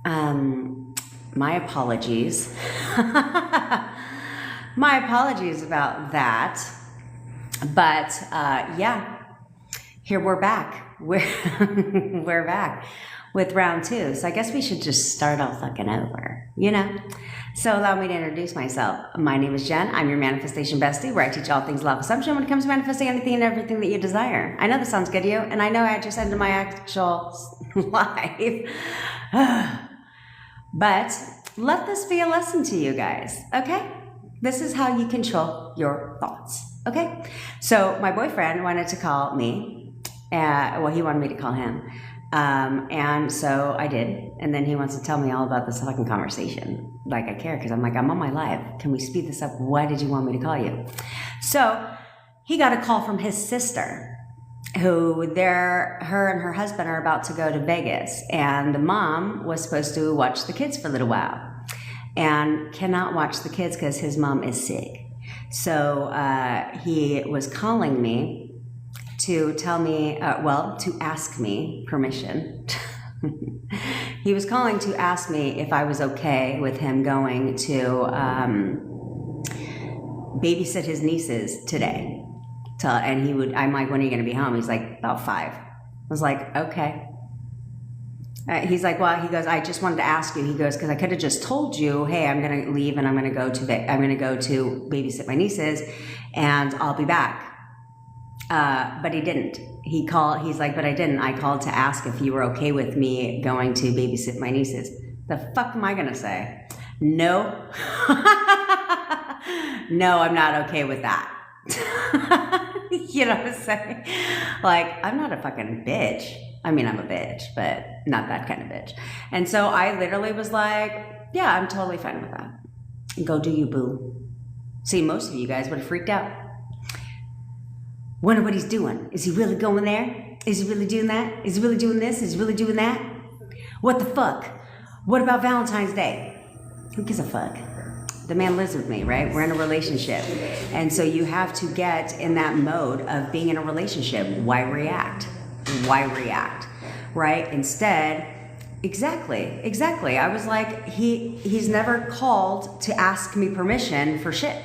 My apologies. My apologies about that. But yeah, here we're back. We're back with round 2. So I guess we should just start all fucking over, you know? So allow me to introduce myself. My name is Jen. I'm your manifestation bestie, where I teach all things law of assumption when it comes to manifesting anything and everything that you desire. I know this sounds good to you, and I know I just ended my actual life. But let this be a lesson to you guys, okay? This is how you control your thoughts, okay? So my boyfriend wanted to call me. Well, he wanted me to call him. And so I did. And then he wants to tell me all about this fucking conversation. Like I care, because I'm like, I'm on my live. Can we speed this up? Why did you want me to call you? So he got a call from his sister, who her and her husband are about to go to Vegas. And the mom was supposed to watch the kids for a little while and cannot watch the kids because his mom is sick. So he was calling me to tell me, to ask me permission. He was calling to ask me if I was okay with him going to babysit his nieces today. I'm like, when are you going to be home? He's like, about 5. I was like, okay. He's like, well, he goes, I just wanted to ask you. He goes, because I could have just told you, hey, I'm going to leave and I'm going to go to babysit my nieces and I'll be back. But he didn't. He's like, but I didn't. I called to ask if you were okay with me going to babysit my nieces. The fuck am I going to say? No. No, I'm not okay with that. You know what I'm saying? Like, I'm not a fucking bitch. I mean, I'm a bitch, but not that kind of bitch. And so I literally was like, yeah, I'm totally fine with that. Go do you, boo. See, most of you guys would have freaked out. Wonder what he's doing. Is he really going there? Is he really doing that? Is he really doing this? Is he really doing that? What the fuck? What about Valentine's Day? Who gives a fuck? The man lives with me, right? We're in a relationship. And so you have to get in that mode of being in a relationship. Why react? Why react? Right? Instead, exactly. I was like, he's never called to ask me permission for shit.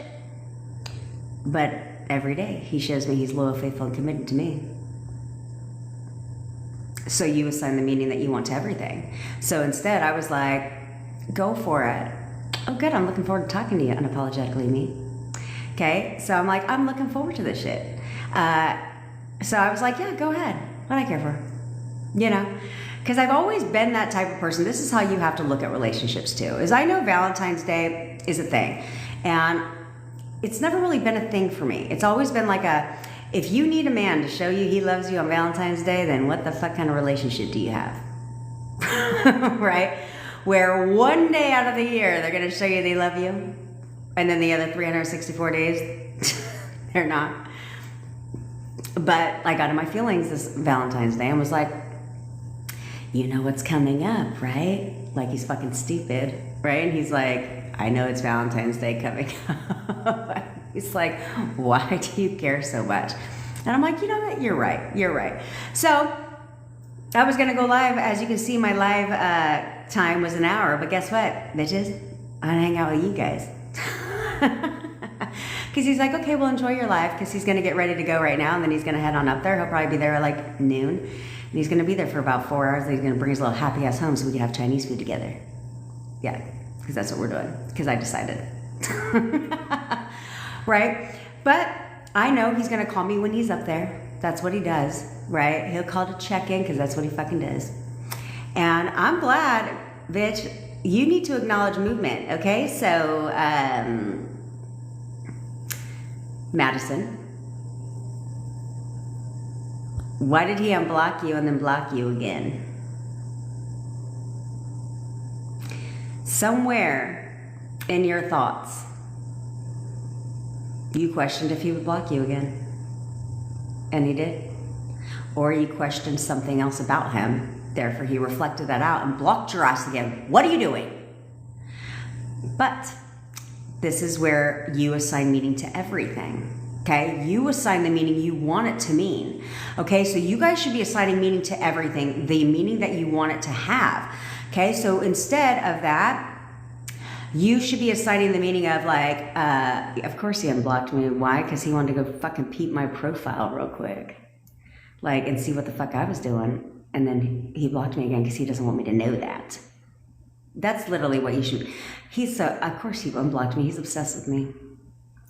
But every day he shows me he's loyal, faithful, and committed to me. So you assign the meaning that you want to everything. So instead I was like, go for it. Oh good, I'm looking forward to talking to you unapologetically, me. Okay, so I'm like, I'm looking forward to this shit. So I was like, yeah, go ahead. What do I care for? You know? Because I've always been that type of person. This is how you have to look at relationships too. Is I know Valentine's Day is a thing. And it's never really been a thing for me. It's always been like if you need a man to show you he loves you on Valentine's Day, then what the fuck kind of relationship do you have? Right? Where one day out of the year, they're going to show you they love you. And then the other 364 days, they're not. But I got in my feelings this Valentine's Day and was like, you know what's coming up, right? Like he's fucking stupid, right? And he's like, I know it's Valentine's Day coming up. He's like, why do you care so much? And I'm like, you know what? You're right. So I was going to go live. As you can see, my live time was an hour. But guess what, bitches? I'm going to hang out with you guys. Because he's like, okay, well, enjoy your life. Because he's going to get ready to go right now. And then he's going to head on up there. He'll probably be there at like noon. And he's going to be there for about 4 hours. And he's going to bring his little happy ass home so we can have Chinese food together. Yeah. Because that's what we're doing. Because I decided. Right? But I know he's going to call me when he's up there. That's what he does. Right? He'll call to check in because that's what he fucking does. And I'm glad, bitch, you need to acknowledge movement. Okay? So, Madison, why did he unblock you and then block you again? Somewhere in your thoughts, you questioned if he would block you again. And he did. Or you questioned something else about him. Therefore, he reflected that out and blocked your ass again. What are you doing? But this is where you assign meaning to everything. Okay, you assign the meaning you want it to mean. Okay, so you guys should be assigning meaning to everything, the meaning that you want it to have. Okay. Okay, so instead of that, you should be assigning the meaning of like, of course he unblocked me. Why? Because he wanted to go fucking peep my profile real quick. Like, and see what the fuck I was doing. And then he blocked me again because he doesn't want me to know that. That's literally what you should. Of course he unblocked me. He's obsessed with me.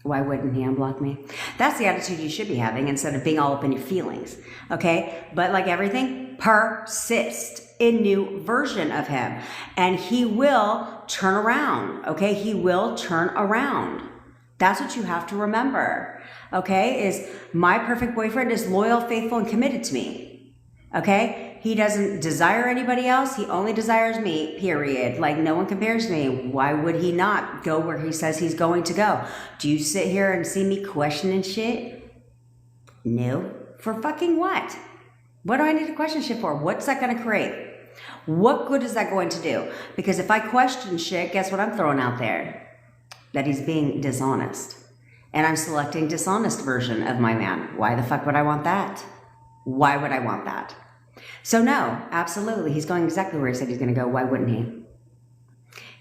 Why wouldn't he unblock me? That's the attitude you should be having instead of being all up in your feelings. Okay? But like everything, persist in new version of him. And he will turn around. Okay? He will turn around. That's what you have to remember. Okay? Is my perfect boyfriend is loyal, faithful, and committed to me. Okay? He doesn't desire anybody else. He only desires me, period. Like, no one compares to me. Why would he not go where he says he's going to go? Do you sit here and see me questioning shit? No. For fucking what? What do I need to question shit for? What's that going to create? What good is that going to do? Because if I question shit, guess what I'm throwing out there? That he's being dishonest. And I'm selecting dishonest version of my man. Why the fuck would I want that? Why would I want that? So no, absolutely. He's going exactly where he said he's going to go. Why wouldn't he?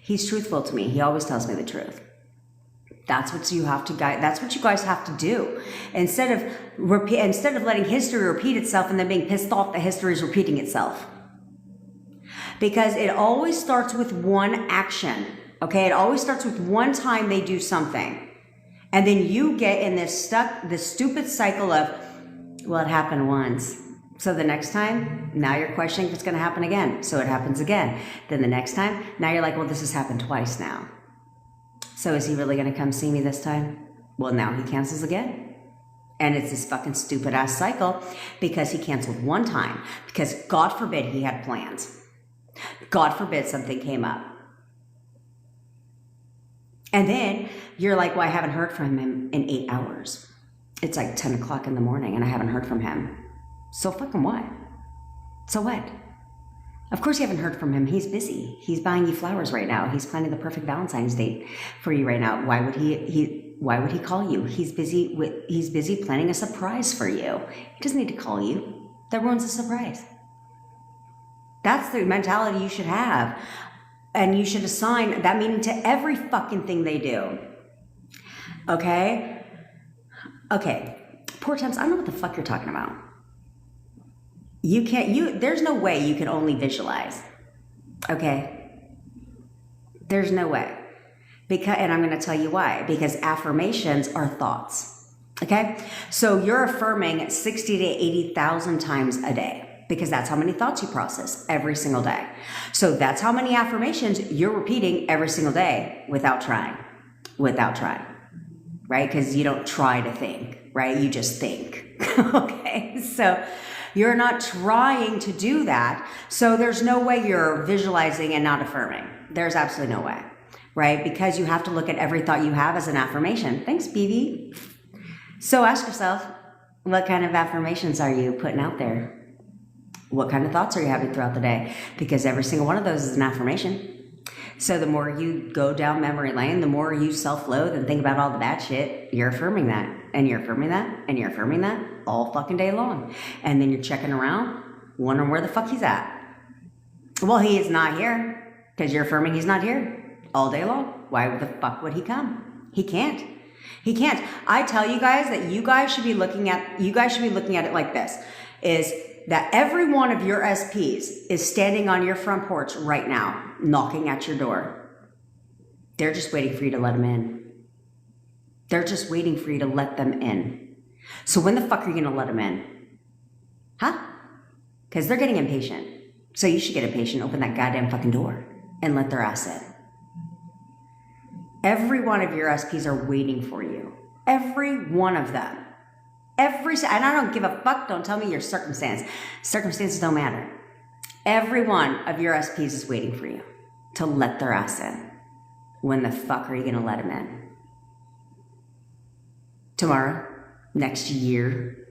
He's truthful to me. He always tells me the truth. That's what you have to guide. That's what you guys have to do. Instead of letting history repeat itself and then being pissed off that history is repeating itself. Because it always starts with one action. Okay? It always starts with one time they do something. And then you get in this stupid cycle of, well, it happened once. So the next time, now you're questioning if it's going to happen again. So it happens again. Then the next time, now you're like, well, this has happened twice now. So is he really going to come see me this time? Well, now he cancels again. And it's this fucking stupid ass cycle because he canceled one time. Because God forbid he had plans. God forbid something came up. And then you're like, well, I haven't heard from him in 8 hours. It's like 10 o'clock in the morning and I haven't heard from him. So fucking what? So what? Of course you haven't heard from him. He's busy. He's buying you flowers right now. He's planning the perfect Valentine's date for you right now. Why would he call you? He's busy planning a surprise for you. He doesn't need to call you. That ruins the surprise. That's the mentality you should have. And you should assign that meaning to every fucking thing they do. Okay? Okay. Poor temps, I don't know what the fuck you're talking about. There's no way you can only visualize. Okay? There's no way. And I'm going to tell you why. Because affirmations are thoughts. Okay? So you're affirming 60 to 80,000 times a day. Because that's how many thoughts you process every single day. So that's how many affirmations you're repeating every single day without trying. Without trying. Right? Because you don't try to think. Right? You just think. Okay? So you're not trying to do that. So there's no way you're visualizing and not affirming. There's absolutely no way. Right? Because you have to look at every thought you have as an affirmation. Thanks, BB. So ask yourself, what kind of affirmations are you putting out there? What kind of thoughts are you having throughout the day? Because every single one of those is an affirmation. So the more you go down memory lane, the more you self-loathe and think about all the bad shit, you're affirming that. And you're affirming that. And you're affirming that all fucking day long. And then you're checking around, wondering where the fuck he's at. Well, he is not here. Because you're affirming he's not here all day long. Why the fuck would he come? He can't. He can't. I tell you guys that you guys should be looking at it like this. Is that every one of your SPs is standing on your front porch right now, knocking at your door. They're just waiting for you to let them in. They're just waiting for you to let them in. So when the fuck are you going to let them in? Huh? Because they're getting impatient. So you should get impatient, open that goddamn fucking door, and let their ass in. Every one of your SPs are waiting for you. Every one of them. And I don't give a fuck. Don't tell me your circumstance. Circumstances don't matter. Every one of your SPs is waiting for you to let their ass in. When the fuck are you going to let them in? Tomorrow? Next year?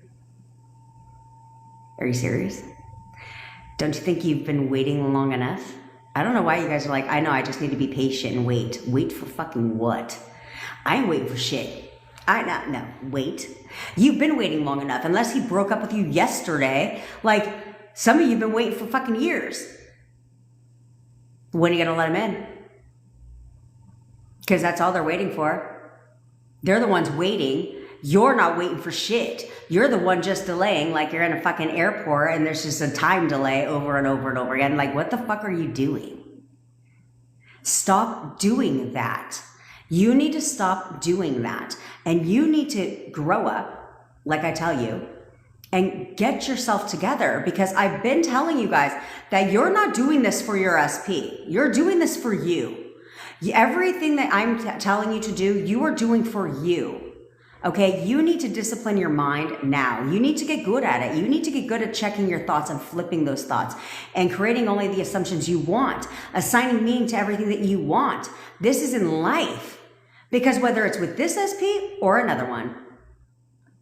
Are you serious? Don't you think you've been waiting long enough? I don't know why you guys are like, I know, I just need to be patient and wait. Wait for fucking what? I ain't waiting for shit. No, wait. You've been waiting long enough, unless he broke up with you yesterday. Like, some of you have been waiting for fucking years. When are you going to let them in? Because that's all they're waiting for. They're the ones waiting. You're not waiting for shit. You're the one just delaying, like you're in a fucking airport and there's just a time delay over and over and over again. Like, what the fuck are you doing? Stop doing that. You need to stop doing that. And you need to grow up, like I tell you, and get yourself together, because I've been telling you guys that you're not doing this for your SP. You're doing this for you. Everything that I'm telling you to do, you are doing for you. Okay, you need to discipline your mind now. You need to get good at it. You need to get good at checking your thoughts and flipping those thoughts and creating only the assumptions you want, assigning meaning to everything that you want. This is in life, because whether it's with this SP or another one,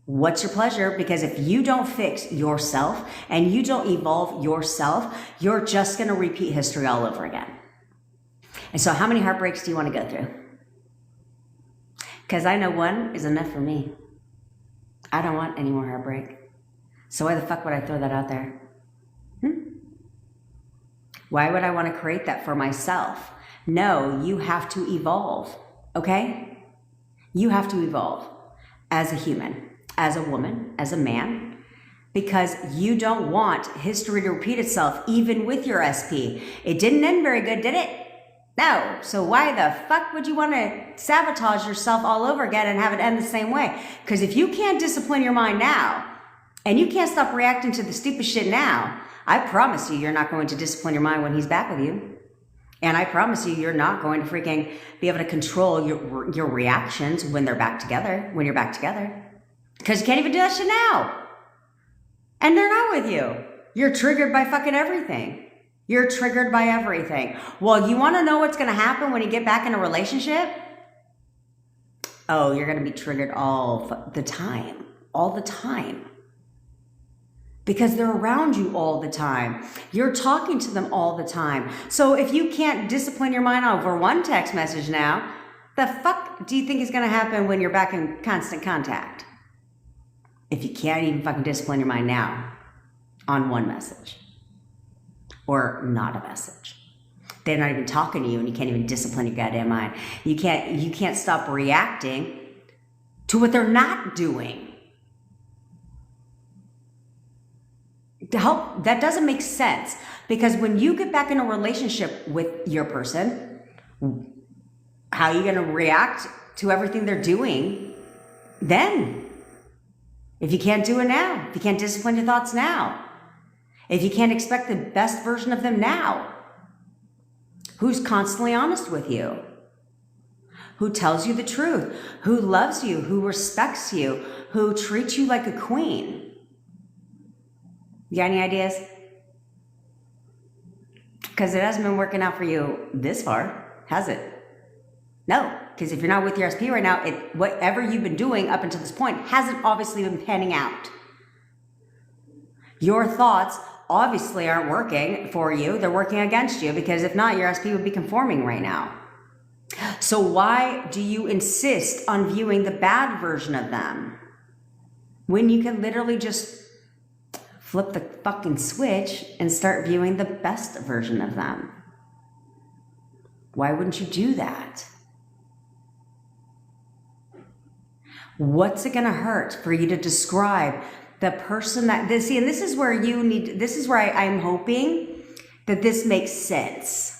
what's your pleasure? Because if you don't fix yourself and you don't evolve yourself, you're just going to repeat history all over again. And so how many heartbreaks do you want to go through? Because I know one is enough for me. I don't want any more heartbreak. So why the fuck would I throw that out there? Why would I want to create that for myself? No, you have to evolve, okay? You have to evolve as a human, as a woman, as a man, because you don't want history to repeat itself, even with your SP. It didn't end very good, did it? No. So why the fuck would you want to sabotage yourself all over again and have it end the same way? Because if you can't discipline your mind now, and you can't stop reacting to the stupid shit now, I promise you, you're not going to discipline your mind when he's back with you. And I promise you, you're not going to freaking be able to control your reactions when they're back together, when you're back together. Because you can't even do that shit now. And they're not with you. You're triggered by fucking everything. You're triggered by everything. Well, you want to know what's going to happen when you get back in a relationship? Oh, you're going to be triggered all the time. All the time. Because they're around you all the time. You're talking to them all the time. So if you can't discipline your mind over one text message now, the fuck do you think is going to happen when you're back in constant contact? If you can't even fucking discipline your mind now on one message. Or not a message. They're not even talking to you and you can't even discipline your goddamn mind. You can't stop reacting to what they're not doing. To help, that doesn't make sense. Because when you get back in a relationship with your person, how are you going to react to everything they're doing then? If you can't do it now, if you can't discipline your thoughts now, if you can't expect the best version of them now, who's constantly honest with you, who tells you the truth, who loves you, who respects you, who treats you like a queen. You got any ideas? Because it hasn't been working out for you this far, has it? No, because if you're not with your SP right now, whatever you've been doing up until this point hasn't obviously been panning out. Your thoughts obviously aren't working for you. They're working against you, because if not, your SP would be conforming right now. So why do you insist on viewing the bad version of them when you can literally just flip the fucking switch and start viewing the best version of them? Why wouldn't you do that? What's it going to hurt for you to describe the person that this, see, and this is where you need, this is where I'm hoping that this makes sense.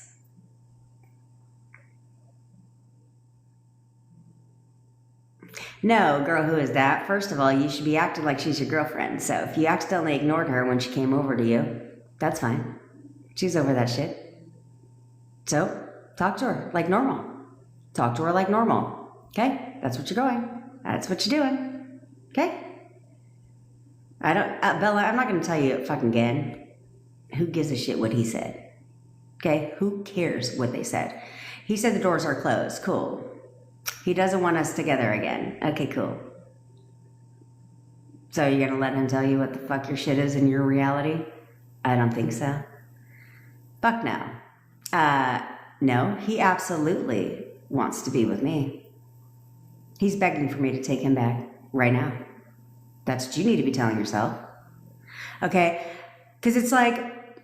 No, girl, who is that? First of all, you should be acting like she's your girlfriend. So if you accidentally ignored her when she came over to you, that's fine. She's over that shit. So talk to her like normal. Talk to her like normal. Okay? That's what you're going. That's what you're doing. Okay? I don't, Bella, I'm not going to tell you fucking again. Who gives a shit what he said? Okay? Who cares what they said? He said the doors are closed. Cool. He doesn't want us together again. Okay, cool. So you're going to let him tell you what the fuck your shit is in your reality? I don't think so. Fuck no. No, he absolutely wants to be with me. He's begging for me to take him back right now. That's what you need to be telling yourself. Okay? Because it's like,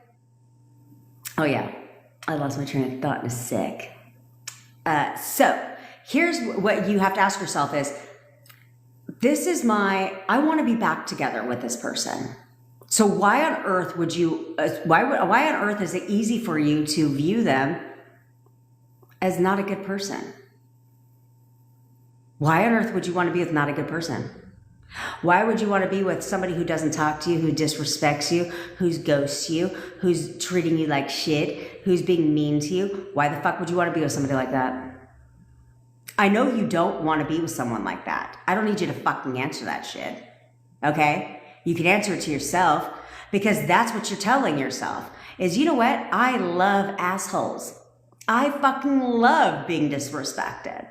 oh yeah, I lost my train of thought in a sec. So here's what you have to ask yourself is, I want to be back together with this person. So why on earth would you, why on earth is it easy for you to view them as not a good person? Why on earth would you want to be with not a good person? Why would you want to be with somebody who doesn't talk to you, who disrespects you, who's ghosts you, who's treating you like shit, who's being mean to you? Why the fuck would you want to be with somebody like that? I know you don't want to be with someone like that. I don't need you to fucking answer that shit. Okay? You can answer it to yourself, because that's what you're telling yourself is, you know what? I love assholes. I fucking love being disrespected.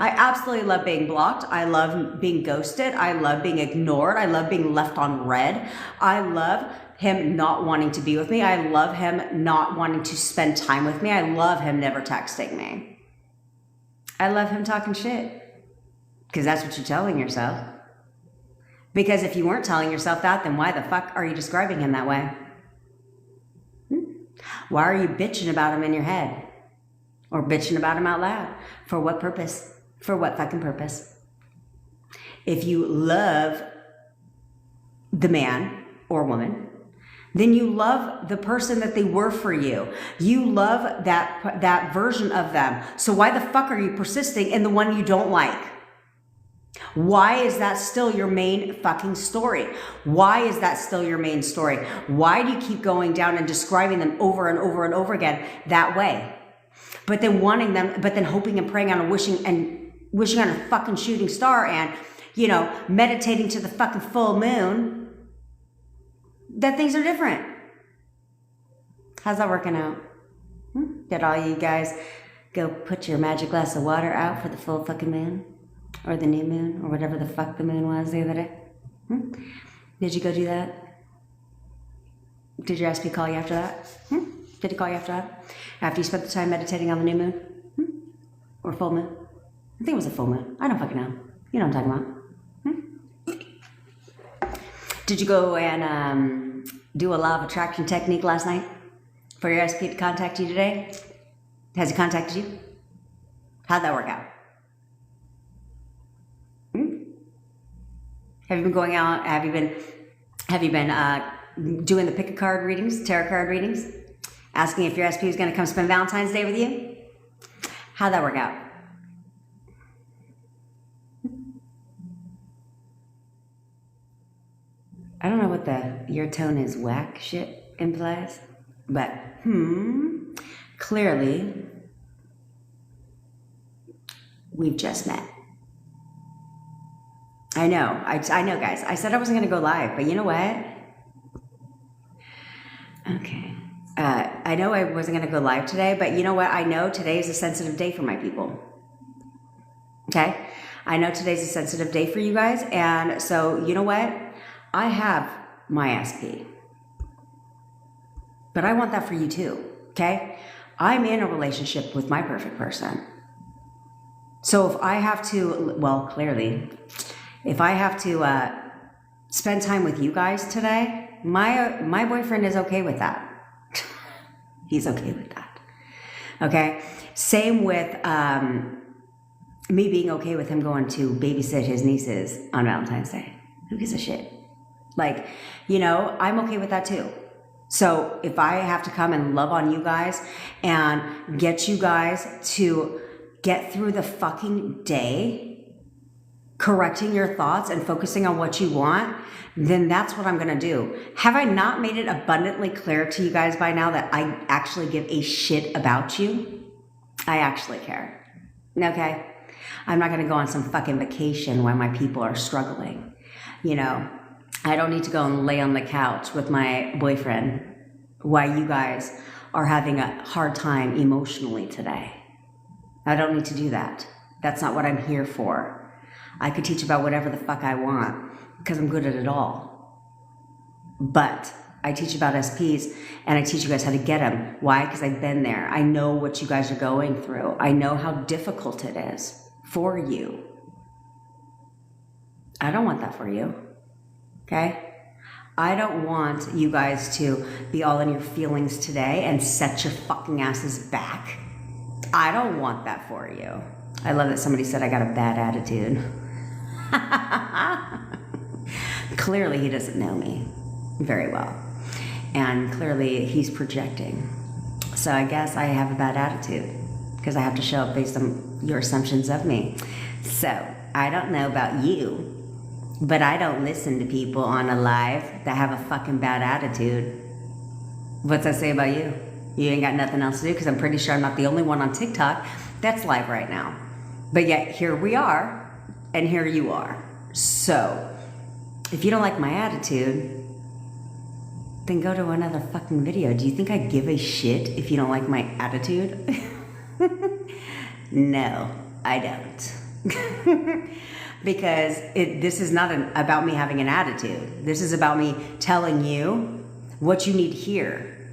I absolutely love being blocked. I love being ghosted. I love being ignored. I love being left on red. I love him not wanting to be with me. I love him not wanting to spend time with me. I love him never texting me. I love him talking shit, because that's what you're telling yourself. Because if you weren't telling yourself that, then why the fuck are you describing him that way? Why are you bitching about him in your head? Or bitching about him out loud? For what purpose? For what fucking purpose? If you love the man or woman, then you love the person that they were for you. You love that version of them. So why the fuck are you persisting in the one you don't like? Why is that still your main fucking story? Why is that still your main story? Why do you keep going down and describing them over and over and over again that way? But then wanting them, but then hoping and praying on and wishing on a fucking shooting star and, meditating to the fucking full moon, that things are different. How's that working out? Did all you guys go put your magic glass of water out for the full fucking moon? Or the new moon? Or whatever the fuck the moon was the other day? Did you go do that? Did your SP call you after that? Did he call you after that? After you spent the time meditating on the new moon? Or full moon? I think it was a full moon. I don't fucking know. You know what I'm talking about. Did you go and do a law of attraction technique last night for your SP to contact you today? Has he contacted you? How'd that work out? Have you been going out? Have you been doing the pick a card readings, tarot card readings? Asking if your SP is going to come spend Valentine's Day with you? How'd that work out? I don't know what your tone is whack shit implies, but clearly we've just met. I know, guys. I said I wasn't going to go live, but you know what? Okay. I know I wasn't going to go live today, but you know what? I know today is a sensitive day for my people. Okay? I know today's a sensitive day for you guys, and so you know what? I have my SP. But I want that for you too, okay? I'm in a relationship with my perfect person. So if I have to, if I have to spend time with you guys today, my boyfriend is okay with that. He's okay with that. Okay? Same with me being okay with him going to babysit his nieces on Valentine's Day. Who gives a shit? I'm okay with that too. So if I have to come and love on you guys and get you guys to get through the fucking day, correcting your thoughts and focusing on what you want, then that's what I'm going to do. Have I not made it abundantly clear to you guys by now that I actually give a shit about you? I actually care. Okay? I'm not going to go on some fucking vacation while my people are struggling. I don't need to go and lay on the couch with my boyfriend while you guys are having a hard time emotionally today. I don't need to do that. That's not what I'm here for. I could teach about whatever the fuck I want because I'm good at it all. But I teach about SPs and I teach you guys how to get them. Why? Because I've been there. I know what you guys are going through. I know how difficult it is for you. I don't want that for you. Okay? I don't want you guys to be all in your feelings today and set your fucking asses back. I don't want that for you. I love that somebody said I got a bad attitude. Clearly he doesn't know me very well. And clearly he's projecting. So I guess I have a bad attitude because I have to show up based on your assumptions of me. So I don't know about you, but I don't listen to people on a live that have a fucking bad attitude. What's that say about you? You ain't got nothing else to do, because I'm pretty sure I'm not the only one on TikTok that's live right now. But yet here we are, and here you are. So if you don't like my attitude, then go to another fucking video. Do you think I give a shit if you don't like my attitude? No, I don't. Because this is not about me having an attitude. This is about me telling you what you need to hear.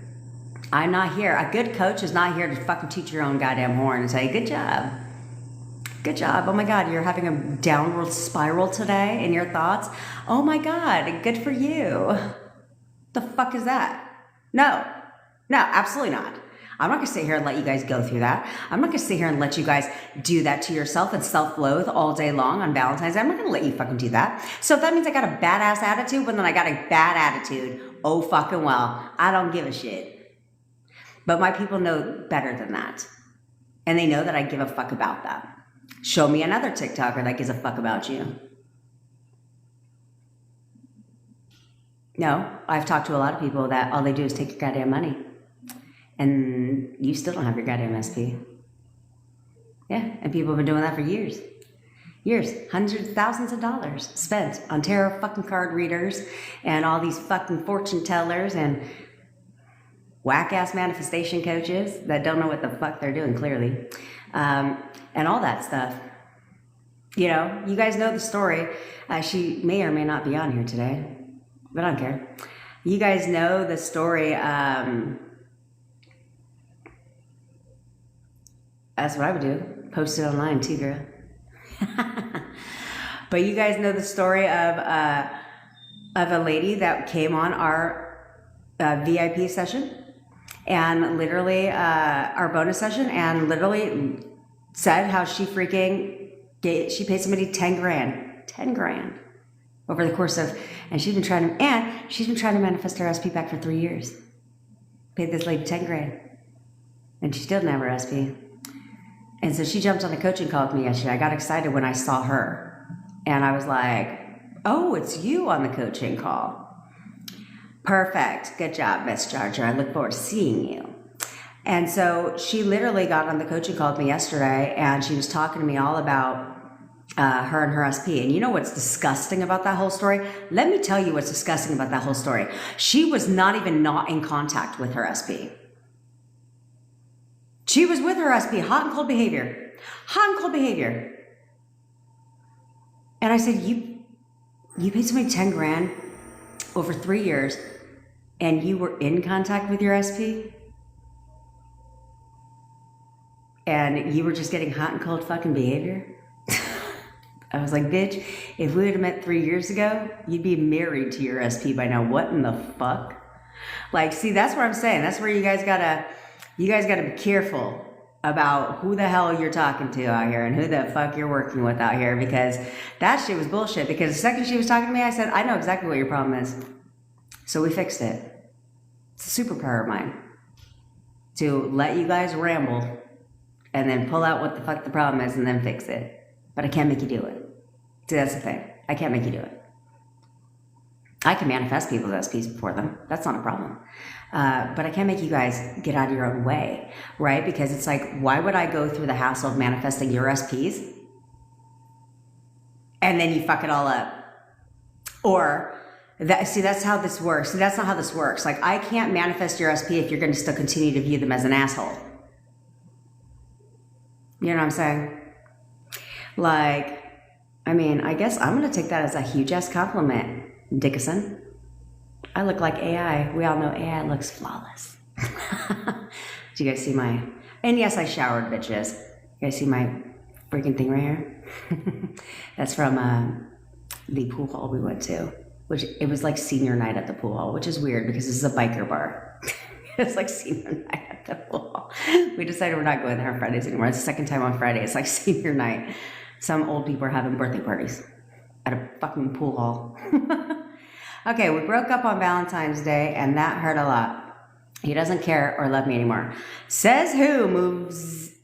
I'm not here. A good coach is not here to fucking toot your own goddamn horn and say, good job. Good job. Oh my God, you're having a downward spiral today in your thoughts. Oh my God, good for you. The fuck is that? No, absolutely not. I'm not gonna sit here and let you guys go through that. I'm not gonna sit here and let you guys do that to yourself and self-loathe all day long on Valentine's Day. I'm not gonna let you fucking do that. So if that means I got a badass attitude, well then I got a bad attitude. Oh fucking well. I don't give a shit. But my people know better than that. And they know that I give a fuck about them. Show me another TikToker that gives a fuck about you. No, I've talked to a lot of people that all they do is take your goddamn money. And you still don't have your goddamn SP. Yeah, and people have been doing that for years. Years, hundreds, thousands of dollars spent on tarot fucking card readers and all these fucking fortune tellers and whack-ass manifestation coaches that don't know what the fuck they're doing, clearly. And all that stuff. You know, you guys know the story. She may or may not be on here today, but I don't care. You guys know the story. That's what I would do. Post it online too, girl. But you guys know the story of a lady that came on our VIP session and literally our bonus session and literally said how she she paid somebody 10 grand over the course of, and she's been trying to manifest her SP back for 3 years. Paid this lady 10 grand and she still didn't have her SP. And so she jumped on a coaching call with me yesterday. I got excited when I saw her. And I was like, oh, it's you on the coaching call. Perfect. Good job, Miss Charger. I look forward to seeing you. And so she literally got on the coaching call with me yesterday and she was talking to me all about her and her SP. And you know what's disgusting about that whole story? Let me tell you what's disgusting about that whole story. She was not even not in contact with her SP. She was with her SP, hot and cold behavior. Hot and cold behavior. And I said, you paid somebody 10 grand over 3 years and you were in contact with your SP? And you were just getting hot and cold fucking behavior? I was like, bitch, if we would have met 3 years ago, you'd be married to your SP by now. What in the fuck? Like, see, that's what I'm saying. That's where you guys gotta be careful about who the hell you're talking to out here and who the fuck you're working with out here, because that shit was bullshit. Because the second she was talking to me, I said, I know exactly what your problem is. So we fixed it. It's a superpower of mine to let you guys ramble and then pull out what the fuck the problem is and then fix it. But I can't make you do it. See, that's the thing. I can't make you do it. I can manifest people's SPs for them. That's not a problem. But I can't make you guys get out of your own way, right? Because it's like, why would I go through the hassle of manifesting your SPs and then you fuck it all up? Or, that's how this works. See, that's not how this works. Like, I can't manifest your SP if you're going to still continue to view them as an asshole. You know what I'm saying? Like, I mean, I guess I'm going to take that as a huge-ass compliment, Dickinson. I look like AI. We all know AI looks flawless. Do you guys see my... And yes, I showered, bitches. You guys see my freaking thing right here? That's from the pool hall we went to. which it was like senior night at the pool hall, which is weird because this is a biker bar. It's like senior night at the pool hall. We decided we're not going there on Fridays anymore. It's the second time on Friday. It's like senior night. Some old people are having birthday parties at a fucking pool hall. Okay, we broke up on Valentine's Day, and that hurt a lot. He doesn't care or love me anymore. Says who?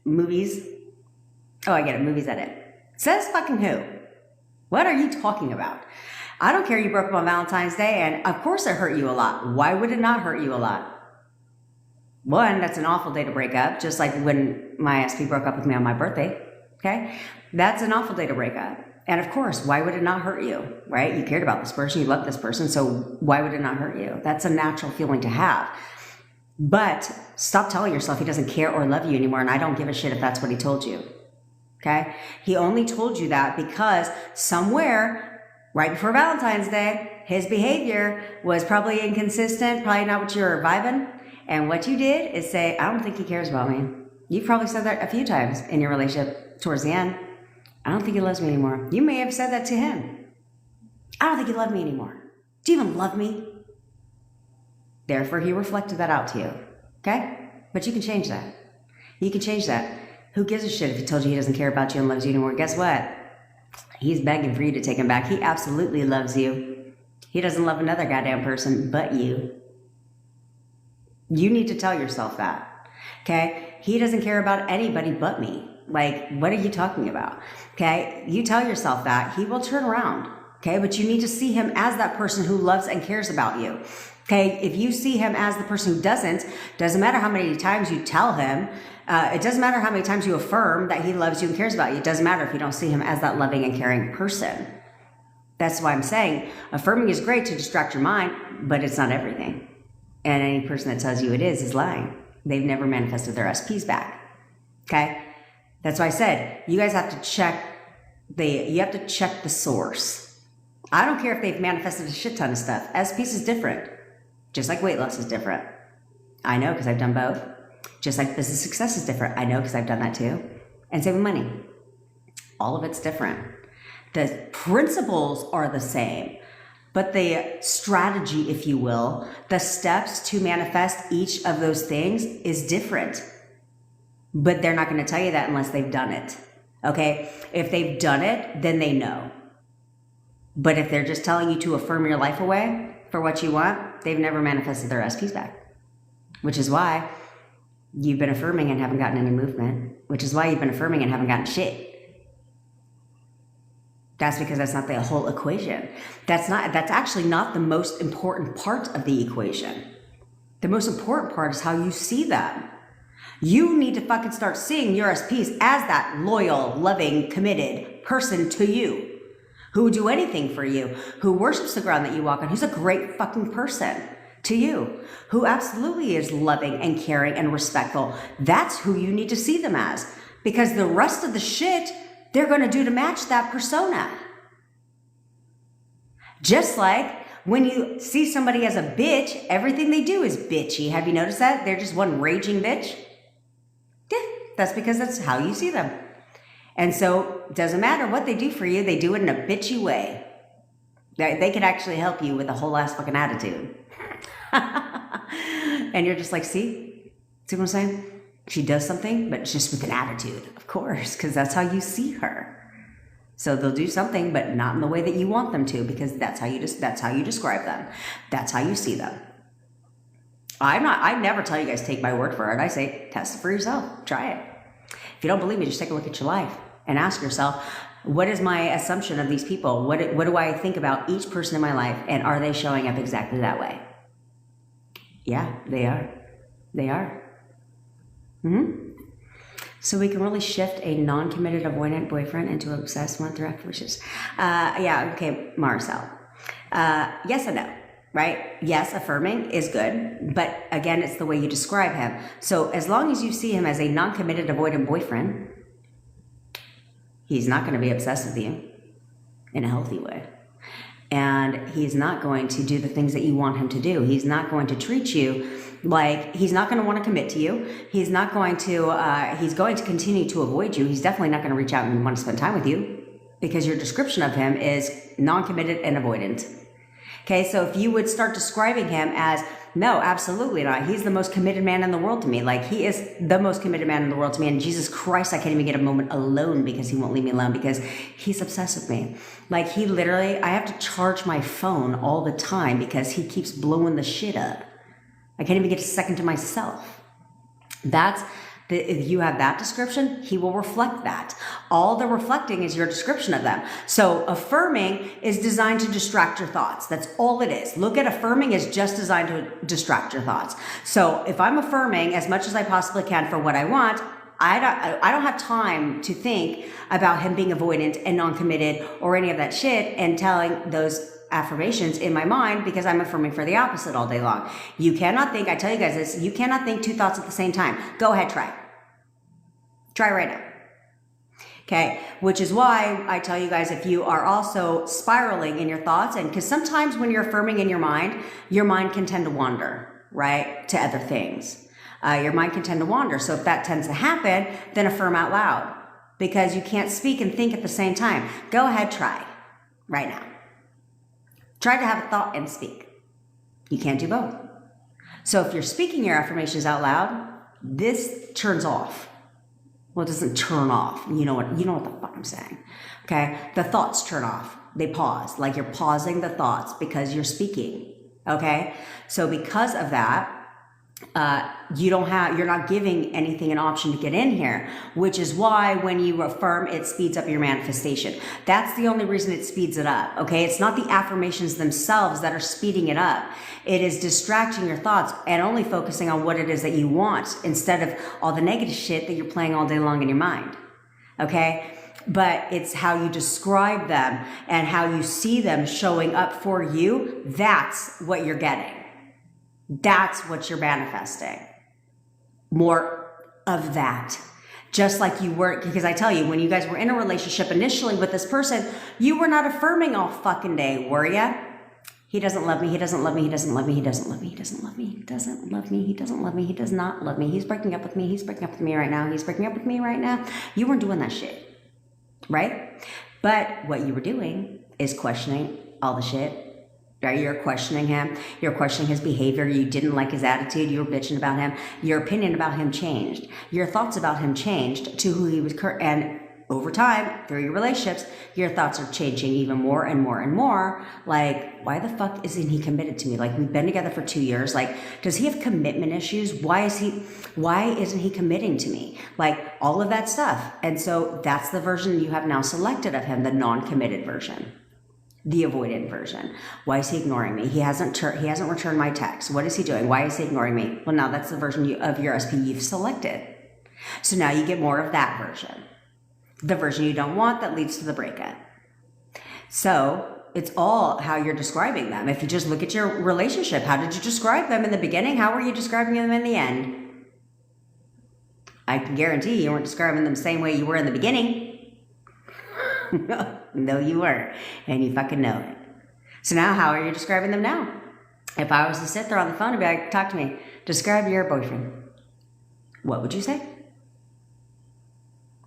Movies. Oh, I get it. Movies edit. Says fucking who? What are you talking about? I don't care you broke up on Valentine's Day, and of course it hurt you a lot. Why would it not hurt you a lot? One, that's an awful day to break up, just like when my SP broke up with me on my birthday. Okay? That's an awful day to break up. And of course, why would it not hurt you, right? You cared about this person, you loved this person, so why would it not hurt you? That's a natural feeling to have. But stop telling yourself he doesn't care or love you anymore, and I don't give a shit if that's what he told you. Okay? He only told you that because somewhere right before Valentine's Day, his behavior was probably inconsistent, probably not what you were vibing. And what you did is say, I don't think he cares about me. You've probably said that a few times in your relationship towards the end. I don't think he loves me anymore. You may have said that to him. I don't think you love me anymore. Do you even love me? Therefore, he reflected that out to you. Okay? But you can change that. You can change that. Who gives a shit if he told you he doesn't care about you and loves you anymore? Guess what? He's begging for you to take him back. He absolutely loves you. He doesn't love another goddamn person but you. You need to tell yourself that. Okay? He doesn't care about anybody but me. Like, what are you talking about? Okay? You tell yourself that. He will turn around. Okay? But you need to see him as that person who loves and cares about you. Okay? If you see him as the person who doesn't matter how many times you tell him, it doesn't matter how many times you affirm that he loves you and cares about you. It doesn't matter if you don't see him as that loving and caring person. That's why I'm saying affirming is great to distract your mind, but it's not everything. And any person that tells you it is lying. They've never manifested their SPs back. Okay? That's why I said you guys have to check the source. I don't care if they've manifested a shit ton of stuff. SPs is different. Just like weight loss is different. I know because I've done both. Just like business success is different. I know because I've done that too. And saving money. All of it's different. The principles are the same. But the strategy, if you will, the steps to manifest each of those things is different. But they're not going to tell you that unless they've done it. Okay? If they've done it, then they know. But if they're just telling you to affirm your life away for what you want, they've never manifested their SPs back. Which is why you've been affirming and haven't gotten any movement. Which is why you've been affirming and haven't gotten shit. That's because that's not the whole equation. That's actually not the most important part of the equation. The most important part is how you see them. You need to fucking start seeing your SPs as that loyal, loving, committed person to you, who would do anything for you, who worships the ground that you walk on, who's a great fucking person to you, who absolutely is loving and caring and respectful. That's who you need to see them as, because the rest of the shit they're going to do to match that persona. Just like when you see somebody as a bitch, everything they do is bitchy. Have you noticed that? They're just one raging bitch. Yeah, that's because that's how you see them. And so it doesn't matter what they do for you. They do it in a bitchy way. They can actually help you with a whole ass fucking attitude. And you're just like, see what I'm saying? She does something, but just with an attitude, of course, because that's how you see her. So they'll do something, but not in the way that you want them to, because that's how you describe them. That's how you see them. I never tell you guys take my word for it. I say test it for yourself. Try it. If you don't believe me, just take a look at your life and ask yourself, what is my assumption of these people? What do I think about each person in my life, and are they showing up exactly that way? Yeah, they are. They are. So we can really shift a non-committed avoidant boyfriend into an obsessed one through affirmations. Okay, Marcel. Yes and no, right? Yes, affirming is good, but again, it's the way you describe him. So as long as you see him as a non-committed avoidant boyfriend, he's not going to be obsessed with you in a healthy way. And he's not going to do the things that you want him to do. He's not going to treat you like, he's not going to want to commit to you. He's going to continue to avoid you. He's definitely not going to reach out and want to spend time with you, because your description of him is non-committed and avoidant. Okay, so if you would start describing him as, no, absolutely not. He's the most committed man in the world to me. Like, he is the most committed man in the world to me. And Jesus Christ, I can't even get a moment alone because he won't leave me alone because he's obsessed with me. Like, he literally, I have to charge my phone all the time because he keeps blowing the shit up. I can't even get a second to myself. If you have that description, he will reflect that. All the reflecting is your description of them. So affirming is designed to distract your thoughts. That's all it is. Look at affirming is just designed to distract your thoughts. So if I'm affirming as much as I possibly can for what I want, I don't have time to think about him being avoidant and non-committed or any of that shit and telling those affirmations in my mind because I'm affirming for the opposite all day long. You cannot think, I tell you guys this, you cannot think two thoughts at the same time. Go ahead, try. Try right now. Okay, which is why I tell you guys if you are also spiraling in your thoughts, and because sometimes when you're affirming in your mind can tend to wander, right, to other things. Your mind can tend to wander. So if that tends to happen, then affirm out loud because you can't speak and think at the same time. Go ahead, try right now. Try to have a thought and speak. You can't do both. So if you're speaking your affirmations out loud, this turns off. Well, it doesn't turn off. You know what the fuck I'm saying. Okay? The thoughts turn off. They pause. Like you're pausing the thoughts because you're speaking. Okay? So because of that, you're not giving anything an option to get in here, which is why when you affirm, it speeds up your manifestation. That's the only reason it speeds it up. Okay. It's not the affirmations themselves that are speeding it up. It is distracting your thoughts and only focusing on what it is that you want instead of all the negative shit that you're playing all day long in your mind. Okay. But it's how you describe them and how you see them showing up for you. That's what you're getting. That's what you're manifesting. More of that. Just like you were, because I tell you, when you guys were in a relationship initially with this person, you were not affirming all fucking day, were ya? He doesn't love me, he doesn't love me, he doesn't love me, he doesn't love me, he doesn't love me, he doesn't love me, he doesn't love me, he does not love me, he's breaking up with me, he's breaking up with me right now, he's breaking up with me right now. You weren't doing that shit, right? But what you were doing is questioning all the shit. Right? You're questioning him. You're questioning his behavior. You didn't like his attitude. You were bitching about him. Your opinion about him changed. Your thoughts about him changed to who he was. And over time, through your relationships, your thoughts are changing even more and more and more. Like, why the fuck isn't he committed to me? Like, we've been together for 2 years. Like, does he have commitment issues? Why isn't he committing to me? Like, all of that stuff. And so that's the version you have now selected of him, the non-committed version. The avoidant version. Why is he ignoring me? He hasn't returned my text. What is he doing? Why is he ignoring me? Well, now that's the version of your SP you've selected. So now you get more of that version. The version you don't want that leads to the breakup. So it's all how you're describing them. If you just look at your relationship, how did you describe them in the beginning? How were you describing them in the end? I can guarantee you weren't describing them the same way you were in the beginning. No, you weren't. And you fucking know it. So now how are you describing them now? If I was to sit there on the phone and be like, talk to me, describe your boyfriend. What would you say?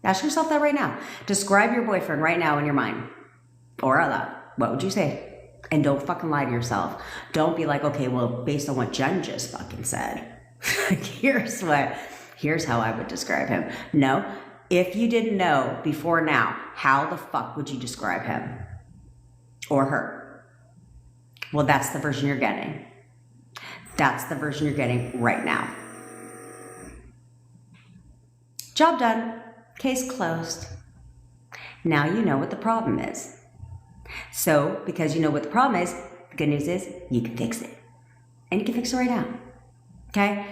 Ask yourself that right now. Describe your boyfriend right now in your mind. Or out loud. What would you say? And don't fucking lie to yourself. Don't be like, okay, well, based on what Jen just fucking said, here's how I would describe him. No. If you didn't know before now, how the fuck would you describe him or her? Well, that's the version you're getting. That's the version you're getting right now. Job done. Case closed. Now you know what the problem is. So, because you know what the problem is, the good news is you can fix it. And you can fix it right now. Okay?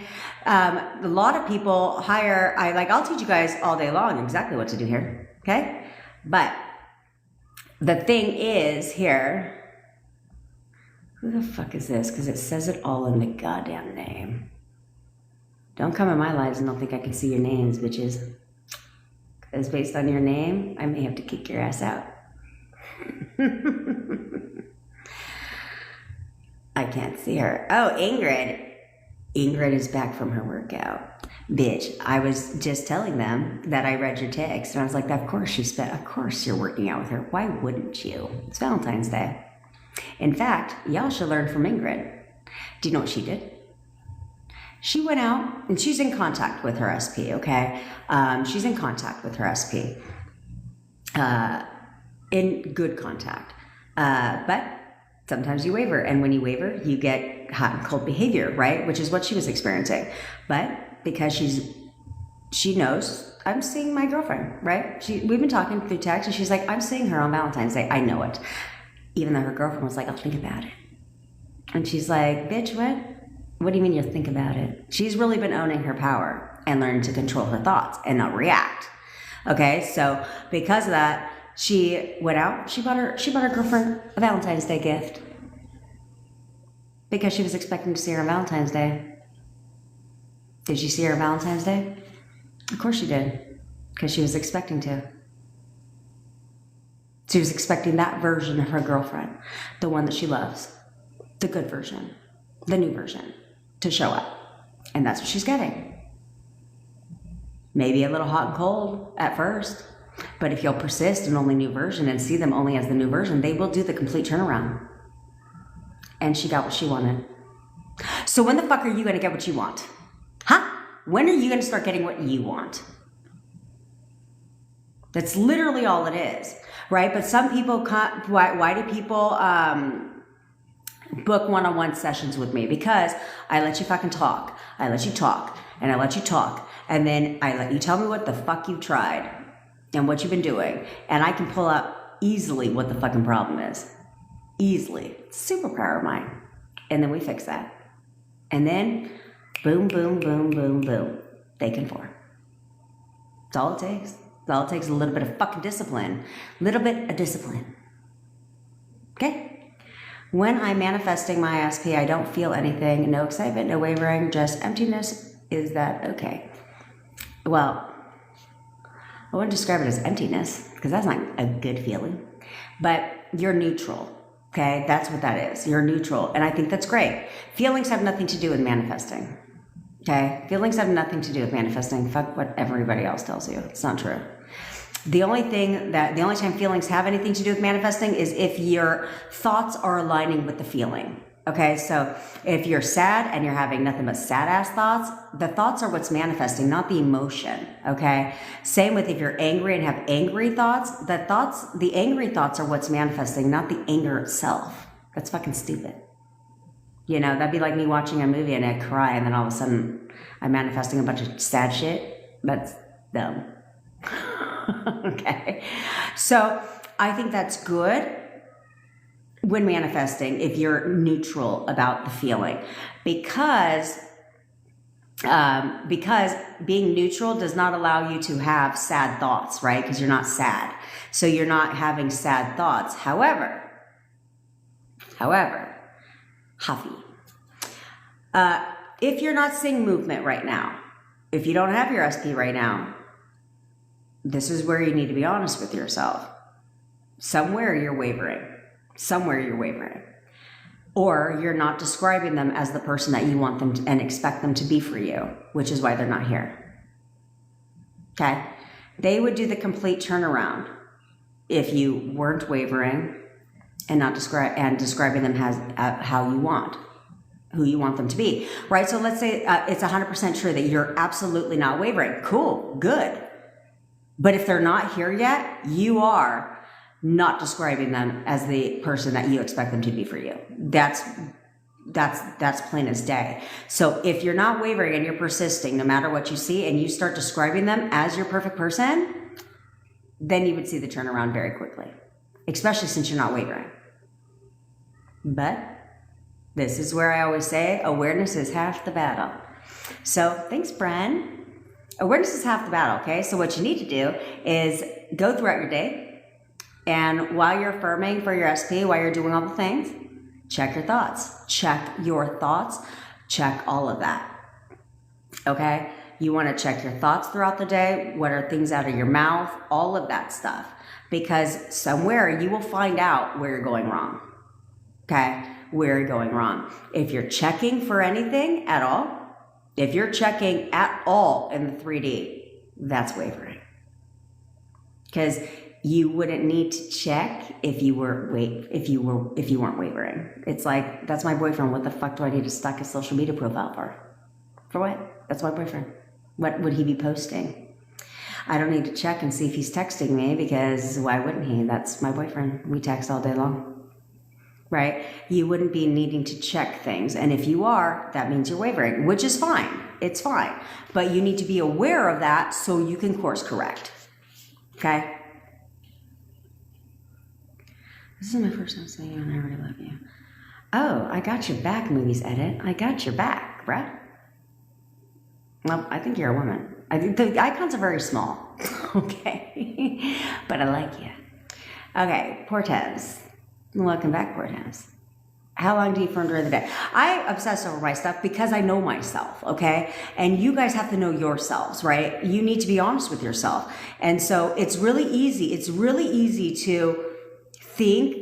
A lot of people I'll teach you guys all day long exactly what to do here. Okay? But the thing is here, who the fuck is this? Because it says it all in the goddamn name. Don't come in my lives and don't think I can see your names, bitches. Because based on your name, I may have to kick your ass out. I can't see her. Oh, Ingrid. Ingrid is back from her workout. Bitch, I was just telling them that I read your text, and I was like, of course you're working out with her. Why wouldn't you? It's Valentine's Day. In fact, y'all should learn from Ingrid. Do you know what she did? She went out and she's in contact with her SP, okay? She's in contact with her SP. In good contact. But sometimes you waver. And when you waver, you get hot and cold behavior, right? Which is what she was experiencing. But because she knows, I'm seeing my girlfriend, right? We've been talking through text and she's like, I'm seeing her on Valentine's Day. I know it. Even though her girlfriend was like, I'll think about it. And she's like, bitch, what? What do you mean you'll think about it? She's really been owning her power and learning to control her thoughts and not react. Okay, so because of that, she went out, she bought her girlfriend a Valentine's Day gift. Because she was expecting to see her on Valentine's Day. Did she see her on Valentine's Day? Of course she did. Because she was expecting to. She was expecting that version of her girlfriend. The one that she loves. The good version. The new version. To show up. And that's what she's getting. Maybe a little hot and cold at first. But if you'll persist in only new version and see them only as the new version, they will do the complete turnaround. And she got what she wanted. So when the fuck are you going to get what you want? Huh? When are you going to start getting what you want? That's literally all it is, right? But some people, why do people book one-on-one sessions with me? Because I let you fucking talk. I let you talk. And I let you talk. And then I let you tell me what the fuck you've tried and what you've been doing. And I can pull out easily what the fucking problem is. Easily. Superpower of mine. And then we fix that. And then boom, boom, boom, boom, boom. They conform. That's all it takes. That's all it takes is a little bit of fucking discipline. A little bit of discipline. Okay? When I'm manifesting my SP, I don't feel anything. No excitement, no wavering, just emptiness. Is that okay? Well, I wouldn't describe it as emptiness because that's not a good feeling. But you're neutral. Okay, that's what that is. You're neutral. And I think that's great. Feelings have nothing to do with manifesting. Okay, feelings have nothing to do with manifesting. Fuck what everybody else tells you. It's not true. The only time feelings have anything to do with manifesting is if your thoughts are aligning with the feeling. Okay, so if you're sad and you're having nothing but sad ass thoughts, the thoughts are what's manifesting, not the emotion. Okay, same with if you're angry and have angry thoughts, the angry thoughts are what's manifesting, not the anger itself. That's fucking stupid. You know, that'd be like me watching a movie and I cry and then all of a sudden I'm manifesting a bunch of sad shit. That's dumb. Okay, so I think that's good when manifesting if you're neutral about the feeling, because being neutral does not allow you to have sad thoughts, right? Because you're not sad, so you're not having sad thoughts. However, Huffy, if you're not seeing movement right now, if you don't have your SP right now, this is where you need to be honest with yourself. Somewhere you're wavering. Or you're not describing them as the person that you want them to, and expect them to be for you, which is why they're not here. Okay? They would do the complete turnaround if you weren't wavering and not describing them as how you want, who you want them to be, right? So let's say it's 100% true that you're absolutely not wavering. Cool, good. But if they're not here yet, you are not describing them as the person that you expect them to be for you. That's plain as day. So if you're not wavering and you're persisting no matter what you see and you start describing them as your perfect person, then you would see the turnaround very quickly, especially since you're not wavering. But this is where I always say awareness is half the battle. So thanks, Bren. Awareness is half the battle, okay? So what you need to do is go throughout your day, and while you're affirming for your SP, while you're doing all the things, check your thoughts. Check your thoughts. Check all of that, okay? You want to check your thoughts throughout the day. What are things out of your mouth? All of that stuff. Because somewhere you will find out where you're going wrong, okay? Where you're going wrong. If you're checking for anything at all, if you're checking at all in the 3D, that's wavering. Because you wouldn't need to check if you weren't wavering. It's like, that's my boyfriend. What the fuck do I need to stalk his social media profile for? For what? That's my boyfriend. What would he be posting? I don't need to check and see if he's texting me, because why wouldn't he? That's my boyfriend. We text all day long. Right? You wouldn't be needing to check things. And if you are, that means you're wavering, which is fine. It's fine. But you need to be aware of that so you can course correct. Okay? This is my first time saying I already love you. Oh, I got your back, movies edit. I got your back, bruh. Well, I think you're a woman. I think the icons are very small. Okay. But I like you. Okay, Portez. Welcome back, Portez. How long do you affirm during the day? I obsess over my stuff because I know myself, okay? And you guys have to know yourselves, right? You need to be honest with yourself. And so it's really easy. It's really easy to think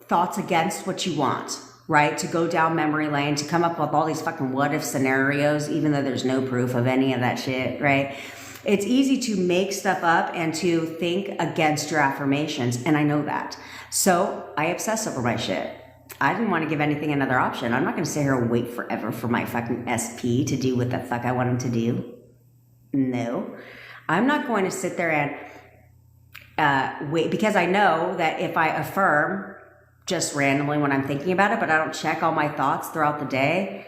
thoughts against what you want, right? To go down memory lane, to come up with all these fucking what if scenarios, even though there's no proof of any of that shit, right? It's easy to make stuff up and to think against your affirmations. And I know that. So I obsess over my shit. I didn't want to give anything another option. I'm not going to sit here and wait forever for my fucking SP to do what the fuck I want him to do. No. I'm not going to sit there and wait, because I know that if I affirm just randomly when I'm thinking about it, but I don't check all my thoughts throughout the day,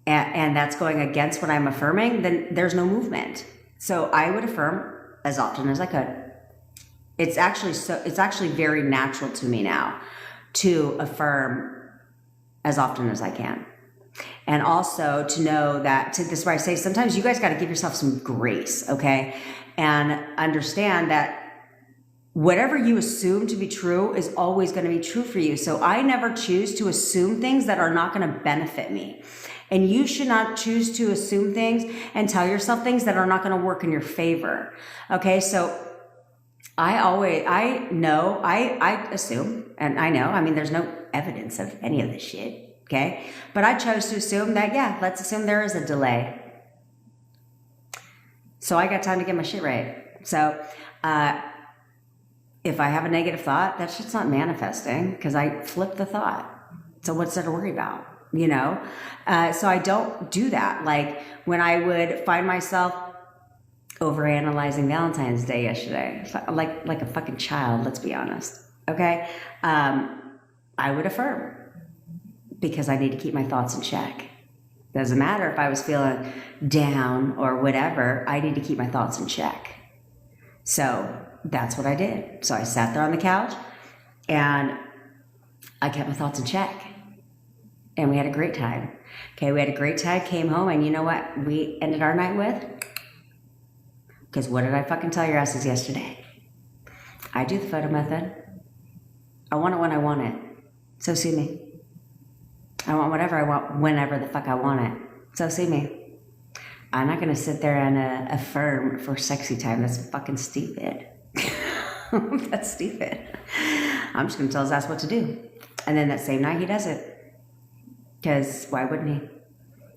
and that's going against what I'm affirming, then there's no movement. So I would affirm as often as I could. It's actually very natural to me now to affirm as often as I can. And also to know that, this is where I say, sometimes you guys got to give yourself some grace, okay? And understand that whatever you assume to be true is always going to be true for you. So I never choose to assume things that are not going to benefit me. And you should not choose to assume things and tell yourself things that are not going to work in your favor. Okay, so I assume, and I know, I mean, there's no evidence of any of this shit, okay? But I chose to assume that, yeah, let's assume there is a delay. So I got time to get my shit right. So, if I have a negative thought, that shit's not manifesting because I flipped the thought. So what's there to worry about, you know? So I don't do that. Like when I would find myself overanalyzing Valentine's Day yesterday, like a fucking child, let's be honest, okay? I would affirm because I need to keep my thoughts in check. Doesn't matter if I was feeling down or whatever, I need to keep my thoughts in check. So that's what I did. So I sat there on the couch and I kept my thoughts in check. And we had a great time. Okay, we had a great time, came home, and you know what we ended our night with? Because what did I fucking tell your asses yesterday? I do the photo method. I want it when I want it. So see me. I want whatever I want whenever the fuck I want it. So see me. I'm not going to sit there and affirm for sexy time. That's fucking stupid. That's stupid. I'm just going to tell his ass what to do. And then that same night he does it. Because why wouldn't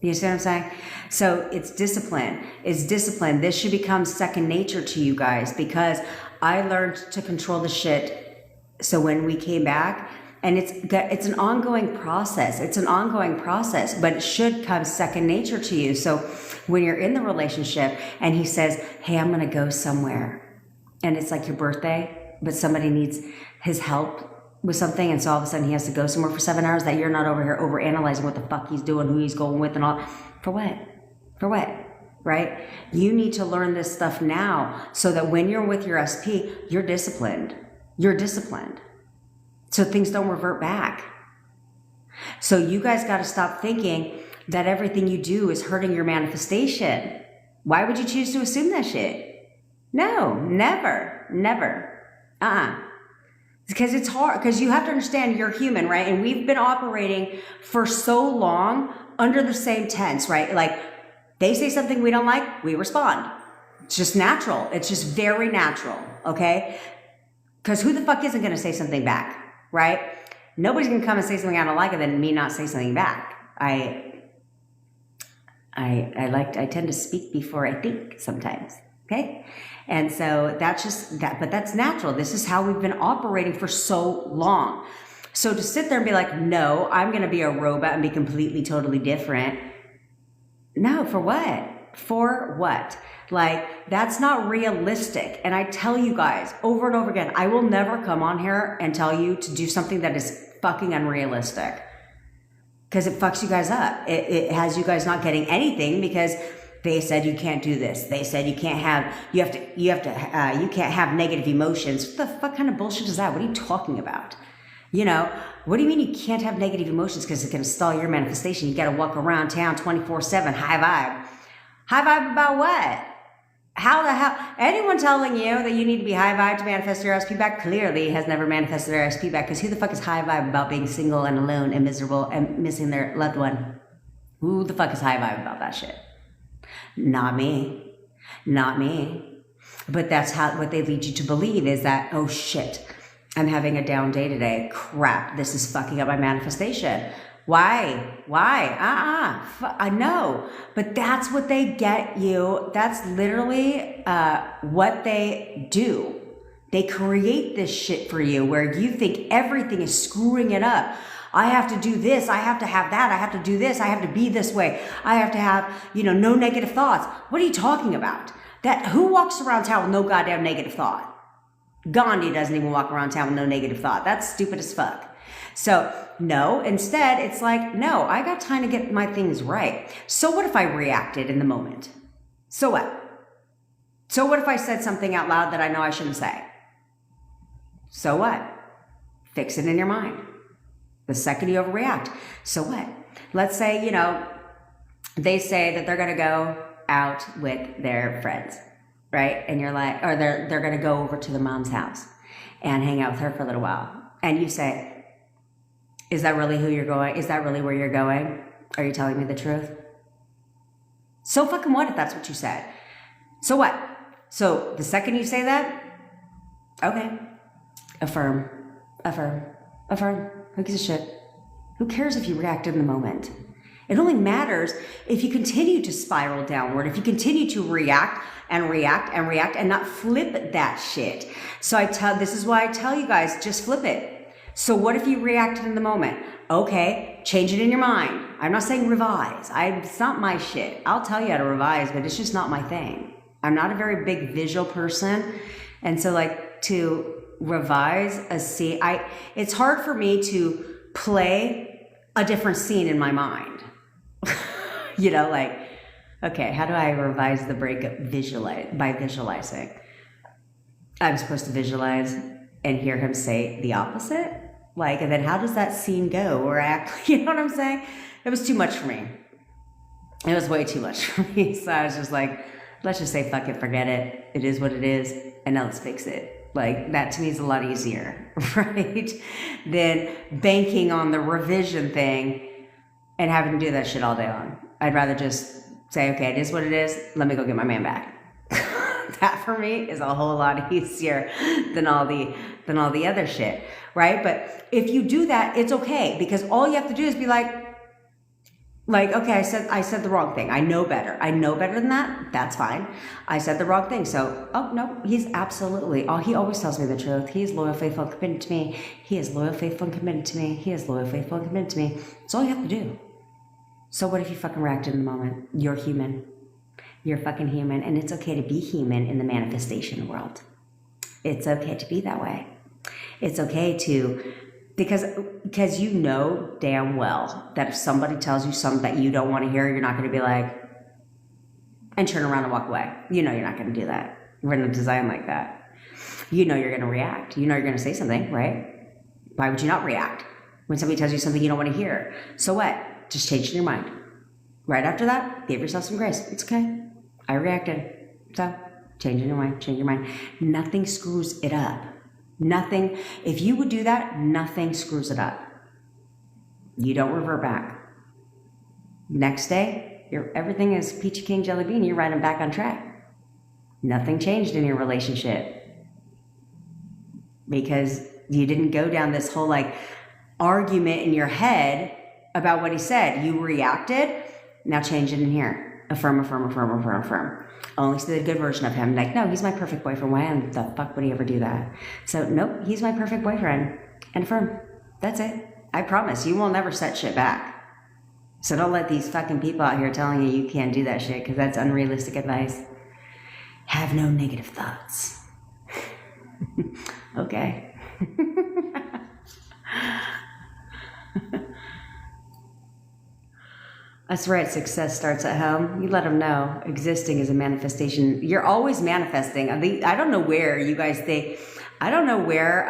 he? You see what I'm saying? So it's discipline. It's discipline. This should become second nature to you guys because I learned to control the shit. So when we came back, and it's an ongoing process. It's an ongoing process, but it should come second nature to you. So when you're in the relationship and he says, hey, I'm going to go somewhere. And it's like your birthday, but somebody needs his help with something. And so all of a sudden he has to go somewhere for 7 hours that you're not over here overanalyzing what the fuck he's doing, who he's going with and all. For what? For what? Right? You need to learn this stuff now so that when you're with your SP, you're disciplined. You're disciplined. So things don't revert back. So you guys got to stop thinking that everything you do is hurting your manifestation. Why would you choose to assume that shit? No, never, never. Because it's hard, because you have to understand you're human, right? And we've been operating for so long under the same tense, right? Like they say something we don't like, we respond. It's just natural. It's just very natural, okay? Because who the fuck isn't going to say something back? Right? Nobody's going to come and say something I don't like and then me not say something back. I tend to speak before I think sometimes. Okay? And so that's just that, but that's natural. This is how we've been operating for so long. So to sit there and be like, no, I'm going to be a robot and be completely, totally different. No, for what? For what? Like, that's not realistic. And I tell you guys over and over again, I will never come on here and tell you to do something that is fucking unrealistic. Because it fucks you guys up. It has you guys not getting anything because they said you can't do this. They said you can't have, you can't have negative emotions. What the fuck kind of bullshit is that? What are you talking about? You know, what do you mean you can't have negative emotions because it's going to stall your manifestation? You got to walk around town 24/7, high vibe. High vibe about what? How the hell? Anyone telling you that you need to be high vibe to manifest your RSP back clearly has never manifested their RSP back, because who the fuck is high vibe about being single and alone and miserable and missing their loved one? Who the fuck is high vibe about that shit? Not me. Not me. But that's what they lead you to believe is that, oh shit, I'm having a down day today. Crap, this is fucking up my manifestation. Why? I know. But that's what they get you. That's literally what they do. They create this shit for you where you think everything is screwing it up. I have to do this. I have to have that. I have to do this. I have to be this way. I have to have, no negative thoughts. What are you talking about? Who walks around town with no goddamn negative thought? Gandhi doesn't even walk around town with no negative thought. That's stupid as fuck. So no, instead it's like, no, I got time to get my things right. So what if I reacted in the moment? So what? So what if I said something out loud that I know I shouldn't say? So what? Fix it in your mind. The second you overreact. So what? Let's say, they say that they're going to go out with their friends, right? And you're like, or they're going to go over to the mom's house and hang out with her for a little while. And you say, is that really who you're going? Is that really where you're going? Are you telling me the truth? So fucking what if that's what you said? So what? So the second you say that, okay, affirm. Who gives a shit? Who cares if you react in the moment? It only matters if you continue to spiral downward, if you continue to react and not flip that shit. So this is why I tell you guys, just flip it. So what if you reacted in the moment? Okay, change it in your mind. I'm not saying revise. It's not my shit. I'll tell you how to revise, but it's just not my thing. I'm not a very big visual person. And so to revise a scene, it's hard for me to play a different scene in my mind. Okay, how do I revise the breakup? By visualizing. I'm supposed to visualize and hear him say the opposite? And then how does that scene go or act? You know what I'm saying? It was too much for me. It was way too much for me. So I was just like, let's just say, fuck it, forget it. It is what it is. And now let's fix it. That to me is a lot easier, right? Than banking on the revision thing and having to do that shit all day long. I'd rather just say, okay, it is what it is. Let me go get my man back. That for me is a whole lot easier than all the other shit, right? But if you do that, it's okay, because all you have to do is be like, okay, I said the wrong thing. I know better. I know better than that. That's fine. I said the wrong thing. So, oh no, he's absolutely, he always tells me the truth. He's loyal, faithful, and committed to me. He is loyal, faithful, and committed to me. He is loyal, faithful, and committed to me. That's all you have to do. So what if you fucking reacted in the moment? You're human. You're fucking human, and it's okay to be human in the manifestation world. It's okay to be that way. It's okay to, because you know damn well that if somebody tells you something that you don't want to hear, you're not going to be like, and turn around and walk away. You know you're not going to do that. We're not designed like that. You know you're going to react. You know you're going to say something, right? Why would you not react when somebody tells you something you don't want to hear? So what? Just change in your mind. Right after that, give yourself some grace. It's okay. I reacted. So change in your mind. Change your mind. Nothing screws it up. Nothing. If you would do that, nothing screws it up. You don't revert back. Next day, everything is peachy king jelly bean. You're right back on track. Nothing changed in your relationship because you didn't go down this whole argument in your head about what he said. You reacted. Now change it in here. Affirm, affirm, affirm, affirm, affirm. Only see the good version of him. Like, no, he's my perfect boyfriend. Why in the fuck would he ever do that? So, nope, he's my perfect boyfriend. And affirm. That's it. I promise you will never set shit back. So don't let these fucking people out here telling you can't do that shit, because that's unrealistic advice. Have no negative thoughts. Okay. That's right. Success starts at home. You let them know. Existing is a manifestation. You're always manifesting. I don't know where you guys think. I don't know where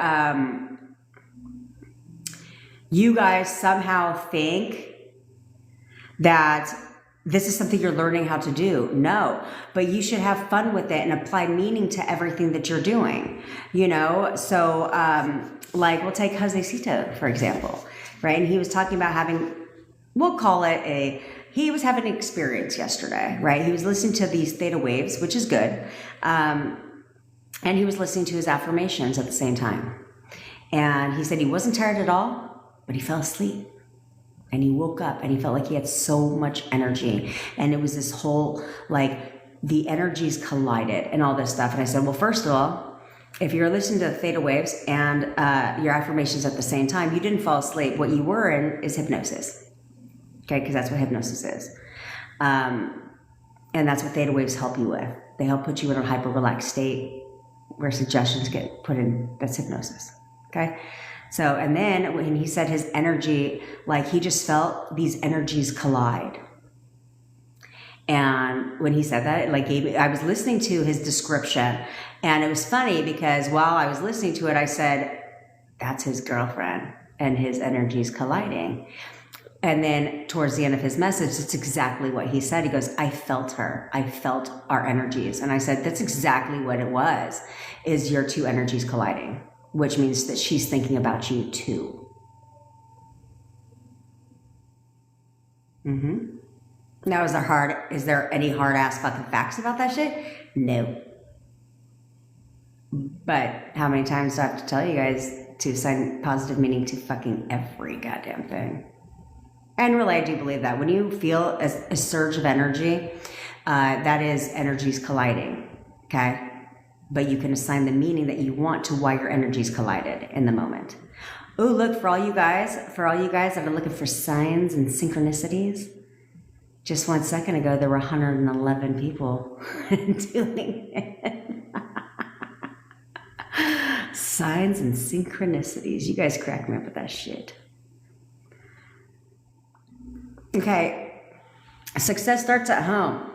you guys somehow think that this is something you're learning how to do. No, but you should have fun with it and apply meaning to everything that you're doing. You know, so like we'll take Josecito, for example, right? And he was talking about having, we'll call it he was having an experience yesterday, right? He was listening to these theta waves, which is good. And he was listening to his affirmations at the same time. And he said he wasn't tired at all, but he fell asleep. And he woke up and he felt like he had so much energy. And it was this whole, like, the energies collided and all this stuff. And I said, well, first of all, if you're listening to the theta waves and your affirmations at the same time, you didn't fall asleep. What you were in is hypnosis. Okay, because that's what hypnosis is. And that's what theta waves help you with. They help put you in a hyper-relaxed state where suggestions get put in. That's hypnosis. Okay? So, and then when he said his energy, like he just felt these energies collide. And when he said that, it like gave me, I was listening to his description, and it was funny because while I was listening to it, I said, that's his girlfriend and his energies colliding. And then towards the end of his message, it's exactly what he said. He goes, I felt her. I felt our energies. And I said, that's exactly what it was, is your two energies colliding, which means that she's thinking about you too. Now, is there any hard ass fucking facts about that shit? No. But how many times do I have to tell you guys to assign positive meaning to fucking every goddamn thing? And really, I do believe that when you feel a surge of energy, that is energies colliding, okay? But you can assign the meaning that you want to why your energies collided in the moment. Oh, look, for all you guys that are looking for signs and synchronicities, just 1 second ago, there were 111 people doing it. Signs and synchronicities. You guys crack me up with that shit. Okay, success starts at home.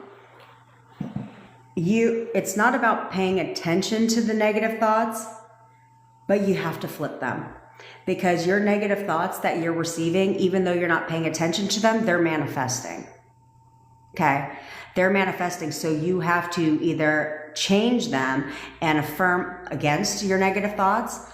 It's not about paying attention to the negative thoughts, but you have to flip them. Because your negative thoughts that you're receiving, even though you're not paying attention to them, they're manifesting. Okay? They're manifesting, so you have to either change them and affirm against your negative thoughts,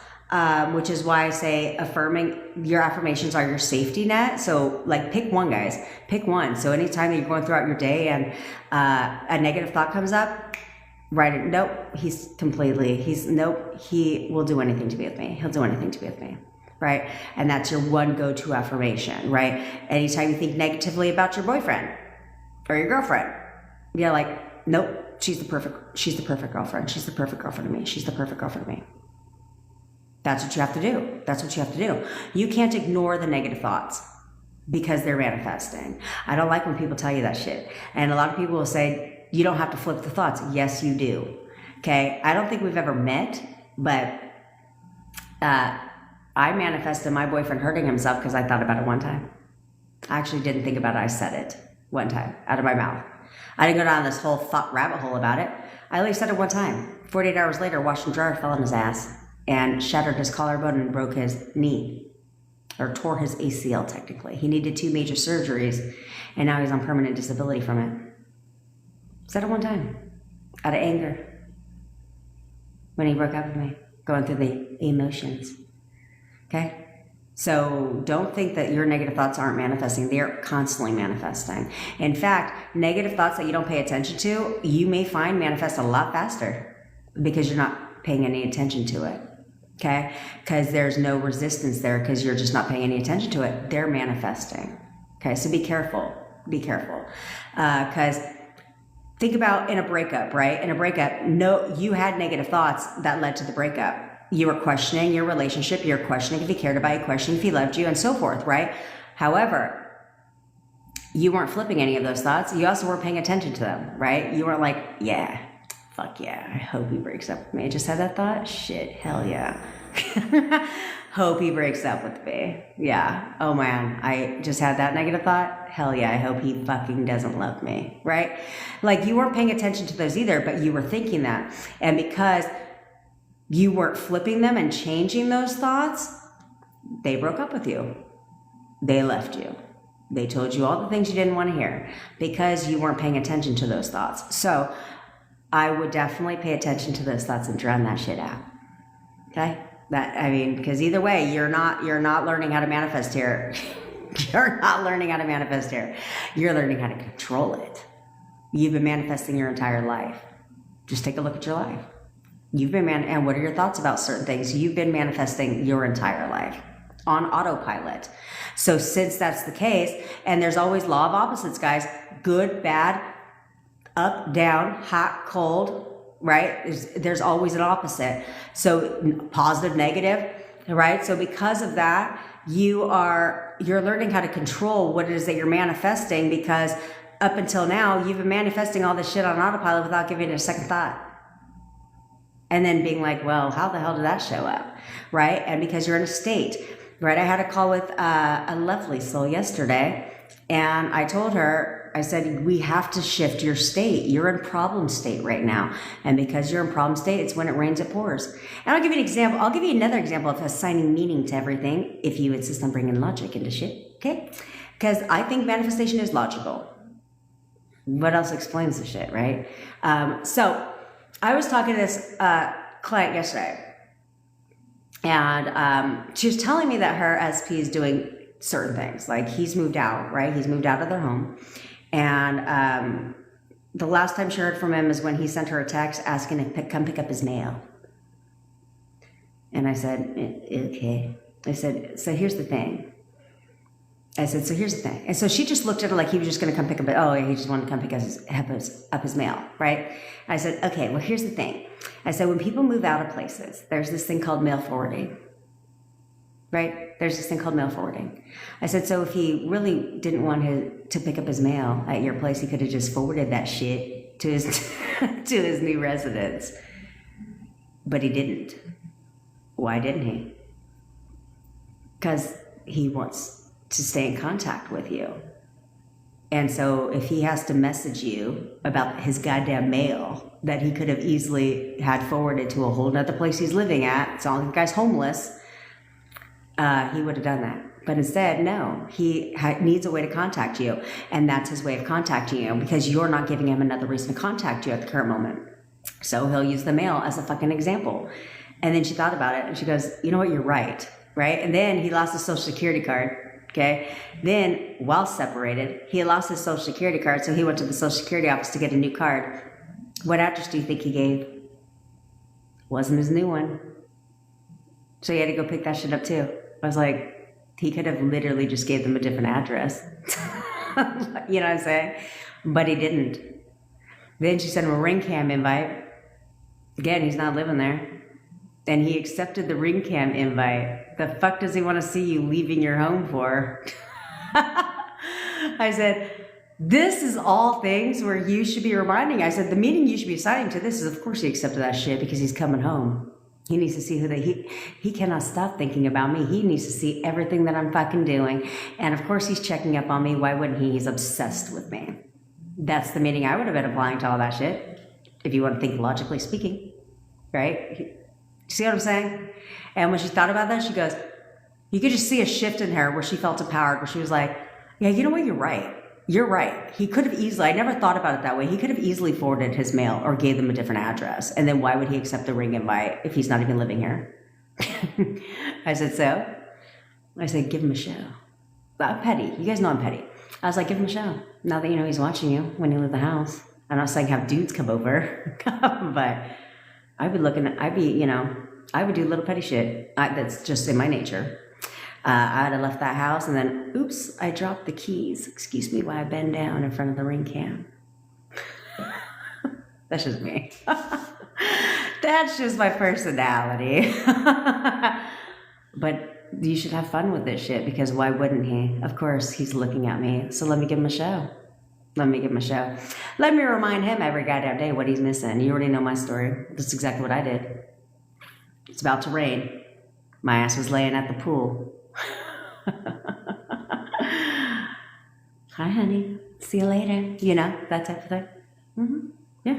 which is why I say affirming your affirmations are your safety net. So like pick one, guys, pick one. So anytime that you're going throughout your day and a negative thought comes up, write it. Nope. He will do anything to be with me. He'll do anything to be with me. Right. And that's your one go-to affirmation, right? Anytime you think negatively about your boyfriend or your girlfriend, you're like, nope, she's the perfect girlfriend. She's the perfect girlfriend to me. She's the perfect girlfriend to me. That's what you have to do. That's what you have to do. You can't ignore the negative thoughts because they're manifesting. I don't like when people tell you that shit. And a lot of people will say, you don't have to flip the thoughts. Yes, you do. Okay. I don't think we've ever met, but I manifested my boyfriend hurting himself because I thought about it one time. I actually didn't think about it. I said it one time out of my mouth. I didn't go down this whole thought rabbit hole about it. I only said it one time. 48 hours later, washed and dryer fell on his ass and shattered his collarbone and broke his knee, or tore his ACL technically. He needed 2 major surgeries, and now he's on permanent disability from it. Said it one time, out of anger, when he broke up with me, going through the emotions. Okay? So don't think that your negative thoughts aren't manifesting. They are constantly manifesting. In fact, negative thoughts that you don't pay attention to, you may find manifest a lot faster because you're not paying any attention to it. Okay? Because there's no resistance there because you're just not paying any attention to it. They're manifesting. Okay? So be careful. Be careful. Because think about in a breakup, right? In a breakup, no, you had negative thoughts that led to the breakup. You were questioning your relationship. You're questioning if he cared about you, questioning if he loved you, and so forth, right? However, you weren't flipping any of those thoughts. You also weren't paying attention to them, right? You weren't like, yeah, fuck yeah, I hope he breaks up with me. I just had that thought. Shit, hell yeah. Hope he breaks up with me. Yeah. Oh man, I just had that negative thought. Hell yeah, I hope he fucking doesn't love me, right? Like you weren't paying attention to those either, but you were thinking that. And because you weren't flipping them and changing those thoughts, they broke up with you. They left you. They told you all the things you didn't want to hear because you weren't paying attention to those thoughts. So I would definitely pay attention to those thoughts and drown that shit out. Okay? Because either way, you're not learning how to manifest here. You're not learning how to manifest here. You're learning how to control it. You've been manifesting your entire life. Just take a look at your life. And what are your thoughts about certain things? You've been manifesting your entire life on autopilot. So since that's the case, and there's always law of opposites, guys, good, bad, up, down, hot, cold, right? There's always an opposite. So positive, negative, right? So because of that, you're learning how to control what it is that you're manifesting, because up until now, you've been manifesting all this shit on autopilot without giving it a second thought. And then being like, well, how the hell did that show up, right? And because you're in a state, right? I had a call with a lovely soul yesterday, and I told her, I said, we have to shift your state. You're in problem state right now. And because you're in problem state, it's when it rains, it pours. And I'll give you an example. I'll give you another example of assigning meaning to everything if you insist on bringing logic into shit, okay? Because I think manifestation is logical. What else explains the shit, right? So I was talking to this client yesterday, and she was telling me that her SP is doing certain things. Like he's moved out, right? He's moved out of their home. And the last time she heard from him is when he sent her a text asking to come pick up his mail. And I said, okay. I said, so here's the thing. And so she just looked at it like he was just going to come pick up it. Oh, he just wanted to come pick up his mail, right? I said, okay, well, here's the thing. I said, when people move out of places, there's this thing called mail forwarding, right? There's this thing called mail forwarding. I said, so if he really didn't want to pick up his mail at your place, he could have just forwarded that shit to his to his new residence. But he didn't. Why didn't he? Because he wants to stay in contact with you. And so if he has to message you about his goddamn mail that he could have easily had forwarded to a whole nother place he's living at, it's not like the guy's homeless, he would have done that. But instead, no, he needs a way to contact you. And that's his way of contacting you, because you're not giving him another reason to contact you at the current moment. So he'll use the mail as a fucking example. And then she thought about it and she goes, you know what, you're right? And then he lost his social security card. Okay. Then while separated, he lost his social security card. So he went to the social security office to get a new card. What address do you think he gave? Wasn't his new one. So he had to go pick that shit up too. I was like, he could have literally just gave them a different address. You know what I'm saying? But he didn't. Then she sent him a ring cam invite. Again, he's not living there. And he accepted the ring cam invite. The fuck does he want to see you leaving your home for? I said, this is all things where you should be reminding. I said, the meaning you should be assigning to this is, of course, he accepted that shit because he's coming home. He needs to see he cannot stop thinking about me. He needs to see everything that I'm fucking doing. And of course, he's checking up on me. Why wouldn't he? He's obsessed with me. That's the meaning I would have been applying to all that shit, if you want to think logically speaking, right? See what I'm saying? And when she thought about that, she goes, you could just see a shift in her where she felt empowered, where she was like, yeah, you know what? You're right. You're right. He could have easily, I never thought about it that way. He could have easily forwarded his mail or gave them a different address. And then why would he accept the ring invite if he's not even living here? I said, so? I said, give him a show. I'm petty. You guys know I'm petty. I was like, give him a show. Now that you know he's watching you when you leave the house. I'm not saying have dudes come over, but I would do little petty shit. That's just in my nature. I'd have left that house and then, oops, I dropped the keys. Excuse me while I bend down in front of the ring cam. That's just me. That's just my personality. But you should have fun with this shit, because why wouldn't he? Of course, he's looking at me. So let me give him a show. Let me give him a show. Let me remind him every goddamn day what he's missing. You already know my story. That's exactly what I did. It's about to rain. My ass was laying at the pool. Hi, honey. See you later. You know, that type of thing. Yeah.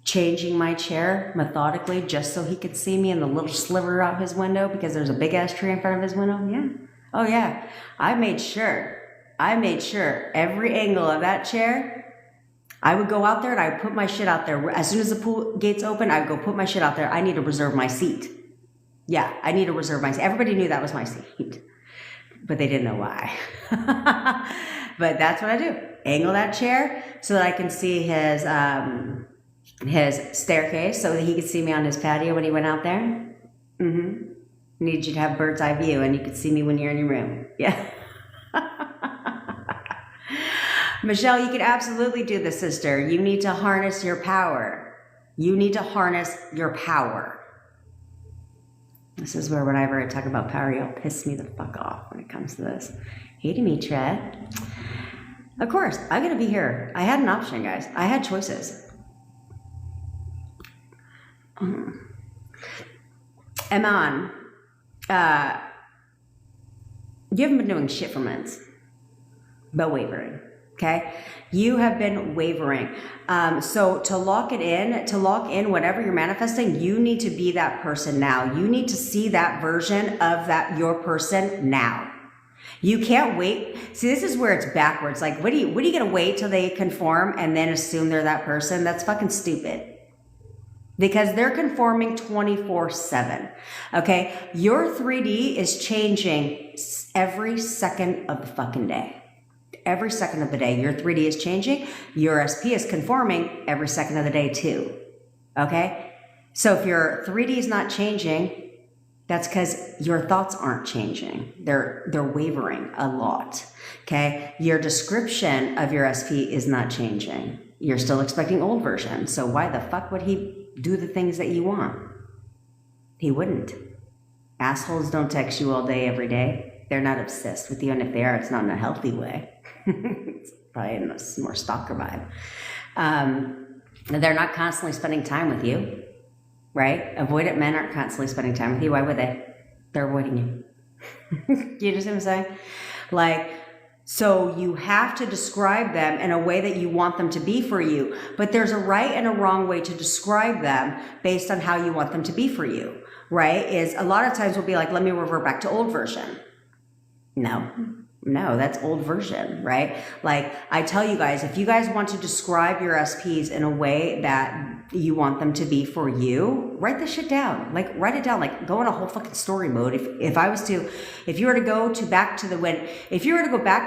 Changing my chair methodically just so he could see me in the little sliver out his window, because there's a big ass tree in front of his window. Yeah. Oh, yeah. I made sure every angle of that chair, I would go out there and I would put my shit out there. As soon as the pool gates open, I would go put my shit out there. I need to reserve my seat. Yeah, I need to reserve my seat. Everybody knew that was my seat, but they didn't know why. But that's what I do. Angle that chair so that I can see his staircase, so that he could see me on his patio when he went out there. Need you to have bird's eye view, and you could see me when you're in your room. Yeah. Michelle, you can absolutely do this, sister. You need to harness your power. You need to harness your power. This is where whenever I talk about power, you'll piss me the fuck off when it comes to this. Hey, Demetra. Of course, I'm going to be here. I had an option, guys. I had choices. Eman, you haven't been doing shit for months, but wavering. Okay, you have been wavering. So to lock in whatever you're manifesting, you need to be that person now. You need to see that version of your person now. You can't wait. See, this is where it's backwards. Like, what are you gonna wait till they conform and then assume they're that person? That's fucking stupid. Because they're conforming 24/7. Okay, your 3D is changing every second of the fucking day. Every second of the day, your 3D is changing. Your SP is conforming every second of the day too. Okay? So if your 3D is not changing, that's because your thoughts aren't changing. They're wavering a lot. Okay? Your description of your SP is not changing. You're still expecting old version. So why the fuck would he do the things that you want? He wouldn't. Assholes don't text you all day, every day. They're not obsessed with you, and if they are, it's not in a healthy way. It's probably in a more stalker vibe. They're not constantly spending time with you, right? Avoidant men aren't constantly spending time with you. Why would they? They're avoiding you. You just see what I'm saying? Like, so you have to describe them in a way that you want them to be for you. But there's a right and a wrong way to describe them based on how you want them to be for you, right? Is a lot of times we'll be like, let me revert back to old version. No, that's old version, right? Like, I tell you guys, if you guys want to describe your SPs in a way that you want them to be for you, write this shit down. Like, write it down. Like, go in a whole fucking story mode. If you were to go back to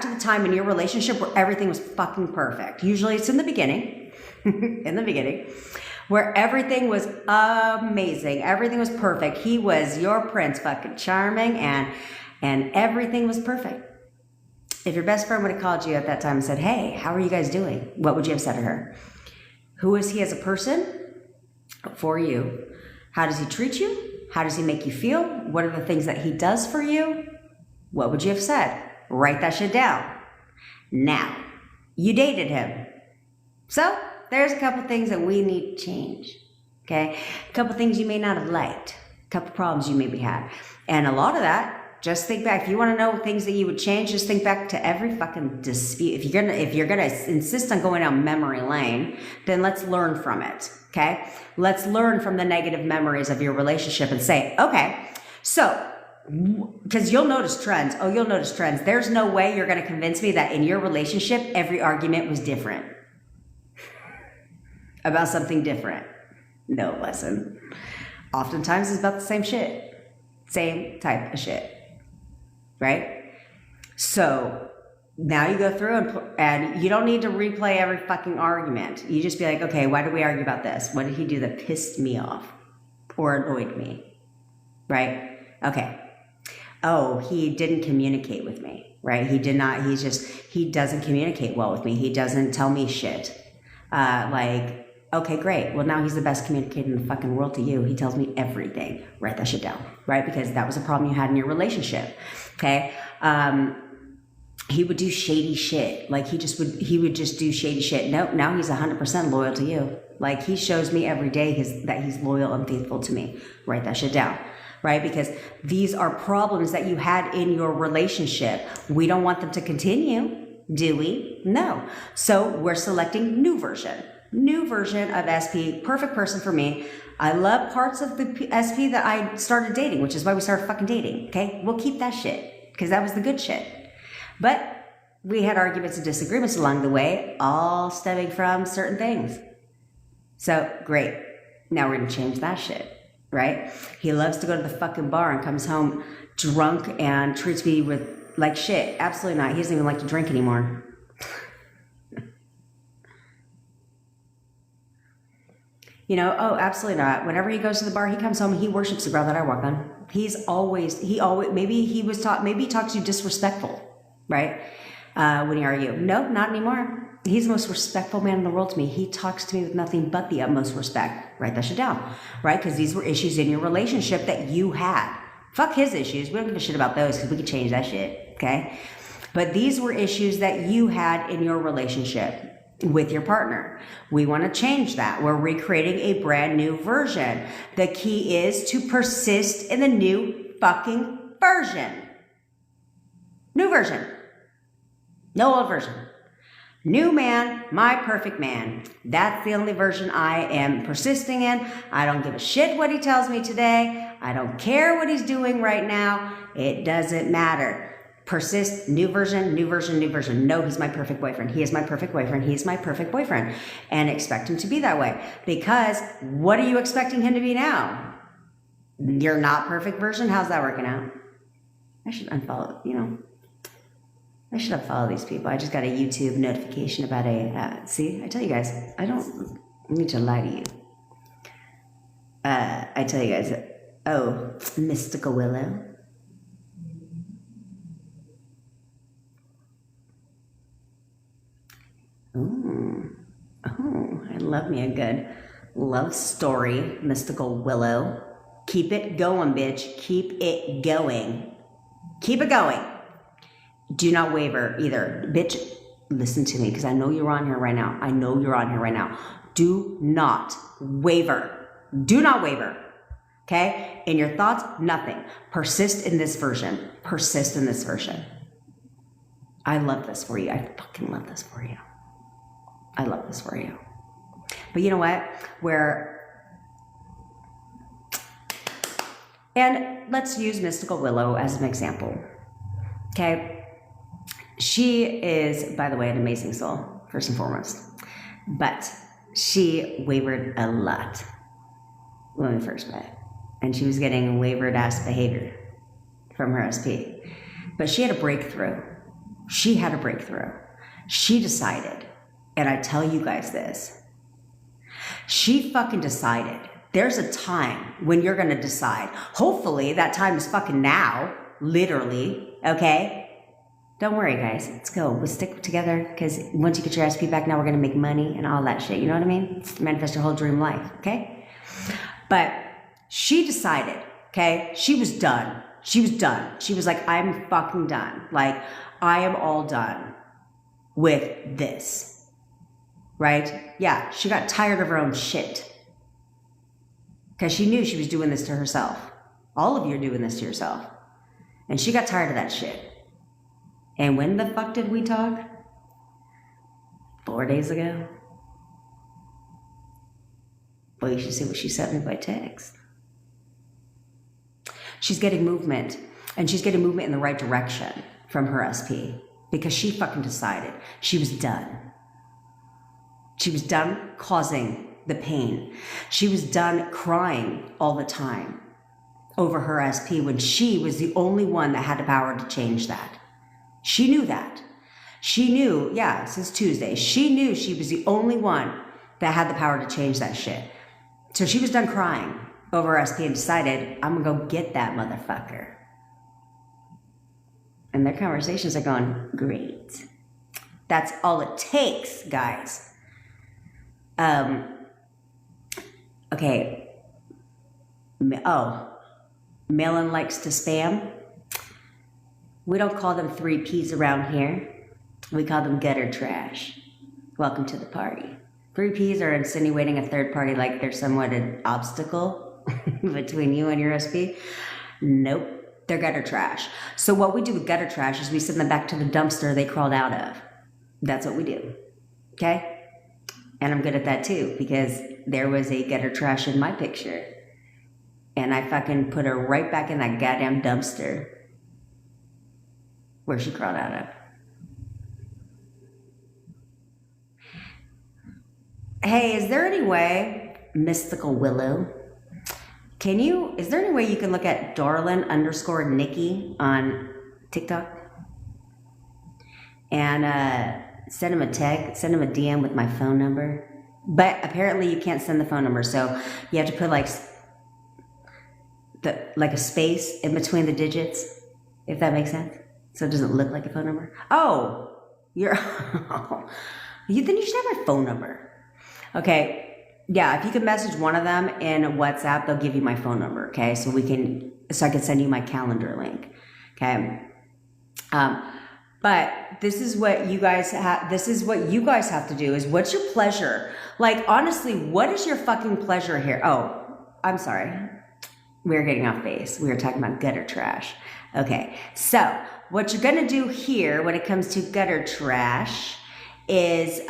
the time in your relationship where everything was fucking perfect. Usually it's in the beginning, where everything was amazing. Everything was perfect. He was your prince, fucking charming, and everything was perfect. If your best friend would have called you at that time and said, hey, how are you guys doing? What would you have said to her? Who is he as a person for you? How does he treat you? How does he make you feel? What are the things that he does for you? What would you have said? Write that shit down. Now, you dated him. So there's a couple things that we need to change. Okay? A couple things you may not have liked. A couple problems you maybe had. And a lot of that, just think back. If you want to know things that you would change, just think back to every fucking dispute. If you're gonna insist on going down memory lane, then let's learn from it. Okay? Let's learn from the negative memories of your relationship and say, okay, so, because you'll notice trends. Oh, you'll notice trends. There's no way you're going to convince me that in your relationship, every argument was different. About something different. No, listen. Oftentimes it's about the same shit. Same type of shit. Right? So now you go through and you don't need to replay every fucking argument. You just be like, okay, why did we argue about this? What did he do that pissed me off or annoyed me? Right? Okay. Oh, he didn't communicate with me, right? He doesn't communicate well with me. He doesn't tell me shit. Okay, great. Well, now he's the best communicator in the fucking world to you. He tells me everything. Write that shit down, right? Because that was a problem you had in your relationship. Okay. He would do shady shit. Like he would just do shady shit. Nope. Now he's 100% loyal to you. Like he shows me every day that he's loyal and faithful to me. Write that shit down, right? Because these are problems that you had in your relationship. We don't want them to continue, do we? No. So we're selecting new version of SP, perfect person for me. I love parts of the SP that I started dating, which is why we started fucking dating. Okay. We'll keep that shit because that was the good shit. But we had arguments and disagreements along the way, all stemming from certain things. So great. Now we're going to change that shit, right? He loves to go to the fucking bar and comes home drunk and treats me with like shit. Absolutely not. He doesn't even like to drink anymore. You know, oh, absolutely not. Whenever he goes to the bar, he comes home and he worships the girl that I walk on. Maybe he talks to you disrespectful, right? When you argue. Nope, not anymore. He's the most respectful man in the world to me. He talks to me with nothing but the utmost respect. Write that shit down, right? Because these were issues in your relationship that you had. Fuck his issues. We don't give a shit about those because we can change that shit, okay? But these were issues that you had in your relationship with your partner. We want to change that. We're recreating a brand new version. The key is to persist in the new fucking version. New version. No old version. New man, my perfect man. That's the only version I am persisting in. I don't give a shit what he tells me today. I don't care what he's doing right now. It doesn't matter. Persist, new version, new version, new version. No, he's my perfect boyfriend. He is my perfect boyfriend. He's my perfect boyfriend. And expect him to be that way. Because what are you expecting him to be now? You're not perfect version? How's that working out? I should unfollow, I should unfollow these people. I just got a YouTube notification about see, I tell you guys, I don't need to lie to you. I tell you guys, Mystical Willow. I love me a good love story, Mystical Willow. Keep it going, bitch. Keep it going. Keep it going. Do not waver either. Bitch, listen to me because I know you're on here right now. Do not waver. Do not waver. Okay? In your thoughts, nothing. Persist in this version. Persist in this version. I love this for you. I fucking love this for you. I love this for you. But you know what? And let's use Mystical Willow as an example. Okay? She is, by the way, an amazing soul, first and foremost. But she wavered a lot when we first met. And she was getting wavered ass behavior from her SP. But she had a breakthrough. She decided, and I tell you guys this, she fucking decided. There's a time when you're going to decide. Hopefully that time is fucking now, literally, okay? Don't worry, guys. Let's go. We'll stick together because once you get your SP back, now we're going to make money and all that shit. You know what I mean? Manifest your whole dream life, okay? But she decided, okay? She was done. She was like, I'm fucking done. Like, I am all done with this, right? Yeah, she got tired of her own shit because she knew she was doing this to herself. All of you are doing this to yourself. And she got tired of that shit. And when the fuck did we talk? 4 days ago. Well, you should see what she sent me by text. She's getting movement, and she's getting movement in the right direction from her SP because she fucking decided she was done. She was done causing the pain. She was done crying all the time over her SP when she was the only one that had the power to change that. She knew that. She knew, yeah, since Tuesday, she knew she was the only one that had the power to change that shit. So she was done crying over her SP and decided, I'm gonna go get that motherfucker. And their conversations are going, great. That's all it takes, guys. Okay. Oh, Malin likes to spam. We don't call them 3Ps around here. We call them gutter trash. Welcome to the party. 3Ps are insinuating a third party like there's somewhat an obstacle between you and your SP. Nope, they're gutter trash. So what we do with gutter trash is we send them back to the dumpster they crawled out of. That's what we do, okay? And I'm good at that too, because there was a gutter trash in my picture. And I fucking put her right back in that goddamn dumpster where she crawled out of. Hey, is there any way, Mystical Willow, is there any way you can look at Darlin_Nikki on TikTok? And send him a DM with my phone number. But apparently you can't send the phone number, so you have to put like a space in between the digits, if that makes sense. So it doesn't look like a phone number. Oh, then you should have my phone number. Okay. Yeah, if you can message one of them in WhatsApp, they'll give you my phone number, okay? So I can send you my calendar link, okay? But this is what you guys have to do is what's your pleasure? Like, honestly, what is your fucking pleasure here? Oh, I'm sorry. We're getting off base. We were talking about gutter trash. Okay, so what you're gonna do here when it comes to gutter trash is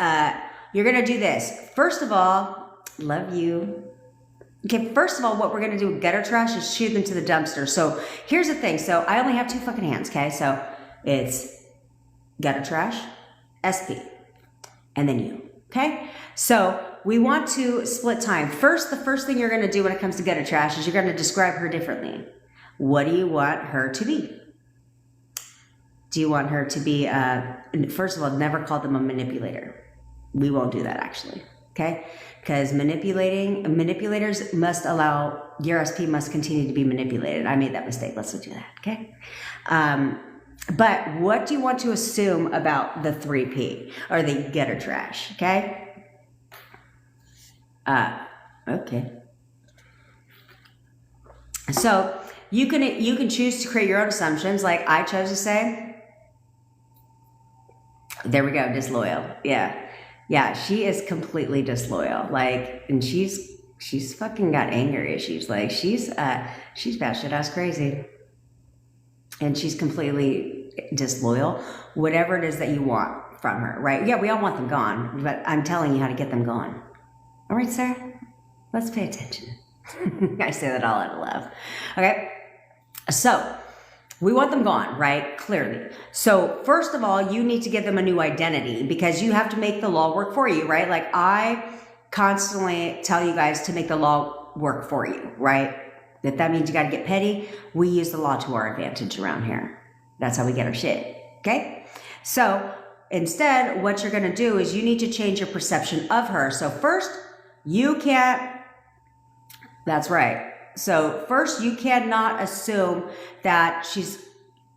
you're gonna do this. First of all, love you. Okay, first of all, what we're gonna do with gutter trash is shoot them to the dumpster. So here's the thing. So I only have 2 fucking hands, okay? So it's gutter trash, SP, and then you, okay? So we want to split time. The first thing you're gonna do when it comes to gutter trash is you're gonna describe her differently. What do you want her to be? Do you want her to be, first of all, never call them a manipulator. We won't do that actually, okay? Because manipulators must allow, your SP must continue to be manipulated. I made that mistake, let's not do that, okay? But what do you want to assume about the 3P or the gutter trash, okay? Okay. So you can choose to create your own assumptions, like I chose to say. There we go, disloyal. Yeah, she is completely disloyal. Like, and she's fucking got anger issues. Like she's batshit ass crazy. And she's completely disloyal. Whatever it is that you want from her, right? Yeah, we all want them gone, but I'm telling you how to get them gone. All right, Sarah? Let's pay attention. I say that all out of love. Okay? So, we want them gone, right? Clearly. So, first of all, you need to give them a new identity because you have to make the law work for you, right? Like, I constantly tell you guys to make the law work for you, right? If that means you got to get petty, we use the law to our advantage around here. That's how we get our shit, okay? So, instead, what you're going to do is you need to change your perception of her. So, first, you can't, that's right. So first, you cannot assume that she's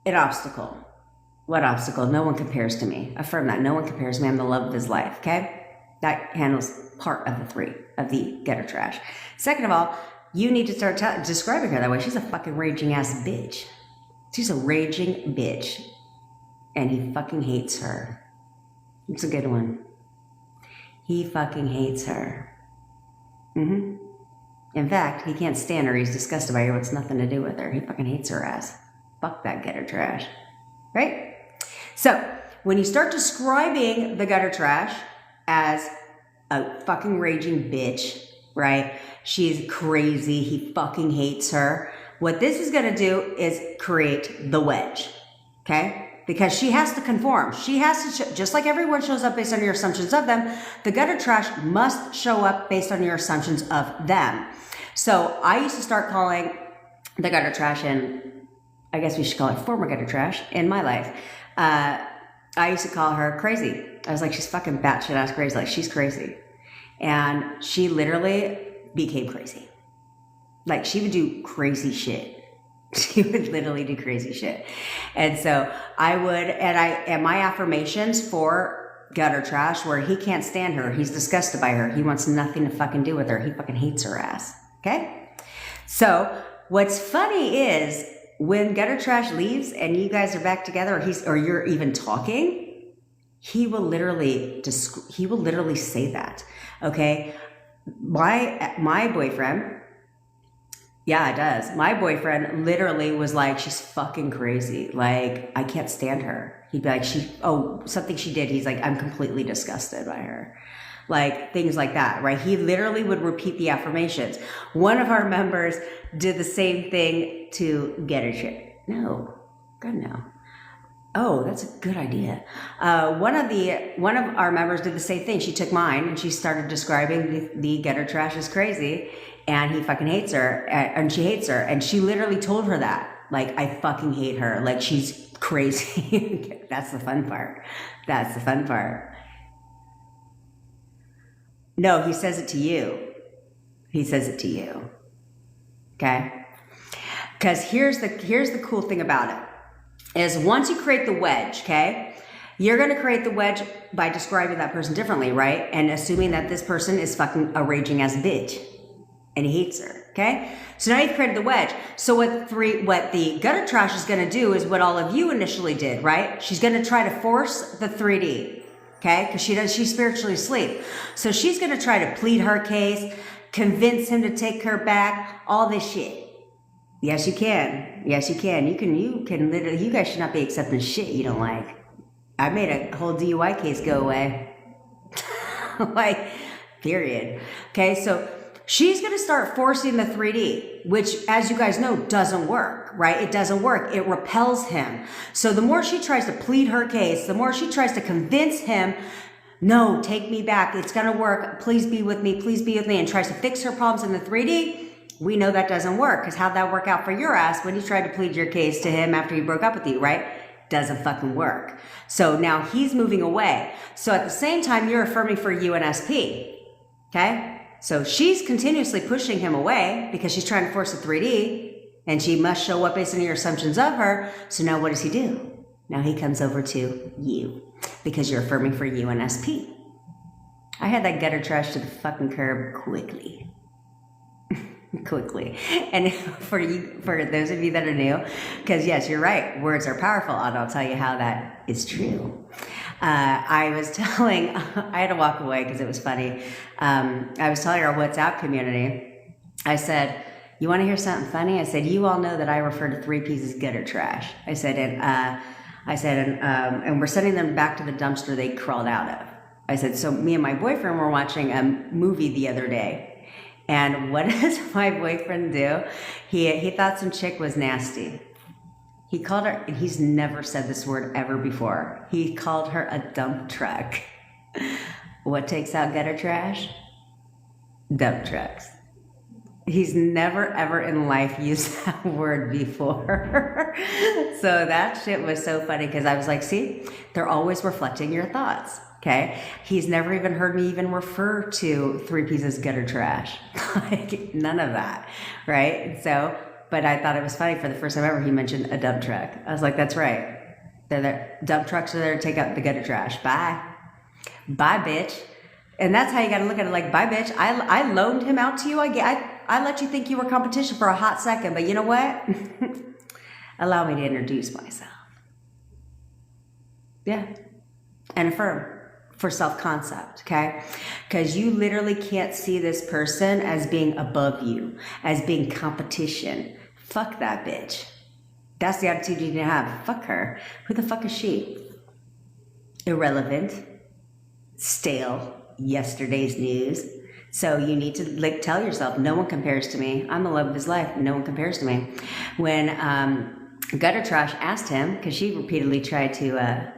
an obstacle. What obstacle? No one compares to me. Affirm that. No one compares to me. I'm the love of his life, okay? That handles part of the 3 of the gutter trash. Second of all, you need to start describing her that way. She's a fucking raging ass bitch. She's a raging bitch. And he fucking hates her. It's a good one. He fucking hates her. Mm-hmm. In fact, he can't stand her. He's disgusted by her. He wants nothing to do with her. He fucking hates her ass. Fuck that gutter trash. Right? So, when you start describing the gutter trash as a fucking raging bitch, right? She's crazy. He fucking hates her. What this is going to do is create the wedge. Okay? Because she has to conform. She has to, just like everyone shows up based on your assumptions of them, the gutter trash must show up based on your assumptions of them. So I used to start calling the gutter trash, and I guess we should call it former gutter trash in my life. I used to call her crazy. I was like, she's fucking batshit ass crazy. Like, she's crazy. And she literally became crazy. Like, she would do crazy shit. She would literally do crazy shit. And so I would, and my affirmations for gutter trash where he can't stand her. He's disgusted by her. He wants nothing to fucking do with her. He fucking hates her ass. Okay? So what's funny is when gutter trash leaves and you guys are back together, or you're even talking, he will literally say that. Okay? My boyfriend, yeah, it does. My boyfriend literally was like, she's fucking crazy. Like, I can't stand her. He'd be like, something she did. He's like, I'm completely disgusted by her. Like, things like that, right? He literally would repeat the affirmations. One of our members did the same thing to get her shit. No, God, no. Oh, that's a good idea. One of our members did the same thing. She took mine and she started describing the gutter trash as crazy, and he fucking hates her, and she hates her, and she literally told her that, like, I fucking hate her, like she's crazy. That's the fun part. That's the fun part. No, he says it to you. He says it to you. Okay? Because here's the cool thing about it. Is once you create the wedge, okay, you're going to create the wedge by describing that person differently, right? And assuming that this person is fucking a raging ass bitch and he hates her, okay? So now you've created the wedge. So what the gutter trash is going to do is what all of you initially did, right? She's going to try to force the 3D, okay? Because she's spiritually asleep. So she's going to try to plead her case, convince him to take her back, all this shit. Yes, you can. Yes, you can. You can literally, you guys should not be accepting shit you don't like. I made a whole DUI case go away. Like, period. Okay, so she's going to start forcing the 3D, which, as you guys know, doesn't work, right? It doesn't work. It repels him. So the more she tries to plead her case, the more she tries to convince him, no, take me back. It's going to work. Please be with me. Please be with me. And tries to fix her problems in the 3D. We know that doesn't work, because how'd that work out for your ass when you tried to plead your case to him after he broke up with you, right? Doesn't fucking work. So now he's moving away. So at the same time, you're affirming for UNSP, okay? So she's continuously pushing him away because she's trying to force a 3D, and she must show up based on your assumptions of her. So now what does he do? Now he comes over to you because you're affirming for UNSP. I had that gutter trash to the fucking curb quickly. Quickly. And for those of you that are new, because yes, you're right, words are powerful, and I'll tell you how that is true. I had to walk away because it was funny. I was telling our WhatsApp community, I said, you want to hear something funny? I said, you all know that I refer to 3 pieces of gutter trash. I said, and we're sending them back to the dumpster they crawled out of. I said, so me and my boyfriend were watching a movie the other day. And what does my boyfriend do? He thought some chick was nasty. He called her, and he's never said this word ever before. He called her a dump truck. What takes out gutter trash? Dump trucks. He's never ever in life used that word before. So that shit was so funny because I was like, see, they're always reflecting your thoughts. Okay, he's never even heard me even refer to 3 pieces of gutter trash. Like, none of that, right? So, but I thought it was funny, for the first time ever he mentioned a dump truck. I was like, that's right. Dump trucks are there to take out the gutter trash. Bye. Bye, bitch. And that's how you got to look at it, like, bye, bitch. I loaned him out to you. I let you think you were competition for a hot second, but you know what? Allow me to introduce myself. Yeah. And affirm. For self-concept, okay? Because you literally can't see this person as being above you, as being competition. Fuck that bitch. That's the attitude you need to have. Fuck her. Who the fuck is she? Irrelevant. Stale. Yesterday's news. So you need to tell yourself, no one compares to me. I'm the love of his life. No one compares to me. When Gutter Trash asked him, because she repeatedly tried to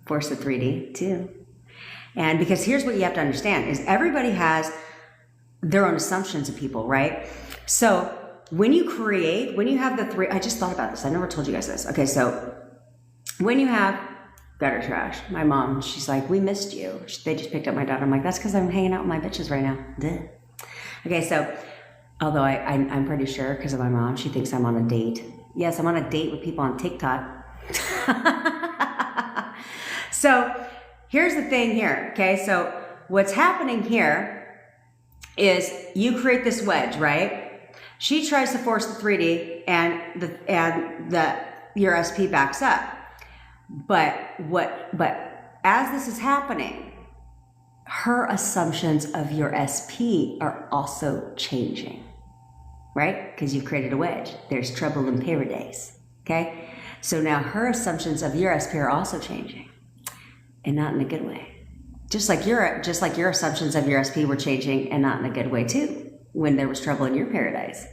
force the 3D too. And because here's what you have to understand is everybody has their own assumptions of people, right? So when you have the 3, I just thought about this. I never told you guys this. Okay, so when you have Gutter Trash, my mom, she's like, we missed you. They just picked up my daughter. I'm like, that's because I'm hanging out with my bitches right now. Duh. Okay, so although I'm pretty sure because of my mom, she thinks I'm on a date. Yes, I'm on a date with people on TikTok. So here's the thing here, okay? So what's happening here is you create this wedge, right? She tries to force the 3D and your SP backs up. But as this is happening, her assumptions of your SP are also changing, right? Because you've created a wedge. There's trouble in paradise, okay? So now her assumptions of your SP are also changing, and not in a good way. Just like your assumptions of your SP were changing, and not in a good way too, when there was trouble in your paradise.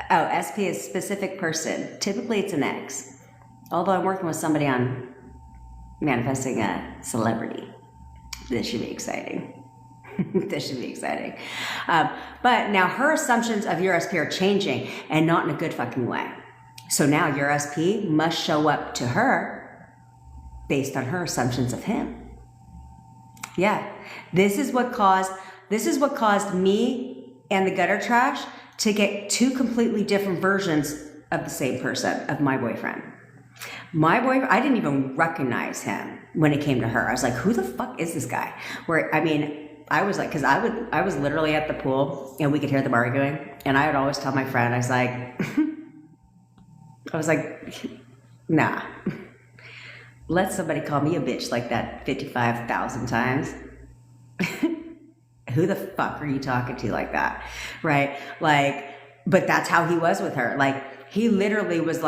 Oh, SP is specific person. Typically it's an X. Although I'm working with somebody on manifesting a celebrity. This should be exciting. This should be exciting. But now her assumptions of your SP are changing, and not in a good fucking way. So now your SP must show up to her based on her assumptions of him. Yeah, this is what caused me and the gutter trash to get two completely different versions of the same person, of my boyfriend. I didn't even recognize him when it came to her. I was like, who the fuck is this guy? I was like, because I was literally at the pool and we could hear them arguing, and I would always tell my friend, I was like, nah. Let somebody call me a bitch like that 55,000 times. Who the fuck are you talking to like that? Right? But that's how he was with her. He literally was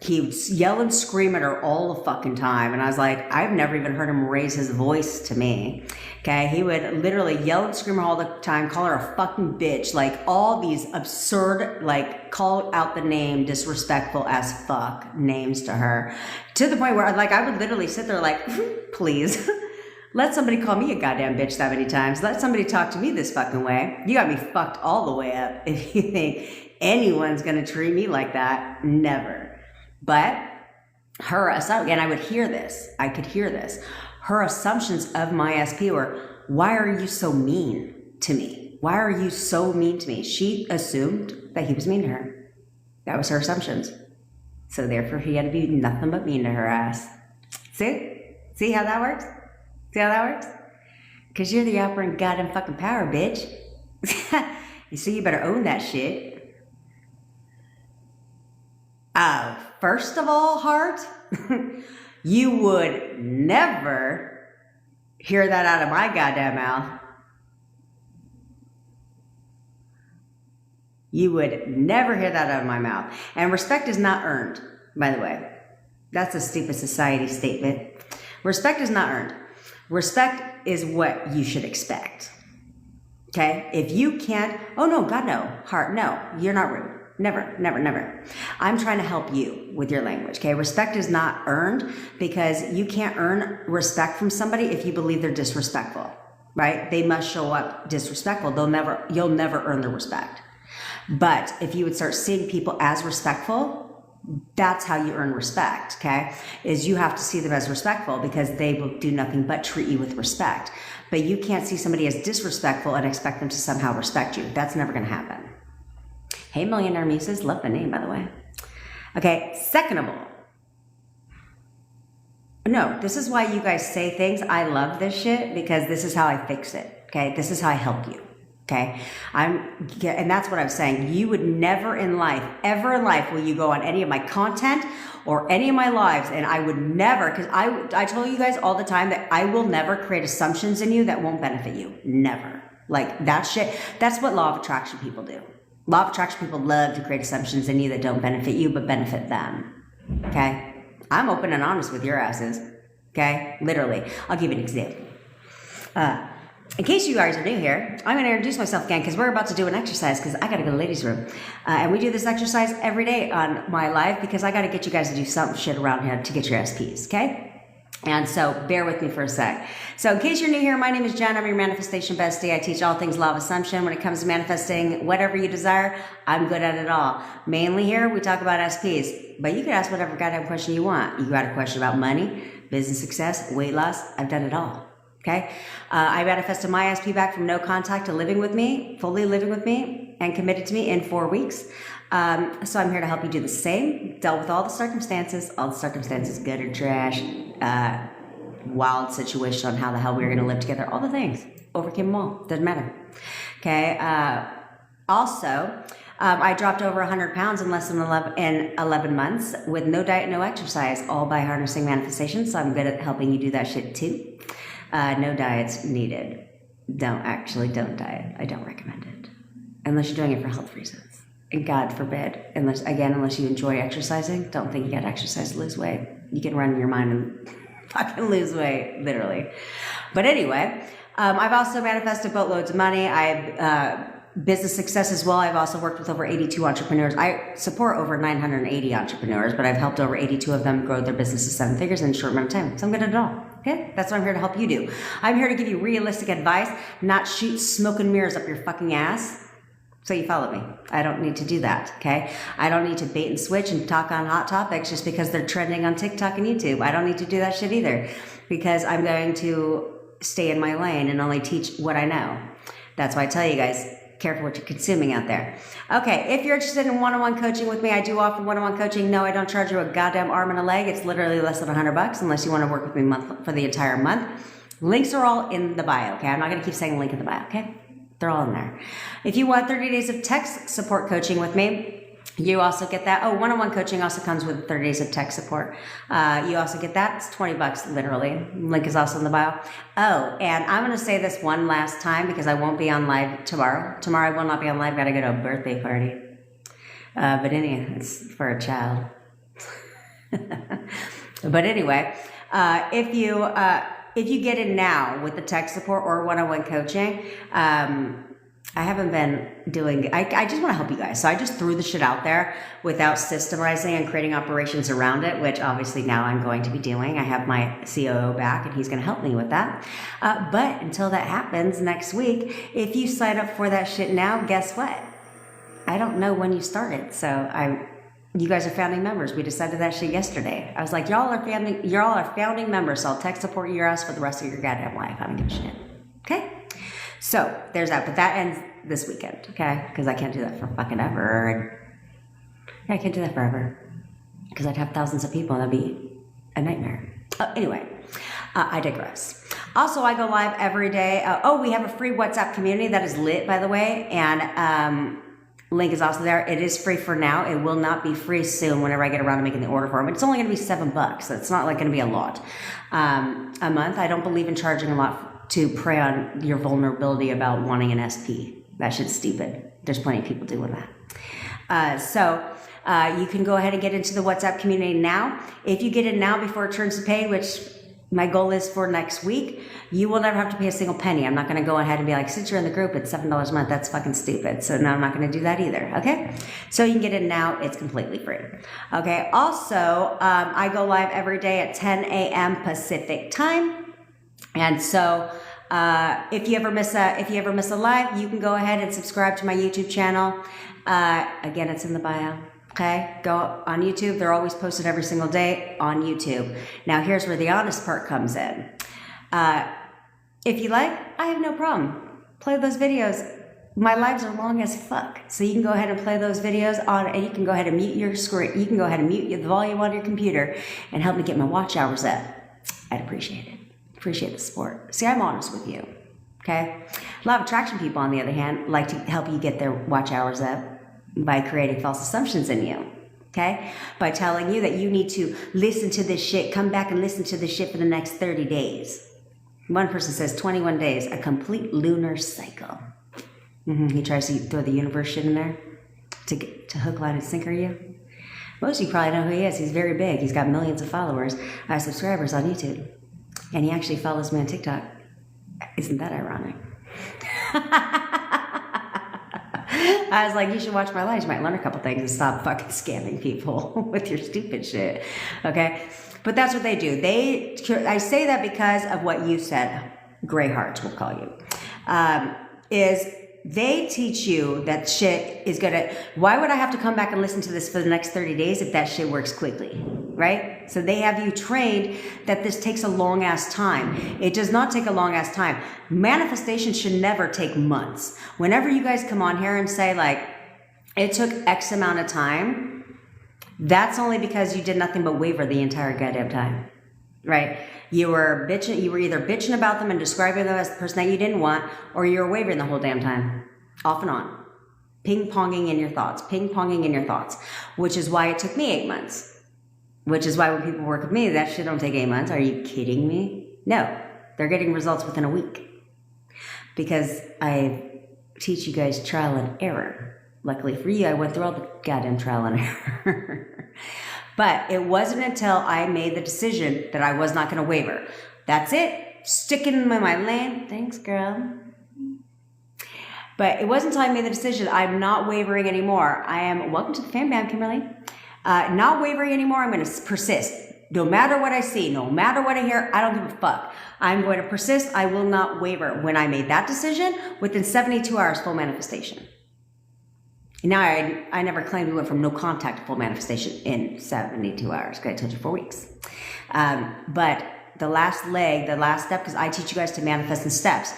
he would yell and scream at her all the fucking time. And I was like, I've never even heard him raise his voice to me. Okay. He would literally yell and scream all the time, call her a fucking bitch, all these absurd, call out the name, disrespectful as fuck names to her, to the point where I would literally sit there please let somebody call me a goddamn bitch that many times. Let somebody talk to me this fucking way. You got me fucked all the way up if you think anyone's going to treat me like that. Never. But her assumption, and I would hear this, I could hear this. Her assumptions of my SP were, why are you so mean to me? Why are you so mean to me? She assumed that he was mean to her. That was her assumptions. So therefore he had to be nothing but mean to her ass. See how that works? See how that works? Because you're the operating goddamn fucking power, bitch. You see, you better own that shit. First of all, heart, you would never hear that out of my goddamn mouth. You would never hear that out of my mouth. And respect is not earned, by the way. That's a stupid society statement. Respect is not earned. Respect is what you should expect. Okay? If you can't, oh no, God no, heart, no, you're not rude. Never, never, never. I'm trying to help you with your language, okay? Respect is not earned, because you can't earn respect from somebody if you believe they're disrespectful, right? They must show up disrespectful. You'll never earn their respect. But if you would start seeing people as respectful, that's how you earn respect, okay? Is you have to see them as respectful, because they will do nothing but treat you with respect. But you can't see somebody as disrespectful and expect them to somehow respect you. That's never going to happen. Hey, Millionaire Muses. Love the name, by the way. Okay, second of all. No, this is why you guys say things. I love this shit, because this is how I fix it. Okay, this is how I help you. Okay, and that's what I'm saying. You would never in life, ever in life, will you go on any of my content or any of my lives, and I would never, because I tell you guys all the time that I will never create assumptions in you that won't benefit you. Never. That shit, that's what law of attraction people do. Law of attraction people love to create assumptions in you that don't benefit you, but benefit them. Okay? I'm open and honest with your asses. Okay? Literally. I'll give you an example. In case you guys are new here, I'm going to introduce myself again, because we're about to do an exercise, because I got to go to the ladies' room. And we do this exercise every day on my live, because I got to get you guys to do some shit around here to get your SPs. Okay? And so bear with me for a sec. So in case you're new here, my name is Jen. I'm your manifestation bestie. I teach all things law of assumption. When it comes to manifesting whatever you desire, I'm good at it all. Mainly here, we talk about SPs. But you can ask whatever goddamn question you want. You got a question about money, business success, weight loss. I've done it all. Okay? I manifested my SP back from no contact to living with me, fully living with me, and committed to me in 4 weeks. So I'm here to help you do the same. Dealt with all the circumstances, good or trash. wild situation on how the hell we were going to live together. All the things. Overcame them all. Doesn't matter. Okay. Also, I dropped over 100 pounds in less than 11 months with no diet, no exercise, all by harnessing manifestation. So I'm good at helping you do that shit too. No diets needed. Don't diet. I don't recommend it. Unless you're doing it for health reasons. And God forbid, unless you enjoy exercising, don't think you got to exercise to lose weight. You can run your mind and fucking lose weight, literally. But anyway, I've also manifested boatloads of money. Business success as well. I've also worked with over 82 entrepreneurs. I support over 980 entrepreneurs, but I've helped over 82 of them grow their business to 7 figures in a short amount of time. So I'm good at it all. Okay? That's what I'm here to help you do. I'm here to give you realistic advice, not shoot smoke and mirrors up your fucking ass. So you follow me. I don't need to do that, okay? I don't need to bait and switch and talk on hot topics just because they're trending on TikTok and YouTube. I don't need to do that shit either because I'm going to stay in my lane and only teach what I know. That's why I tell you guys, careful what you're consuming out there. Okay, if you're interested in one-on-one coaching with me, I do offer one-on-one coaching. No, I don't charge you a goddamn arm and a leg. It's literally less than $100 unless you want to work with me for the entire month. Links are all in the bio, okay? I'm not going to keep saying link in the bio, okay? They're all in there. If you want 30 days of tech support coaching with me, you also get that. Oh, one-on-one coaching also comes with 30 days of tech support. You also get that. It's $20 literally. Link is also in the bio. Oh, and I'm going to say this one last time because I won't be on live tomorrow. Tomorrow I will not be on live. Got to go to a birthday party. But anyway, it's for a child. But anyway, if you get in now with the tech support or one-on-one coaching, I haven't been doing, I just want to help you guys. So I just threw the shit out there without systemizing and creating operations around it, which obviously now I'm going to be doing. I have my COO back and he's going to help me with that. But until that happens next week, if you sign up for that shit now, guess what? I don't know when you started. So you guys are founding members. We decided that shit yesterday. I was like, y'all are founding members. So I'll tech support your ass for the rest of your goddamn life. I don't give a shit. Okay? So there's that, but that ends this weekend, okay? Because I can't do that for fucking ever. I can't do that forever because I'd have thousands of people and that'd be a nightmare. Anyway, I digress. Also, I go live every day. We have a free WhatsApp community that is lit, by the way, and link is also there. It is free for now. It will not be free soon whenever I get around to making the order for them. It's only going to be $7, so it's not like going to be a lot a month. I don't believe in charging a lot to prey on your vulnerability about wanting an SP. That shit's stupid. There's plenty of people doing that. So you can go ahead and get into the WhatsApp community now. If you get in now before it turns to pay, which my goal is for next week, you will never have to pay a single penny. I'm not going to go ahead and be like, since you're in the group, it's $7 a month. That's fucking stupid. So no, I'm not going to do that either. Okay. So you can get in now. It's completely free. Okay. Also, I go live every day at 10 a.m. Pacific time. And so, if you ever miss a live, you can go ahead and subscribe to my YouTube channel. Again, it's in the bio. Okay, go on YouTube. They're always posted every single day on YouTube. Now, here's where the honest part comes in. If you like, I have no problem. Play those videos. My lives are long as fuck, so you can go ahead and play those videos on, and you can go ahead and mute your screen. You can go ahead and mute the volume on your computer and help me get my watch hours up. I'd appreciate it. Appreciate the support. See, I'm honest with you, okay? Law of attraction people, on the other hand, like to help you get their watch hours up by creating false assumptions in you, okay? By telling you that you need to listen to this shit, come back and listen to this shit for the next 30 days. One person says 21 days, a complete lunar cycle. He tries to throw the universe shit in there to hook, line, and sinker you. Most of you probably know who he is. He's very big. He's got millions of followers, subscribers on YouTube. And he actually follows me on TikTok. Isn't that ironic? I was like, you should watch my lives. You might learn a couple things and stop fucking scamming people with your stupid shit. Okay? But that's what they do. I say that because of what you said, gray hearts we'll call you, is they teach you that shit is gonna, why would I have to come back and listen to this for the next 30 days if that shit works quickly, right? So they have you trained that this takes a long ass time. It does not take a long ass time. Manifestation should never take months. Whenever you guys come on here and say like, it took X amount of time, that's only because you did nothing but waver the entire goddamn time. right? You were bitching. You were either bitching about them and describing them as the person that you didn't want, or you were wavering the whole damn time, off and on, ping-ponging in your thoughts, ping-ponging in your thoughts, which is why it took me 8 months, which is why when people work with me, that shit don't take 8 months. Are you kidding me? No, they're getting results within a week because I teach you guys trial and error. Luckily for you, I went through all the goddamn trial and error. But it wasn't until I made the decision that I was not going to waver. That's it. Sticking in my lane. Thanks, girl. But it wasn't until I made the decision I'm not wavering anymore. I am, welcome to the fan band, Kimberly. Not wavering anymore. I'm going to persist. No matter what I see, no matter what I hear, I don't give a fuck. I'm going to persist. I will not waver. When I made that decision, within 72 hours, full manifestation. Now, I never claimed we went from no contact to full manifestation in 72 hours, because I told you 4 weeks. But the last leg, the last step, because I teach you guys to manifest in steps,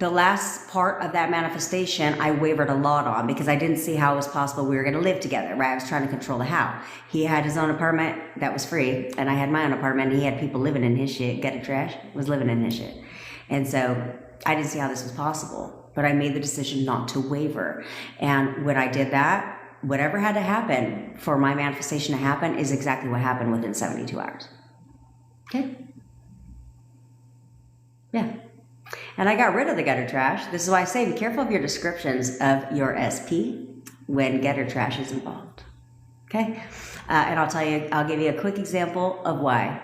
the last part of that manifestation, I wavered a lot on because I didn't see how it was possible we were going to live together, right? I was trying to control the how. He had his own apartment that was free, and I had my own apartment, and he had people living in his shit. Gutter trash was living in his shit. And so I didn't see how this was possible. But I made the decision not to waver. And when I did that, whatever had to happen for my manifestation to happen is exactly what happened within 72 hours. Okay? Yeah. And I got rid of the gutter trash. This is why I say be careful of your descriptions of your SP when gutter trash is involved. Okay? And I'll give you a quick example of why.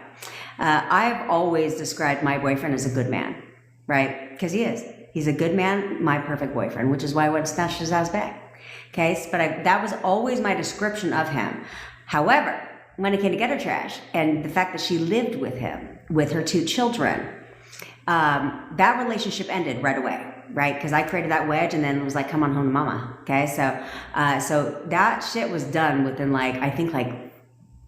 I've always described my boyfriend as a good man, right? Because he is. He's a good man, my perfect boyfriend, which is why I went and snatched his ass back. Okay, but that was always my description of him. However, when it came to gutter trash and the fact that she lived with him, with her 2 children, that relationship ended right away, right? Because I created that wedge and then it was like, come on home to mama. Okay, so that shit was done within I think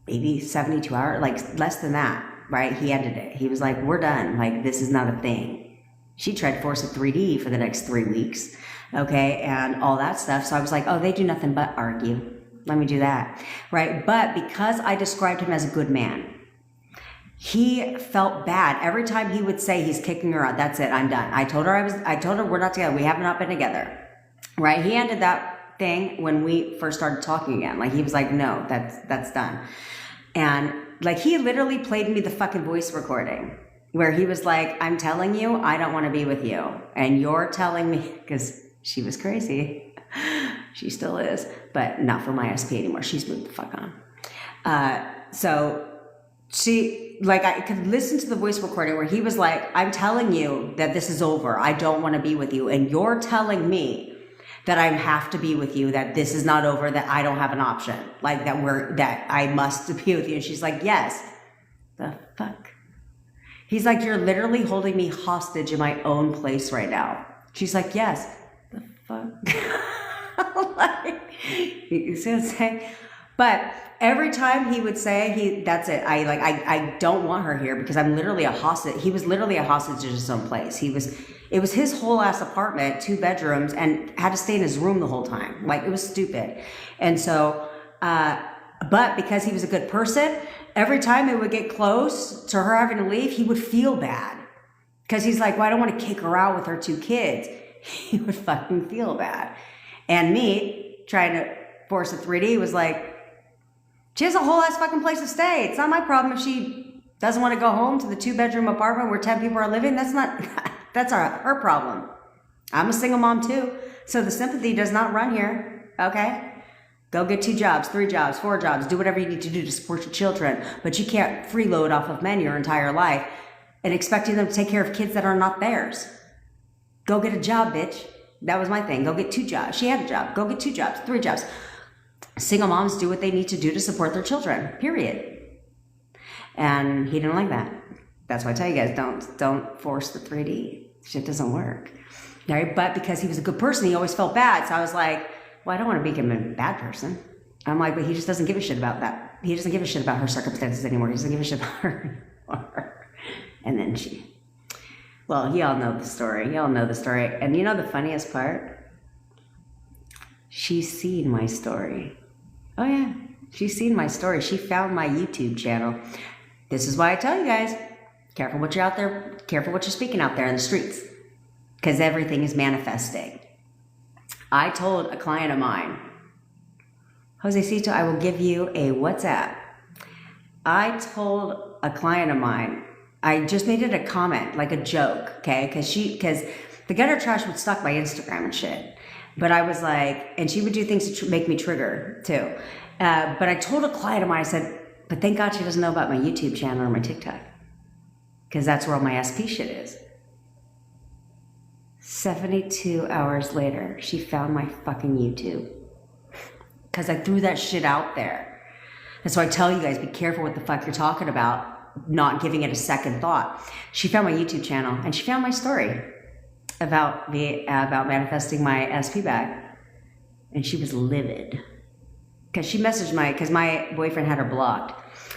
maybe 72 hours, less than that, right? He ended it. He was like, we're done. This is not a thing. She tried to force a 3D for the next 3 weeks, okay, and all that stuff. So I was like, oh, they do nothing but argue. Let me do that, right? But because I described him as a good man, he felt bad. Every time he would say he's kicking her out, that's it, I'm done. I told her we're not together. We have not been together, right? He ended that thing when we first started talking again. He was like, no, that's done. And he literally played me the fucking voice recording, where he was like, I'm telling you, I don't want to be with you. And you're telling me, because she was crazy. She still is, but not for my SP anymore. She's moved the fuck on. So she, I could listen to the voice recording where he was like, I'm telling you that this is over. I don't want to be with you. And you're telling me that I have to be with you, that this is not over, that I don't have an option. That I must be with you. And she's like, yes. The fuck? He's like, you're literally holding me hostage in my own place right now. She's like, yes. The fuck? You see what I'm saying? But every time he would say, that's it. I don't want her here because I'm literally a hostage. He was literally a hostage in his own place. It was his whole ass apartment, 2 bedrooms, and had to stay in his room the whole time. It was stupid. And so, but because he was a good person, every time it would get close to her having to leave, he would feel bad. Because he's like, well, I don't want to kick her out with her 2 kids. He would fucking feel bad. And me, trying to force a 3D, was like, she has a whole ass fucking place to stay. It's not my problem if she doesn't want to go home to the 2-bedroom apartment where 10 people are living. That's her problem. I'm a single mom too. So the sympathy does not run here, okay? Go get 2 jobs, 3 jobs, 4 jobs. Do whatever you need to do to support your children. But you can't freeload off of men your entire life and expecting them to take care of kids that are not theirs. Go get a job, bitch. That was my thing. Go get 2 jobs. She had a job. Go get 2 jobs, 3 jobs. Single moms do what they need to do to support their children, period. And he didn't like that. That's why I tell you guys, don't force the 3D. Shit doesn't work. Right? But because he was a good person, he always felt bad. So I was like, well, I don't want to make him a bad person. I'm like, but he just doesn't give a shit about that. He doesn't give a shit about her circumstances anymore. He doesn't give a shit about her anymore. And then y'all know the story. Y'all know the story. And you know the funniest part? She's seen my story. Oh yeah, she's seen my story. She found my YouTube channel. This is why I tell you guys, careful what you're out there, careful what you're speaking out there in the streets, because everything is manifesting. I told a client of mine, Jose Cito, I will give you a WhatsApp. I told a client of mine, I just made it a comment, like a joke, okay? Because the gutter trash would stalk my Instagram and shit. But I was like, and she would do things to make me trigger too. But I told a client of mine, I said, but thank God she doesn't know about my YouTube channel or my TikTok. Because that's where all my SP shit is. 72 hours later, she found my fucking YouTube. Because I threw that shit out there. And so I tell you guys, be careful what the fuck you're talking about, not giving it a second thought. She found my YouTube channel and she found my story about manifesting my SP back. And she was livid. Because she messaged because my boyfriend had her blocked.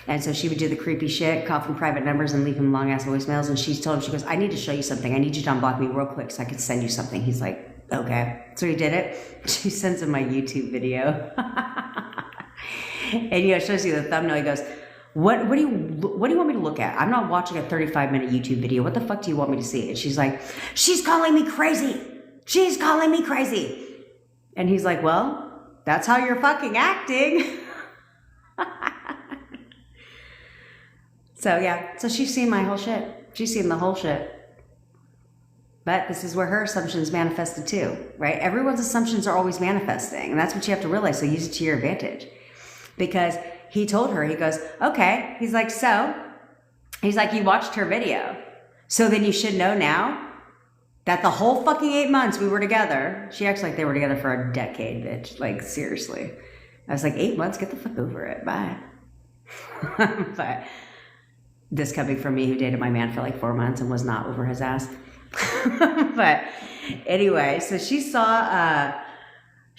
And so she would do the creepy shit, call from private numbers and leave him long ass voicemails. And she told him, she goes, I need to show you something. I need you to unblock me real quick so I can send you something. He's like, okay. So he did it. She sends him my YouTube video. And it shows you the thumbnail. He goes, what do you want me to look at? I'm not watching a 35-minute YouTube video. What the fuck do you want me to see? And she's like, she's calling me crazy. She's calling me crazy. And he's like, well, that's how you're fucking acting. So yeah, so she's seen my whole shit. She's seen the whole shit. But this is where her assumptions manifested too, right? Everyone's assumptions are always manifesting. And that's what you have to realize. So use it to your advantage. Because he told her, he goes, okay. He's like, you watched her video. So then you should know now that the whole fucking 8 months we were together, she acts like they were together for a decade, bitch. Like, seriously. I was like, 8 months? Get the fuck over it. Bye. But this coming from me who dated my man for like 4 months and was not over his ass. But anyway, so she saw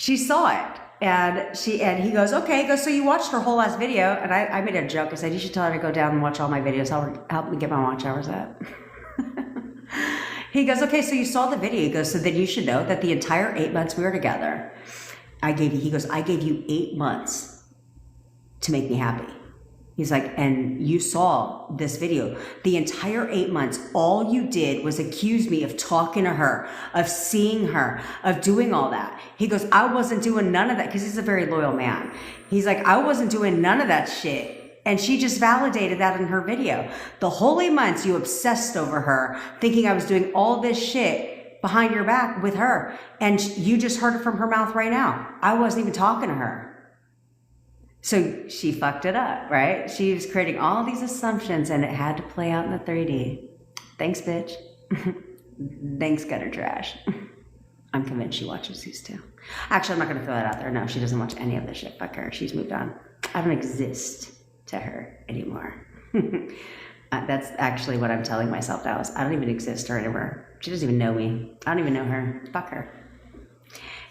it. And he goes, okay, so you watched her whole last video. And I made a joke. I said, you should tell her to go down and watch all my videos. Help me get my watch hours up. He goes, okay, so you saw the video. He goes, so then you should know that the entire 8 months we were together, I gave you 8 months to make me happy. He's like, and you saw this video. The entire 8 months, all you did was accuse me of talking to her, of seeing her, of doing all that. He goes, I wasn't doing none of that, because he's a very loyal man. He's like, I wasn't doing none of that shit. And she just validated that in her video. The whole 8 months you obsessed over her, thinking I was doing all this shit behind your back with her. And you just heard it from her mouth right now. I wasn't even talking to her. So she fucked it up, right? She was creating all these assumptions and it had to play out in the 3D. Thanks, bitch. Thanks, gutter trash. I'm convinced she watches these too. Actually, I'm not going to throw that out there. No, she doesn't watch any of this shit. Fuck her. She's moved on. I don't exist to her anymore. That's actually what I'm telling myself now. Is I don't even exist to her anymore. She doesn't even know me. I don't even know her. Fuck her.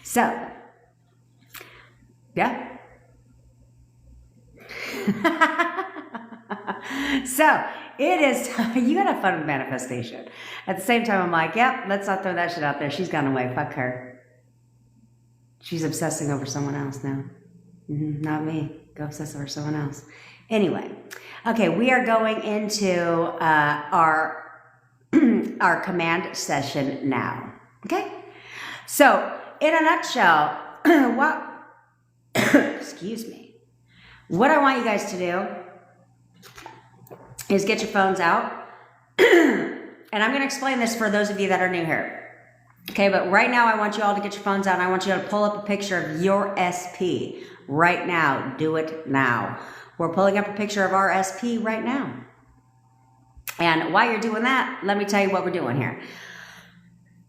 So, yeah. So it is, you gotta have fun with manifestation. At the same time, I'm like, yep, let's not throw that shit out there. She's gone away. Fuck her. She's obsessing over someone else now. Not me. Go obsess over someone else. Anyway, okay, we are going into our command session now. Okay? So, in a nutshell, excuse me. What I want you guys to do is get your phones out. And I'm going to explain this for those of you that are new here. Okay, but right now I want you all to get your phones out and I want you to pull up a picture of your SP right now. Do it now. We're pulling up a picture of our SP right now. And while you're doing that, let me tell you what we're doing here.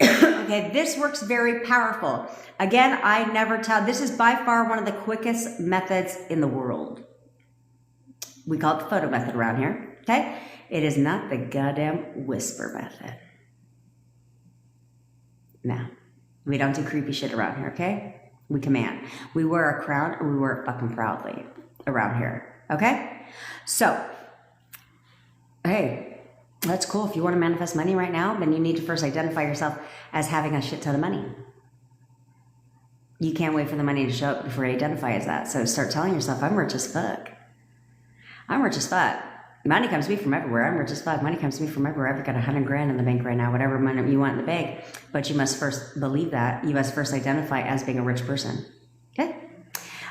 Okay, this works very powerful. Again, I never tell, this is by far one of the quickest methods in the world. We call it the photo method around here, okay? It is not the goddamn whisper method. No, we don't do creepy shit around here, okay? We command. We wear a crown and we wear it fucking proudly around here, okay? So, hey, that's cool. If you want to manifest money right now, then you need to first identify yourself as having a shit ton of money. You can't wait for the money to show up before you identify as that. So start telling yourself, I'm rich as fuck. I'm rich as fuck. Money comes to me from everywhere. I'm rich as fuck. Money comes to me from everywhere. I've got 100 grand in the bank right now, whatever money you want in the bank. But you must first believe that. You must first identify as being a rich person. Okay?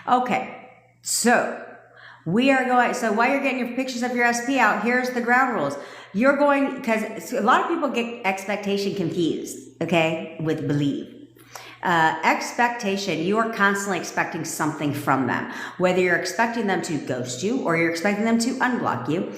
Okay. So we are going, so while you're getting your pictures of your SP out, here's the ground rules. You're going, because a lot of people get expectation confused, okay, with believe. Expectation, you are constantly expecting something from them. Whether you're expecting them to ghost you or you're expecting them to unblock you,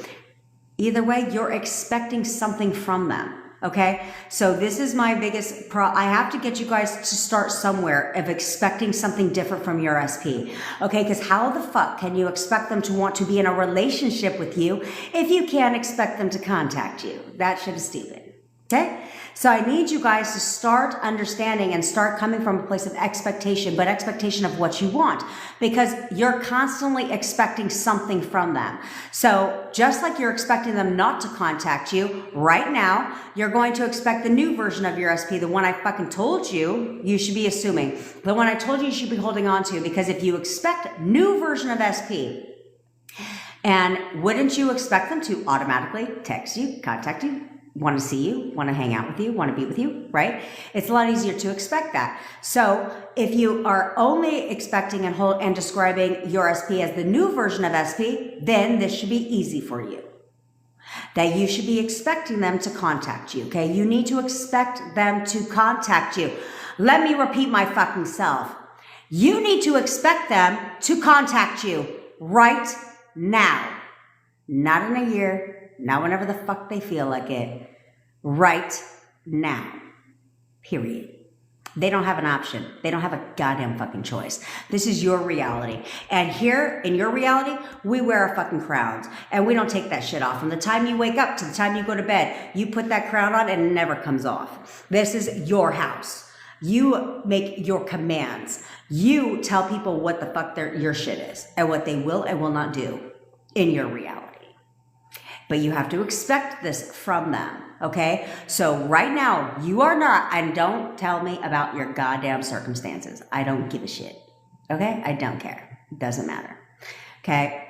either way, you're expecting something from them. Okay, so this is my biggest I have to get you guys to start somewhere of expecting something different from your SP. Okay, because how the fuck can you expect them to want to be in a relationship with you if you can't expect them to contact you? That shit is stupid. Okay, so I need you guys to start understanding and start coming from a place of expectation, but expectation of what you want, because you're constantly expecting something from them. So just like you're expecting them not to contact you right now, you're going to expect the new version of your SP, the one I fucking told you, you should be assuming, the one I told you should be holding on to, because if you expect new version of SP, and wouldn't you expect them to automatically text you, contact you, want to see you, want to hang out with you, want to be with you, right? It's a lot easier to expect that. So if you are only expecting and describing your SP as the new version of SP, then this should be easy for you. That you should be expecting them to contact you, okay? You need to expect them to contact you. Let me repeat my fucking self. You need to expect them to contact you right now. Not in a year, not whenever the fuck they feel like it. Right now. Period. They don't have an option. They don't have a goddamn fucking choice. This is your reality. And here, in your reality, we wear our fucking crowns. And we don't take that shit off. From the time you wake up to the time you go to bed, you put that crown on and it never comes off. This is your house. You make your commands. You tell people what the fuck your shit is and what they will and will not do in your reality. But you have to expect this from them, okay? So right now, you are not, and don't tell me about your goddamn circumstances. I don't give a shit, okay? I don't care. It doesn't matter, okay?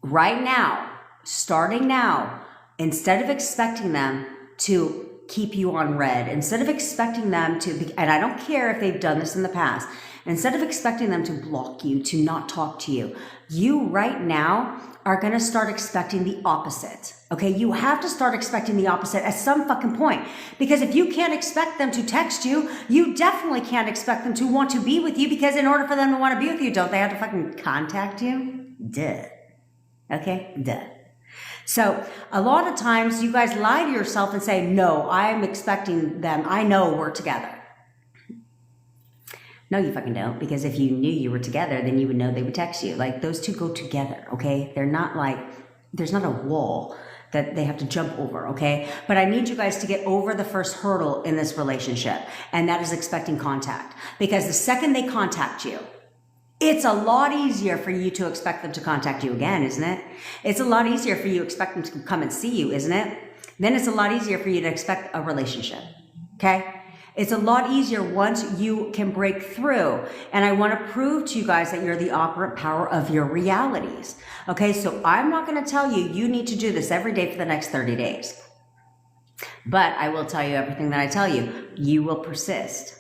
Right now, starting now, instead of expecting them to keep you on red, instead of expecting them to, and I don't care if they've done this in the past, instead of expecting them to block you, to not talk to you, you right now are going to start expecting the opposite. Okay, you have to start expecting the opposite at some fucking point. Because if you can't expect them to text you, you definitely can't expect them to want to be with you, because in order for them to want to be with you, don't they have to fucking contact you? Duh. Okay, duh. So a lot of times you guys lie to yourself and say, no, I'm expecting them. I know we're together. No, you fucking don't, because if you knew you were together, then you would know they would text you. Like, those two go together, okay? They're not like, there's not a wall that they have to jump over, okay? But I need you guys to get over the first hurdle in this relationship, and that is expecting contact. Because the second they contact you, it's a lot easier for you to expect them to contact you again, isn't it? It's a lot easier for you to expect them to come and see you, isn't it? Then it's a lot easier for you to expect a relationship, okay? It's a lot easier once you can break through. And I want to prove to you guys that you're the operant power of your realities. Okay, so I'm not going to tell you you need to do this every day for the next 30 days. But I will tell you everything that I tell you. You will persist.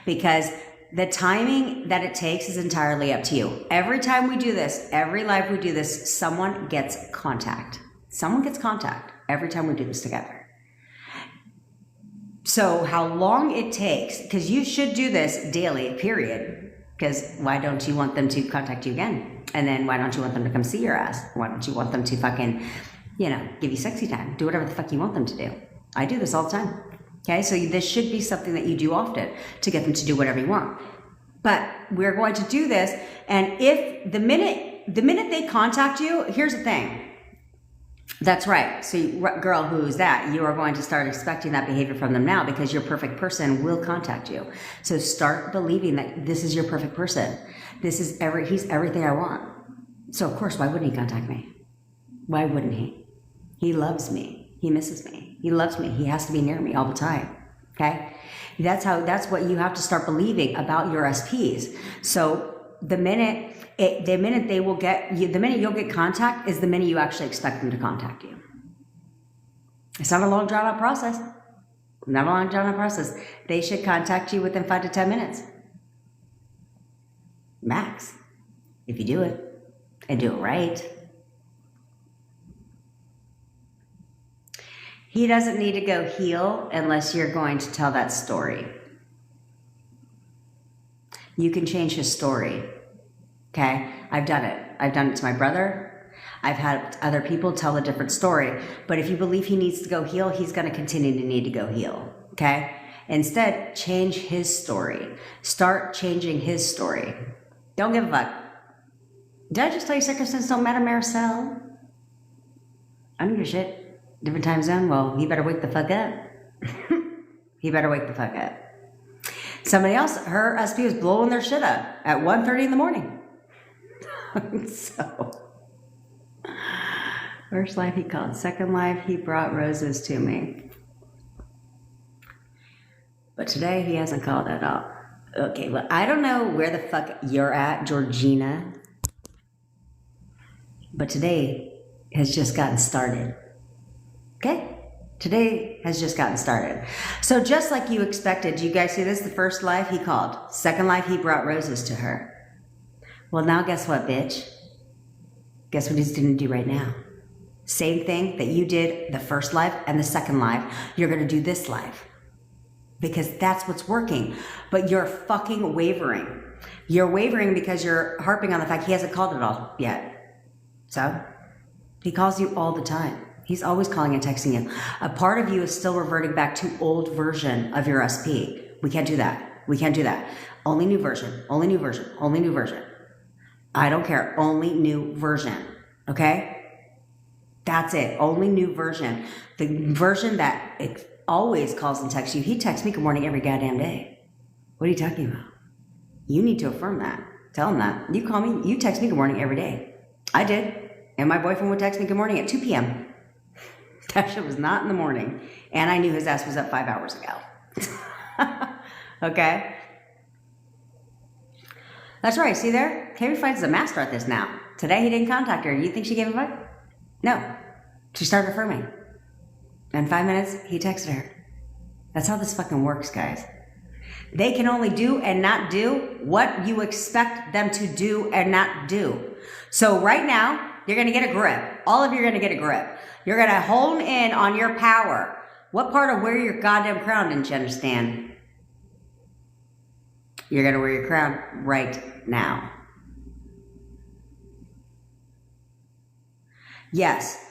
Because the timing that it takes is entirely up to you. Every time we do this, every live we do this, someone gets contact. Someone gets contact every time we do this together. So how long it takes, because you should do this daily, period. Because why don't you want them to contact you again? And then why don't you want them to come see your ass? Why don't you want them to fucking, give you sexy time? Do whatever the fuck you want them to do. I do this all the time. Okay, so this should be something that you do often to get them to do whatever you want. But we're going to do this, and if the minute they contact you, here's the thing. That's right. So, girl, who's that? You are going to start expecting that behavior from them now, because your perfect person will contact you. So start believing that this is your perfect person. He's everything I want. So of course, why wouldn't he contact me? Why wouldn't he? He loves me. He misses me. He loves me. He has to be near me all the time. Okay? That's what you have to start believing about your SPs. So the minute they will get you, the minute you'll get contact is the minute you actually expect them to contact you. It's not a long drawn out process. Not a long drawn out process. They should contact you within 5 to 10 minutes. Max. If you do it and do it right. He doesn't need to go heal unless you're going to tell that story. You can change his story. Okay? I've done it. I've done it to my brother. I've had other people tell a different story. But if you believe he needs to go heal, he's going to continue to need to go heal. Okay? Instead, change his story. Start changing his story. Don't give a fuck. Did I just tell you circumstances don't matter, Maricel? I don't give a shit. Different time zone? Well, he better wake the fuck up. He better wake the fuck up. Somebody else, her SP was blowing their shit up at 1:30 in the morning. So, first life he called. Second life, he brought roses to me. But today, he hasn't called at all. Okay, well, I don't know where the fuck you're at, Georgina. But today has just gotten started. Okay? Today has just gotten started. So just like you expected, do you guys see this? The first life he called. Second life he brought roses to her. Well, now guess what, bitch? Guess what he's going to do right now? Same thing that you did the first life and the second life, you're going to do this life. Because that's what's working. But you're fucking wavering. You're wavering because you're harping on the fact he hasn't called at all yet. So, he calls you all the time. He's always calling and texting you. A part of you is still reverting back to old version of your SP. We can't do that. We can't do that. Only new version. Only new version. Only new version. I don't care. Only new version. Okay? That's it. Only new version. The version that it always calls and texts you. He texts me good morning every goddamn day. What are you talking about? You need to affirm that. Tell him that. You call me. You text me good morning every day. I did. And my boyfriend would text me good morning at 2 p.m. That shit was not in the morning. And I knew his ass was up 5 hours ago. Okay? That's right. See there? Carrie finds a master at this now. Today he didn't contact her. You think she gave a fuck? No. She started affirming. In 5 minutes, he texted her. That's how this fucking works, guys. They can only do and not do what you expect them to do and not do. So right now, you're going to get a grip. All of you are going to get a grip. You're going to hone in on your power. What part of wear your goddamn crown didn't you understand? You're going to wear your crown right now. Yes,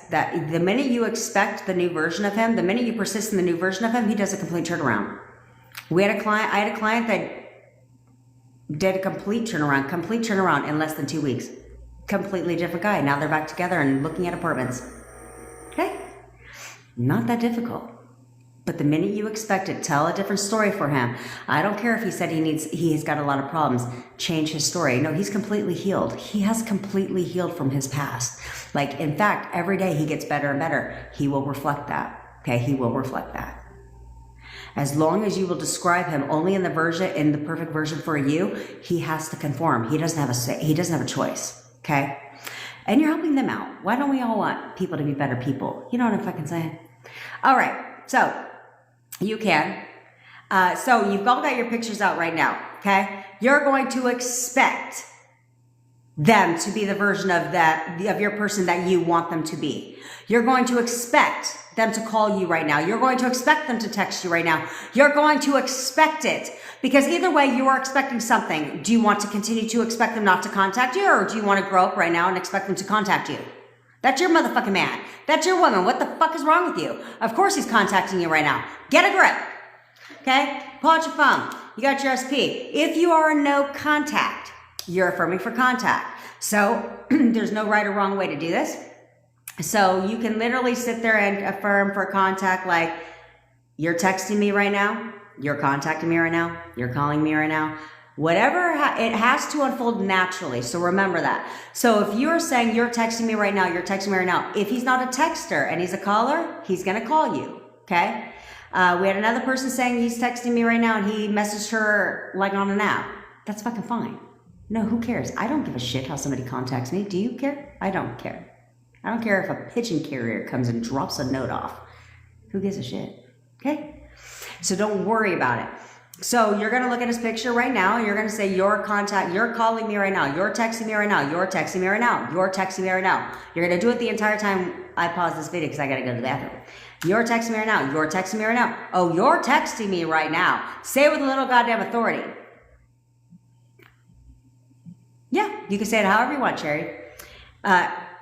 that the minute you expect the new version of him, the minute you persist in the new version of him, he does a complete turnaround. I had a client that did a complete turnaround in less than 2 weeks. Completely different guy. Now they're back together and looking at apartments. Okay? Not that difficult. But the minute you expect it, tell a different story for him. I don't care if he said he's got a lot of problems. Change his story. No, he's completely healed. He has completely healed from his past. Like, in fact, every day he gets better and better. He will reflect that. Okay? He will reflect that. As long as you will describe him only in the perfect version for you, he has to conform. He doesn't have a choice. Okay? And you're helping them out. Why don't we all want people to be better people? You know what I'm fucking saying? All right. So, you can. So, you've all got your pictures out right now. Okay? You're going to expect them to be the version of your person that you want them to be. You're going to expect them to call you right now. You're going to expect them to text you right now. You're going to expect it. Because either way, you are expecting something. Do you want to continue to expect them not to contact you, or do you want to grow up right now and expect them to contact you? That's your motherfucking man. That's your woman. What the fuck is wrong with you? Of course he's contacting you right now. Get a grip. Okay? Pull out your phone. You got your SP. If you are a no contact, you're affirming for contact. So there's no right or wrong way to do this. So you can literally sit there and affirm for contact, like, you're texting me right now. You're contacting me right now. You're calling me right now. Whatever, it has to unfold naturally. So remember that. So if you're saying you're texting me right now, you're texting me right now. If he's not a texter and he's a caller, he's going to call you. Okay? We had another person saying he's texting me right now and he messaged her like on an app. That's fucking fine. No, who cares? I don't give a shit how somebody contacts me. Do you care? I don't care. I don't care if a pigeon carrier comes and drops a note off. Who gives a shit? Okay? So don't worry about it. So you're going to look at his picture right now and you're going to say, you're calling me right now. You're texting me right now. You're texting me right now. You're texting me right now. You're going to do it the entire time I pause this video because I got to go to the bathroom. You're texting me right now. You're texting me right now. Oh, you're texting me right now. Say it with a little goddamn authority. Yeah, you can say it however you want, Cherry.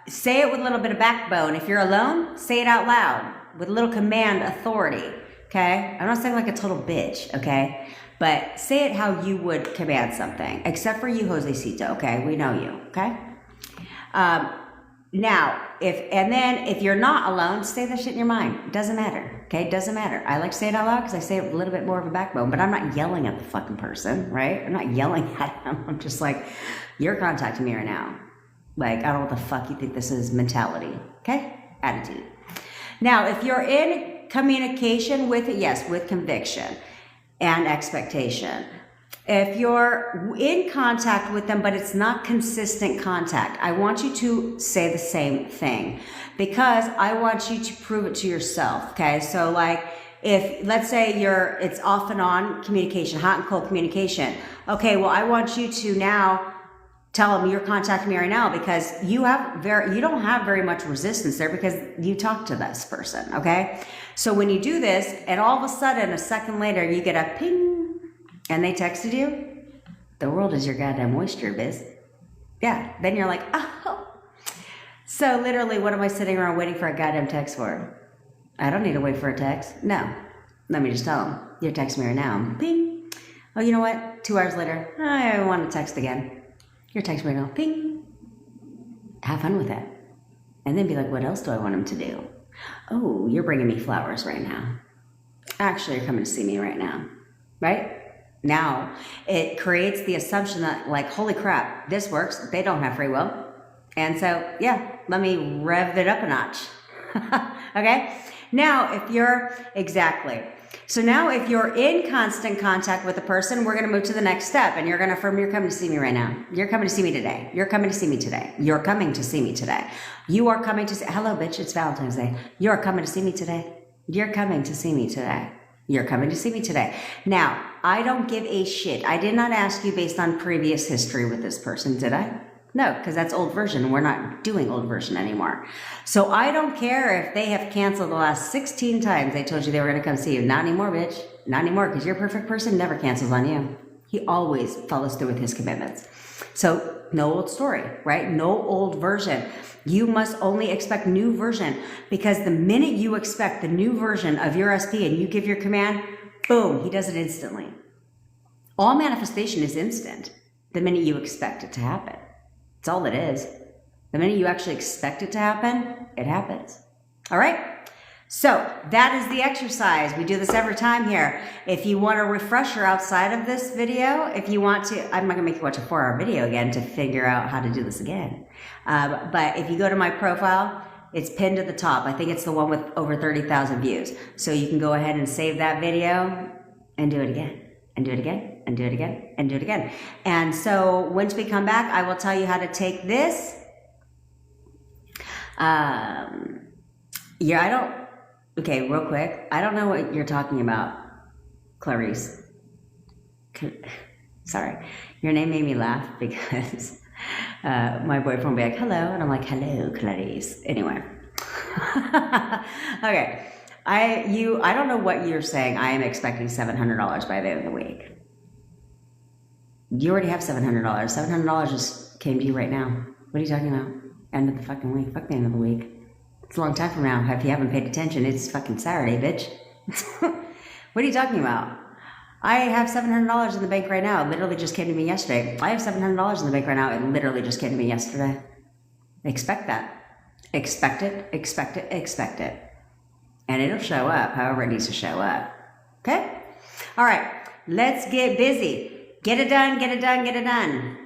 Say it with a little bit of backbone. If you're alone, say it out loud with a little command authority. Okay? I'm not saying like a total bitch, okay? But say it how you would command something, except for you, Josecito, okay? We know you, okay? Now, if you're not alone, say that shit in your mind. It doesn't matter, okay? It doesn't matter. I like to say it out loud because I say it with a little bit more of a backbone, but I'm not yelling at the fucking person, right? I'm not yelling at them. I'm just like, you're contacting me right now. Like, I don't know what the fuck you think this is mentality, okay? Attitude. Now, if you're in communication with, yes, with conviction and expectation, if you're in contact with them, but it's not consistent contact, I want you to say the same thing because I want you to prove it to yourself, okay? So like, if, let's say it's off and on communication, hot and cold communication. Okay, well, I want you to now tell them you're contacting me right now because you don't have very much resistance there because you talk to this person, okay? So when you do this and all of a sudden a second later you get a ping and they texted you, the world is your goddamn oyster, biz. Yeah, then you're like, oh. So literally, what am I sitting around waiting for a goddamn text for? I don't need to wait for a text. No, let me just tell them, you're texting me right now. Ping. Oh, you know what? 2 hours later, I want to text again. Your text right now, ping. Have fun with it. And then be like, what else do I want him to do? Oh, you're bringing me flowers right now. Actually, you're coming to see me right now, right? Now, it creates the assumption that like, holy crap, this works. They don't have free will. And so, yeah, let me rev it up a notch. Okay? Now, exactly. So now if you're in constant contact with a person, we're going to move to the next step and you're going to affirm, you're coming to see me right now. You're coming to see me today. You're coming to see me today. You're coming to see me today. You are coming to see, hello bitch, it's Valentine's Day. You're coming to see me today. You're coming to see me today. You're coming to see me today. Now, I don't give a shit. I did not ask you based on previous history with this person, did I? No, because that's old version. We're not doing old version anymore. So I don't care if they have canceled the last 16 times they told you they were going to come see you. Not anymore, bitch. Not anymore, because your perfect person never cancels on you. He always follows through with his commitments. So no old story, right? No old version. You must only expect new version because the minute you expect the new version of your SP and you give your command, boom, he does it instantly. All manifestation is instant the minute you expect it to happen. That's all it is. The minute you actually expect it to happen, it happens. All right? So that is the exercise. We do this every time here. If you want a refresher outside of this video, if you want to, I'm not going to make you watch a 4-hour video again to figure out how to do this again. But if you go to my profile, it's pinned at the top. I think it's the one with over 30,000 views. So you can go ahead and save that video and do it again. And do it again, and do it again, and do it again. And so once we come back, I will tell you how to take this. Okay, real quick. I don't know what you're talking about, Clarice. Sorry. Your name made me laugh because my boyfriend will be like, hello. And I'm like, hello, Clarice. Anyway. Okay. I don't know what you're saying. I am expecting $700 by the end of the week. You already have $700. $700 just came to you right now. What are you talking about? End of the fucking week. Fuck the end of the week. It's a long time from now. If you haven't paid attention, it's fucking Saturday, bitch. What are you talking about? I have $700 in the bank right now. It literally just came to me yesterday. I have $700 in the bank right now. It literally just came to me yesterday. Expect that. Expect it, expect it, expect it. And it'll show up however it needs to show up. Okay? All right. Let's get busy. Get it done, get it done, get it done.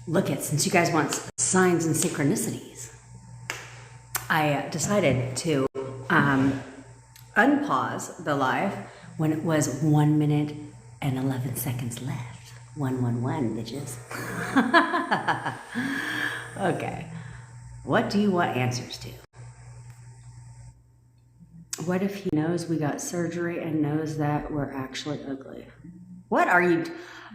look at, since you guys want signs and synchronicities, I decided to unpause the live when it was 1 minute and 11 seconds left. 111, bitches. Okay. What do you want answers to? What if he knows we got surgery and knows that we're actually ugly? What are you...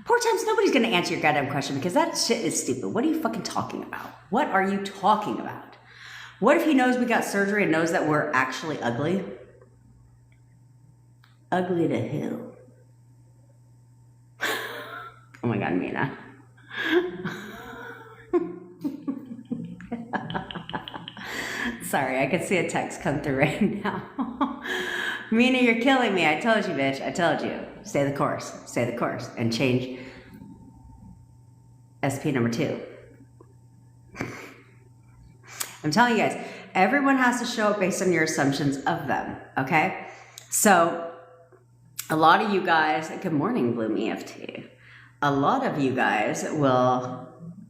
Poor times, nobody's going to answer your goddamn question because that shit is stupid. What are you fucking talking about? What are you talking about? What if he knows we got surgery and knows that we're actually ugly? Ugly to who? Oh my God, Mina. Sorry, I could see a text come through right now. Mina, you're killing me. I told you, bitch. I told you. Stay the course. Stay the course. And change SP number 2. I'm telling you guys, everyone has to show up based on your assumptions of them, okay? So, a lot of you guys, good morning, Bloom EFT. A lot of you guys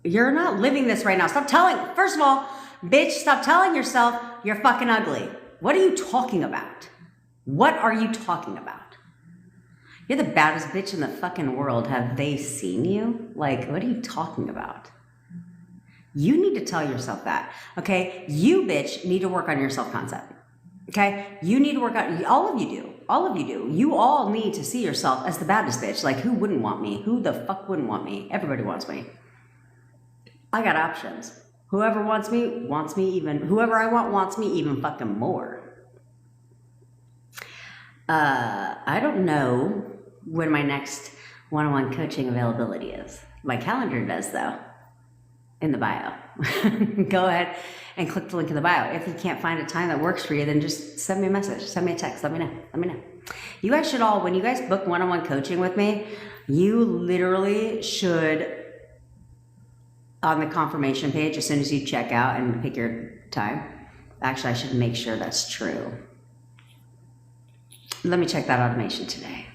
you're not living this right now. First of all, bitch, stop telling yourself you're fucking ugly. What are you talking about? What are you talking about? You're the baddest bitch in the fucking world. Have they seen you? Like, what are you talking about? You need to tell yourself that, okay? You, bitch, need to work on your self-concept, okay? You need to work on, all of you do. All of you do. You all need to see yourself as the baddest bitch. Like, who wouldn't want me? Who the fuck wouldn't want me? Everybody wants me. I got options. Whoever wants me even. Whoever I want wants me even fucking more. I don't know when my next one-on-one coaching availability is. My calendar does, though. In the bio. Go ahead and click the link in the bio. If you can't find a time that works for you, then just send me a message, send me a text, let me know, let me know. You guys should all, when you guys book one-on-one coaching with me, you literally should, on the confirmation page, as soon as you check out and pick your time, actually I should make sure that's true. Let me check that automation today,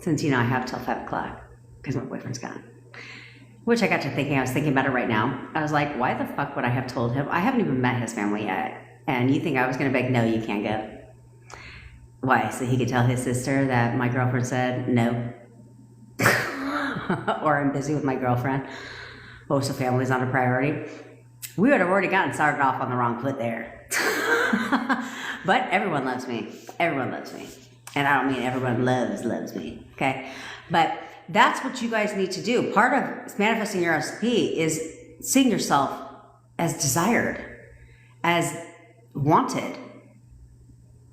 since you know I have till 5 o'clock, because my boyfriend's gone. Which I got to thinking, I was thinking about it right now. I was like, why the fuck would I have told him? I haven't even met his family yet. And you think I was going to be like, no, you can't go. Why? So he could tell his sister that my girlfriend said no. Or I'm busy with my girlfriend. Oh, so family's not a priority. We would have already gotten started off on the wrong foot there. But everyone loves me. Everyone loves me. And I don't mean everyone loves me. Okay? But that's what you guys need to do. Part of manifesting your SP is seeing yourself as desired, as wanted.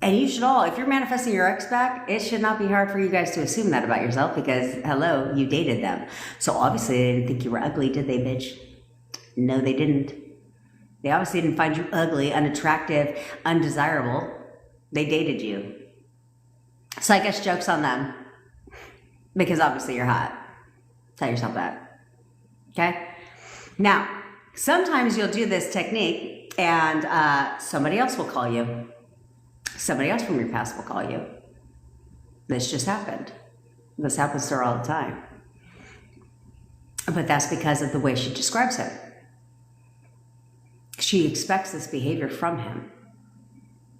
And you should all, if you're manifesting your ex back, it should not be hard for you guys to assume that about yourself because, hello, you dated them. So obviously they didn't think you were ugly, did they, bitch? No, they didn't. They obviously didn't find you ugly, unattractive, undesirable. They dated you. So I guess joke's on them. Because obviously you're hot. Tell yourself that. Okay? Now, sometimes you'll do this technique and somebody else will call you. Somebody else from your past will call you. This just happened. This happens to her all the time. But that's because of the way she describes him. She expects this behavior from him.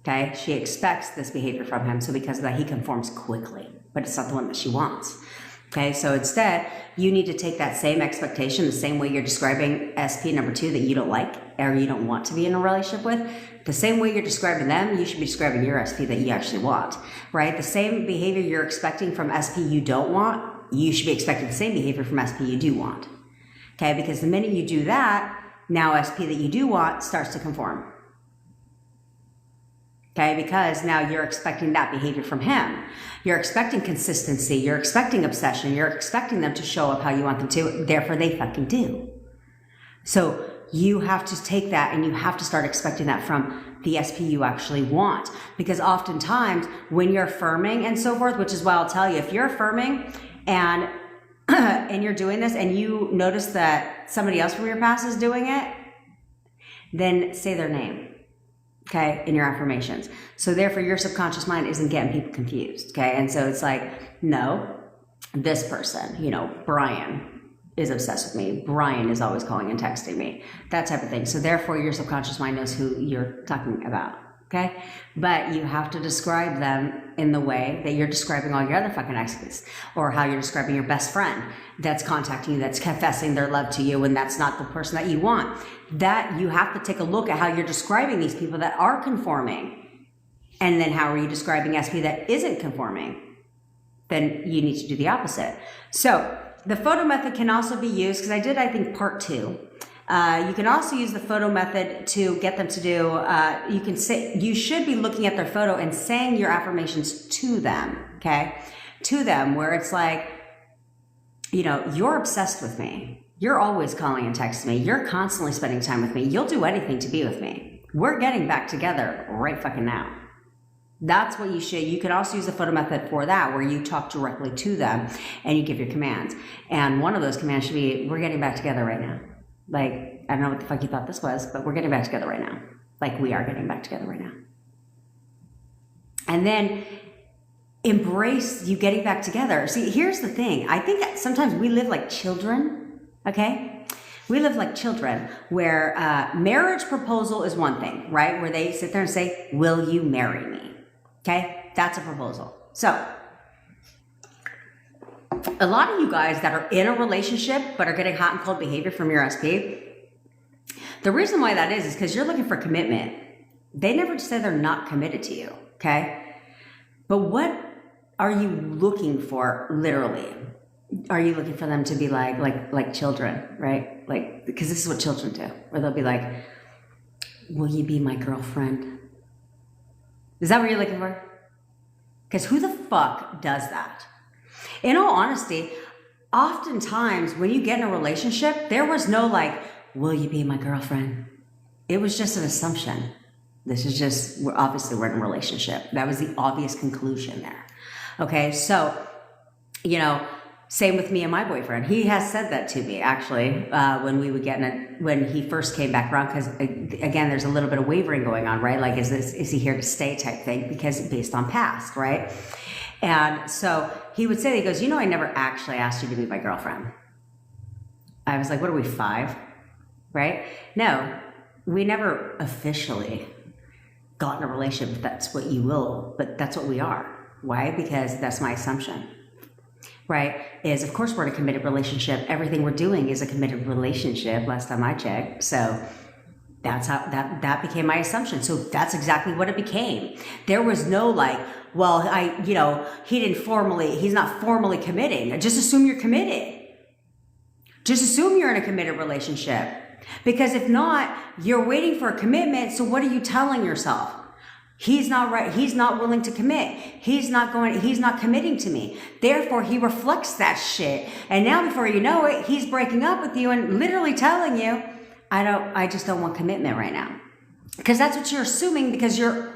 Okay? She expects this behavior from him. So because of that, he conforms quickly. But it's not the one that she wants. Okay, so instead, you need to take that same expectation, the same way you're describing SP number 2 that you don't like or you don't want to be in a relationship with, the same way you're describing them, you should be describing your SP that you actually want, right? The same behavior you're expecting from SP you don't want, you should be expecting the same behavior from SP you do want. Okay, because the minute you do that, now SP that you do want starts to conform. Okay, because now you're expecting that behavior from him. You're expecting consistency. You're expecting obsession. You're expecting them to show up how you want them to. Therefore, they fucking do. So you have to take that and you have to start expecting that from the SP you actually want. Because oftentimes when you're affirming and so forth, which is why I'll tell you, if you're affirming and and you're doing this and you notice that somebody else from your past is doing it, then say their name. Okay, in your affirmations. So therefore your subconscious mind isn't getting people confused. Okay, and so it's like, no, this person, you know, Brian, is obsessed with me. Brian is always calling and texting me. That type of thing. So therefore, your subconscious mind knows who you're talking about. Okay? But you have to describe them in the way that you're describing all your other fucking exes, or how you're describing your best friend that's contacting you, that's confessing their love to you, and that's not the person that you want. That you have to take a look at how you're describing these people that are conforming. And then how are you describing SP that isn't conforming? Then you need to do the opposite. So the photo method can also be used, because I think part 2. You can also use the photo method to get them to do, you can say, you should be looking at their photo and saying your affirmations to them, okay? To them, where it's like, you know, you're obsessed with me. You're always calling and texting me. You're constantly spending time with me. You'll do anything to be with me. We're getting back together right fucking now. That's what you should. You can also use the photo method for that, where you talk directly to them and you give your commands. And one of those commands should be, we're getting back together right now. Like, I don't know what the fuck you thought this was, but we're getting back together right now. Like, we are getting back together right now. And then embrace you getting back together. See, here's the thing. I think that sometimes we live like children, okay? We live like children, where marriage proposal is one thing, right? Where they sit there and say, will you marry me? Okay, that's a proposal. So, a lot of you guys that are in a relationship but are getting hot and cold behavior from your SP, the reason why that is because you're looking for commitment. They never say they're not committed to you, okay? But what are you looking for, literally? Are you looking for them to be like children, right? Like, because this is what children do, where they'll be like, will you be my girlfriend? Is that what you're looking for? Because who the fuck does that? In all honesty, oftentimes when you get in a relationship, there was no like, will you be my girlfriend? It was just an assumption. This is just, we're in a relationship. That was the obvious conclusion there. Okay, so, you know, same with me and my boyfriend. He has said that to me, actually, when we would get in it, when he first came back around, because again, there's a little bit of wavering going on, right? Like, is he here to stay type thing? Because based on past, right? And so he would say, he goes, you know, I never actually asked you to be my girlfriend. I was like, what are we, 5? Right? No, we never officially got in a relationship, if that's what you will, but that's what we are. Why? Because that's my assumption. Right, is of course we're in a committed relationship. Everything we're doing is a committed relationship, last time I checked. So that's how that became my assumption. So that's exactly what it became. There was no like, well, he's not formally committing. Just assume you're committed. Just assume you're in a committed relationship. Because if not, you're waiting for a commitment. So what are you telling yourself? He's not right. He's not willing to commit. He's not committing to me. Therefore, he reflects that shit. And now before you know it, he's breaking up with you and literally telling you, I just don't want commitment right now. Because that's what you're assuming, because you're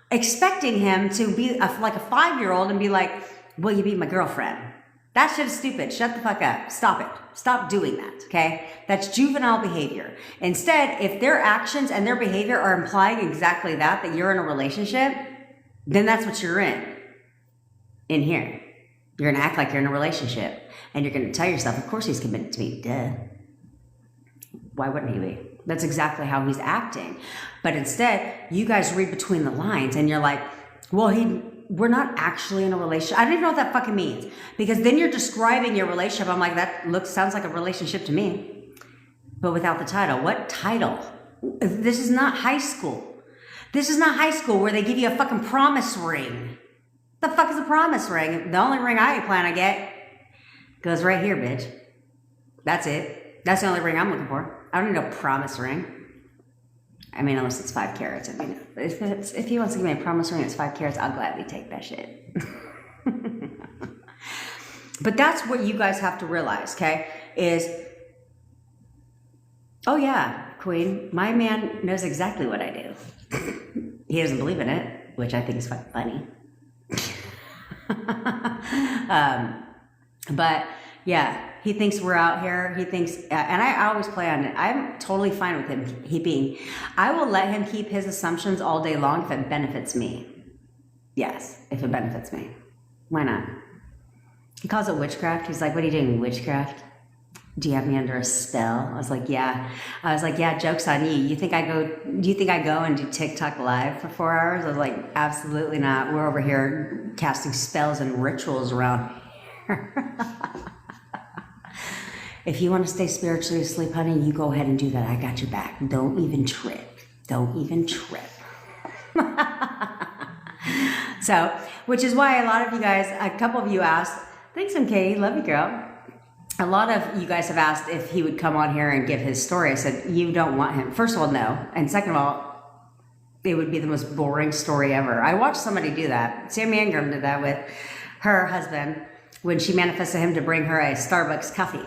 expecting him to be like a 5-year-old and be like, will you be my girlfriend? That shit is stupid. Shut the fuck up. Stop it. Stop doing that, okay? That's juvenile behavior. Instead, if their actions and their behavior are implying exactly that you're in a relationship, then that's what you're in here. You're going to act like you're in a relationship. And you're going to tell yourself, of course he's committed to me. Duh. Why wouldn't he be? That's exactly how he's acting. But instead, you guys read between the lines and you're like, well, we're not actually in a relationship. I don't even know what that fucking means. Because then you're describing your relationship. I'm like, sounds like a relationship to me. But without the title. What title? This is not high school. This is not high school where they give you a fucking promise ring. The fuck is a promise ring? The only ring I plan to get goes right here, bitch. That's it. That's the only ring I'm looking for. I don't need no promise ring. I mean, unless it's 5 carats. I mean, if he wants to give me a promise ring, it's 5 carats, I'll gladly take that shit. But that's what you guys have to realize, okay? Is, oh yeah, Queen, my man knows exactly what I do. He doesn't believe in it, which I think is fucking funny. But yeah, he thinks we're out here. He thinks, and I always play on it. I'm totally fine with him. I will let him keep his assumptions all day long if it benefits me. Yes, if it benefits me. Why not? He calls it witchcraft. He's like, what are you doing, witchcraft? do you have me under a spell? I was like, yeah. I was like, yeah, joke's on you. Do you think I go and do TikTok live for 4 hours? I was like, absolutely not. We're over here casting spells and rituals around here. If you want to stay spiritually asleep, honey, you go ahead and do that. I got your back. Don't even trip. Don't even trip. So, which is why a lot of you guys, a couple of you asked, thanks, MK, love you, girl. A lot of you guys have asked if he would come on here and give his story. I said, you don't want him. First of all, no. And second of all, it would be the most boring story ever. I watched somebody do that. Sammy Ingram did that with her husband when she manifested him to bring her a Starbucks coffee.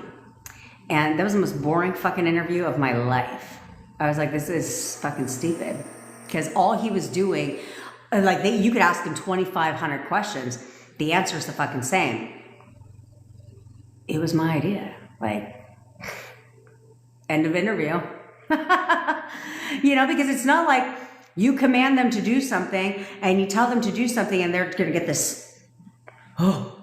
And that was the most boring fucking interview of my life. I was like, this is fucking stupid. Because all he was doing, like you could ask him 2,500 questions. The answer is the fucking same. It was my idea. Like, end of interview. You know, because it's not like you command them to do something and you tell them to do something and they're going to get this, oh,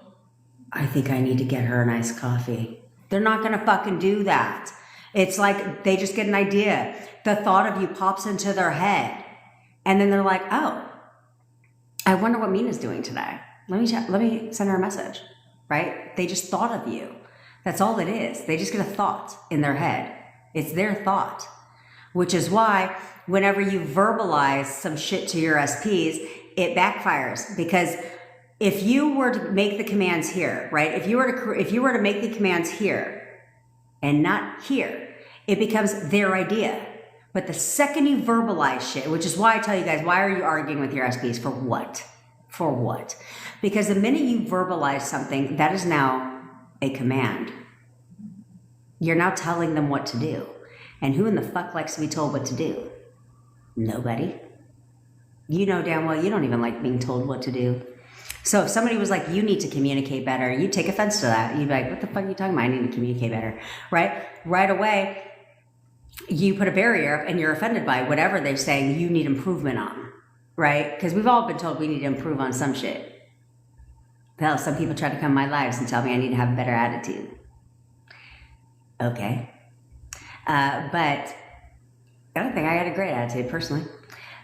I think I need to get her a nice coffee. They're not going to fucking do that. It's like they just get an idea. The thought of you pops into their head. And then they're like, oh, I wonder what Mina's doing today. Let me send her a message. Right? They just thought of you. That's all it is. They just get a thought in their head. It's their thought. Which is why whenever you verbalize some shit to your SPs, it backfires. Because if you were to make the commands here, right? If you were to make the commands here and not here, it becomes their idea. But the second you verbalize shit, which is why I tell you guys, why are you arguing with your SPs? For what? For what? Because the minute you verbalize something, that is now a command. You're now telling them what to do. And who in the fuck likes to be told what to do? Nobody. You know damn well you don't even like being told what to do. So if somebody was like, you need to communicate better, you'd take offense to that. You'd be like, what the fuck are you talking about? I need to communicate better, right? Right away, you put a barrier up and you're offended by whatever they're saying you need improvement on, right? Because we've all been told we need to improve on some shit. Hell, some people try to come in my lives and tell me I need to have a better attitude. Okay. But I don't think I had a great attitude personally.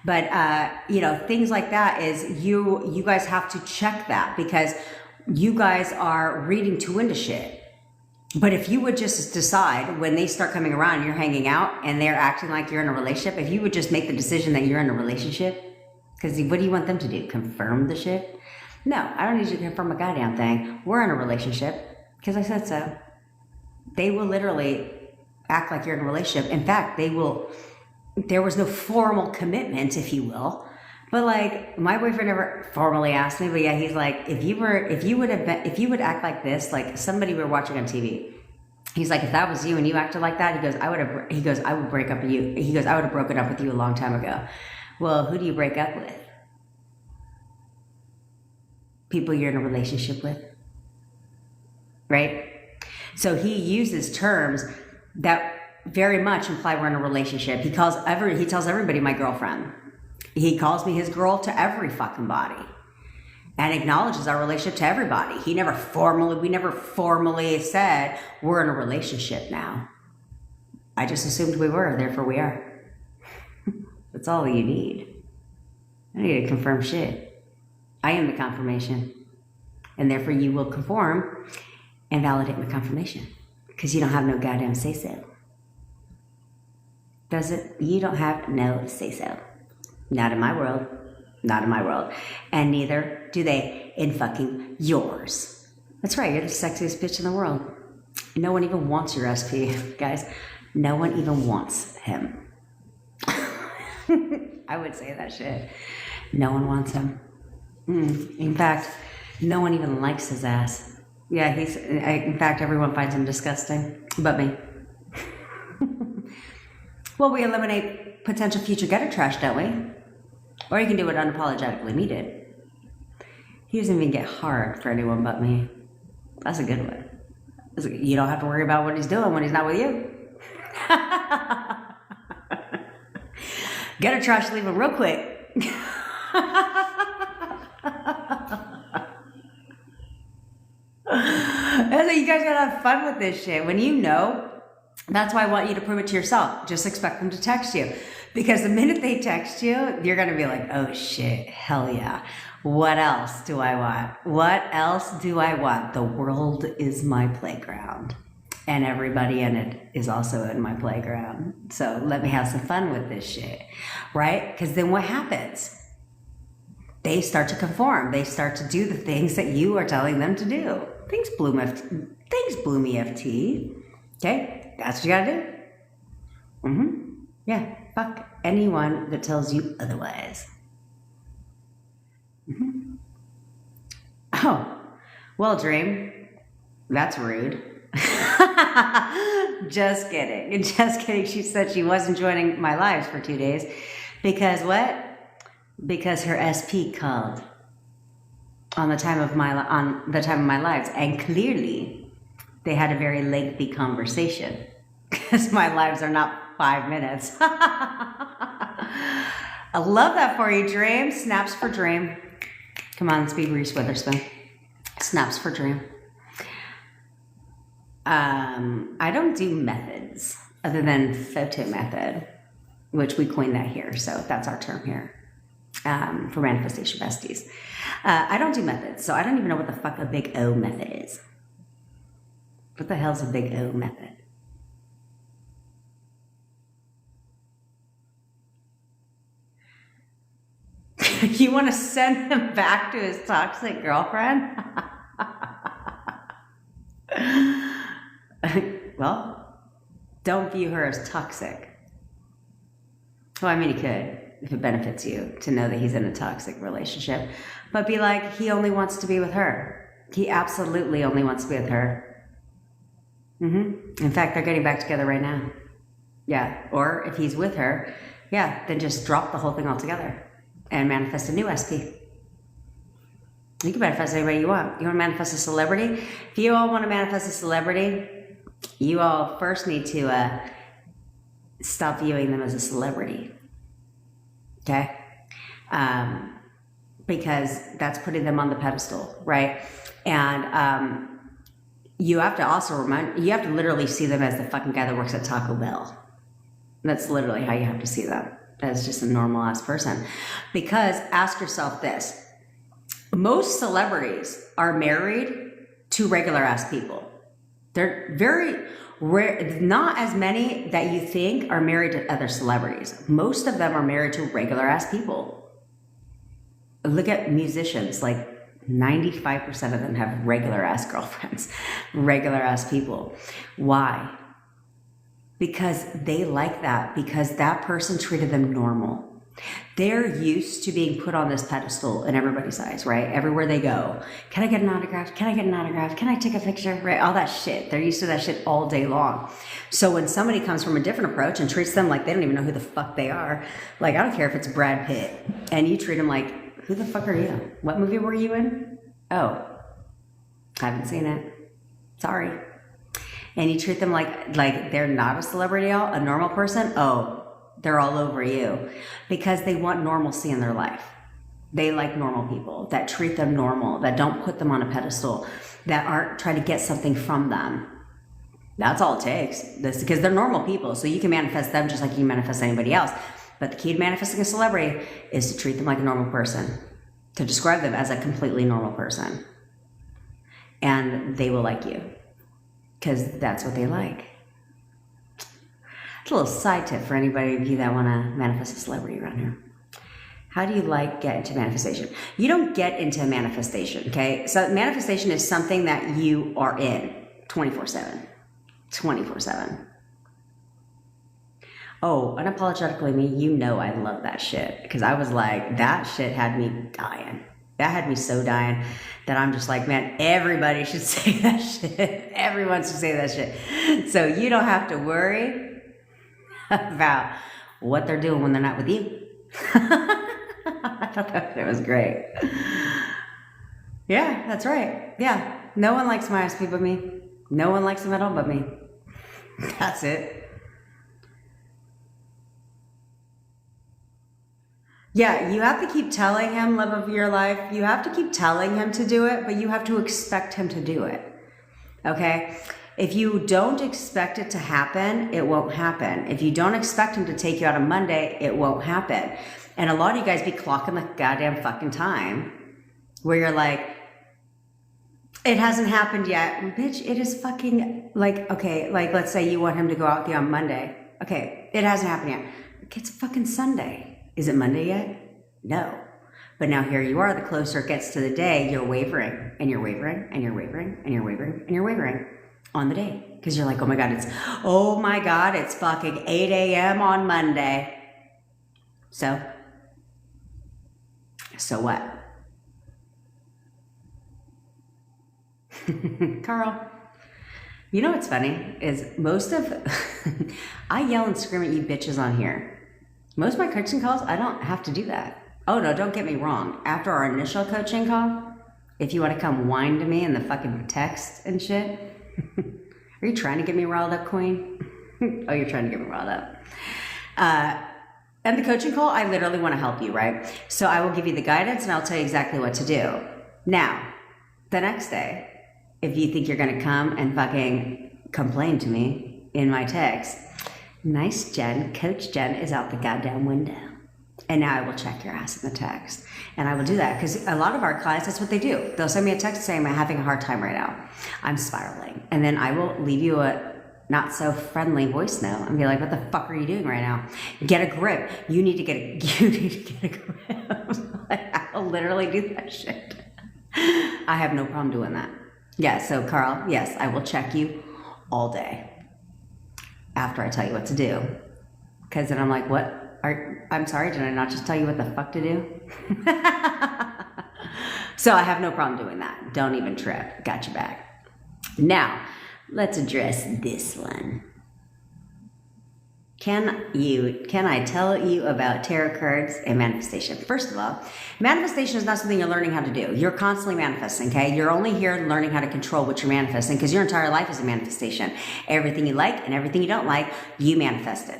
But, you know, things like that is you guys have to check that because you guys are reading too into shit. But if you would just decide when they start coming around, you're hanging out and they're acting like you're in a relationship, if you would just make the decision that you're in a relationship, because what do you want them to do? Confirm the shit? No, I don't need you to confirm a goddamn thing. We're in a relationship because I said so. They will literally act like you're in a relationship. In fact, there was no formal commitment, if you will. But like, my boyfriend never formally asked me, but yeah, he's like, if you would act like this, like somebody we were watching on TV, he's like, if that was you and you acted like that, I would break up with you. He goes, I would have broken up with you a long time ago. Well, who do you break up with? People you're in a relationship with, right? So he uses terms that very much imply we're in a relationship. He tells everybody my girlfriend. He calls me his girl to every fucking body and acknowledges our relationship to everybody. We never formally said we're in a relationship now. I just assumed we were, therefore we are. That's all you need. I need to confirm shit. I am the confirmation. And therefore you will conform and validate my confirmation. Because you don't have no goddamn say-so. Does it? You don't have no say-so. Not in my world. Not in my world. And neither do they in fucking yours. That's right, you're the sexiest bitch in the world. No one even wants your SP, guys. No one even wants him. I would say that shit. No one wants him. In fact, no one even likes his ass. Yeah, in fact, everyone finds him disgusting. But me. Well, we eliminate potential future gutter trash, don't we? Or you can do what unapologetically me did. He doesn't even get hard for anyone but me. That's a good one. You don't have to worry about what he's doing when he's not with you. Gutter trash, leave him real quick. That's what you guys gotta have fun with this shit. When you know, that's why I want you to prove it to yourself. Just expect them to text you. Because the minute they text you, you're gonna be like, oh shit, hell yeah. What else do I want? What else do I want? The world is my playground. And everybody in it is also in my playground. So let me have some fun with this shit, right? Because then what happens? They start to conform. They start to do the things that you are telling them to do. Thanks, Bloom EFT. Okay, that's what you gotta do. Yeah, fuck anyone that tells you otherwise. Oh, well, Dream, that's rude. Just kidding. Just kidding. She said she wasn't joining my lives for 2 days. Because what? Because her SP called on the time of my lives. And clearly, they had a very lengthy conversation. Because my lives are not 5 minutes. I love that for you, Dream. Snaps for Dream. Come on, let's be Reese Witherspoon. Snaps for Dream. I don't do methods other than photo method, which we coined that here. So that's our term here for manifestation besties. I don't do methods, so I don't even know what the fuck a big O method is. What the hell's a big O method? You want to send him back to his toxic girlfriend? Well, don't view her as toxic. Well, I mean, you could, if it benefits you to know that he's in a toxic relationship. But be like, he only wants to be with her. He absolutely only wants to be with her. In fact, they're getting back together right now. Yeah, or if he's with her, yeah, then just drop the whole thing altogether and manifest a new SP. You can manifest anybody you want. You want to manifest a celebrity? If you all want to manifest a celebrity, you all first need to stop viewing them as a celebrity. Okay? Because that's putting them on the pedestal, right? And you have to also you have to literally see them as the fucking guy that works at Taco Bell. That's literally how you have to see them, as just a normal ass person. Because ask yourself this. Most celebrities are married to regular ass people. They're very rare, not as many that you think are married to other celebrities. Most of them are married to regular ass people. Look at musicians, like 95% of them have regular ass girlfriends, regular ass people. Why? Because they like that, because that person treated them normal. They're used to being put on this pedestal in everybody's eyes, right? Everywhere they go. Can I get an autograph? Can I get an autograph? Can I take a picture? Right? All that shit. They're used to that shit all day long. So when somebody comes from a different approach and treats them like they don't even know who the fuck they are, like I don't care if it's Brad Pitt, and you treat them like, who the fuck are you? What movie were you in? Oh, I haven't seen it. Sorry. And you treat them like they're not a celebrity, a normal person. Oh, they're all over you because they want normalcy in their life. They like normal people that treat them normal, that don't put them on a pedestal, that aren't trying to get something from them. That's all it takes. This because they're normal people, so you can manifest them just like you manifest anybody else. But the key to manifesting a celebrity is to treat them like a normal person, to describe them as a completely normal person. And they will like you because that's what they like. It's a little side tip for anybody of you that want to manifest a celebrity around here. How do you get into manifestation? You don't get into manifestation, okay? So manifestation is something that you are in 24/7. 24/7. Oh, unapologetically me, you know I love that shit. Because I was like, that shit had me dying. That had me so dying that I'm just like, man, everybody should say that shit. Everyone should say that shit. So you don't have to worry about what they're doing when they're not with you. I thought that was great. Yeah, that's right. Yeah, no one likes my SP but me. No one likes them at all but me. That's it. Yeah, you have to keep telling him love of your life. You have to keep telling him to do it, but you have to expect him to do it. Okay? If you don't expect it to happen, it won't happen. If you don't expect him to take you out on Monday, it won't happen. And a lot of you guys be clocking the goddamn fucking time where you're like, it hasn't happened yet. Bitch, it is fucking like, okay, like let's say you want him to go out with you on Monday. Okay, it hasn't happened yet. It's fucking Sunday. Is it Monday yet? No. But now here you are, the closer it gets to the day, you're wavering and you're wavering and you're wavering and you're wavering and you're wavering on the day. Because you're like, oh my God, it's fucking 8 a.m. on Monday. So what? Carl, you know what's funny is I yell and scream at you bitches on here. Most of my coaching calls, I don't have to do that. Oh no, don't get me wrong. After our initial coaching call, if you want to come whine to me in the fucking text and shit, are you trying to get me riled up, queen? Oh, you're trying to get me riled up. And the coaching call, I literally want to help you, right? So I will give you the guidance and I'll tell you exactly what to do. Now, the next day, if you think you're going to come and fucking complain to me in my text, nice Jen, Coach Jen is out the goddamn window. And now I will check your ass in the text. And I will do that because a lot of our clients, that's what they do. They'll send me a text saying, I'm having a hard time right now. I'm spiraling. And then I will leave you a not so friendly voice note and be like, what the fuck are you doing right now? Get a grip. You need to get a grip. I'll literally do that shit. I have no problem doing that. Yeah, so Carl, yes, I will check you all day after I tell you what to do. Because then I'm like, I'm sorry, did I not just tell you what the fuck to do? So I have no problem doing that. Don't even trip. Got your back. Now, let's address this one. Can I tell you about tarot cards and manifestation? First of all, manifestation is not something you're learning how to do. You're constantly manifesting, okay? You're only here learning how to control what you're manifesting because your entire life is a manifestation. Everything you like and everything you don't like, you manifested,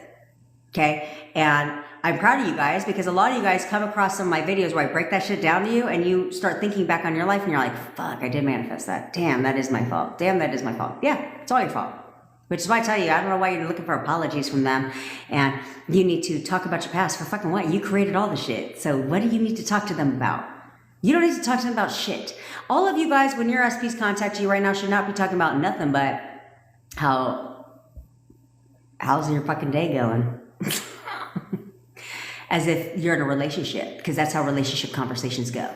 okay? And I'm proud of you guys because a lot of you guys come across some of my videos where I break that shit down to you and you start thinking back on your life and you're like, fuck, I did manifest that. Damn, that is my fault. Damn, that is my fault. Yeah, it's all your fault. Which is why I tell you, I don't know why you're looking for apologies from them and you need to talk about your past for fucking what? You created all the shit. So what do you need to talk to them about? You don't need to talk to them about shit. All of you guys, when your SPs contact you right now, should not be talking about nothing but how's your fucking day going? As if you're in a relationship, because that's how relationship conversations go.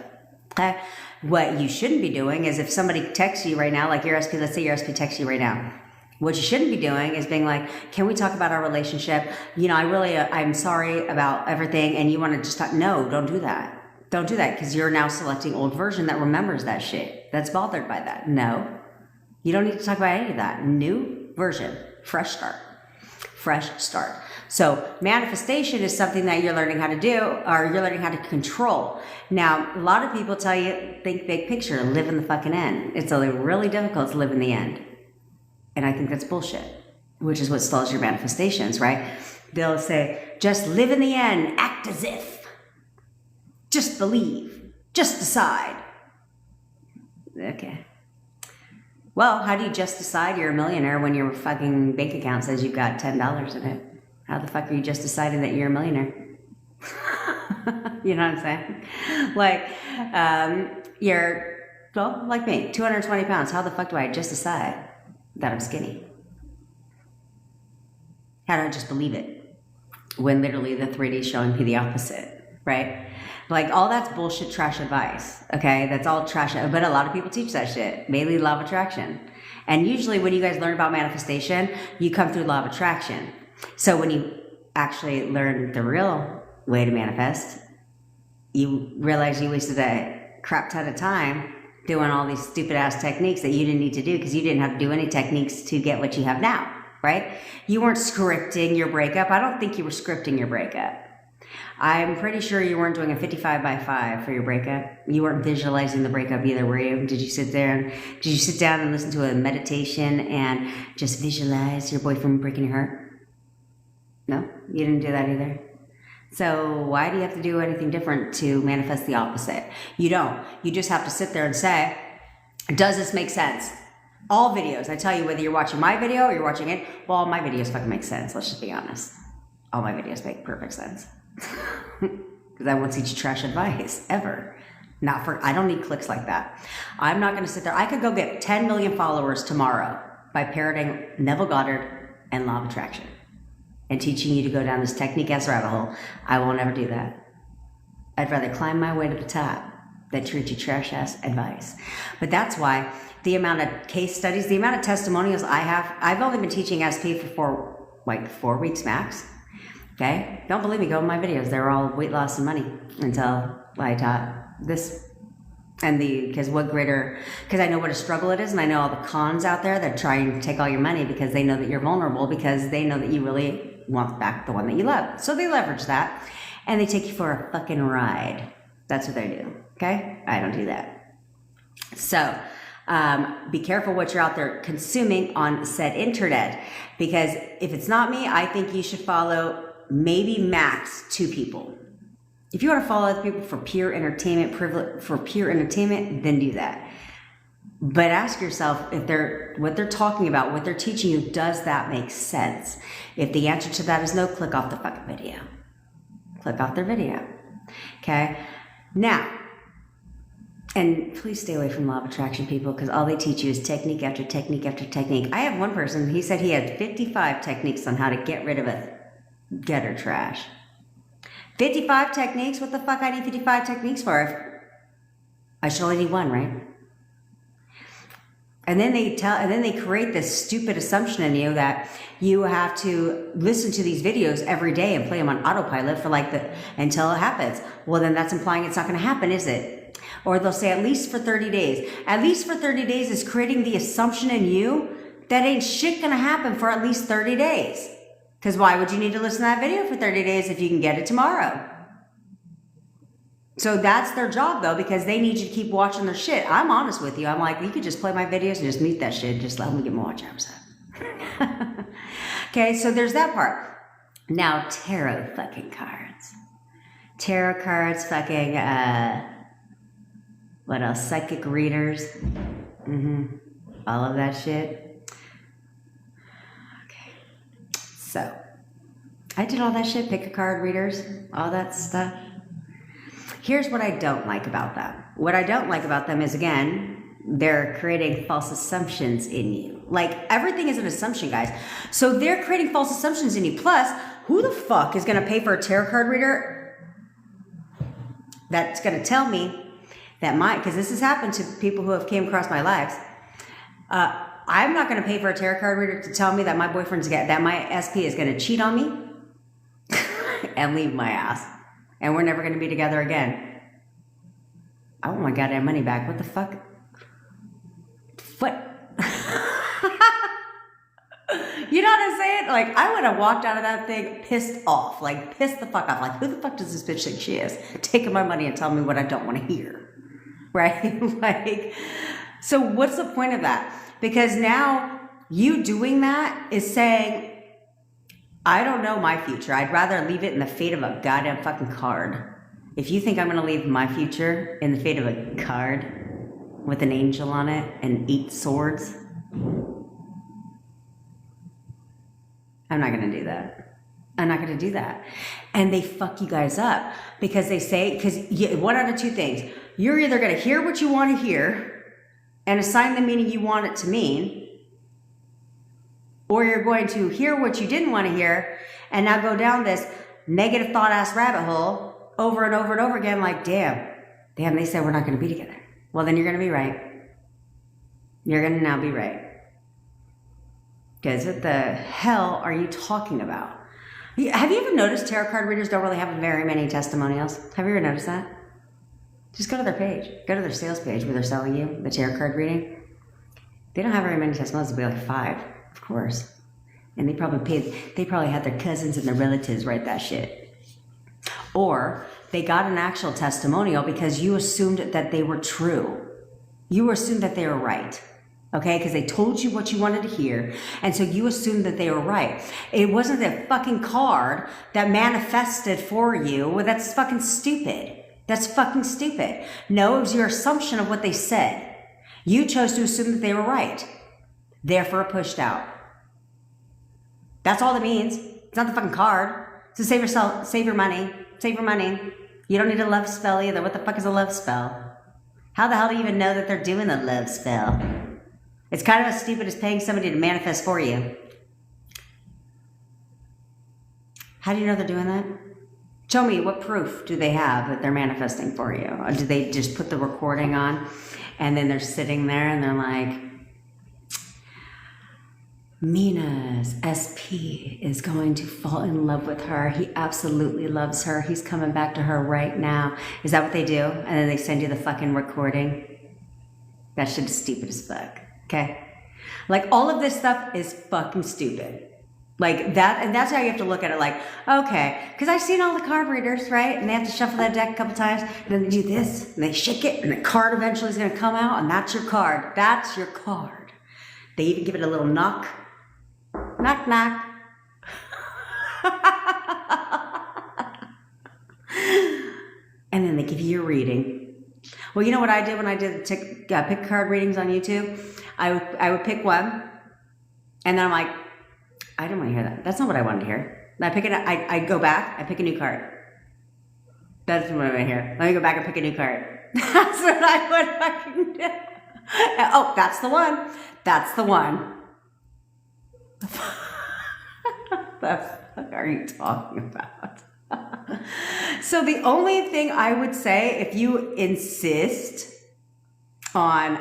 Okay? What you shouldn't be doing is if somebody texts you right now, like your SP, let's say your SP texts you right now. What you shouldn't be doing is being like, can we talk about our relationship? You know, I'm sorry about everything and you want to just talk. No, don't do that. Don't do that because you're now selecting old version that remembers that shit. That's bothered by that. No, you don't need to talk about any of that. New version, fresh start, fresh start. So manifestation is something that you're learning how to do or you're learning how to control. Now, a lot of people tell you, think big picture, live in the fucking end. It's really difficult to live in the end. And I think that's bullshit, which is what stalls your manifestations, right? They'll say, just live in the end, act as if. Just believe, just decide. Okay. Well, how do you just decide you're a millionaire when your fucking bank account says you've got $10 in it? How the fuck are you just deciding that you're a millionaire? You know what I'm saying? Like, well, like me, 220 pounds. How the fuck do I just decide that I'm skinny? How do I just believe it when literally the 3D is showing me the opposite, right? Like all that's bullshit trash advice, okay? That's all trash, but a lot of people teach that shit, mainly law of attraction. And usually when you guys learn about manifestation, you come through law of attraction. So when you actually learn the real way to manifest, you realize you wasted a crap ton of time doing all these stupid ass techniques that you didn't need to do because you didn't have to do any techniques to get what you have now, right? You weren't scripting your breakup. I don't think you were scripting your breakup. I'm pretty sure you weren't doing a 55 by 5 for your breakup. You weren't visualizing the breakup either, were you? Did you sit down and listen to a meditation and just visualize your boyfriend breaking your heart? No, you didn't do that either. So why do you have to do anything different to manifest the opposite? You don't. You just have to sit there and say, does this make sense? All videos. I tell you, whether you're watching my video or you're watching it, well, all my videos fucking make sense. Let's just be honest. All my videos make perfect sense. Because I won't teach you trash advice, ever. I don't need clicks like that. I'm not going to sit there. I could go get 10 million followers tomorrow by parroting Neville Goddard and law of attraction and teaching you to go down this technique-ass rabbit hole. I won't ever do that. I'd rather climb my way to the top than treat you trash-ass advice. But that's why the amount of case studies, the amount of testimonials I have, I've only been teaching SP for 4 weeks max. Okay? Don't believe me, go in my videos. They're all weight loss and money until I taught this. And because I know what a struggle it is, and I know all the cons out there that try and take all your money because they know that you're vulnerable, because they know that you really want back the one that you love. So they leverage that and they take you for a fucking ride. That's what they do. Okay? I don't do that. So be careful what you're out there consuming on said internet, because if it's not me, I think you should follow maybe max 2 people. If you want to follow other people for pure entertainment, then do that. But ask yourself if what they're talking about, what they're teaching you, does that make sense? If the answer to that is no, click off the fucking video. Click off their video. Okay? Now, and please stay away from law of attraction people, because all they teach you is technique after technique after technique. I have one person, he said he had 55 techniques on how to get rid of a gutter trash. 55 techniques? What the fuck I need 55 techniques for? I should only need 1, right? And then they create this stupid assumption in you that you have to listen to these videos every day and play them on autopilot for until it happens. Well, then that's implying it's not going to happen, is it? Or they'll say at least for 30 days. At least for 30 days is creating the assumption in you that ain't shit going to happen for at least 30 days. Because why would you need to listen to that video for 30 days if you can get it tomorrow? So that's their job, though, because they need you to keep watching their shit. I'm honest with you. I'm like, you could just play my videos and just mute that shit. Just let me get my watch hours up. Okay, so there's that part. Now, tarot fucking cards. Tarot cards, fucking, what else? Psychic readers. All of that shit. So, I did all that shit, pick a card readers, all that stuff. Here's what I don't like about them. What I don't like about them is, again, they're creating false assumptions in you. Like, everything is an assumption, guys. So they're creating false assumptions in you. Plus, who the fuck is going to pay for a tarot card reader that's going to tell me that because this has happened to people who have came across my lives, I'm not going to pay for a tarot card reader to tell me that my that my SP is going to cheat on me and leave my ass. And we're never going to be together again. I want my goddamn money back. What the fuck? What? You know what I'm saying? Like, I would have walked out of that thing pissed off. Like, pissed the fuck off. Like, who the fuck does this bitch think she is? Taking my money and telling me what I don't want to hear. Right? Like, so what's the point of that? Because now you doing that is saying, I don't know my future. I'd rather leave it in the fate of a goddamn fucking card. If you think I'm going to leave my future in the fate of a card with an angel on it and 8 swords, I'm not going to do that. I'm not going to do that. And they fuck you guys up because they say, because one out of 2 things. You're either going to hear what you want to hear and assign the meaning you want it to mean, or you're going to hear what you didn't want to hear and now go down this negative thought-ass rabbit hole over and over and over again like, damn, they said we're not going to be together. Well, then you're going to be right. You're going to now be right. Because what the hell are you talking about? Have you ever noticed tarot card readers don't really have very many testimonials? Have you ever noticed that? Just go to their page. Go to their sales page where they're selling you the tarot card reading. They don't have very many testimonials. It'll be like 5, of course. And they probably had their cousins and their relatives write that shit. Or they got an actual testimonial because you assumed that they were true. You assumed that they were right. Okay, because they told you what you wanted to hear, and so you assumed that they were right. It wasn't a fucking card that manifested for you. Well, that's fucking stupid. That's fucking stupid. No, it was your assumption of what they said. You chose to assume that they were right. Therefore pushed out. That's all it means. It's not the fucking card. So save yourself, save your money, save your money. You don't need a love spell either. What the fuck is a love spell? How the hell do you even know that they're doing a love spell? It's kind of as stupid as paying somebody to manifest for you. How do you know they're doing that? Show me, what proof do they have that they're manifesting for you? Or do they just put the recording on and then they're sitting there and they're like, Mina's SP is going to fall in love with her. He absolutely loves her. He's coming back to her right now. Is that what they do? And then they send you the fucking recording? That shit is stupid as fuck. Okay? Like, all of this stuff is fucking stupid. Like that, and that's how you have to look at it. Like, okay, because I've seen all the card readers, right? And they have to shuffle that deck a couple times, and then they do this, and they shake it, and the card eventually is going to come out, and that's your card. That's your card. They even give it a little knock. Knock, knock. And then they give you your reading. Well, you know what I did when I did pick card readings on YouTube? I would pick one, and then I'm like, I didn't want to hear that. That's not what I wanted to hear. I go back, I pick a new card. That's what I want to hear. Let me go back and pick a new card. That's what I would fucking do. Oh, that's the one. That's the one. The fuck are you talking about? So the only thing I would say, if you insist on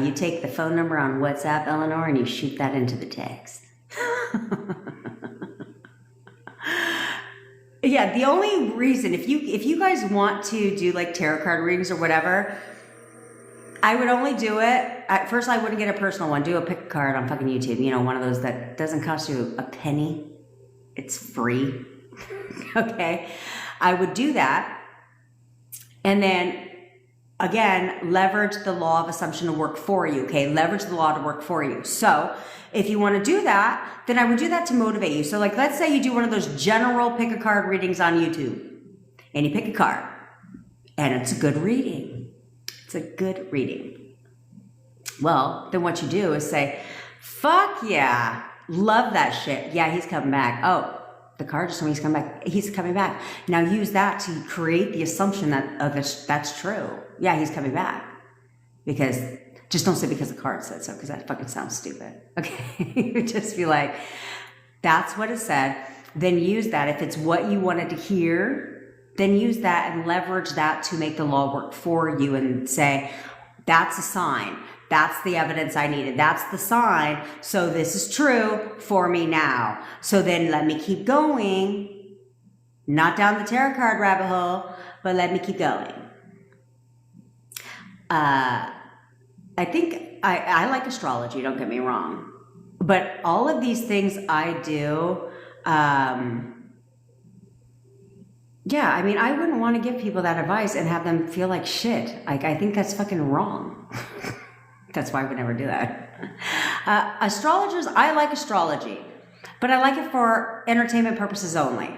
you take the phone number on WhatsApp, Eleanor, and you shoot that into the text. Yeah, the only reason, if you guys want to do like tarot card readings or whatever, I would only do it, at first I wouldn't get a personal one, do a pick a card on fucking YouTube, you know, one of those that doesn't cost you a penny, it's free, okay? I would do that, and then again, leverage the law of assumption to work for you, okay? Leverage the law to work for you. So if you want to do that, then I would do that to motivate you. So like, let's say you do one of those general pick a card readings on YouTube, and you pick a card, and it's a good reading. It's a good reading. Well, then what you do is say, fuck yeah, love that shit. Yeah, he's coming back. Oh, the card just told me he's coming back. He's coming back. Now use that to create the assumption that that's true. Yeah, he's coming back. Because, just don't say because the card said so, because that fucking sounds stupid. Okay? Just be like, that's what it said. Then use that. If it's what you wanted to hear, then use that and leverage that to make the law work for you and say, that's a sign. That's the evidence I needed. That's the sign. So this is true for me now. So then let me keep going. Not down the tarot card rabbit hole, but let me keep going. I think I like astrology, don't get me wrong. But all of these things I do, yeah, I mean, I wouldn't want to give people that advice and have them feel like shit. Like, I think that's fucking wrong. That's why I would never do that. Astrologers, I like astrology, but I like it for entertainment purposes only.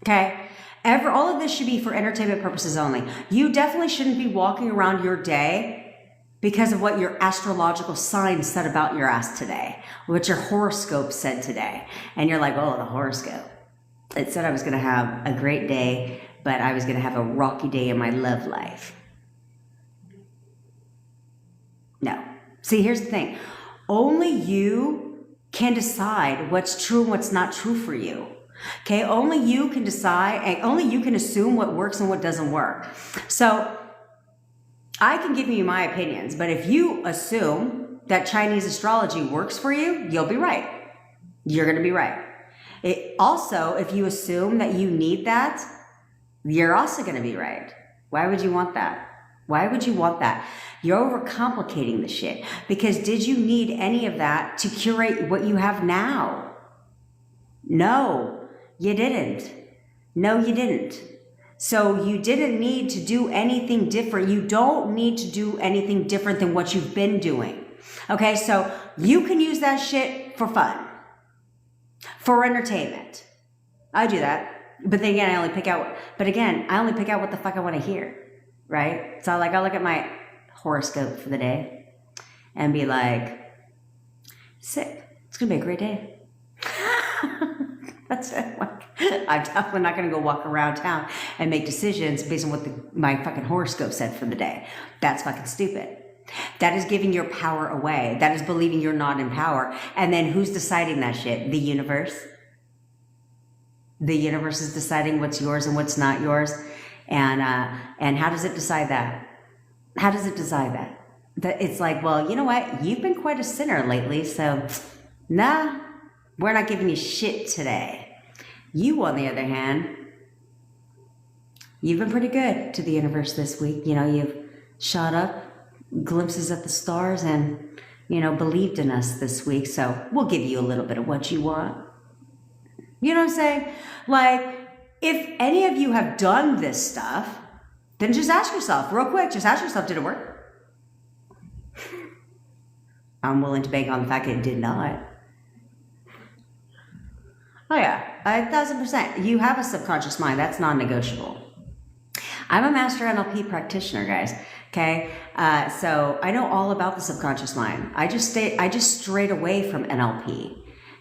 Okay? All of this should be for entertainment purposes only. You definitely shouldn't be walking around your day because of what your astrological sign said about your ass today, what your horoscope said today. And you're like, oh, the horoscope. It said I was going to have a great day, but I was going to have a rocky day in my love life. No. See, here's the thing. Only you can decide what's true and what's not true for you. Okay? Only you can decide, and only you can assume what works and what doesn't work. So, I can give you my opinions, but if you assume that Chinese astrology works for you, you'll be right. You're going to be right. Also, if you assume that you need that, you're also going to be right. Why would you want that? Why would you want that? You're overcomplicating the shit. Because did you need any of that to curate what you have now? No, you didn't. No, you didn't. So you didn't need to do anything different. You don't need to do anything different than what you've been doing. Okay, so you can use that shit for fun. For entertainment. I do that. But then again, I only pick out what the fuck I want to hear. Right? So like I look at my horoscope for the day and be like, sick, it's gonna be a great day. That's it. Like, I'm definitely not gonna go walk around town and make decisions based on what my fucking horoscope said for the day. That's fucking stupid. That is giving your power away. That is believing you're not in power. And then who's deciding that shit? The universe. The universe is deciding what's yours and what's not yours. And how does it decide that? How does it decide that? That it's like, well, you know what? You've been quite a sinner lately, so nah, we're not giving you shit today. You, on the other hand, you've been pretty good to the universe this week. You know, you've shot up glimpses at the stars and, you know, believed in us this week. So we'll give you a little bit of what you want. You know what I'm saying? Like, if any of you have done this stuff, then just ask yourself, real quick, just ask yourself, did it work? I'm willing to bank on the fact that it did not. Oh yeah, 1,000%. You have a subconscious mind. That's non-negotiable. I'm a master NLP practitioner, guys. Okay, so I know all about the subconscious mind. I just strayed away from NLP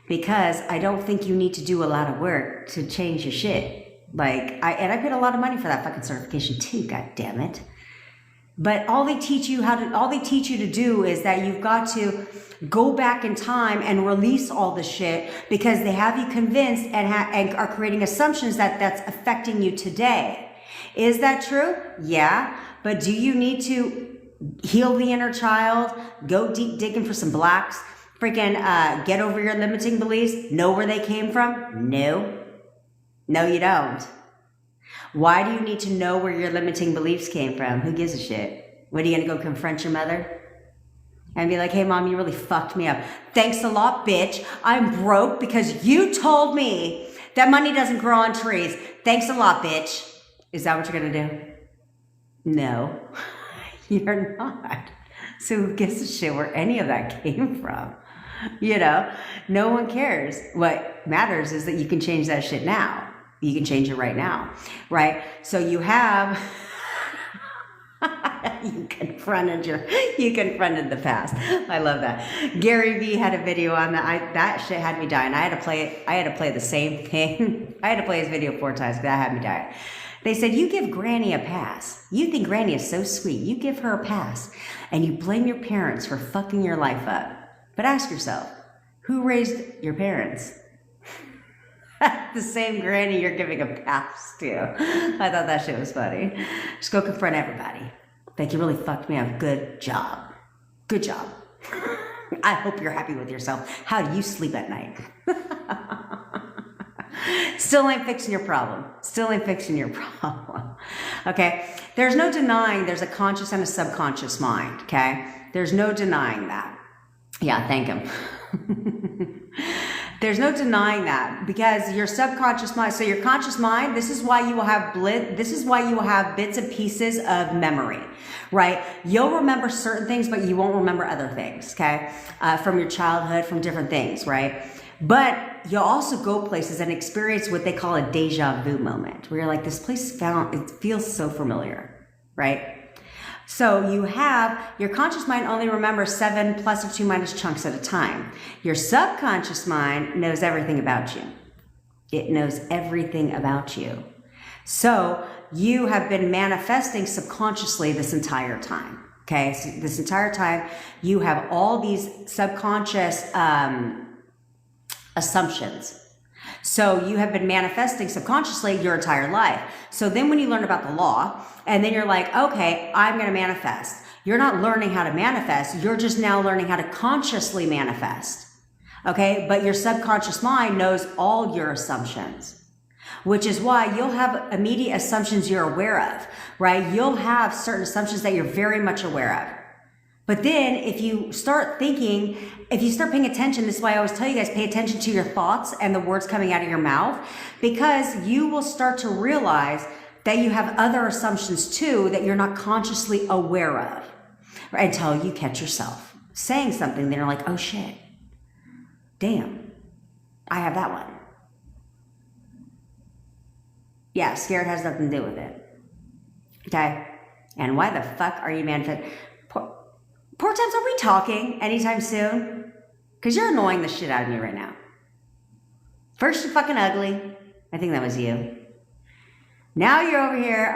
because I don't think you need to do a lot of work to change your shit. Like, I paid a lot of money for that fucking certification too. God damn it! But all they teach you to do is that you've got to go back in time and release all the shit because they have you convinced and are creating assumptions that that's affecting you today. Is that true? Yeah. But do you need to heal the inner child, go deep digging for some blocks, freaking get over your limiting beliefs, know where they came from? No. No, you don't. Why do you need to know where your limiting beliefs came from? Who gives a shit? What, are you going to go confront your mother? And be like, hey, mom, you really fucked me up. Thanks a lot, bitch. I'm broke because you told me that money doesn't grow on trees. Thanks a lot, bitch. Is that what you're going to do? No, you're not. So who gives a shit where any of that came from? You know, no one cares. What matters is that you can change that shit now. You can change it right now, right? So you have, you confronted the past. I love that. Gary Vee had a video on that. That shit had me dying. I had to play the same thing. I had to play his video 4 times because that had me dying. They said, you give Granny a pass. You think Granny is so sweet. You give her a pass. And you blame your parents for fucking your life up. But ask yourself, who raised your parents? The same Granny you're giving a pass to. I thought that shit was funny. Just go confront everybody. Like, you really fucked me up. Good job. Good job. I hope you're happy with yourself. How do you sleep at night? Still ain't fixing your problem. Still ain't fixing your problem. Okay? There's no denying there's a conscious and a subconscious mind. Okay? There's no denying that. Yeah, thank him. There's no denying that because your subconscious mind, so your conscious mind, this is why you will have bits and pieces of memory, right? You'll remember certain things, but you won't remember other things, okay? From your childhood, from different things, right? But you'll also go places and experience what they call a deja vu moment, where you're like, this place it feels so familiar, right? So you have, your conscious mind only remembers 7 plus or 2 minus chunks at a time. Your subconscious mind knows everything about you. It knows everything about you. So you have been manifesting subconsciously this entire time. Okay, so this entire time you have all these subconscious assumptions. So you have been manifesting subconsciously your entire life. So then when you learn about the law, and then you're like, okay, I'm going to manifest. You're not learning how to manifest. You're just now learning how to consciously manifest. Okay, but your subconscious mind knows all your assumptions, which is why you'll have immediate assumptions you're aware of, right? You'll have certain assumptions that you're very much aware of. But then if you start paying attention, this is why I always tell you guys, pay attention to your thoughts and the words coming out of your mouth, because you will start to realize that you have other assumptions too that you're not consciously aware of, right? Until you catch yourself saying something, then you're like, oh shit, damn, I have that one. Yeah, scared has nothing to do with it. Okay? And why the fuck are you manifesting? Poor times, are we talking anytime soon? Because you're annoying the shit out of me right now. First, you're fucking ugly. I think that was you. Now you're over here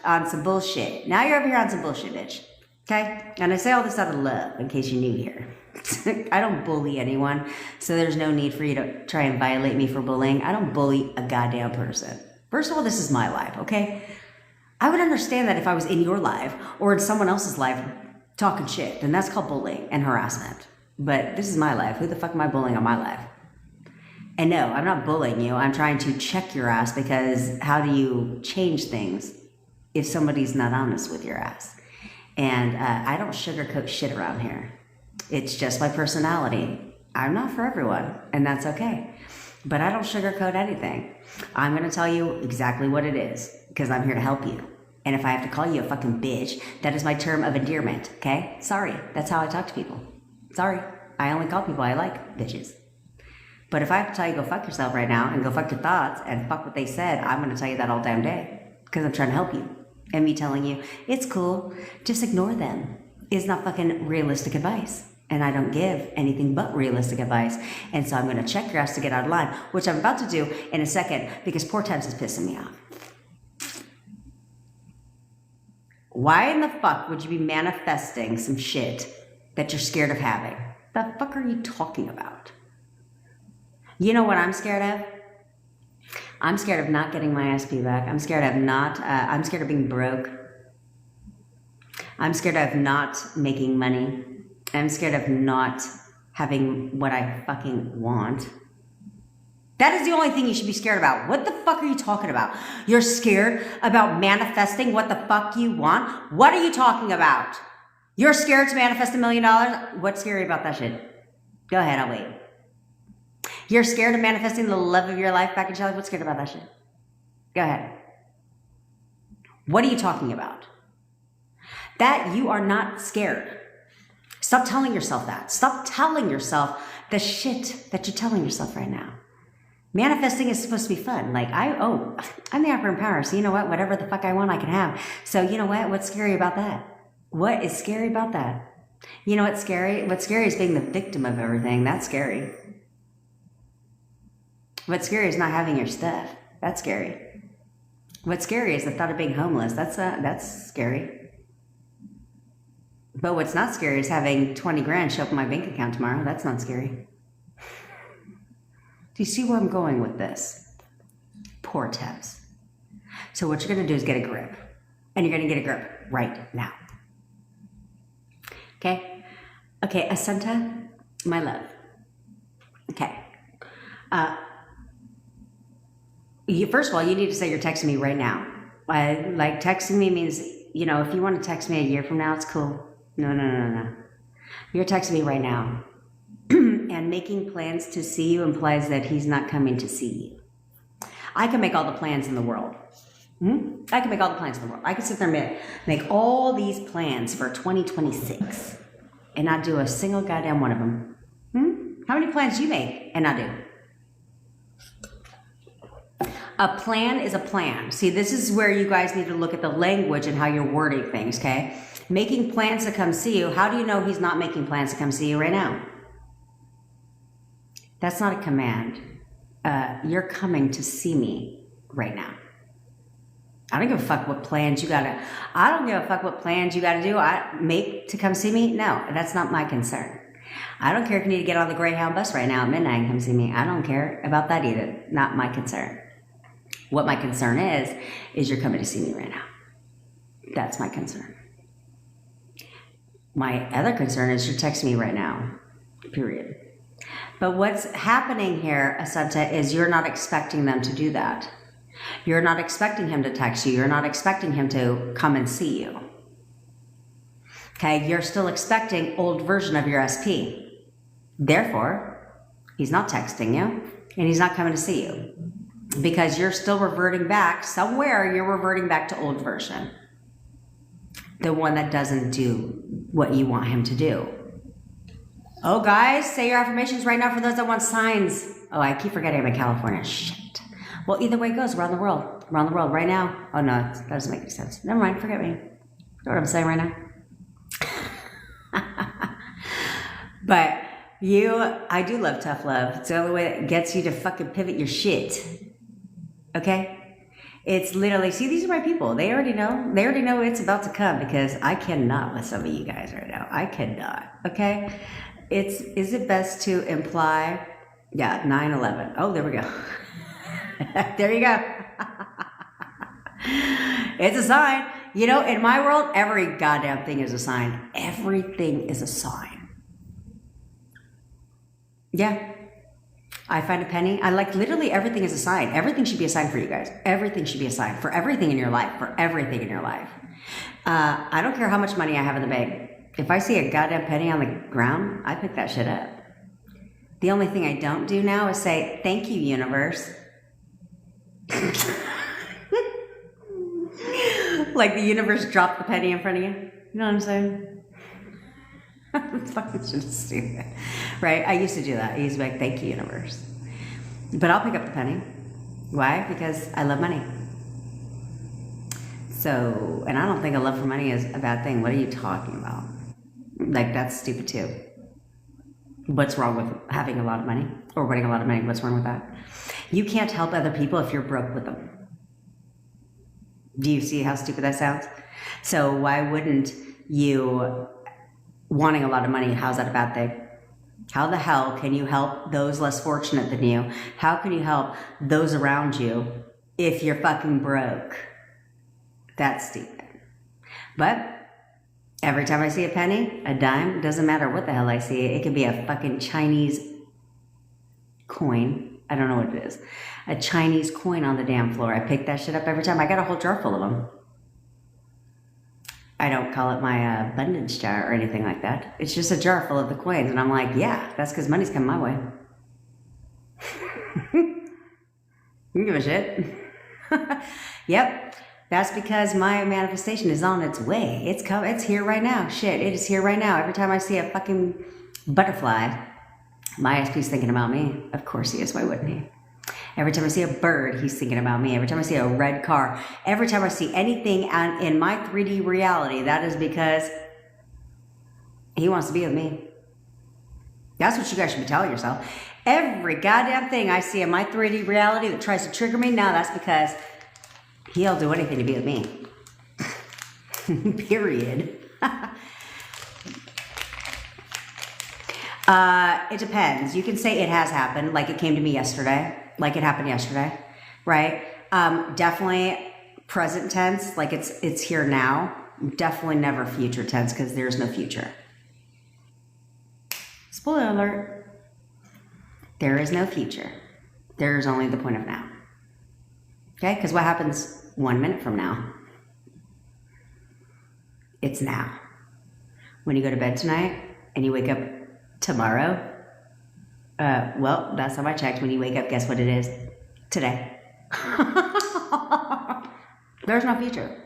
on some bullshit. Now you're over here on some bullshit, bitch. Okay? And I say all this out of love, in case you're new here. I don't bully anyone, so there's no need for you to try and violate me for bullying. I don't bully a goddamn person. First of all, this is my life, okay? I would understand that if I was in your life or in someone else's life talking shit, then that's called bullying and harassment. But this is my life. Who the fuck am I bullying on my life? And no, I'm not bullying you. I'm trying to check your ass, because how do you change things if somebody's not honest with your ass? And I don't sugarcoat shit around here. It's just my personality. I'm not for everyone, and that's okay. But I don't sugarcoat anything. I'm going to tell you exactly what it is, because I'm here to help you. And if I have to call you a fucking bitch, that is my term of endearment, okay? Sorry, that's how I talk to people. Sorry, I only call people I like bitches. But if I have to tell you go fuck yourself right now and go fuck your thoughts and fuck what they said, I'm going to tell you that all damn day, because I'm trying to help you. And me telling you, it's cool, just ignore them, is not fucking realistic advice. And I don't give anything but realistic advice. And so I'm going to check your ass to get out of line, which I'm about to do in a second, because poor times is pissing me off. Why in the fuck would you be manifesting some shit that you're scared of having? The fuck are you talking about? You know what I'm scared of? I'm scared of not getting my SP back. I'm scared of being broke. I'm scared of not making money. I'm scared of not having what I fucking want. That is the only thing you should be scared about. What the fuck are you talking about? You're scared about manifesting what the fuck you want? What are you talking about? You're scared to manifest $1 million? What's scary about that shit? Go ahead, I'll wait. You're scared of manifesting the love of your life back in your life? What's scared about that shit? Go ahead. What are you talking about? That you are not scared. Stop telling yourself that. Stop telling yourself the shit that you're telling yourself right now. Manifesting is supposed to be fun. Like, I'm the upper power, so you know what? Whatever the fuck I want, I can have. So you know what? What's scary about that? What is scary about that? You know what's scary? What's scary is being the victim of everything. That's scary. What's scary is not having your stuff. That's scary. What's scary is the thought of being homeless. That's scary. But what's not scary is having 20 grand show up in my bank account tomorrow. That's not scary. Do you see where I'm going with this? Poor tips. So what you're going to do is get a grip. And you're going to get a grip right now. Okay? Okay, Asanta, my love. Okay. First of all, you need to say you're texting me right now. Like, texting me means, you know, if you want to text me a year from now, it's cool. No. You're texting me right now. And making plans to see you implies that he's not coming to see you. I can make all the plans in the world. I can make all the plans in the world. I can sit there and make all these plans for 2026 and not do a single goddamn one of them. How many plans do you make and not do? A plan is a plan. See, this is where you guys need to look at the language and how you're wording things, okay? Making plans to come see you. How do you know he's not making plans to come see you right now? That's not a command. You're coming to see me right now. I don't give a fuck what plans you gotta, I don't give a fuck what plans you gotta do. Make to come see me? No, that's not my concern. I don't care if you need to get on the Greyhound bus right now at midnight and come see me. I don't care about that either. Not my concern. What my concern is you're coming to see me right now. That's my concern. My other concern is you're texting me right now, period. But what's happening here, Asanta, is you're not expecting them to do that. You're not expecting him to text you. You're not expecting him to come and see you. Okay, you're still expecting old version of your SP. Therefore, he's not texting you and he's not coming to see you because you're still reverting back somewhere. You're reverting back to old version. The one that doesn't do what you want him to do. Oh, guys, say your affirmations right now for those that want signs. Oh, I keep forgetting I'm in California. Shit. Well, either way it goes, around the world. Around the world right now. Oh, no, that doesn't make any sense. Never mind, forget me. Forget what I'm saying right now. But I do love tough love. It's the only way that gets you to fucking pivot your shit. Okay? It's literally, see, these are my people. They already know. They already know it's about to come because I cannot with some of you guys right now. I cannot. Okay? Is it best to imply? Yeah, 9/11. Oh, there we go. There you go. It's a sign. You know, in my world, every goddamn thing is a sign. Everything is a sign. Yeah. I find a penny. I like literally everything is a sign. Everything should be a sign for you guys. Everything should be a sign for everything in your life. For everything in your life. I don't care how much money I have in the bank. If I see a goddamn penny on the ground, I pick that shit up. The only thing I don't do now is say, thank you, universe. Like the universe dropped the penny in front of you. You know what I'm saying? It's fucking shit stupid. Right? I used to do that. I used to be like, thank you, universe. But I'll pick up the penny. Why? Because I love money. So, and I don't think a love for money is a bad thing. What are you talking about? Like, that's stupid too. What's wrong with having a lot of money or winning a lot of money? What's wrong with that? You can't help other people if you're broke with them. Do you see how stupid that sounds? So why wouldn't you wanting a lot of money? How's that a bad thing? How the hell can you help those less fortunate than you? How can you help those around you if you're fucking broke? That's stupid. But every time I see a penny, a dime, doesn't matter what the hell I see. It could be a fucking Chinese coin. I don't know what it is. A Chinese coin on the damn floor. I pick that shit up every time. I got a whole jar full of them. I don't call it my abundance jar or anything like that. It's just a jar full of the coins. And I'm like, yeah, that's because money's coming my way. You give a shit. Yep. That's because my manifestation is on its way. It's here right now. Shit, it is here right now. Every time I see a fucking butterfly, my ISP's thinking about me. Of course he is. Why wouldn't he? Every time I see a bird, he's thinking about me. Every time I see a red car, every time I see anything in my 3D reality, that is because he wants to be with me. That's what you guys should be telling yourself. Every goddamn thing I see in my 3D reality that tries to trigger me, now that's because he'll do anything to be with me. Period. It depends. You can say it has happened, like it came to me yesterday, like it happened yesterday, right? Definitely present tense, like it's here now. Definitely never future tense, because there's no future. Spoiler alert. There is no future. There is only the point of now. Okay? Because what happens 1 minute from now? It's now. When you go to bed tonight and you wake up tomorrow, well, last time I checked, when you wake up, guess what it is? Today. There's no future.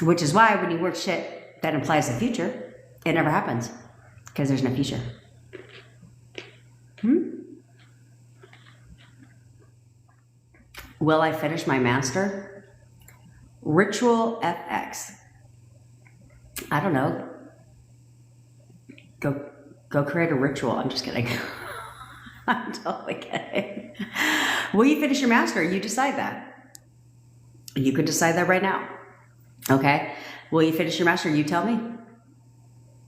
Which is why when you work shit that implies the future, it never happens. Because there's no future. Will I finish my master? Ritual FX. I don't know. Go create a ritual. I'm just kidding. I'm totally kidding. Will you finish your master? You decide that. You could decide that right now. Okay? Will you finish your master? You tell me.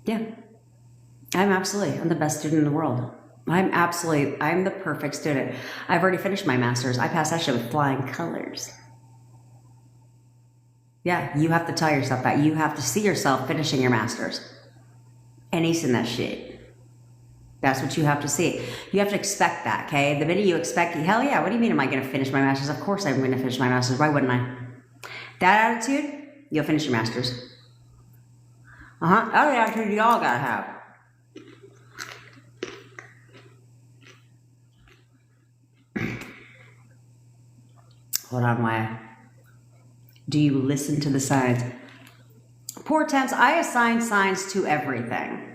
Yeah. I'm the best student in the world. I'm the perfect student. I've already finished my master's. I passed that shit with flying colors. Yeah, you have to tell yourself that. You have to see yourself finishing your master's. And acing that shit. That's what you have to see. You have to expect that, okay? The minute you expect, hell yeah, what do you mean am I going to finish my master's? Of course I'm going to finish my master's. Why wouldn't I? That attitude, you'll finish your master's. That's the attitude you all got to have. Hold on, Maya. Do you listen to the signs? Poor temps, I assign signs to everything.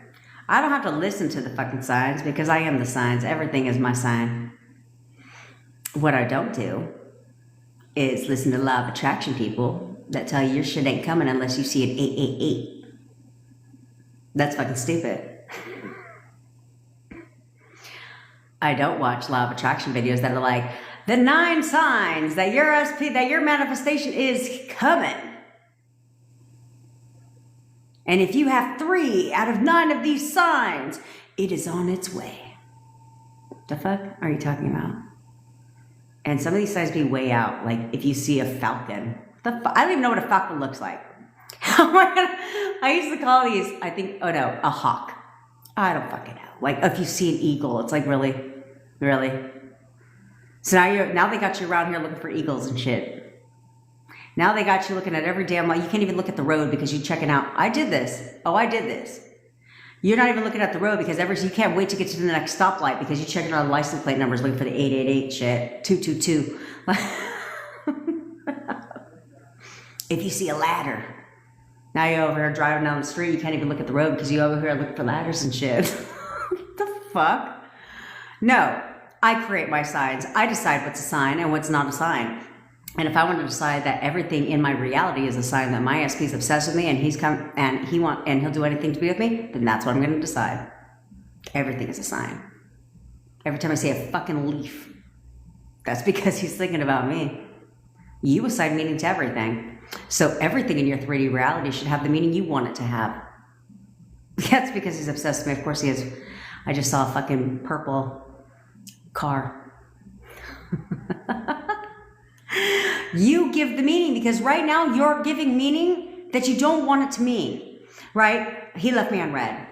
I don't have to listen to the fucking signs because I am the signs. Everything is my sign. What I don't do is listen to law of attraction people that tell you your shit ain't coming unless you see an 888. That's fucking stupid. I don't watch law of attraction videos that are like, the 9 signs that your manifestation is coming. And if you have 3 out of 9 of these signs, it is on its way. The fuck are you talking about? And some of these signs be way out. Like if you see a falcon. I don't even know what a falcon looks like. I used to call these, a hawk. I don't fucking know. Like if you see an eagle, it's like really? So now they got you around here looking for eagles and shit. Now they got you looking at every damn light. You can't even look at the road because you're checking out. I did this. Oh, I did this. You're not even looking at the road because you can't wait to get to the next stoplight because you're checking out license plate numbers looking for the 888 shit. 222. If you see a ladder, now you're over here driving down the street, you can't even look at the road because you're over here looking for ladders and shit. What the fuck? No, I create my signs. I decide what's a sign and what's not a sign. And if I want to decide that everything in my reality is a sign that my SP is obsessed with me and he'll do anything to be with me, then that's what I'm going to decide. Everything is a sign. Every time I see a fucking leaf, that's because he's thinking about me. You assign meaning to everything. So everything in your 3D reality should have the meaning you want it to have. That's because he's obsessed with me. Of course he is. I just saw a fucking purple car. You give the meaning because right now you're giving meaning that you don't want it to mean, right? He left me on red.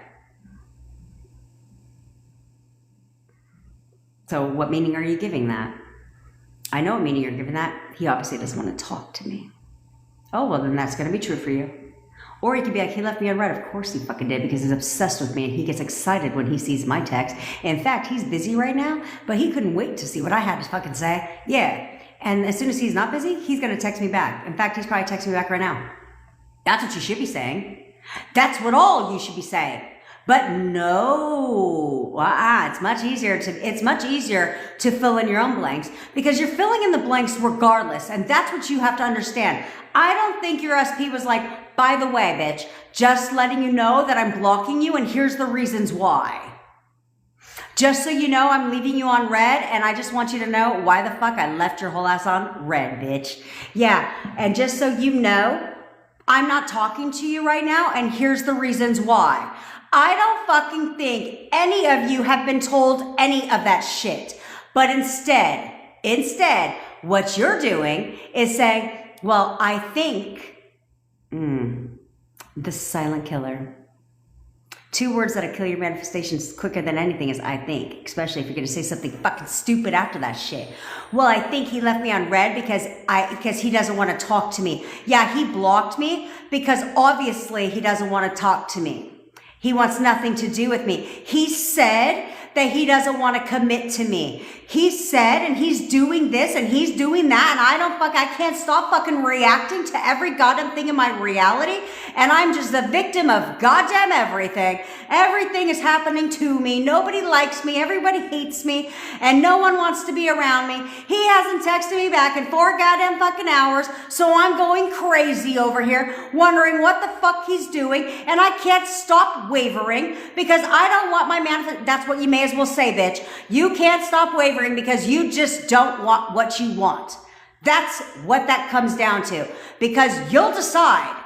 So what meaning are you giving that? I know what meaning you're giving that. He obviously doesn't want to talk to me. Oh, well, then that's going to be true for you. Or he could be like, he left me on red. Of course he fucking did because he's obsessed with me and he gets excited when he sees my text. In fact, he's busy right now, but he couldn't wait to see what I had to fucking say. Yeah. And as soon as he's not busy, he's going to text me back. In fact, he's probably texting me back right now. That's what you should be saying. That's what all you should be saying. But no, it's much easier to fill in your own blanks because you're filling in the blanks regardless. And that's what you have to understand. I don't think your SP was like, by the way, bitch, just letting you know that I'm blocking you and here's the reasons why. Just so you know, I'm leaving you on red and I just want you to know why the fuck I left your whole ass on red, bitch. Yeah, and just so you know, I'm not talking to you right now and here's the reasons why. I don't fucking think any of you have been told any of that shit. But instead, what you're doing is saying, well, I think, the silent killer. 2 words that'll kill your manifestations quicker than anything is I think, especially if you're going to say something fucking stupid after that shit. Well, I think he left me on red because he doesn't want to talk to me. Yeah, he blocked me because obviously he doesn't want to talk to me. He wants nothing to do with me. He said that he doesn't want to commit to me. He said, and he's doing this and he's doing that, and I can't stop fucking reacting to every goddamn thing in my reality, and I'm just the victim of goddamn everything. Everything is happening to me. Nobody likes me. Everybody hates me, and no one wants to be around me. He hasn't texted me back in 4 goddamn fucking hours, so I'm going crazy over here, wondering what the fuck he's doing, and I can't stop wavering because I don't want my manifest. That's what you may as well say, bitch. You can't stop wavering because you just don't want what you want. That's what that comes down to. Because you'll decide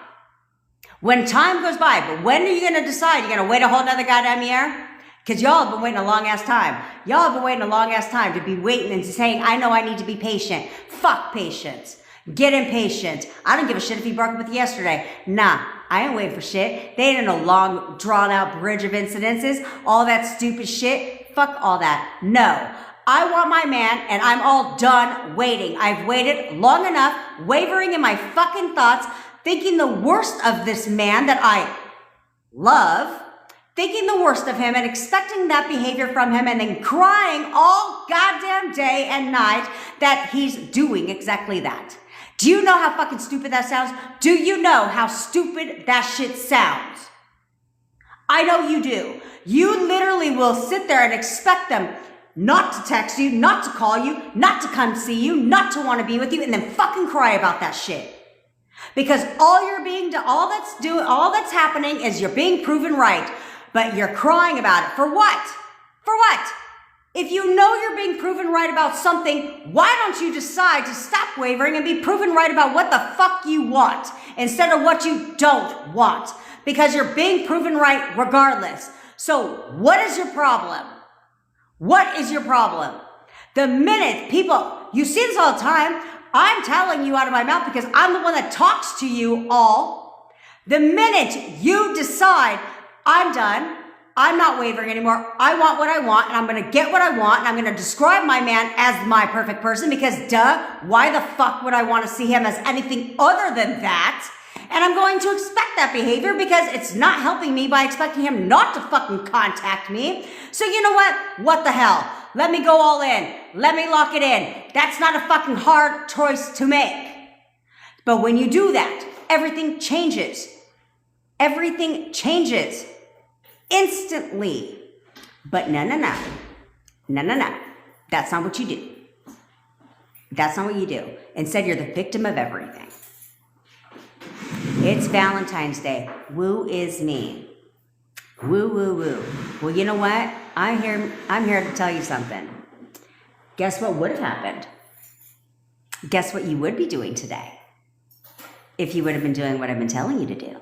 when time goes by. But when are you going to decide? You're going to wait a whole nother goddamn year? Because y'all have been waiting a long ass time. Y'all have been waiting a long ass time to be waiting and saying, I know I need to be patient. Fuck patience. Get impatient. I don't give a shit if he broke up with you yesterday. Nah, I ain't waiting for shit. They ain't in a long, drawn out bridge of incidences. All that stupid shit. Fuck all that. No. I want my man and I'm all done waiting. I've waited long enough, wavering in my fucking thoughts, thinking the worst of this man that I love, thinking the worst of him and expecting that behavior from him and then crying all goddamn day and night that he's doing exactly that. Do you know how fucking stupid that sounds? Do you know how stupid that shit sounds? I know you do. You literally will sit there and expect them not to text you, not to call you, not to come see you, not to want to be with you, and then fucking cry about that shit. Because all that's happening is you're being proven right, but you're crying about it. For what? For what? If you know you're being proven right about something, why don't you decide to stop wavering and be proven right about what the fuck you want instead of what you don't want? Because you're being proven right regardless. So what is your problem? What is your problem? The minute people, you see this all the time, I'm telling you out of my mouth because I'm the one that talks to you all. The minute you decide, I'm done, I'm not wavering anymore, I want what I want, and I'm going to get what I want, and I'm going to describe my man as my perfect person because duh, why the fuck would I want to see him as anything other than that? And I'm going to expect that behavior because it's not helping me by expecting him not to fucking contact me. So you know what? What the hell? Let me go all in. Let me lock it in. That's not a fucking hard choice to make. But when you do that, everything changes. Everything changes instantly. But no. That's not what you do. That's not what you do. Instead, you're the victim of everything. It's Valentine's Day. Woo is me. Woo. Well, you know what? I'm here to tell you something. Guess what would have happened? Guess what you would be doing today if you would have been doing what I've been telling you to do?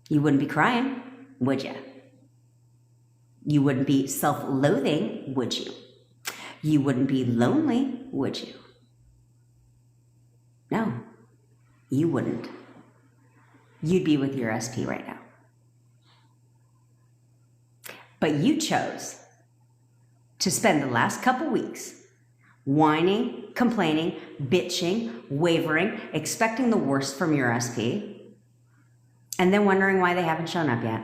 You wouldn't be crying, would you? You wouldn't be self-loathing, would you? You wouldn't be lonely, would you? No, you wouldn't. You'd be with your SP right now. But you chose to spend the last couple weeks whining, complaining, bitching, wavering, expecting the worst from your SP, and then wondering why they haven't shown up yet.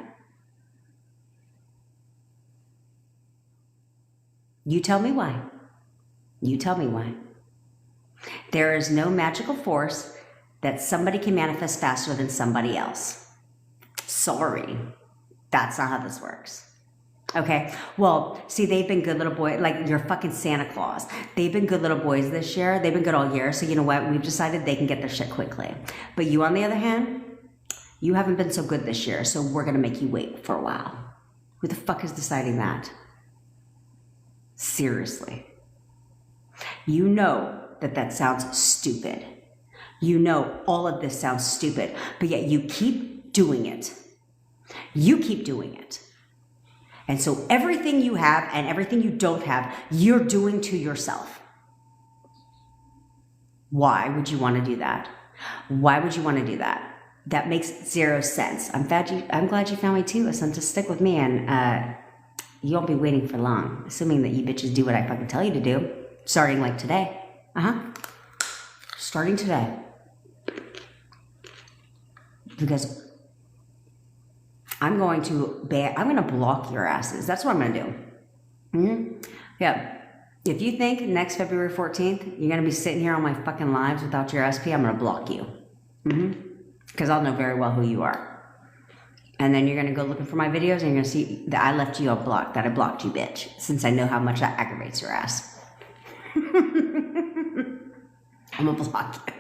You tell me why. You tell me why. There is no magical force that somebody can manifest faster than somebody else. Sorry, that's not how this works. Okay, well, see, they've been good little boys, like you're fucking Santa Claus. They've been good little boys this year. They've been good all year. So you know what? We've decided they can get their shit quickly. But you, on the other hand, you haven't been so good this year. So we're going to make you wait for a while. Who the fuck is deciding that? Seriously. You know that sounds stupid. You know all of this sounds stupid, but yet you keep doing it. You keep doing it. And so everything you have and everything you don't have, you're doing to yourself. Why would you want to do that? Why would you want to do that? That makes zero sense. I'm glad you found me too, son, to stick with me, and you won't be waiting for long, assuming that you bitches do what I fucking tell you to do, starting like today. Starting today. Because I'm going to block your asses. That's what I'm going to do. Yeah. If you think next February 14th, you're going to be sitting here on my fucking lives without your SP, I'm going to block you. Because I'll know very well who you are. And then you're going to go looking for my videos and you're going to see that I left you unblocked, that I blocked you, bitch, since I know how much that aggravates your ass. I'm going to block you.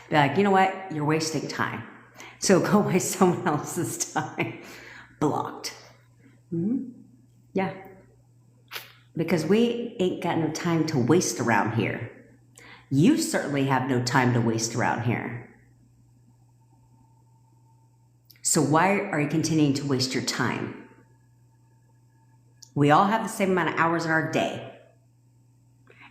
Be like, you know what? You're wasting time. So go waste someone else's time. Blocked. Yeah. Because we ain't got no time to waste around here. You certainly have no time to waste around here. So why are you continuing to waste your time? We all have the same amount of hours in our day.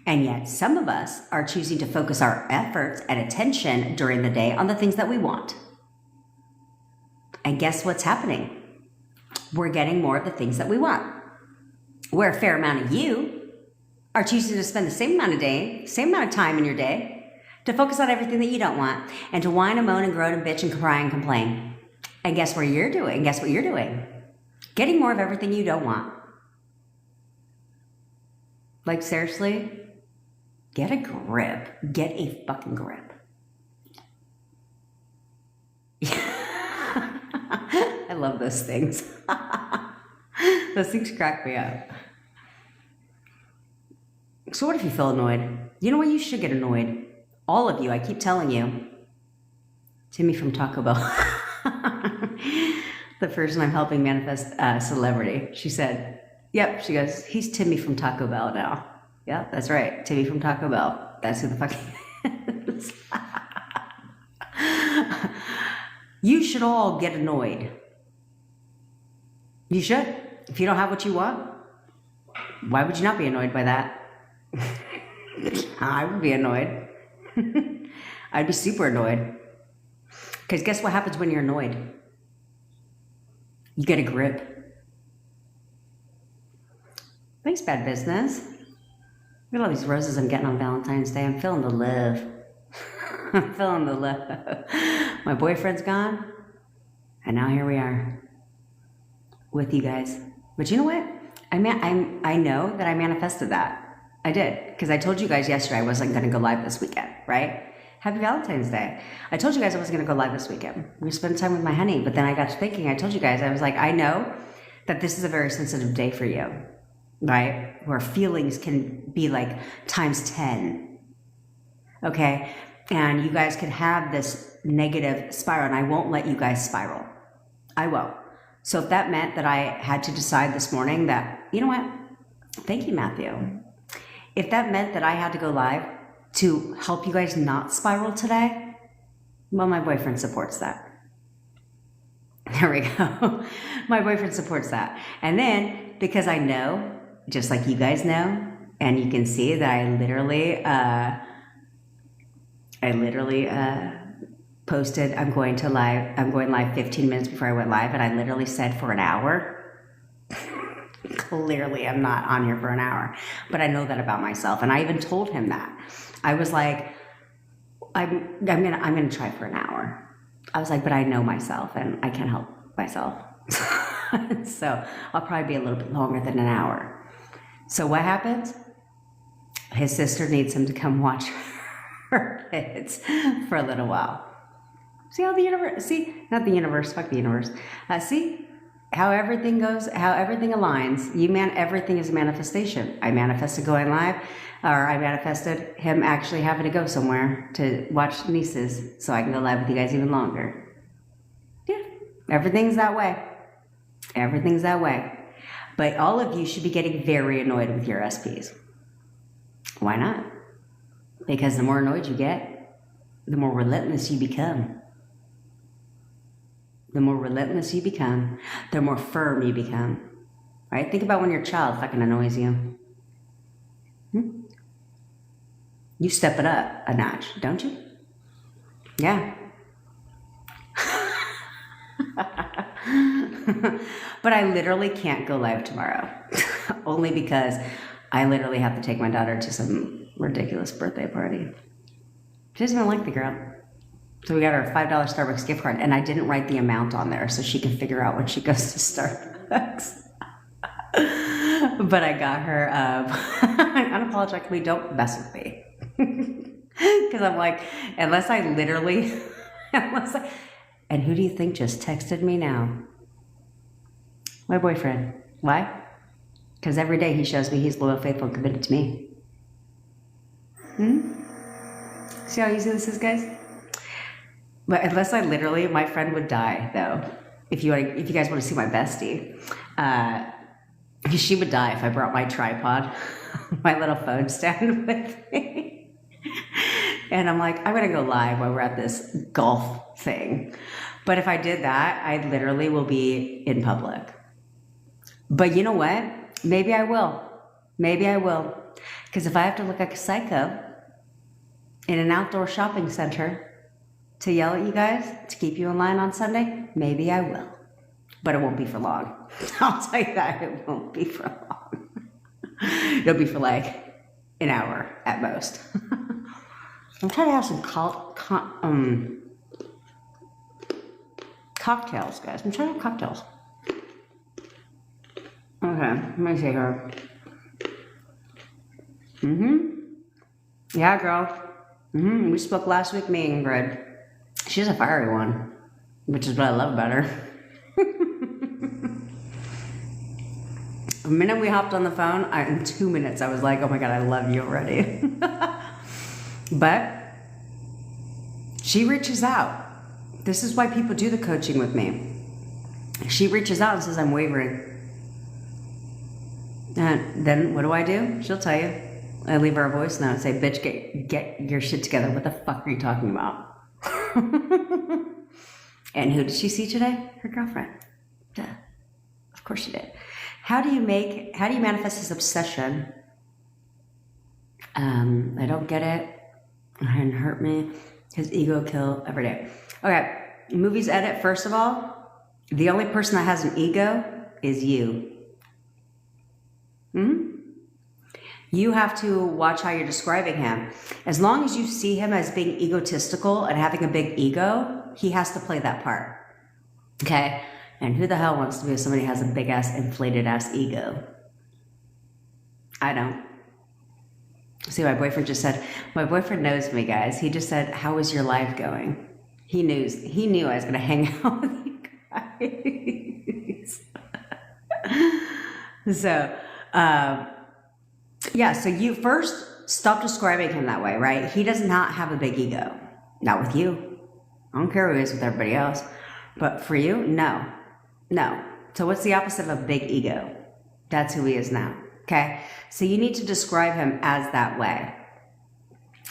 And yet some of us are choosing to focus our efforts and attention during the day on the things that we want. And guess what's happening? We're getting more of the things that we want. Where a fair amount of you are choosing to spend the same amount of time in your day to focus on everything that you don't want and to whine and moan and groan and bitch and cry and complain. And guess what you're doing? Getting more of everything you don't want. Like, seriously? Get a grip. Get a fucking grip. I love those things. Those things crack me up. So what if you feel annoyed? You know what? You should get annoyed. All of you. I keep telling you. Timmy from Taco Bell. The person I'm helping manifest celebrity. She said, Yep, she goes, he's Timmy from Taco Bell now. Yep, that's right. Timmy from Taco Bell. That's who the fuck he is. You should all get annoyed. You should. If you don't have what you want, why would you not be annoyed by that? I would be annoyed. I'd be super annoyed. Because guess what happens when you're annoyed? You get a grip. Thanks, Bad Business. Look at all these roses I'm getting on Valentine's Day. I'm feeling the love. I'm feeling the love. My boyfriend's gone. And now here we are. With you guys. But you know what? I know that I manifested that. I did. Because I told you guys yesterday I wasn't going to go live this weekend, right? Happy Valentine's Day. I told you guys I wasn't going to go live this weekend. We spent time with my honey. But then I got to thinking, I told you guys, I was like, I know that this is a very sensitive day for you, right? Where feelings can be like times 10. Okay? And you guys can have this negative spiral, and I won't let you guys spiral. I won't. So if that meant that I had to decide this morning that, you know what? Thank you, Matthew. If that meant that I had to go live to help you guys not spiral today, well, my boyfriend supports that. There we go. My boyfriend supports that. And then, because I know, just like you guys know, and you can see that I literally posted, I'm going live 15 minutes before I went live, and I literally said for an hour. Clearly I'm not on here for an hour, but I know that about myself. And I even told him that. I was like, I'm gonna try for an hour. I was like, but I know myself and I can't help myself. So I'll probably be a little bit longer than an hour. So what happens? His sister needs him to come watch her kids for a little while. See how the universe, not the universe, fuck the universe. See how everything goes, how everything aligns. Everything is a manifestation. I manifested going live, or I manifested him actually having to go somewhere to watch nieces so I can go live with you guys even longer. Yeah, everything's that way. Everything's that way. But all of you should be getting very annoyed with your SPs. Why not? Because the more annoyed you get, the more relentless you become. The more relentless you become, the more firm you become. Right? Think about when your child fucking annoys you. You step it up a notch, don't you? Yeah. But I literally can't go live tomorrow. Only because I literally have to take my daughter to some ridiculous birthday party. She doesn't even like the girl. So we got her a $5 Starbucks gift card, and I didn't write the amount on there so she can figure out when she goes to Starbucks. But I got her, unapologetically, don't mess with me. Because I'm like, and who do you think just texted me now? My boyfriend. Why? Because every day he shows me he's loyal, faithful, and committed to me. See how easy this is, guys? But unless my friend would die, though. If you guys want to see my bestie, she would die if I brought my tripod, my little phone stand with me. And I'm like, I'm going to go live while we're at this golf thing. But if I did that, I literally will be in public. But you know what? Maybe I will. Because if I have to look like a psycho in an outdoor shopping center to yell at you guys, to keep you in line on Sunday, maybe I will. But it won't be for long. I'll tell you that, it won't be for long. It'll be for like an hour at most. I'm trying to have some cocktails, guys. I'm trying to have cocktails. Okay, let me see here. Yeah, girl. We spoke last week, me and Ingrid. She's a fiery one, which is what I love about her. The minute we hopped on the phone, in 2 minutes, I was like, oh my God, I love you already. But she reaches out. This is why people do the coaching with me. She reaches out and says, I'm wavering. And then what do? She'll tell you. I leave her a voice note and say, bitch, get your shit together. What the fuck are you talking about? And who did she see today? Her girlfriend. Duh. Of course she did. How do you manifest this obsession? I don't get it. It didn't hurt me. His ego kill every day. Okay, movies edit, first of all, the only person that has an ego is you. You have to watch how you're describing him. As long as you see him as being egotistical and having a big ego, he has to play that part. Okay? And who the hell wants to be with somebody who has a big ass, inflated ass ego? I don't. See, my boyfriend just said, my boyfriend knows me, guys. He just said, how is your life going? He knew I was going to hang out with you guys. So, yeah, so you first stop describing him that way, right? He does not have a big ego. Not with you. I don't care who he is with everybody else. But for you, no. No. So what's the opposite of a big ego? That's who he is now. Okay? So you need to describe him as that way.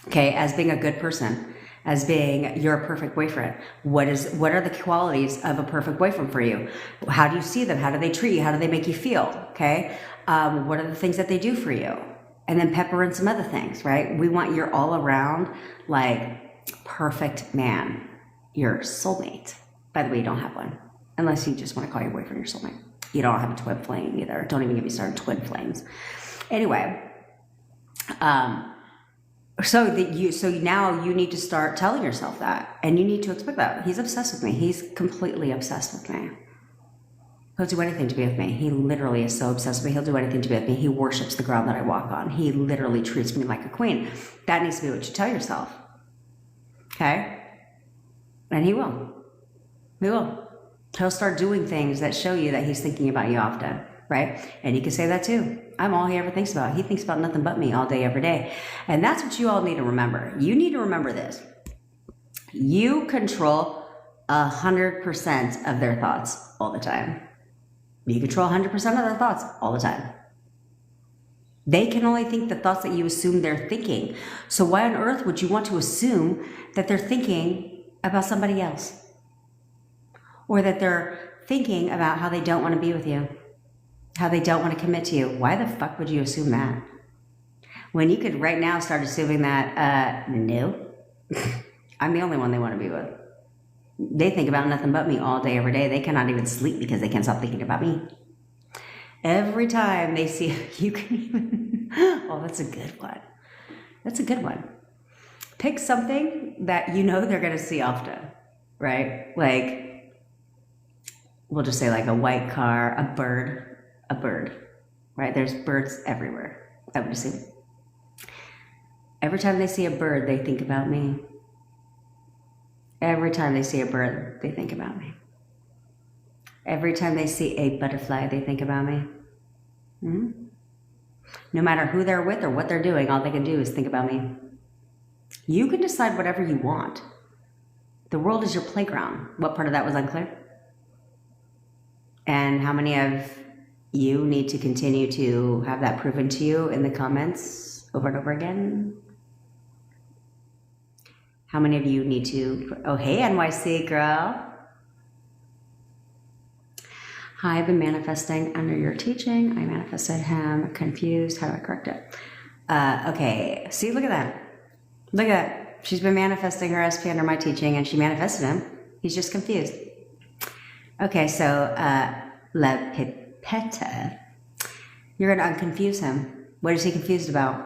Okay? As being a good person. As being your perfect boyfriend. What are the qualities of a perfect boyfriend for you? How do you see them? How do they treat you? How do they make you feel? Okay? What are the things that they do for you? And then pepper in some other things, right? We want your all around, like, perfect man. Your soulmate. By the way, you don't have one. Unless you just want to call your boyfriend your soulmate. You don't have a twin flame either. Don't even get me started on twin flames. Anyway, so now you need to start telling yourself that, and you need to expect that. He's obsessed with me. He's completely obsessed with me. He'll do anything to be with me. He literally is so obsessed with me. He'll do anything to be with me. He worships the ground that I walk on. He literally treats me like a queen. That needs to be what you tell yourself. Okay? And he will. He will. He'll start doing things that show you that he's thinking about you often, right? And you can say that too. I'm all he ever thinks about. He thinks about nothing but me all day, every day. And that's what you all need to remember. You need to remember this. You control 100% of their thoughts all the time. You control 100% of their thoughts all the time. They can only think the thoughts that you assume they're thinking. So why on earth would you want to assume that they're thinking about somebody else? Or that they're thinking about how they don't want to be with you, how they don't want to commit to you. Why the fuck would you assume that? When you could right now start assuming that, no, I'm the only one they want to be with. They think about nothing but me all day, every day. They cannot even sleep because they can't stop thinking about me. Every time they see, you can even, oh, that's a good one. That's a good one. Pick something that you know they're going to see often, right? Like, we'll just say like a white car, a bird, right? There's birds everywhere, I would assume. Every time they see a bird, they think about me. Every time they see a bird, they think about me. Every time they see a butterfly, they think about me. No matter who they're with or what they're doing, all they can do is think about me. You can decide whatever you want. The world is your playground. What part of that was unclear? And how many of you need to continue to have that proven to you in the comments over and over again? How many of you need to, oh, hey, NYC girl. Hi, I've been manifesting under your teaching. I manifested him, confused. How do I correct it? Okay, see, look at that. Look at that. She's been manifesting her SP under my teaching and she manifested him. He's just confused. Okay, so La Pipetta, you're going to unconfuse him. What is he confused about?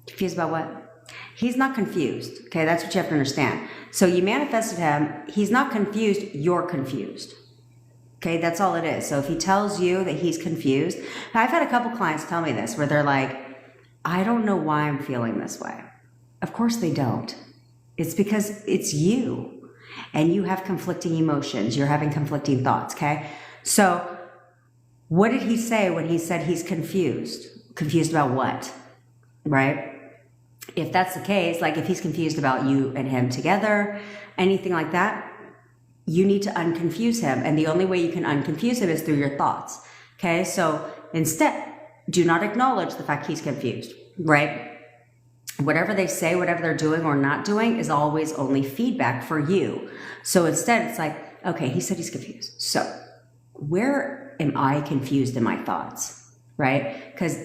Confused about what? He's not confused. Okay, that's what you have to understand. So you manifested him. He's not confused. You're confused. Okay, that's all it is. So if he tells you that he's confused, I've had a couple clients tell me this where they're like, I don't know why I'm feeling this way. Of course they don't. It's because it's you. And you have conflicting emotions. You're having conflicting thoughts, okay? So what did he say when he said he's confused? Confused about what, right? If that's the case, like if he's confused about you and him together, anything like that, you need to unconfuse him. And the only way you can unconfuse him is through your thoughts, okay? So instead, do not acknowledge the fact he's confused, right? Whatever they say, whatever they're doing or not doing is always only feedback for you. So instead, it's like, okay, he said he's confused. So where am I confused in my thoughts, right? Because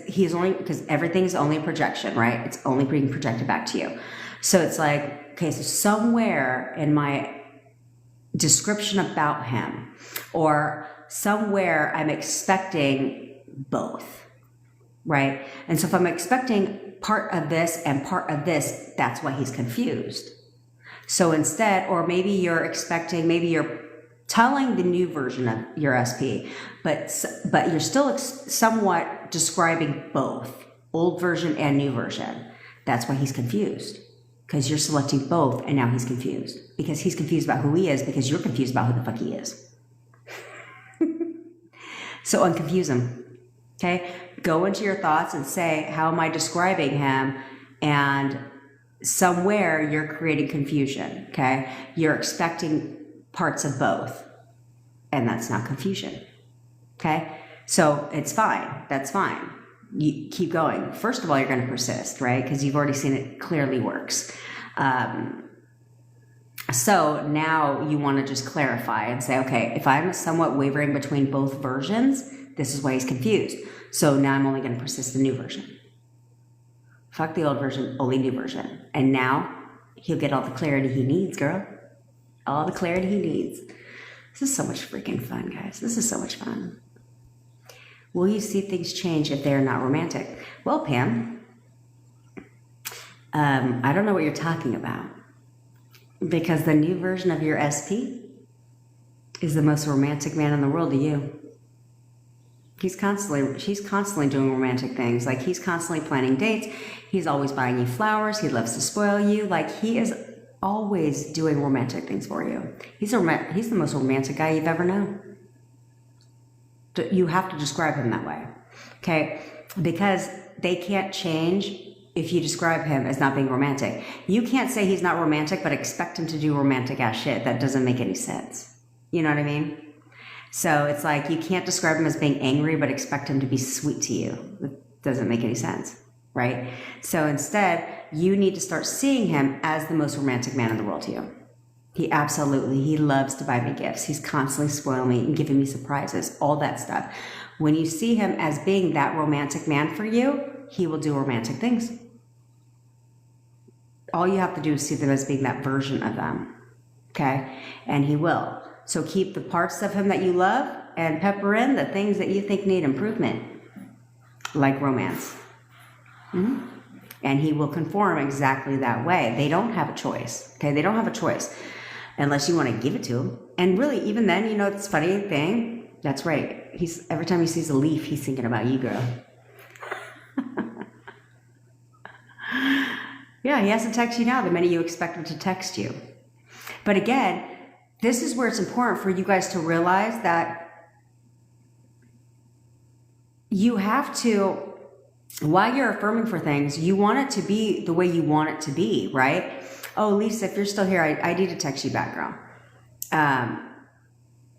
everything's only a projection, right? It's only being projected back to you. So it's like, okay, so somewhere in my description about him or somewhere I'm expecting both, right? And so if I'm expecting part of this and part of this, that's why he's confused. So instead, or maybe you're telling the new version of your SP, but you're still somewhat describing both, old version and new version. That's why he's confused, because you're selecting both, and now he's confused. Because he's confused about who he is, because you're confused about who the fuck he is. So unconfuse him, okay? Go into your thoughts and say, how am I describing him? And somewhere you're creating confusion, okay? You're expecting parts of both, and that's not confusion, okay? So it's fine, that's fine. You keep going. First of all, you're going to persist, right? Because you've already seen it clearly works. So now you want to just clarify and say, okay, if I'm somewhat wavering between both versions, this is why he's confused. So now I'm only going to persist the new version. Fuck the old version, only new version. And now he'll get all the clarity he needs, girl. All the clarity he needs. This is so much freaking fun, guys. This is so much fun. Will you see things change if they're not romantic? Well, Pam, I don't know what you're talking about, because the new version of your SP is the most romantic man in the world to you. She's constantly doing romantic things. Like, he's constantly planning dates. He's always buying you flowers. He loves to spoil you. Like, he is always doing romantic things for you. He's the most romantic guy you've ever known. You have to describe him that way, okay? Because they can't change if you describe him as not being romantic. You can't say he's not romantic, but expect him to do romantic ass shit. That doesn't make any sense. You know what I mean? So it's like, you can't describe him as being angry, but expect him to be sweet to you. It doesn't make any sense, right? So instead, you need to start seeing him as the most romantic man in the world to you. He loves to buy me gifts. He's constantly spoiling me and giving me surprises, all that stuff. When you see him as being that romantic man for you, he will do romantic things. All you have to do is see them as being that version of them, okay? And he will. So keep the parts of him that you love and pepper in the things that you think need improvement, like romance. Mm-hmm. And he will conform exactly that way. They don't have a choice, okay? They don't have a choice unless you want to give it to him. And really, even then, you know, it's funny thing. That's right. Every time he sees a leaf, he's thinking about you, girl. Yeah, he has to text you now the minute you expect him to text you. But again, this is where it's important for you guys to realize that you have to, while you're affirming for things, you want it to be the way you want it to be, right? Oh, Lisa, if you're still here, I need to text you back, girl.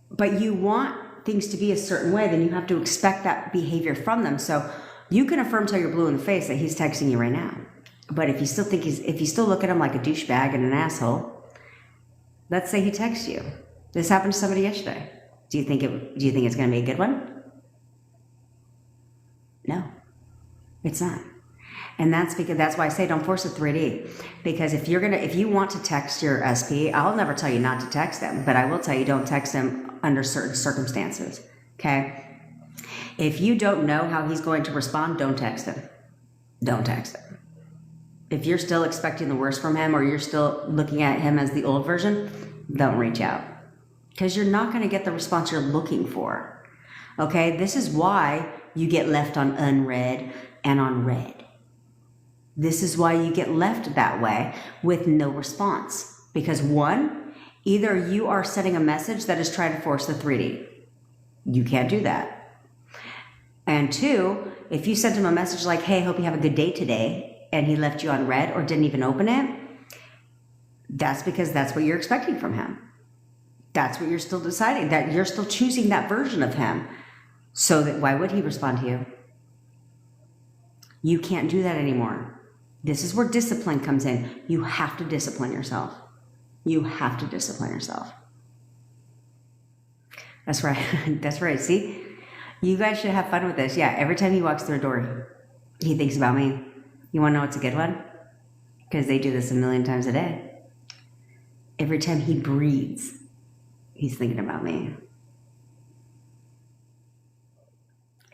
But you want things to be a certain way, then you have to expect that behavior from them. So you can affirm till you're blue in the face that he's texting you right now. But if you still look at him like a douchebag and an asshole, let's say he texts you. This happened to somebody yesterday. Do you think it's going to be a good one? No, it's not. And that's why I say don't force a 3D. Because if you want to text your SP, I'll never tell you not to text them, but I will tell you don't text them under certain circumstances. Okay? If you don't know how he's going to respond, don't text him. Don't text him. If you're still expecting the worst from him, or you're still looking at him as the old version, don't reach out. Because you're not going to get the response you're looking for. Okay? This is why you get left on unread and on read. This is why you get left that way with no response. Because one, either you are sending a message that is trying to force the 3D. You can't do that. And two, if you sent him a message like, hey, hope you have a good day today, and he left you on read or didn't even open it, that's because that's what you're expecting from him. That's what you're still deciding, that you're still choosing that version of him. So that why would he respond to you? You can't do that anymore. This is where discipline comes in. You have to discipline yourself. You have to discipline yourself. That's right. That's right. See? You guys should have fun with this. Yeah, every time he walks through a door, he thinks about me. You want to know what's a good one? Because they do this a million times a day. Every time he breathes, he's thinking about me.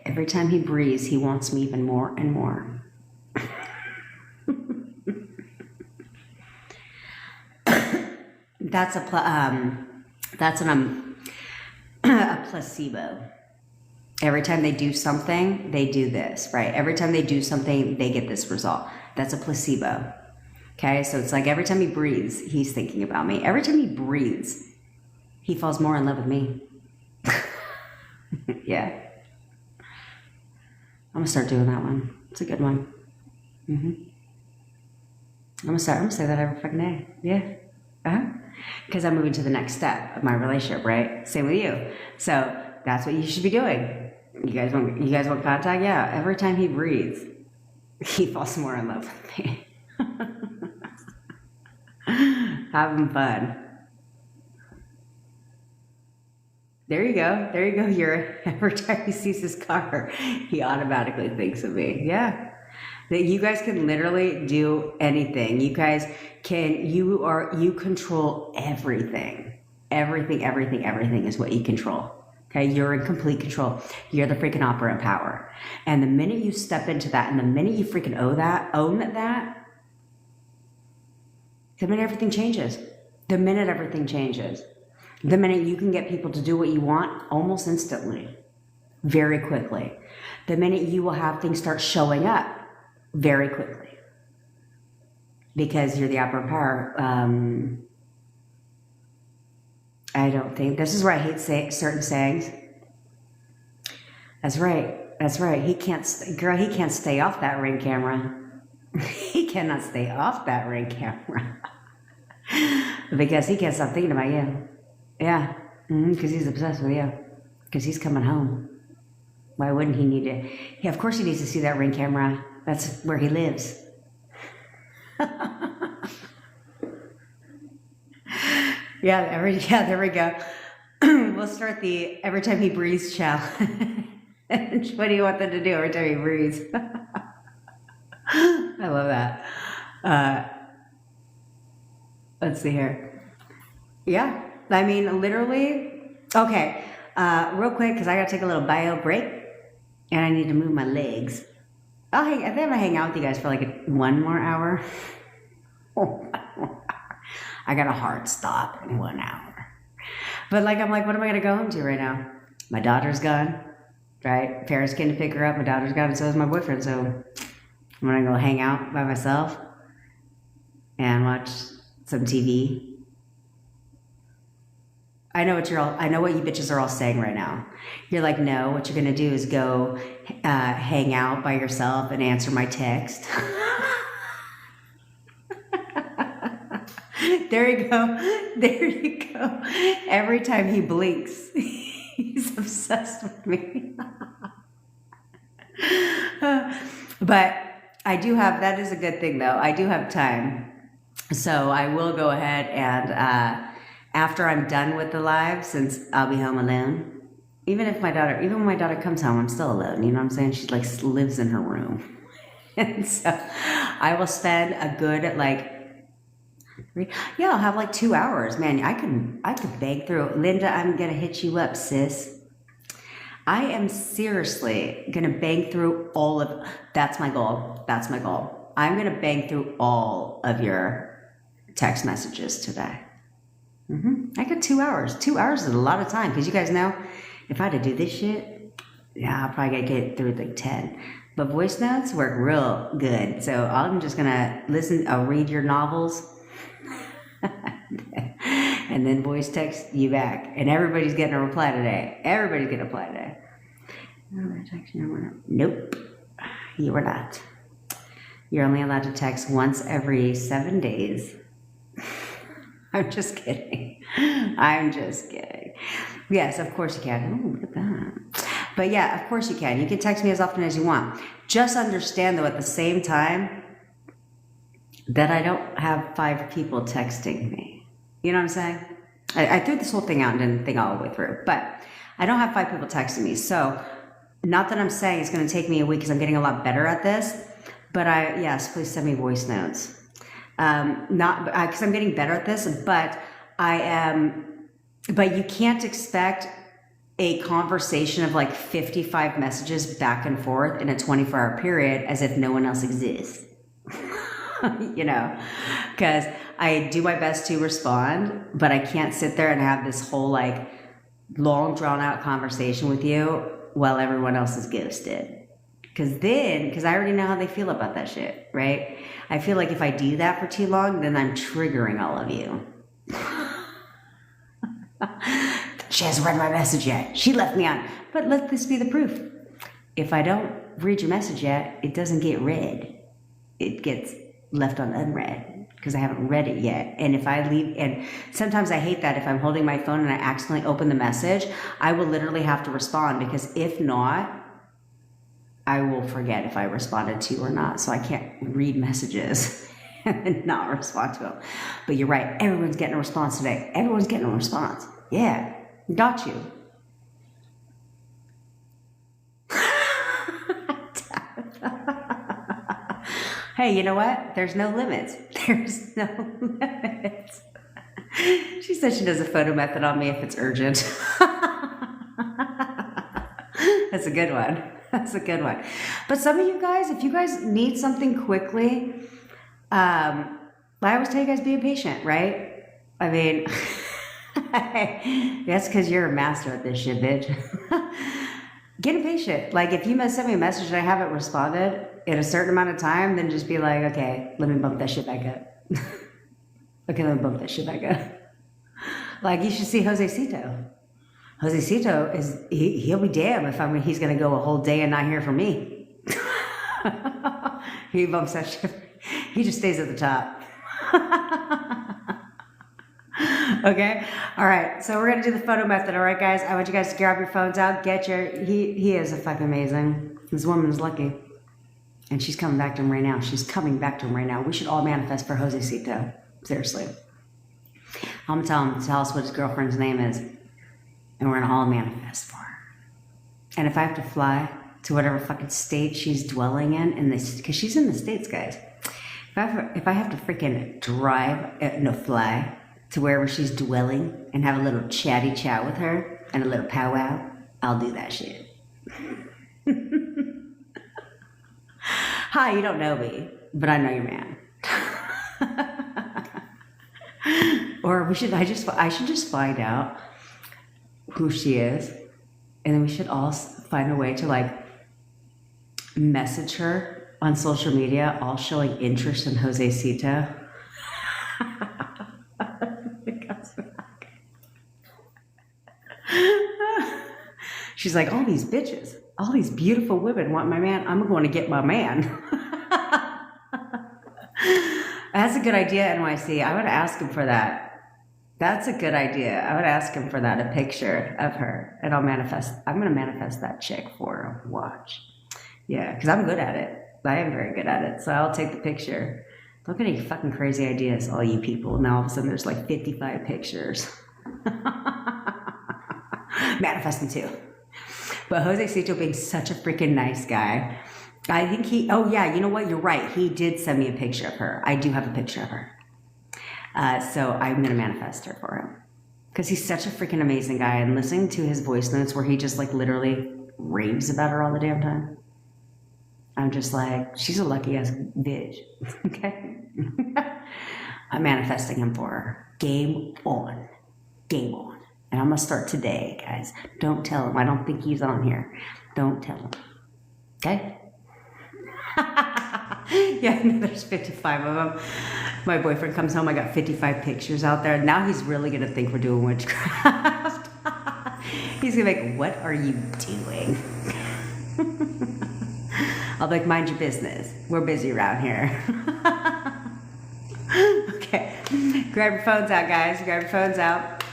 Every time he breathes, he wants me even more and more. That's a placebo. Every time they do something, they do this, right? Every time they do something, they get this result. That's a placebo. Okay, so it's like every time he breathes, he's thinking about me. Every time he breathes, he falls more in love with me. Yeah. I'm gonna start doing that one. It's a good one. I'm gonna say that every fucking day. Yeah. Because I'm moving to the next step of my relationship, right? Same with you. So that's what you should be doing. You guys want contact? Yeah. Every time he breathes, he falls more in love with me. Having fun. There you go. Every time he sees his car, he automatically thinks of me. Yeah. That you guys can literally do anything. You guys can, you control everything. Everything is what you control. Okay. You're in complete control. You're the freaking operant power. And the minute you step into that and the minute you freaking own that, the minute everything changes. The minute you can get people to do what you want almost instantly, very quickly. The minute you will have things start showing up very quickly. Because you're the operant power. I don't think, this is where I hate certain sayings. That's right. He can't stay off that Ring camera. He cannot stay off that Ring camera. Because he can't stop thinking about you. Yeah, because he's obsessed with you. Because he's coming home. Why wouldn't he need to? Yeah, of course he needs to see that Ring camera. That's where he lives. There we go. We'll start the every time he breathes challenge. What do you want them to do every time he breathes? I love that. Let's see here. Yeah, I mean, literally. Okay, real quick, because I got to take a little bio break, and I need to move my legs. I think I'm gonna hang out with you guys for like 1 more hour. I got a hard stop in 1 hour. But I'm like, what am I gonna go home to right now? My daughter's gone, right? Parents came to pick her up. My daughter's gone, and so is my boyfriend. So I'm gonna go hang out by myself and watch some TV. I know what you bitches are all saying right now. You're like, no, what you're gonna do is go hang out by yourself and answer my text. There you go. Every time he blinks, he's obsessed with me. But I do have, that is a good thing though. I do have time. So I will go ahead and, after I'm done with the live, since I'll be home alone, even when my daughter comes home, I'm still alone. You know what I'm saying? She lives in her room. And so I will spend a good, I'll have 2 hours. Man, I could bang through. Linda, I'm going to hit you up, sis. I am seriously going to bang through all of, that's my goal. I'm going to bang through all of your text messages today. I got 2 hours. 2 hours is a lot of time, because you guys know, if I had to do this shit, yeah, I'll probably get through 10. But voice notes work real good. So I'm just going to listen, I'll read your novels, and then voice text you back. And everybody's getting a reply today. Nope, you are not. You're only allowed to text once every 7 days. I'm just kidding. Yes, of course you can. Oh, look at that. But yeah, of course you can. You can text me as often as you want. Just understand though at the same time that I don't have 5 people texting me. You know what I'm saying? I threw this whole thing out and didn't think all the way through, but I don't have 5 people texting me. So not that I'm saying it's going to take me a week because I'm getting a lot better at this, but yes, please send me voice notes. Not because I'm getting better at this, but but you can't expect a conversation of like 55 messages back and forth in a 24-hour period as if no one else exists. You know, because I do my best to respond, but I can't sit there and have this whole like long drawn out conversation with you while everyone else is ghosted. Because I already know how they feel about that shit, right? I feel like if I do that for too long, then I'm triggering all of you. She hasn't read my message yet. She left me on. But let this be the proof. If I don't read your message yet, it doesn't get read. It gets left on unread because I haven't read it yet. And if I leave, and sometimes I hate that if I'm holding my phone and I accidentally open the message, I will literally have to respond because if not, I will forget if I responded to or not. So I can't read messages and not respond to them. But you're right. Everyone's getting a response today. Everyone's getting a response. Yeah. Got you. Hey, you know what? There's no limits. There's no limits. She said she does a photo method on me if it's urgent. That's a good one. That's a good one. But some of you guys, if you guys need something quickly, I always tell you guys be impatient, right? I mean, that's because you're a master at this shit, bitch. Get impatient. Like if you send me a message and I haven't responded in a certain amount of time, then just be like, okay, let me bump that shit back up. Okay, let me bump that shit back up. Like you should see Jose Cito. Jose Cito he'll be damned if he's gonna go a whole day and not hear from me. He bumps that shit. He just stays at the top. Okay, all right. So we're gonna do the photo method. All right, guys. I want you guys to grab your phones out. He is a fucking amazing. This woman is lucky, and she's coming back to him right now. She's coming back to him right now. We should all manifest for Jose Cito. Seriously, I'm gonna tell us what his girlfriend's name is, and we're gonna all manifest for her. And if I have to fly to whatever fucking state she's dwelling in this, because she's in the States, guys. If I have to freaking fly to wherever she's dwelling and have a little chatty chat with her and a little powwow, I'll do that shit. Hi, you don't know me, but I know your man. Or I should just find out who she is, and then we should all find a way to like message her on social media, all showing interest in Jose Cito. She's like, all these bitches, all these beautiful women want my man. I'm going to get my man. That's a good idea, NYC. I would ask him for that. That's a good idea. I would ask him for that, a picture of her, and I'm going to manifest that chick for her. Watch. Yeah, because I'm good at it. I am very good at it. So I'll take the picture. Don't get any fucking crazy ideas, all you people. Now all of a sudden there's like 55 pictures. Manifesting too. But Jose Cito being such a freaking nice guy. I think oh yeah, you know what? You're right. He did send me a picture of her. I do have a picture of her. So I'm going to manifest her for him. Because he's such a freaking amazing guy. And listening to his voice notes where he just like literally raves about her all the damn time. I'm just like, she's a lucky ass bitch. Okay? I'm manifesting him for her. Game on. Game on. And I'm going to start today, guys. Don't tell him. I don't think he's on here. Don't tell him. Okay? Yeah, I know there's 55 of them. My boyfriend comes home. I got 55 pictures out there. Now he's really going to think we're doing witchcraft. He's going to be like, what are you doing? I'll be like, mind your business. We're busy around here. Okay. Grab your phones out, guys. Grab your phones out.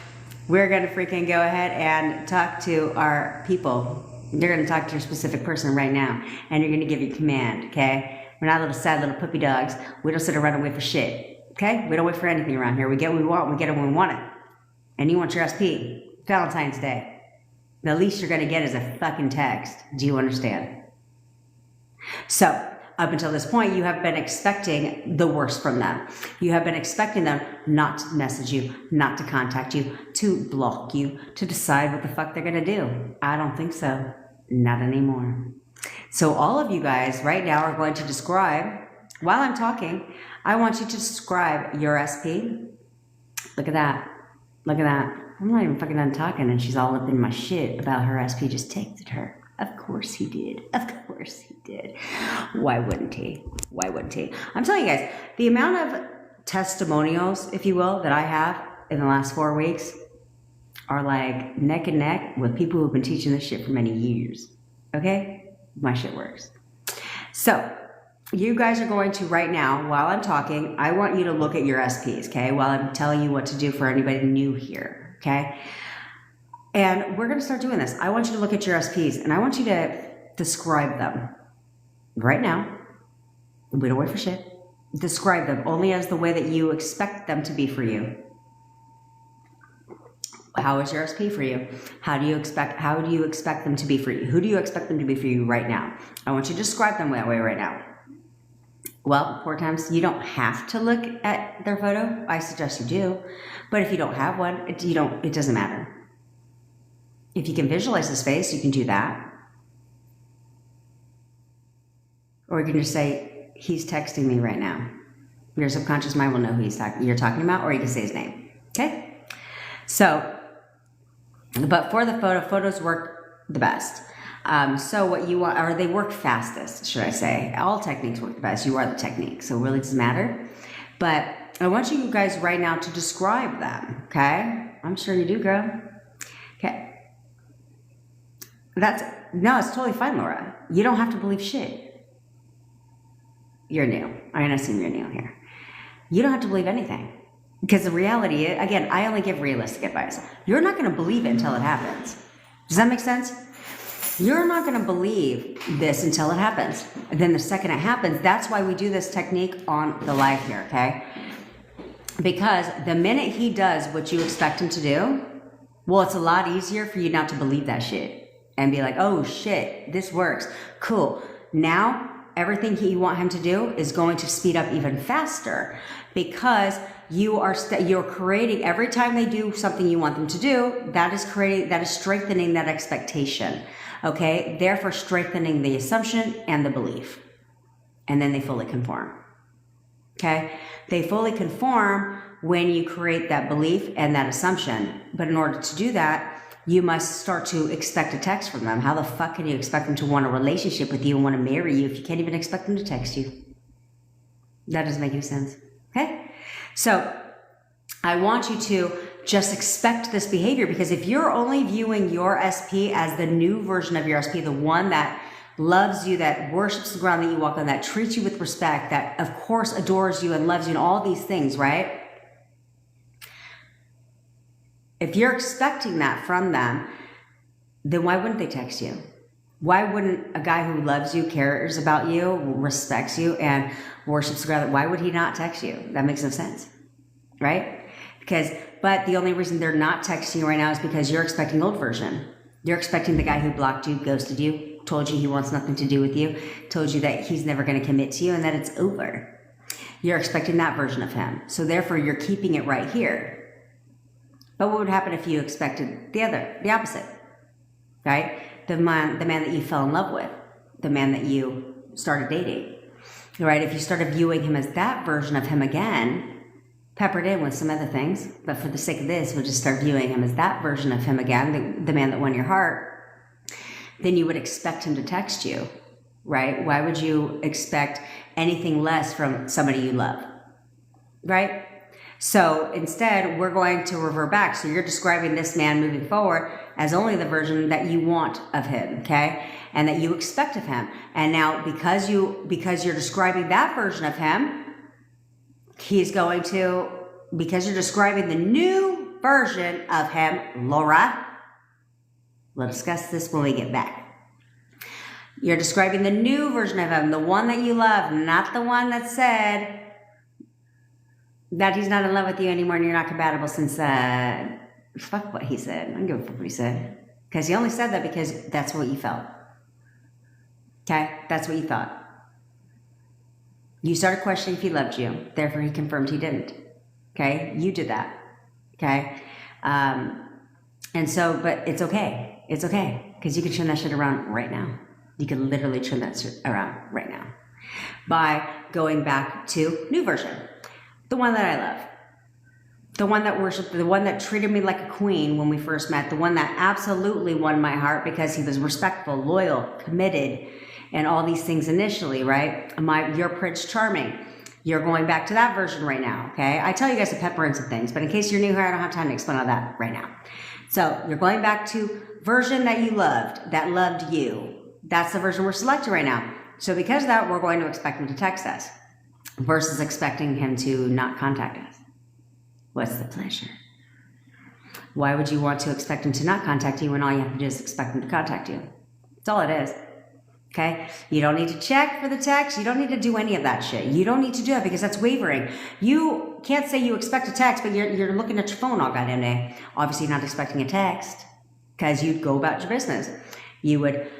We're going to freaking go ahead and talk to our people. You're going to talk to your specific person right now, and you're going to give your command, okay? We're not little sad little puppy dogs. We don't sit around and wait for shit, okay? We don't wait for anything around here. We get what we want. We get it when we want it. And you want your SP. Valentine's Day. The least you're going to get is a fucking text. Do you understand? So, up until this point, you have been expecting the worst from them. You have been expecting them not to message you, not to contact you, to block you, to decide what the fuck they're going to do. I don't think so. Not anymore. So all of you guys right now are going to describe, while I'm talking, I want you to describe your SP. Look at that. Look at that. I'm not even fucking done talking and she's all up in my shit about her SP just texted her. Of course he did. Of course he did. Why wouldn't he? Why wouldn't he? I'm telling you guys, the amount of testimonials, if you will, that I have in the last 4 weeks are like neck and neck with people who've been teaching this shit for many years. Okay? My shit works. So, you guys are going to, right now, while I'm talking, I want you to look at your SPs, okay? While I'm telling you what to do for anybody new here, okay? And we're going to start doing this. I want you to look at your SPs, and I want you to describe them right now. We don't wait for shit. Describe them only as the way that you expect them to be for you. How is your SP for you? How do you expect them to be for you? Who do you expect them to be for you right now? I want you to describe them that way right now. Well, 4 times, you don't have to look at their photo. I suggest you do. But if you don't have one, it doesn't matter. If you can visualize his face, you can do that. Or you can just say, he's texting me right now. Your subconscious mind will know who you're talking about, or you can say his name. Okay? So, but for the photos work the best. So what you want, or they work fastest, should I say. All techniques work the best. You are the technique, so it really doesn't matter. But I want you guys right now to describe them, okay? I'm sure you do, girl. Okay. No, it's totally fine, Laura. You don't have to believe shit. You're new. I'm going to assume you're new here. You don't have to believe anything. Because the reality is, again, I only give realistic advice. You're not going to believe it until it happens. Does that make sense? You're not going to believe this until it happens. And then the second it happens, that's why we do this technique on the live here, okay? Because the minute he does what you expect him to do, well, it's a lot easier for you not to believe that shit. And be like, oh shit, this works. Cool. Now, everything you want him to do is going to speed up even faster because you're creating, every time they do something you want them to do, that is strengthening that expectation. Okay? Therefore strengthening the assumption and the belief. And then they fully conform. Okay? They fully conform when you create that belief and that assumption. But in order to do that, you must start to expect a text from them. How the fuck can you expect them to want a relationship with you and want to marry you if you can't even expect them to text you? That doesn't make any sense. Okay? So I want you to just expect this behavior, because if you're only viewing your SP as the new version of your SP, the one that loves you, that worships the ground that you walk on, that treats you with respect, that of course adores you and loves you and all these things, right? If you're expecting that from them, then why wouldn't they text you? Why wouldn't a guy who loves you, cares about you, respects you, and worships God, why would he not text you? That makes no sense, right? But the only reason they're not texting you right now is because you're expecting old version. You're expecting the guy who blocked you, ghosted you, told you he wants nothing to do with you, told you that he's never going to commit to you and that it's over. You're expecting that version of him. So therefore, you're keeping it right here. But what would happen if you expected the opposite, right? The man that you fell in love with, the man that you started dating, right? If you started viewing him as that version of him again, peppered in with some other things, but for the sake of this, we'll just start viewing him as that version of him again, the man that won your heart, then you would expect him to text you, right? Why would you expect anything less from somebody you love, right? So instead, we're going to revert back. So you're describing this man moving forward as only the version that you want of him, okay? And that you expect of him. And now because you're describing that version of him, he's going to, because you're describing the new version of him, Laura, we'll discuss this when we get back. You're describing the new version of him, the one that you love, not the one that said that he's not in love with you anymore and you're not compatible since, fuck what he said. I don't give a fuck what he said. Because he only said that because that's what you felt. Okay? That's what you thought. You started questioning if he loved you. Therefore, he confirmed he didn't. Okay? You did that. Okay? And so, but it's okay. It's okay. Because you can turn that shit around right now. You can literally turn that shit around right now. By going back to new version. The one that I love. The one that worshiped, the one that treated me like a queen when we first met. The one that absolutely won my heart because he was respectful, loyal, committed, and all these things initially, right? You're Prince Charming. You're going back to that version right now, okay? I tell you guys to pepper in some things, but in case you're new here, I don't have time to explain all that right now. So you're going back to version that you loved, that loved you. That's the version we're selecting right now. So because of that, we're going to expect him to text us versus expecting him to not contact us. What's the pleasure? Why would you want to expect him to not contact you when all you have to do is expect him to contact you? That's all it is. Okay? You don't need to check for the text. You don't need to do any of that shit. You don't need to do it because that's wavering. You can't say you expect a text, but you're looking at your phone all goddamn day. Obviously, you're not expecting a text because you'd go about your business. You would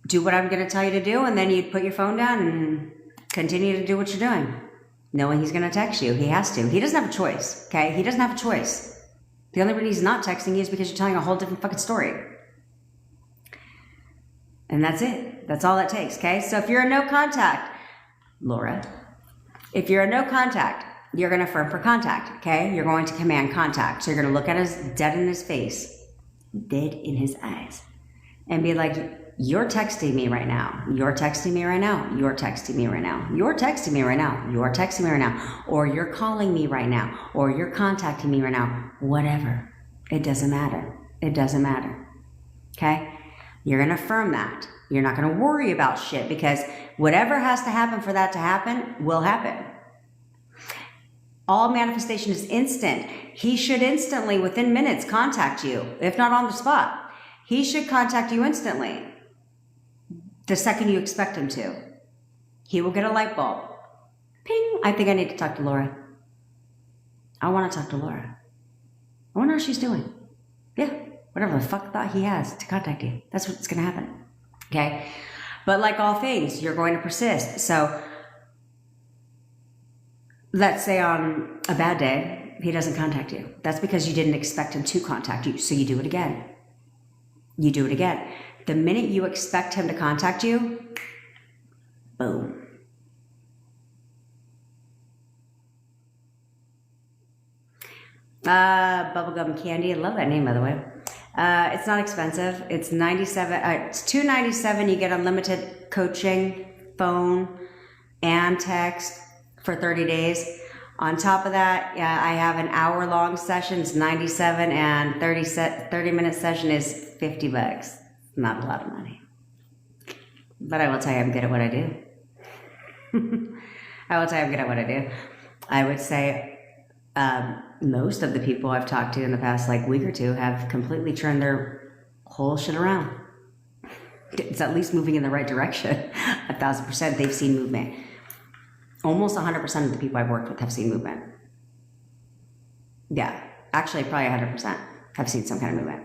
do what I'm going to tell you to do, and then you'd put your phone down and continue to do what you're doing, knowing he's going to text you. He has to. He doesn't have a choice, okay? He doesn't have a choice. The only reason he's not texting you is because you're telling a whole different fucking story. And that's it. That's all it takes, okay? So if you're a no contact, Laura, if you're a no contact, you're going to affirm for contact, okay? You're going to command contact. So you're going to look at his dead in his face, dead in his eyes, and be like, you're texting me right now. You're texting me right now. You're texting me right now. You're texting me right now. You're texting me right now. Or you're calling me right now. Or you're contacting me right now. Whatever. It doesn't matter. It doesn't matter. Okay? You're going to affirm that. You're not going to worry about shit because whatever has to happen for that to happen will happen. All manifestation is instant. He should instantly, within minutes, contact you, if not on the spot. He should contact you instantly. The second you expect him to. He will get a light bulb. Ping! I think I need to talk to Laura. I want to talk to Laura. I wonder how she's doing. Yeah, whatever the fuck thought he has to contact you. That's what's going to happen. Okay? But like all things, you're going to persist. So, let's say on a bad day, he doesn't contact you. That's because you didn't expect him to contact you. So you do it again. You do it again. The minute you expect him to contact you, boom. Bubblegum candy. I love that name, by the way. It's not expensive. It's $97. It's $297. You get unlimited coaching, phone, and text for 30 days. On top of that, I have an hour-long session. It's $97, and 30-minute session is $50. Not a lot of money. But I will tell you I'm good at what I do. I will tell you I'm good at what I do. I would say most of the people I've talked to in the past week or two have completely turned their whole shit around. It's at least moving in the right direction. 1,000% they've seen movement. Almost 100% of the people I've worked with have seen movement. Yeah, actually probably 100% have seen some kind of movement.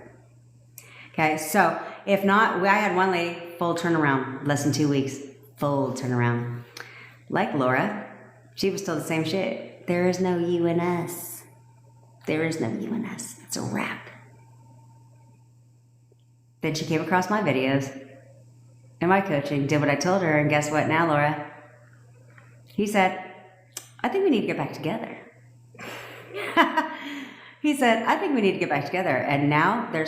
Okay, so if not, I had one lady, full turnaround, less than 2 weeks, full turnaround. Like Laura, she was still the same shit. There is no you and us. There is no you and us. It's a wrap. Then she came across my videos and my coaching, did what I told her, and guess what now, Laura? He said, I think we need to get back together. He said, I think we need to get back together. And now they're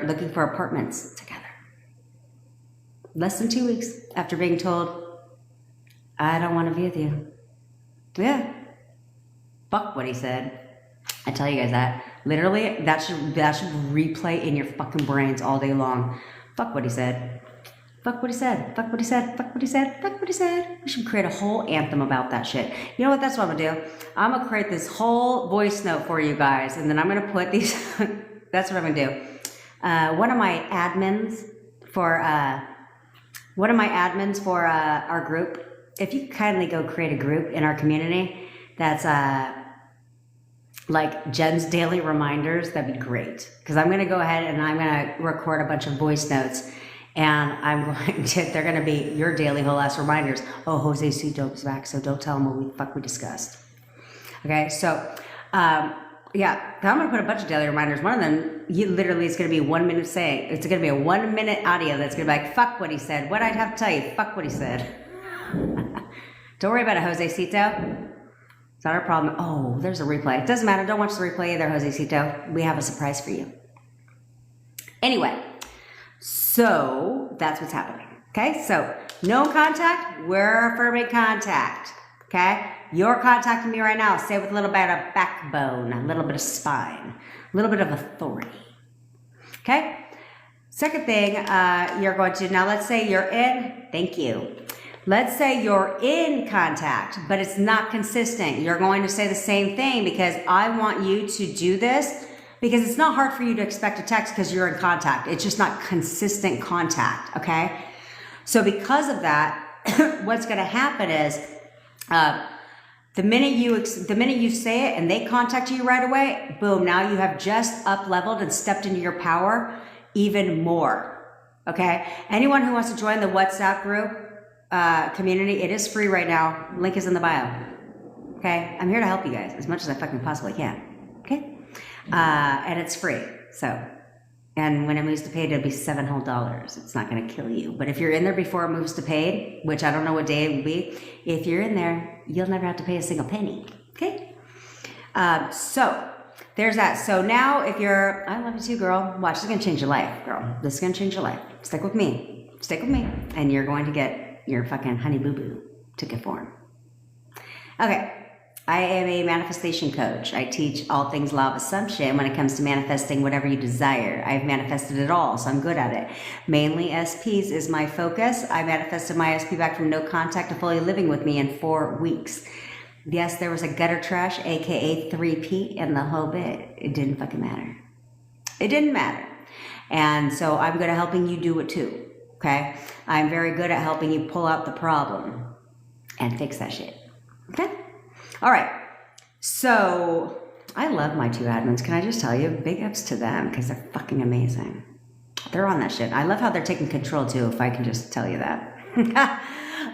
looking for apartments together. Less than 2 weeks after being told, I don't want to be with you. Yeah. Fuck what he said. I tell you guys that. Literally, that should replay in your fucking brains all day long. Fuck what he said. Fuck what he said. Fuck what he said. Fuck what he said. Fuck what he said. We should create a whole anthem about that shit. You know what? That's what I'm gonna do. I'm gonna create this whole voice note for you guys, and then I'm gonna put these. That's what I'm gonna do. One of my admins for one of my admins for our group. If you could kindly go create a group in our community that's like Jen's daily reminders, that'd be great. Because I'm going to go ahead and I'm going to record a bunch of voice notes, and they're going to be your daily whole ass reminders. Oh, Jose C. Dope's back, so don't tell him what the fuck we discussed. Okay, so yeah, I'm going to put a bunch of daily reminders. One of them, literally, it's going to be 1 minute saying. It's going to be a 1 minute audio that's going to be like, fuck what he said. What I'd have to tell you, fuck what he said. Don't worry about it, Jose Cito. It's not our problem. Oh, there's a replay. It doesn't matter. Don't watch the replay either, Jose Cito. We have a surprise for you. Anyway, so that's what's happening. Okay, so no contact, we're affirming contact. Okay, you're contacting me right now. Say with a little bit of backbone, a little bit of spine, a little bit of authority. Okay, second thing, you're going to, now let's say you're in, thank you. Let's say you're in contact, but it's not consistent. You're going to say the same thing because I want you to do this because it's not hard for you to expect a text because you're in contact. It's just not consistent contact, okay? So because of that, what's going to happen is the minute you say it and they contact you right away, boom, now you have just up-leveled and stepped into your power even more, okay? Anyone who wants to join the WhatsApp group, community, it is free right now. Link is in the bio. Okay, I'm here to help you guys as much as I fucking possibly can. Okay, and it's free. So, and when it moves to paid, it'll be $7 whole. It's not going to kill you. But if you're in there before it moves to paid, which I don't know what day it will be, if you're in there, you'll never have to pay a single penny. Okay, so there's that. So now, if you're, I love you too, girl. Watch, this is going to change your life, girl. This is going to change your life. Stick with me. Stick with me, and you're going to get your fucking honey boo boo to conform. Okay, I am a manifestation coach. I teach all things law of assumption when it comes to manifesting whatever you desire. I've manifested it all, so I'm good at it. Mainly SPs is my focus. I manifested my SP back from no contact to fully living with me in 4 weeks. Yes, there was a gutter trash, aka 3P, in the whole bit. It didn't fucking matter. It didn't matter. And so I'm good at helping you do it too. Okay, I'm very good at helping you pull out the problem and fix that shit. Okay, all right. So I love my two admins. Can I just tell you, big ups to them because they're fucking amazing. They're on that shit. I love how they're taking control too. If I can just tell you that.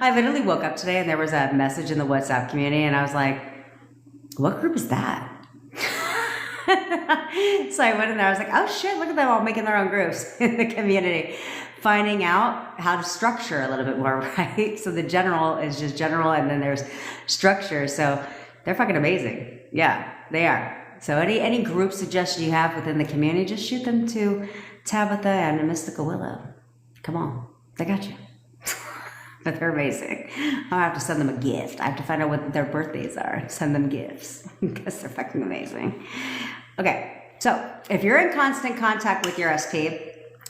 I literally woke up today and there was a message in the WhatsApp community, and I was like, "What group is that?" So I went in there. I was like, "Oh shit! Look at them all making their own groups in the community." Finding out how to structure a little bit more, right? So the general is just general, and then there's structure. So they're fucking amazing. Yeah, they are. So any group suggestion you have within the community, just shoot them to Tabitha and Mystical Willow. Come on, they got you. But they're amazing. I'll have to send them a gift. I have to find out what their birthdays are. Send them gifts because they're fucking amazing. Okay, so if you're in constant contact with your SP,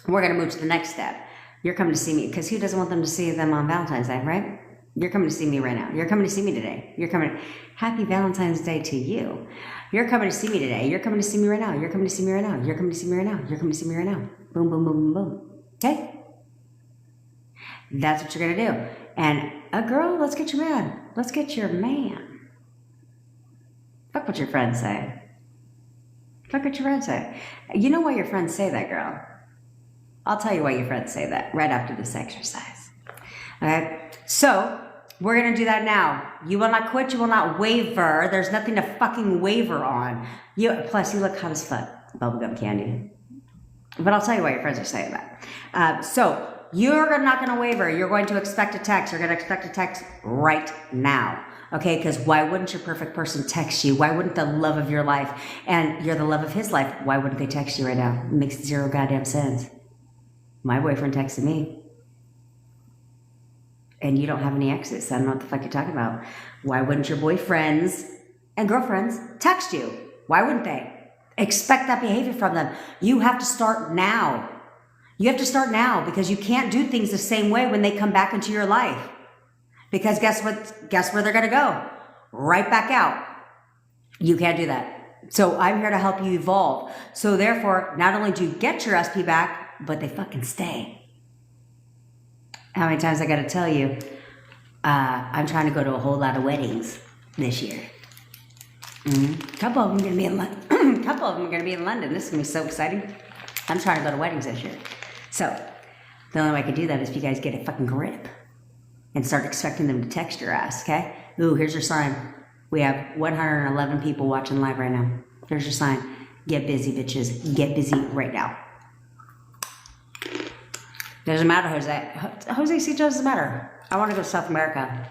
we're going to move to the next step. You're coming to see me because who doesn't want them to see them on Valentine's Day, right? You're coming to see me right now. You're coming to see me today. You're coming. Happy Valentine's Day to you. You're coming to see me today. You're coming to see me right now. You're coming to see me right now. You're coming to see me right now. You're coming to see me right now. Boom, boom, boom, boom, boom. Okay? That's what you're going to do. And a girl, let's get your man. Let's get your man. Fuck what your friends say. Fuck what your friends say. You know why your friends say that, girl? I'll tell you why your friends say that right after this exercise. Okay? So, we're going to do that now. You will not quit. You will not waver. There's nothing to fucking waver on. Plus, you look hot as fuck. Bubblegum candy. But I'll tell you why your friends are saying that. So, you're not going to waver. You're going to expect a text. You're going to expect a text right now. Okay? Because why wouldn't your perfect person text you? Why wouldn't the love of your life and you're the love of his life, why wouldn't they text you right now? It makes zero goddamn sense. My boyfriend texted me. And you don't have any exes, so I don't know what the fuck you're talking about. Why wouldn't your boyfriends and girlfriends text you? Why wouldn't they? Expect that behavior from them. You have to start now. You have to start now because you can't do things the same way when they come back into your life. Because guess what? Guess where they're going to go? Right back out. You can't do that. So I'm here to help you evolve. So therefore, not only do you get your SP back, but they fucking stay. How many times I gotta tell you, I'm trying to go to a whole lot of weddings this year. A couple of them are gonna be in London. Couple of them are gonna be in London. This is gonna be so exciting. I'm trying to go to weddings this year. So the only way I can do that is if you guys get a fucking grip and start expecting them to text your ass, okay? Ooh, here's your sign. We have 111 people watching live right now. There's your sign. Get busy, bitches. Get busy right now. Doesn't matter, Jose. Jose C. doesn't matter. I want to go to South America.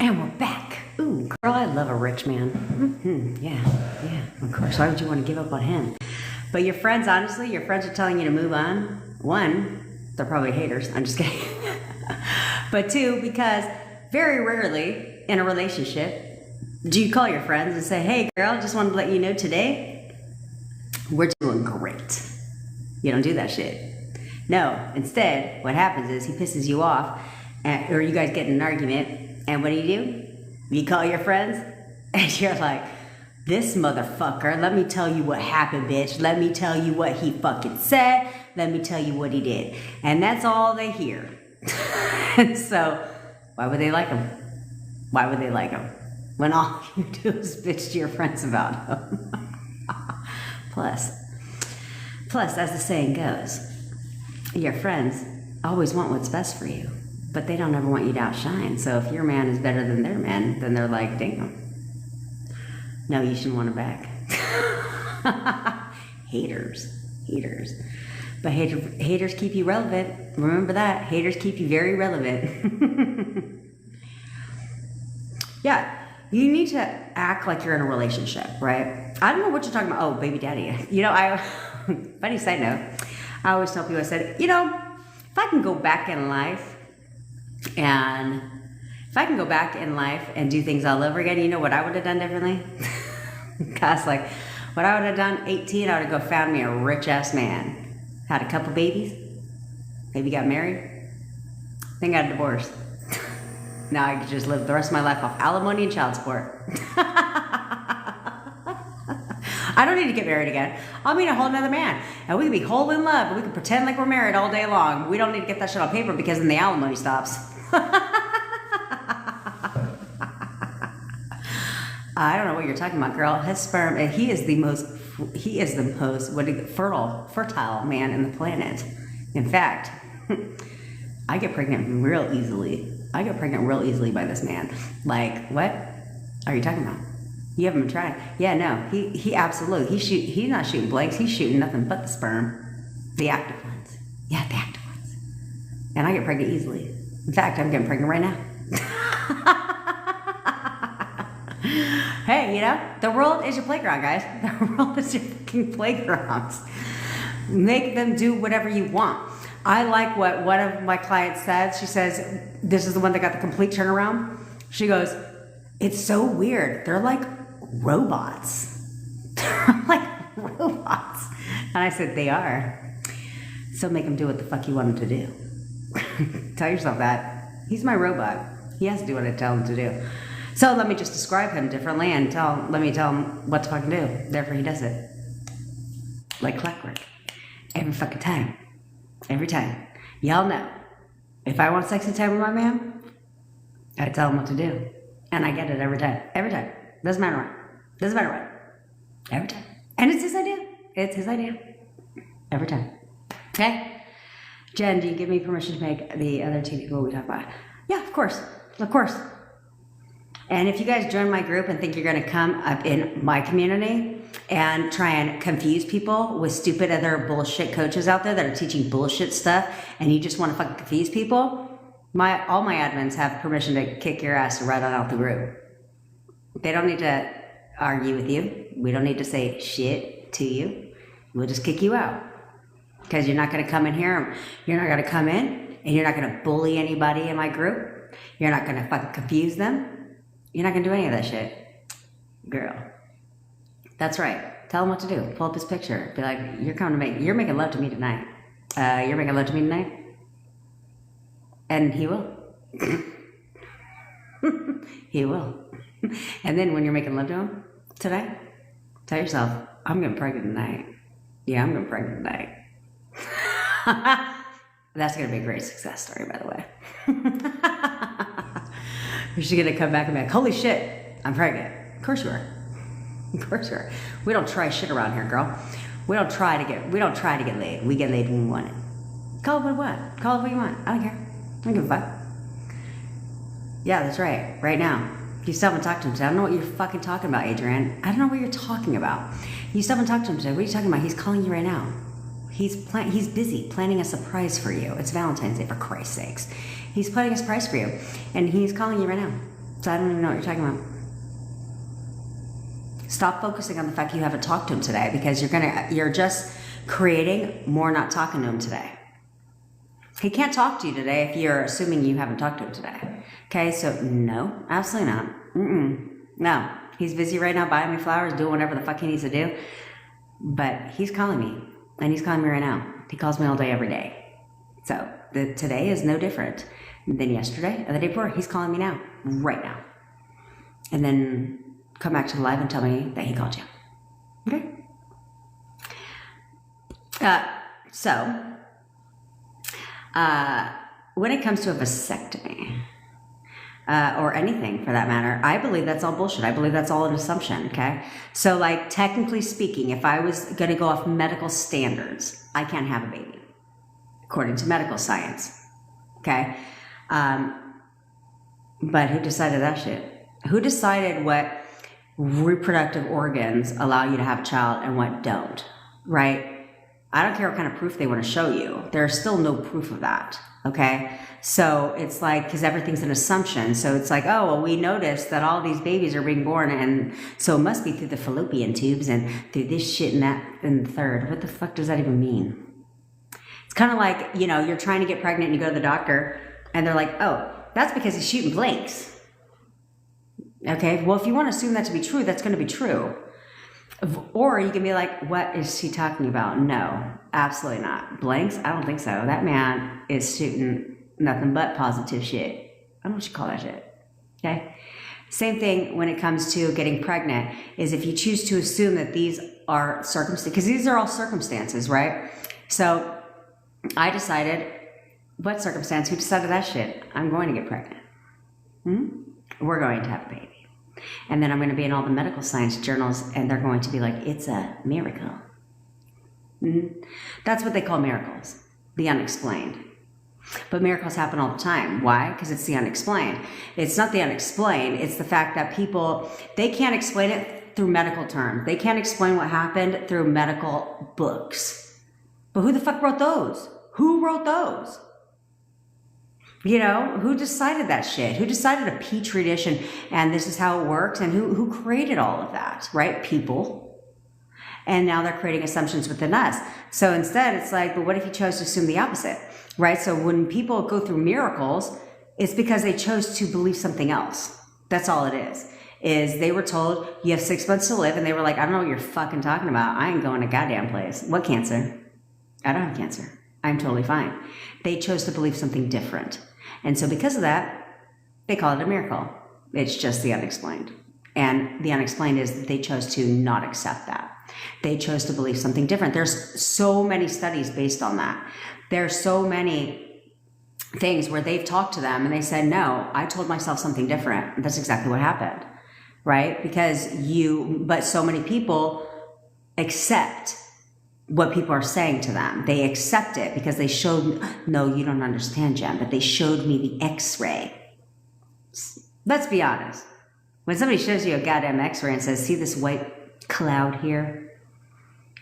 And we're back. Ooh, girl, I love a rich man. Yeah. Of course. Why would you want to give up on him? But your friends, honestly, your friends are telling you to move on. One, they're probably haters. I'm just kidding. But two, because very rarely in a relationship do you call your friends and say, hey, girl, just wanted to let you know today we're doing great. You don't do that shit. No, instead, what happens is he pisses you off, or you guys get in an argument. And what do? You call your friends and you're like, this motherfucker, let me tell you what happened, bitch. Let me tell you what he fucking said. Let me tell you what he did. And that's all they hear. And so, why would they like him? Why would they like him? When all you do is bitch to your friends about him. Plus, as the saying goes, your friends always want what's best for you, but they don't ever want you to outshine. So if your man is better than their man, then they're like, damn, no, you shouldn't want it back. Haters. But haters keep you relevant. Remember that. Haters keep you very relevant. Yeah, you need to act like you're in a relationship, right? I don't know what you're talking about. Oh, baby daddy. You know, funny side note, I always tell people, I said, you know, if I can go back in life and do things all over again, you know what I would have done differently? Because like, what I would have done, 18, I would have go found me a rich ass man, had a couple babies, maybe got married, then got a divorce. Now I could just live the rest of my life off alimony and child support. I don't need to get married again. I'll meet a whole nother man. And we can be whole in love. And we can pretend like we're married all day long. We don't need to get that shit on paper because then the alimony stops. I don't know what you're talking about, girl. His sperm, and he is the most fertile man in the planet. In fact, I get pregnant real easily. I get pregnant real easily by this man. Like, what are you talking about? You haven't been trying. Yeah, no, he absolutely, he's not shooting blanks. He's shooting nothing but the sperm. The active ones. Yeah, the active ones. And I get pregnant easily. In fact, I'm getting pregnant right now. Hey, you know, the world is your playground, guys. The world is your fucking playground. Make them do whatever you want. I like what one of my clients said. She says, this is the one that got the complete turnaround. She goes, it's so weird. They're like robots. They're like robots. And I said, they are. So make them do what the fuck you want them to do. Tell yourself that. He's my robot. He has to do what I tell him to do. So let me just describe him differently and let me tell him what to fucking do. Therefore he does it. Like clockwork. Every fucking time. Every time. Y'all know. If I want sexy time with my man, I tell him what to do. And I get it every time. Every time. Doesn't matter what. Doesn't matter what. Every time. And it's his idea. It's his idea. Every time. Okay? Jen, do you give me permission to make the other two people we talk about? Yeah, of course. Of course. And if you guys join my group and think you're going to come up in my community and try and confuse people with stupid other bullshit coaches out there that are teaching bullshit stuff, and you just want to fucking confuse people, all my admins have permission to kick your ass right on out the group. They don't need to argue with you. We don't need to say shit to you. We'll just kick you out. Because you're not going to come in here, you're not going to come in, and you're not going to bully anybody in my group. You're not going to fucking confuse them. You're not going to do any of that shit. Girl. That's right. Tell him what to do. Pull up his picture. Be like, you're making love to me tonight. You're making love to me tonight? And he will. He will. And then when you're making love to him today, tell yourself, I'm getting pregnant tonight. Yeah, I'm getting pregnant tonight. That's going to be a great success story, by the way. She's going to come back and be like, holy shit, I'm pregnant. Of course you are. Of course you are. We don't try shit around here, girl. We don't try to get laid. We get laid when we want it. Call it what you want. Call it what you want. I don't care. I don't give a fuck. Yeah, that's right. Right now. You still haven't talked to him today. I don't know what you're fucking talking about, Adrienne. I don't know what you're talking about. You still haven't talked to him today. What are you talking about? He's calling you right now. He's busy planning a surprise for you. It's Valentine's Day, for Christ's sakes. He's planning a surprise for you. And he's calling you right now. So I don't even know what you're talking about. Stop focusing on the fact you haven't talked to him today, because you're just creating more not talking to him today. He can't talk to you today if you're assuming you haven't talked to him today. Okay, so no, absolutely not. No, he's busy right now buying me flowers, doing whatever the fuck he needs to do. But he's calling me, and he's calling me right now. He calls me all day, every day. So today is no different than yesterday or the day before. He's calling me now, right now. And then come back to the live and tell me that he called you. Okay? When it comes to a vasectomy, or anything for that matter, I believe that's all bullshit. I believe that's all an assumption, okay? So, like, technically speaking, if I was going to go off medical standards, I can't have a baby. according to medical science. Okay? But who decided that shit? Who decided what reproductive organs allow you to have a child and what don't? Right? I don't care what kind of proof they want to show you. There's still no proof of that. Okay? So it's like, because everything's an assumption. So it's like, oh, well, we noticed that all these babies are being born, and so it must be through the fallopian tubes and through this shit and that and the third. What the fuck does that even mean? It's kind of like, you know, you're trying to get pregnant and you go to the doctor and they're like, oh, that's because he's shooting blanks. Okay, well, if you want to assume that to be true, that's going to be true. Or you can be like, what is she talking about? No, absolutely not. Blanks? I don't think so. That man is shooting nothing but positive shit. I don't know what you call that shit. Okay? Same thing when it comes to getting pregnant, is if you choose to assume that these are circumstances, because these are all circumstances, right? So I decided, what circumstance? Who decided that shit? I'm going to get pregnant. We're going to have a baby. And then I'm going to be in all the medical science journals, and they're going to be like, it's a miracle. That's what they call miracles, the unexplained. But miracles happen all the time. Why? Because it's the unexplained. It's not the unexplained. It's the fact that people, they can't explain it through medical terms. They can't explain what happened through medical books. But who the fuck wrote those? Who wrote those? You know, who decided that shit? Who decided a petri dish and this is how it works? And who created all of that, right? People. And now they're creating assumptions within us. So instead, it's like, but what if you chose to assume the opposite, right? So when people go through miracles, it's because they chose to believe something else. That's all it is they were told, you have 6 months to live, and they were like, I don't know what you're fucking talking about. I ain't going to goddamn place. What cancer? I don't have cancer. I'm totally fine. They chose to believe something different. And so because of that, they call it a miracle. It's just the unexplained. And the unexplained is that they chose to not accept that. They chose to believe something different. There's so many studies based on that. There's so many things where they've talked to them and they said, no, I told myself something different. That's exactly what happened, right? But so many people accept what people are saying to them. They accept it because they showed, no, you don't understand, Jen, but they showed me the x-ray. Let's be honest. When somebody shows you a goddamn x-ray and says, see this white cloud here?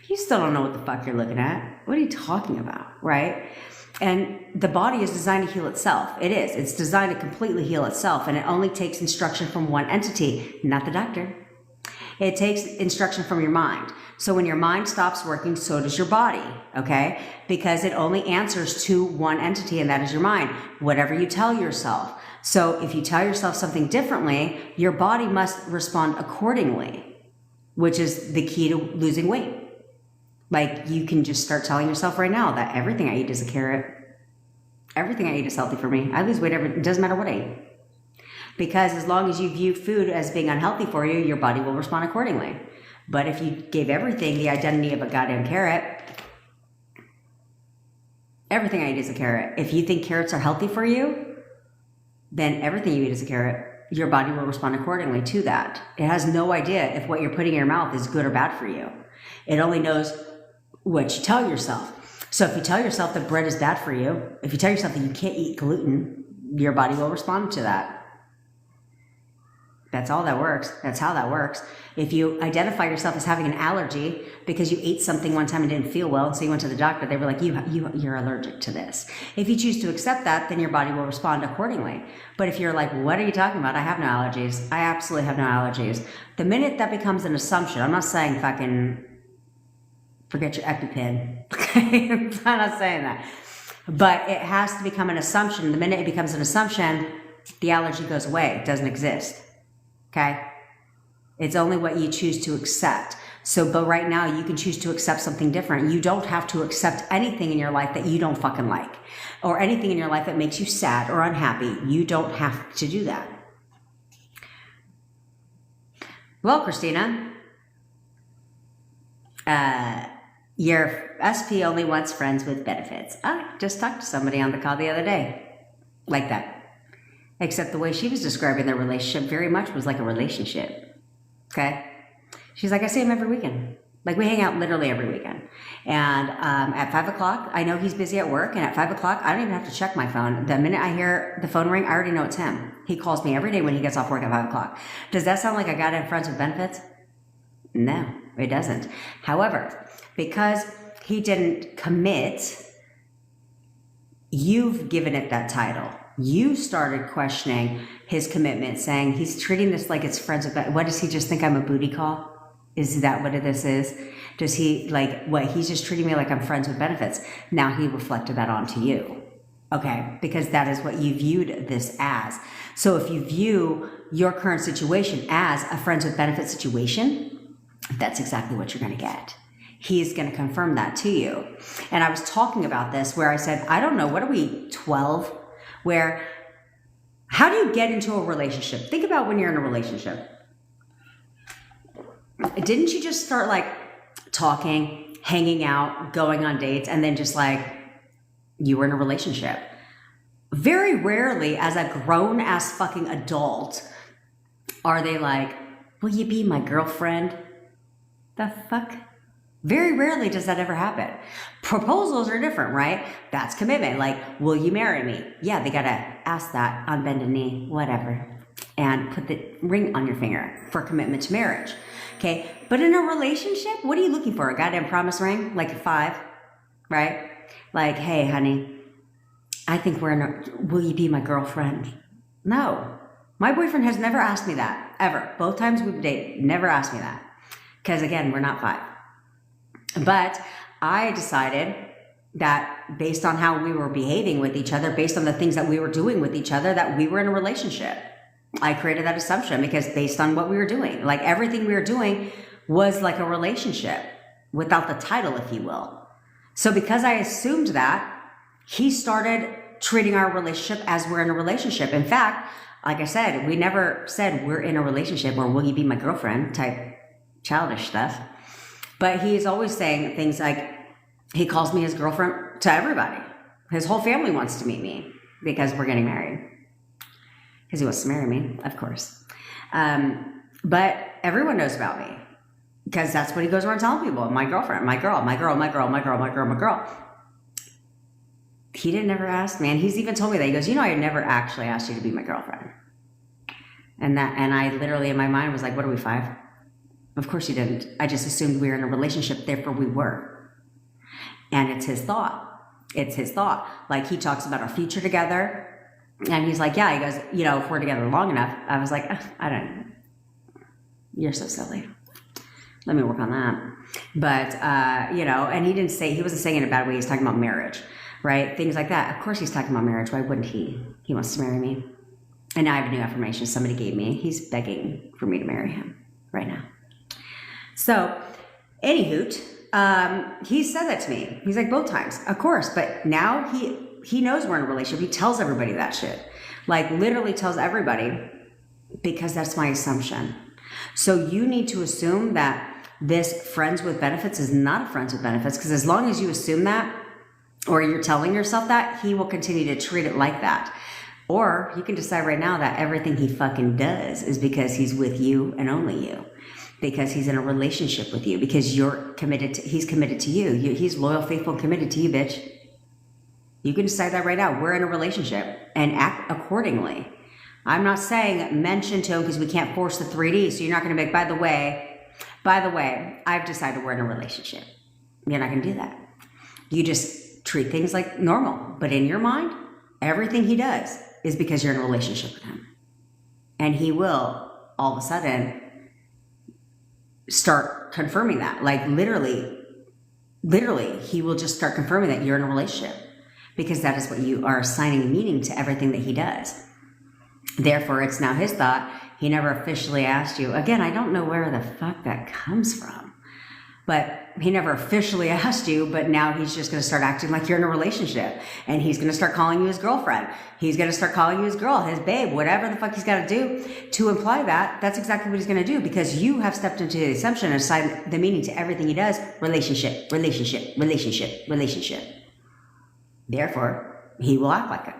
You still don't know what the fuck you're looking at. What are you talking about, right? And the body is designed to heal itself. It is. It's designed to completely heal itself, and it only takes instruction from one entity, not the doctor. It takes instruction from your mind. So when your mind stops working, so does your body, okay? Because it only answers to one entity, and that is your mind. Whatever you tell yourself. So if you tell yourself something differently, your body must respond accordingly, which is the key to losing weight. Like, you can just start telling yourself right now that everything I eat is a carrot. Everything I eat is healthy for me. I lose weight it doesn't matter what I eat. Because as long as you view food as being unhealthy for you, your body will respond accordingly. But if you gave everything the identity of a goddamn carrot, everything I eat is a carrot. If you think carrots are healthy for you, then everything you eat is a carrot. Your body will respond accordingly to that. It has no idea if what you're putting in your mouth is good or bad for you. It only knows what you tell yourself. So if you tell yourself that bread is bad for you, if you tell yourself that you can't eat gluten, your body will respond to that. That's all that works. That's how that works. If you identify yourself as having an allergy because you ate something one time and didn't feel well, and so you went to the doctor, they were like, you're allergic to this. If you choose to accept that, then your body will respond accordingly. But if you're like, what are you talking about? I have no allergies. I absolutely have no allergies. The minute that becomes an assumption, I'm not saying fucking forget your EpiPen. Okay? I'm not saying that. But it has to become an assumption. The minute it becomes an assumption, the allergy goes away. It doesn't exist. Okay? It's only what you choose to accept. So, but right now you can choose to accept something different. You don't have to accept anything in your life that you don't fucking like, or anything in your life that makes you sad or unhappy. You don't have to do that. Well, Christina, your SP only wants friends with benefits. I just talked to somebody on the call the other day like that. Except the way she was describing their relationship very much was like a relationship. Okay? She's like, I see him every weekend. Like we hang out literally every weekend. And at 5 o'clock, I know he's busy at work. And at 5 o'clock, I don't even have to check my phone. The minute I hear the phone ring, I already know it's him. He calls me every day when he gets off work at 5 o'clock. Does that sound like I got in friends with benefits? No, it doesn't. However, because he didn't commit, you've given it that title. You started questioning his commitment, saying he's treating this like it's friends with benefits. What does he just think I'm a booty call? Is that what this is? Does he like what? He's just treating me like I'm friends with benefits. Now he reflected that onto you. Okay, because that is what you viewed this as. So if you view your current situation as a friends with benefits situation, that's exactly what you're going to get. He's going to confirm that to you. And I was talking about this where I said, I don't know, what are we, 12? Where, how do you get into a relationship? Think about when you're in a relationship. Didn't you just start like talking, hanging out, going on dates, and then just like you were in a relationship? Very rarely as a grown ass fucking adult are they like, will you be my girlfriend? The fuck? Very rarely does that ever happen. Proposals are different, right? That's commitment. Like, will you marry me? Yeah, they gotta ask that on bended knee, whatever, and put the ring on your finger for commitment to marriage. Okay, but in a relationship, what are you looking for? A goddamn promise ring? Like a 5, right? Like, hey, honey, I think we're in a, will you be my girlfriend? No. My boyfriend has never asked me that, ever. Both times we've dated, never asked me that. Because again, we're not 5. But I decided that based on how we were behaving with each other, based on the things that we were doing with each other, that we were in a relationship. I created that assumption because based on what we were doing, like everything we were doing was like a relationship without the title, if you will. So because I assumed that, he started treating our relationship as we're in a relationship. In fact, like I said, we never said we're in a relationship or will you be my girlfriend type childish stuff. But he's always saying things like, he calls me his girlfriend to everybody. His whole family wants to meet me because we're getting married. Because he wants to marry me, of course. But everyone knows about me because that's what he goes around telling people. My girlfriend, my girl, my girl, my girl, my girl, my girl, my girl. He didn't ever ask me. And he's even told me that. He goes, you know, I never actually asked you to be my girlfriend. And I literally in my mind was like, what are we, 5? Of course you didn't. I just assumed we were in a relationship, therefore we were. And it's his thought. It's his thought. Like he talks about our future together. And he's like, yeah, he goes, you know, if we're together long enough. I was like, I don't, you're so silly. Let me work on that. But, you know, and he wasn't saying it in a bad way. He's talking about marriage, right? Things like that. Of course he's talking about marriage. Why wouldn't he? He wants to marry me. And now I have a new affirmation somebody gave me. He's begging for me to marry him right now. So, anyhoot, he said that to me. He's like, both times, of course. But now he knows we're in a relationship. He tells everybody that shit. Like literally tells everybody because that's my assumption. So you need to assume that this friends with benefits is not a friends with benefits because as long as you assume that or you're telling yourself that, he will continue to treat it like that. Or you can decide right now that everything he fucking does is because he's with you and only you. Because he's in a relationship with you. Because he's committed to you. He's loyal, faithful, and committed to you, bitch. You can decide that right now. We're in a relationship and act accordingly. I'm not saying mention to him because we can't force the 3D. So you're not going to make, by the way, I've decided we're in a relationship. You're not going to do that. You just treat things like normal. But in your mind, everything he does is because you're in a relationship with him. And he will, all of a sudden, start confirming that. Like literally, he will just start confirming that you're in a relationship because that is what you are assigning meaning to everything that he does. Therefore, it's now his thought. He never officially asked you. Again, I don't know where the fuck that comes from, but he never officially asked you, but now he's just going to start acting like you're in a relationship and he's going to start calling you his girlfriend. He's going to start calling you his girl, his babe, whatever the fuck he's got to do to imply that. That's exactly what he's going to do because you have stepped into the assumption and assigned the meaning to everything he does. Relationship, relationship, relationship, relationship. Therefore, he will act like it.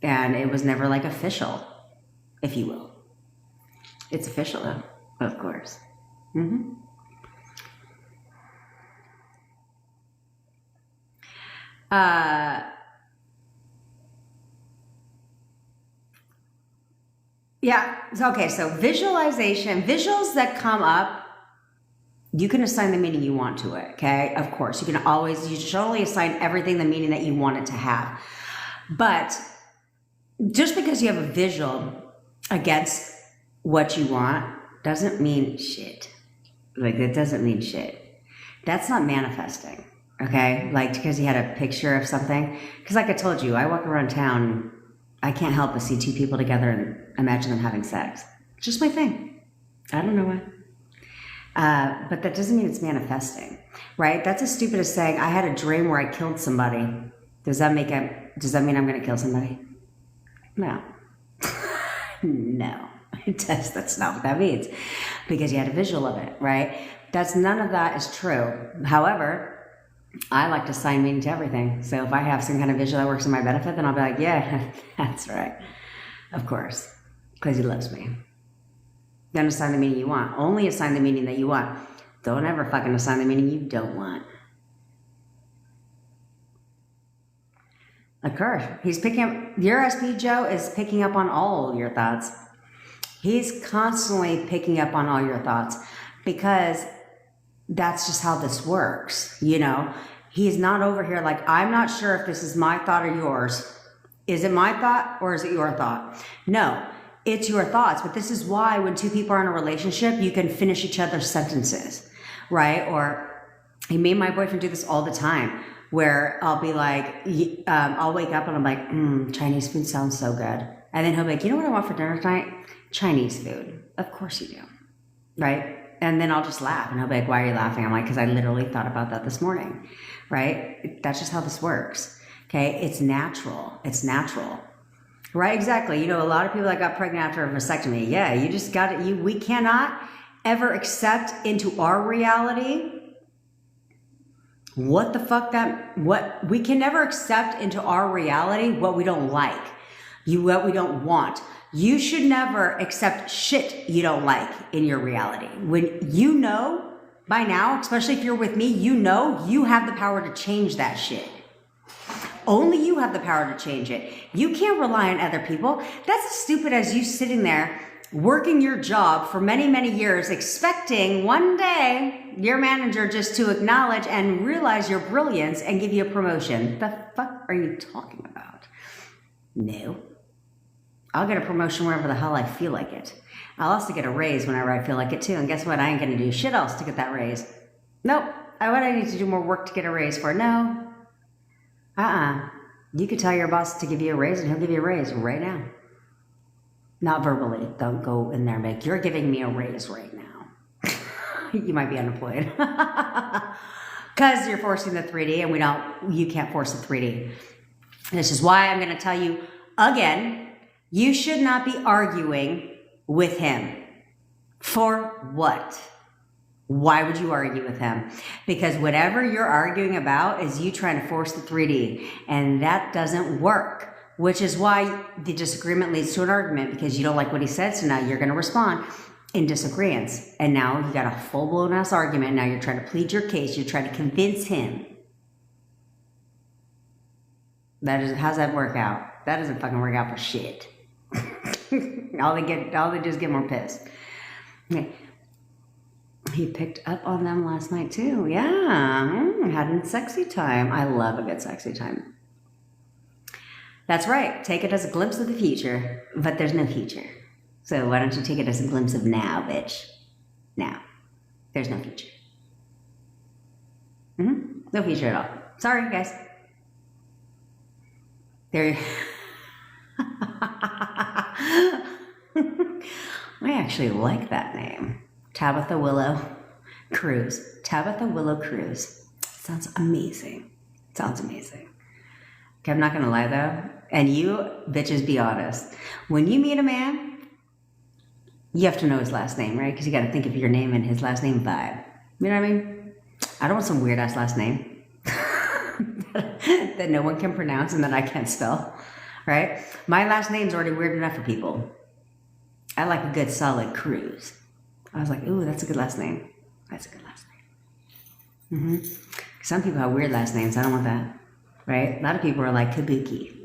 And it was never like official, if you will. It's official though, of course. Mm-hmm. Yeah. Okay. So visualization, visuals that come up, you can assign the meaning you want to it. Okay. Of course, you should only assign everything the meaning that you want it to have. But just because you have a visual against what you want doesn't mean shit. Like, that doesn't mean shit. That's not manifesting. Okay. Like, because you had a picture of something. Because like I told you, I walk around town, I can't help but see two people together and imagine them having sex. It's just my thing. I don't know why. But that doesn't mean it's manifesting, right? That's as stupid as saying, I had a dream where I killed somebody. Does that mean I'm going to kill somebody? No. No. That's not what that means. Because you had a visual of it, right? None of that is true. However, I like to assign meaning to everything. So if I have some kind of visual that works in my benefit, then I'll be like, yeah, that's right. Of course. Because he loves me. Then assign the meaning you want. Only assign the meaning that you want. Don't ever fucking assign the meaning you don't want. Of course. Your SP Joe is picking up on all your thoughts. He's constantly picking up on all your thoughts because that's just how this works, you know? He's not over here like, I'm not sure if this is my thought or yours. Is it my thought or is it your thought? No, it's your thoughts. But this is why when two people are in a relationship, you can finish each other's sentences, right? Or me and my boyfriend do this all the time where I'll be like, I'll wake up and I'm like, Chinese food sounds so good. And then he'll be like, you know what I want for dinner tonight? Chinese food. Of course you do, right? And then I'll just laugh and he'll be like, why are you laughing? I'm like, because I literally thought about that this morning, right? That's just how this works, okay? It's natural. It's natural, right? Exactly. You know, a lot of people that got pregnant after a vasectomy, yeah, you just got it. We cannot ever accept into our reality we can never accept into our reality what we don't like, what we don't want. You should never accept shit you don't like in your reality. When you know by now, especially if you're with me, you know you have the power to change that shit. Only you have the power to change it. You can't rely on other people. That's as stupid as you sitting there working your job for many, many years, expecting one day your manager just to acknowledge and realize your brilliance and give you a promotion. The fuck are you talking about? No. I'll get a promotion wherever the hell I feel like it. I'll also get a raise whenever I feel like it too. And guess what? I ain't gonna do shit else to get that raise. Nope. What I need to do more work to get a raise for? No. You could tell your boss to give you a raise and he'll give you a raise right now. Not verbally. Don't go in there and make, you're giving me a raise right now. You might be unemployed. Because you're forcing the 3D and you can't force the 3D. This is why I'm gonna tell you again, you should not be arguing with him. For what? Why would you argue with him? Because whatever you're arguing about is you trying to force the 3D, and that doesn't work. Which is why the disagreement leads to an argument, because you don't like what he said, so now you're going to respond in disagreements. And now you got a full-blown ass argument. Now you're trying to plead your case. You're trying to convince him. How's that work out? That doesn't fucking work out for shit. all they do is get more pissed. Okay. He picked up on them last night too. Yeah, had a sexy time. I love a good sexy time. That's right. Take it as a glimpse of the future, but there's no future. So why don't you take it as a glimpse of now, bitch? Now. There's no future. No future at all. Sorry, guys. There. I actually like that name. Tabitha Willow Cruz. Tabitha Willow Cruz. Sounds amazing. Sounds amazing. Okay, I'm not gonna lie though, and you bitches be honest. When you meet a man, you have to know his last name, right? Because you gotta think of your name and his last name vibe. You know what I mean? I don't want some weird ass last name that no one can pronounce and that I can't spell, right? My last name's already weird enough for people. I like a good solid Cruz. I was like, ooh, that's a good last name. That's a good last name. Some people have weird last names. I don't want that. right? A lot of people are like, Kabuki.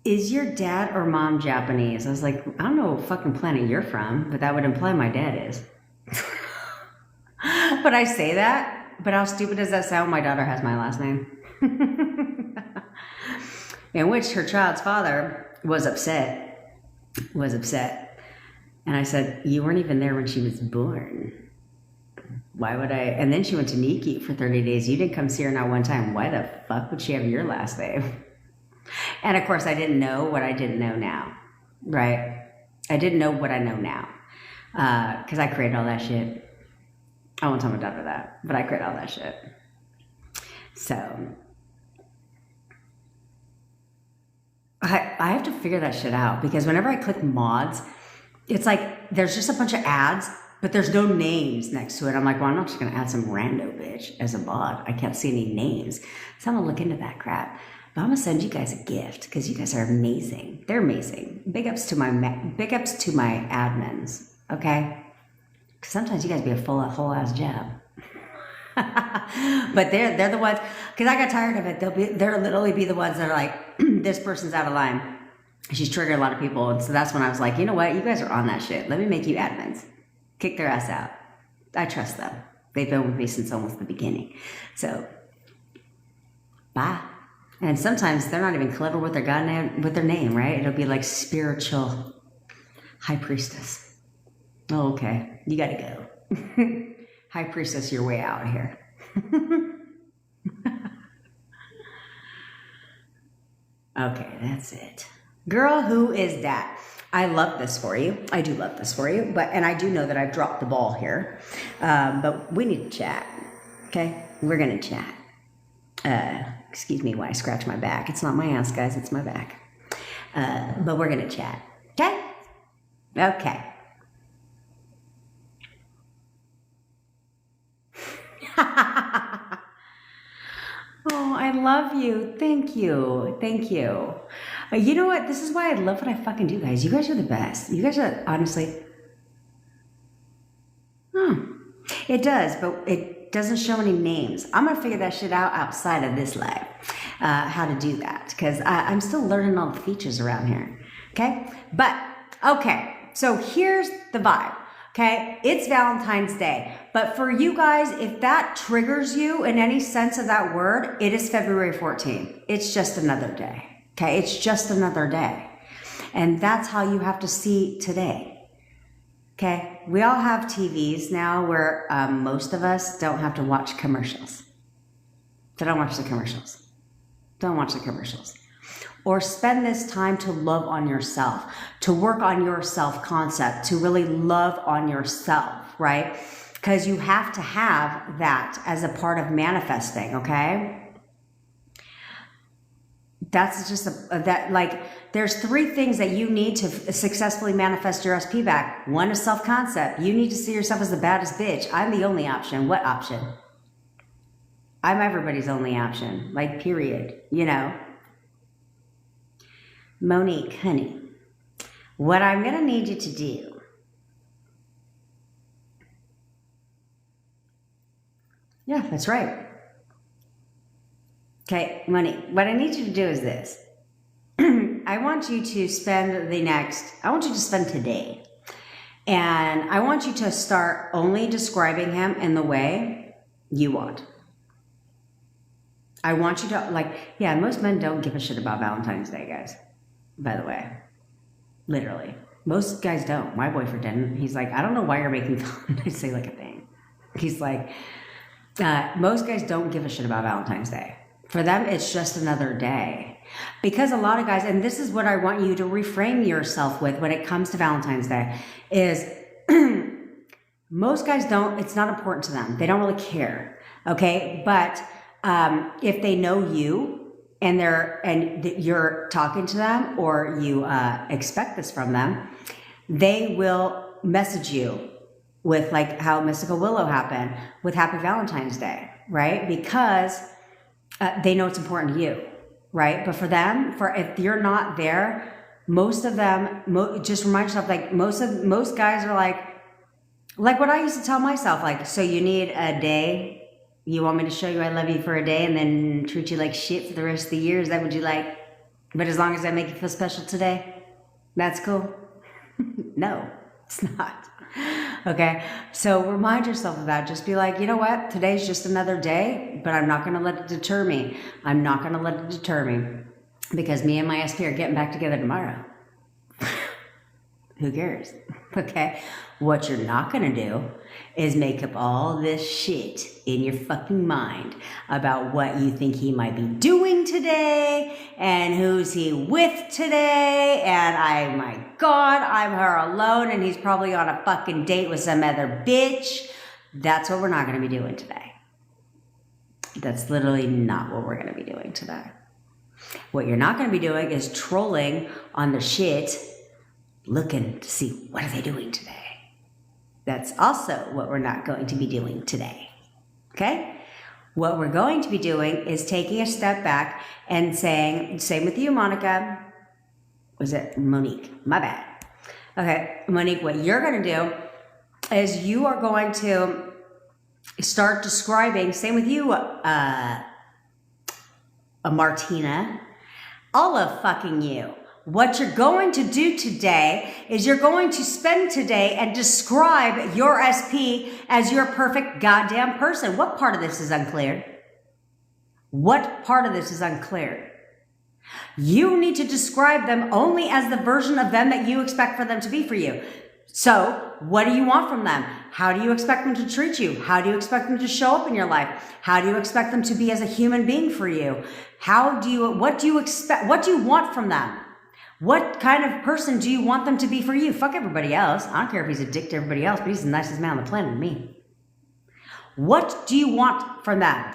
Is your dad or mom Japanese? I was like, I don't know what fucking planet you're from, but that would imply my dad is. But I say that, but how stupid does that sound? My daughter has my last name. In which her child's father was upset. And I said, you weren't even there when she was born. Why would I? And then she went to NICU for 30 days. You didn't come see her not one time. Why the fuck would she have your last name? And of course, I didn't know what I didn't know now, right? I didn't know what I know now because I created all that shit. I won't tell my daughter that, but I created all that shit. So I have to figure that shit out because whenever I click mods, it's like there's just a bunch of ads, but there's no names next to it. I'm like, well, I'm not just going to add some rando bitch as a mod. I can't see any names. So I'm going to look into that crap. But I'm going to send you guys a gift because you guys are amazing. They're amazing. Big ups to my admins, okay? Because sometimes you guys be a whole ass job. But they're the ones, because I got tired of it. They'll literally be the ones that are like, this person's out of line. She's triggered a lot of people. And so that's when I was like, you know what? You guys are on that shit. Let me make you admins. Kick their ass out. I trust them. They've been with me since almost the beginning. So, bye. And sometimes they're not even clever with their name, right? It'll be like spiritual high priestess. Oh, okay. You gotta go. High priestess, your way out of here. Okay, that's it. Girl, who is that? I love this for you. I do love this for you. And I do know that I've dropped the ball here. But we need to chat. Okay? We're gonna chat. Excuse me while I scratch my back. It's not my ass, guys. It's my back. But we're going to chat. Okay? Okay. Oh, I love you. Thank you. Thank you. You know what? This is why I love what I fucking do, guys. You guys are the best. You guys are honestly... It does, but it doesn't show any names. I'm going to figure that shit out outside of this live, how to do that, because I'm still learning all the features around here, okay? But, okay, so here's the vibe, okay? It's Valentine's Day, but for you guys, if that triggers you in any sense of that word, it is February 14th. It's just another day, okay? It's just another day. And that's how you have to see today. Okay, we all have TVs now where most of us don't have to watch commercials. So don't watch the commercials. Don't watch the commercials. Or spend this time to love on yourself, to work on your self-concept, to really love on yourself, right? Because you have to have that as a part of manifesting, okay? That's just there's 3 things that you need to successfully manifest your SP back. 1 is self-concept. You need to see yourself as the baddest bitch. I'm the only option. What option? I'm everybody's only option. Like, period. You know? Monique, honey, what I'm going to need you to do. Yeah, that's right. Okay, Monique, what I need you to do is this. I want you to spend today. And I want you to start only describing him in the way you want. I want you to, most men don't give a shit about Valentine's Day, guys. By the way. Literally. Most guys don't. My boyfriend didn't. He's like, I don't know why you're making Valentine's Day like a thing. He's like, most guys don't give a shit about Valentine's Day. For them, it's just another day. Because a lot of guys, and this is what I want you to reframe yourself with when it comes to Valentine's Day, is most guys it's not important to them. They don't really care, okay? But if they know you and you're talking to them or you expect this from them, they will message you with like how Mystical Willow happened with Happy Valentine's Day, right? Because they know it's important to you, right? But for them, if you're not there, most of them, just remind yourself, like most guys are like what I used to tell myself, like, so you need a day, You want me to show you I love you for a day and then treat you like shit for the rest of the year? Is that what you like? But as long as I make you feel special today, that's cool. No, it's not. Okay, so remind yourself of that. Just be like, you know what? Today's just another day, but I'm not going to let it deter me. I'm not going to let it deter me because me and my SP are getting back together tomorrow. Who cares? Okay, what you're not going to do is make up all this shit in your fucking mind about what you think he might be doing today and who's he with today and my God, I'm her alone and he's probably on a fucking date with some other bitch. That's what we're not going to be doing today. That's literally not what we're going to be doing today. What you're not going to be doing is trolling on the shit, looking to see what are they doing today. That's also what we're not going to be doing today. Okay? What we're going to be doing is taking a step back and saying, same with you, Monica. Was it Monique? My bad. Okay, Monique, what you're going to do is you are going to start describing, same with you, Martina, all of fucking you. What you're going to do today is you're going to spend today and describe your SP as your perfect goddamn person. What part of this is unclear? What part of this is unclear? You need to describe them only as the version of them that you expect for them to be for you. So, what do you want from them? How do you expect them to treat you? How do you expect them to show up in your life? How do you expect them to be as a human being for you? What do you expect? What do you want from them? What kind of person do you want them to be for you? Fuck everybody else. I don't care if he's a dick to everybody else, but he's the nicest man on the planet to me. What do you want from them?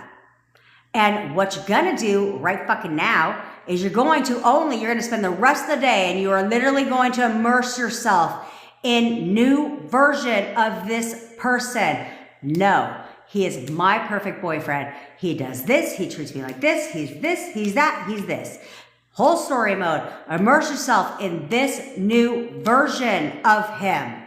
And what you're gonna do right fucking now is you're going to spend the rest of the day and you are literally going to immerse yourself in new version of this person. No, he is my perfect boyfriend. He does this, he treats me like this, he's that, he's this. Whole story mode. Immerse yourself in this new version of him.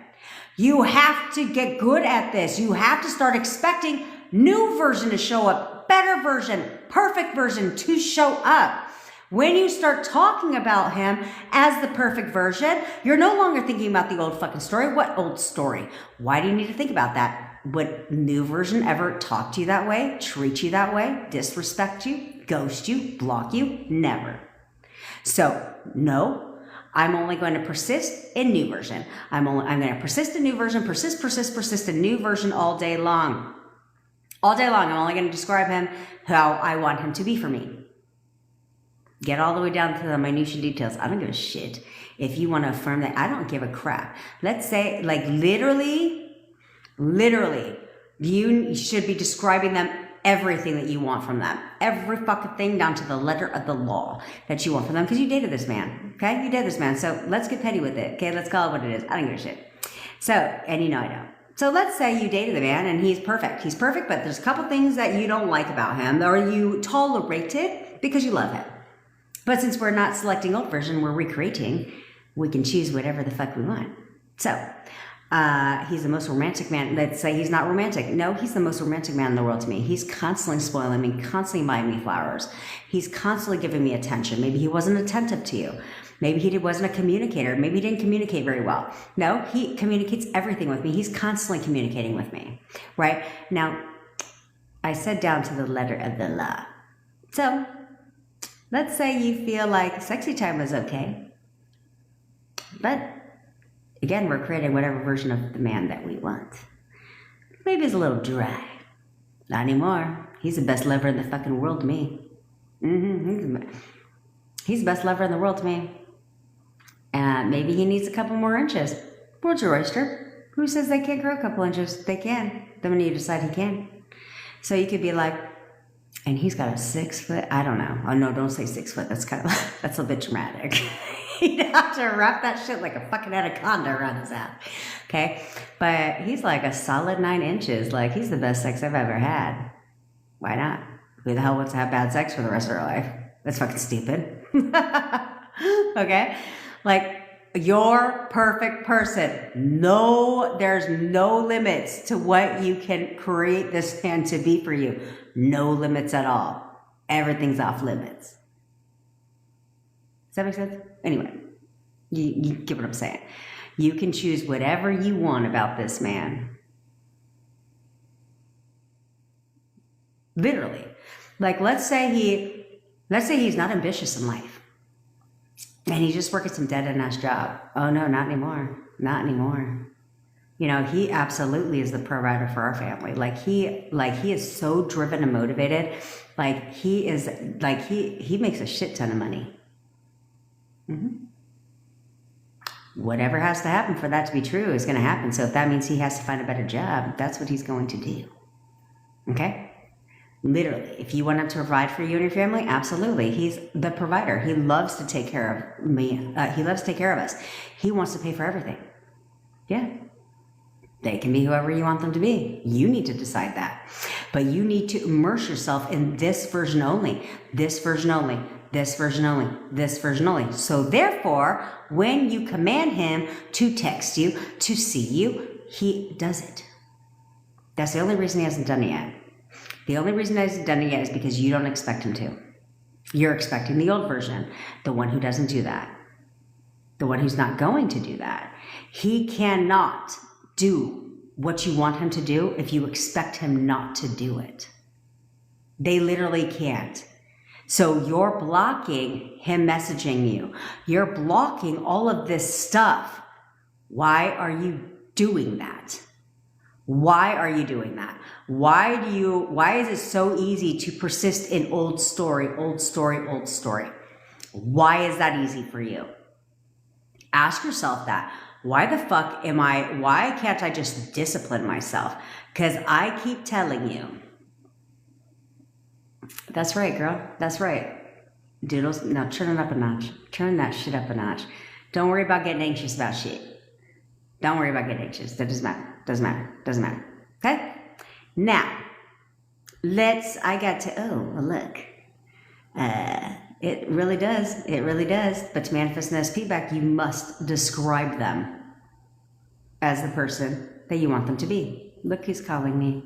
You have to get good at this. You have to start expecting new version to show up, better version, perfect version to show up. When you start talking about him as the perfect version, you're no longer thinking about the old fucking story. What old story? Why do you need to think about that? Would new version ever talk to you that way, treat you that way, disrespect you, ghost you, block you? Never. So, no, I'm only going to persist in new version. I'm going to persist in new version, persist in new version all day long. All day long, I'm only going to describe him how I want him to be for me. Get all the way down to the minutiae details. I don't give a shit. If you want to affirm that, I don't give a crap. Let's say, like, literally, you should be describing them everything that you want from them. Every fucking thing down to the letter of the law that you want from them because you dated this man. Okay? You dated this man. So let's get petty with it. Okay? Let's call it what it is. I don't give a shit. So, and you know I don't. So let's say you dated the man and he's perfect. He's perfect, but there's a couple things that you don't like about him or you tolerate it because you love him. But since we're not selecting old version, we're recreating, we can choose whatever the fuck we want. So, he's the most romantic man. Let's say he's not romantic. No, he's the most romantic man in the world to me. He's constantly spoiling me, constantly buying me flowers. He's constantly giving me attention. Maybe he wasn't attentive to you. Maybe he wasn't a communicator. Maybe he didn't communicate very well. No, he communicates everything with me. He's constantly communicating with me, right? Now, I said down to the letter of the law. So, let's say you feel like sexy time is okay. But, again, we're creating whatever version of the man that we want. Maybe it's a little dry. Not anymore. He's the best lover in the fucking world to me. He's the best lover in the world to me. Maybe he needs a couple more inches. What's your oyster? Who says they can't grow a couple inches? They can. Then when you decide he can. So you could be like, and he's got a 6 foot, I don't know. Oh no, don't say 6 foot. That's kind of, that's a bit dramatic. He'd have to wrap that shit like a fucking anaconda around his head. Okay? But he's like a solid 9 inches. Like, he's the best sex I've ever had. Why not? Who the hell wants to have bad sex for the rest of their life? That's fucking stupid. Okay? Like, your perfect person. No, there's no limits to what you can create this man to be for you. No limits at all. Everything's off limits. Does that make sense? Anyway, you get what I'm saying. You can choose whatever you want about this man. Literally. Like, let's say he's not ambitious in life. And he's just working some dead-end-ass job. Oh no, not anymore. Not anymore. You know, he absolutely is the provider for our family. He is so driven and motivated. He makes a shit ton of money. Whatever has to happen for that to be true is going to happen. So if that means he has to find a better job, that's what he's going to do. Okay? Literally, if you want him to provide for you and your family, absolutely. He's the provider. He loves to take care of me. He loves to take care of us. He wants to pay for everything. Yeah. They can be whoever you want them to be. You need to decide that. But you need to immerse yourself in this version only, this version only, this version only, this version only. So therefore, when you command him to text you, to see you, he does it. That's the only reason he hasn't done it yet. The only reason he hasn't done it yet is because you don't expect him to. You're expecting the old version, the one who doesn't do that, the one who's not going to do that. He cannot do what you want him to do if you expect him not to do it. They literally can't. So you're blocking him messaging you. You're blocking all of this stuff. Why are you doing that? Why are you doing that? Why is it so easy to persist in old story, old story, old story? Why is that easy for you? Ask yourself that. Why can't I just discipline myself? Because I keep telling you. That's right, girl. That's right. Doodles, now turn it up a notch. Turn that shit up a notch. Don't worry about getting anxious about shit. Don't worry about getting anxious. That doesn't matter. Doesn't matter. Doesn't matter. Okay? Now, look. It really does. It really does. But to manifest an SP back, you must describe them as the person that you want them to be. Look who's calling me.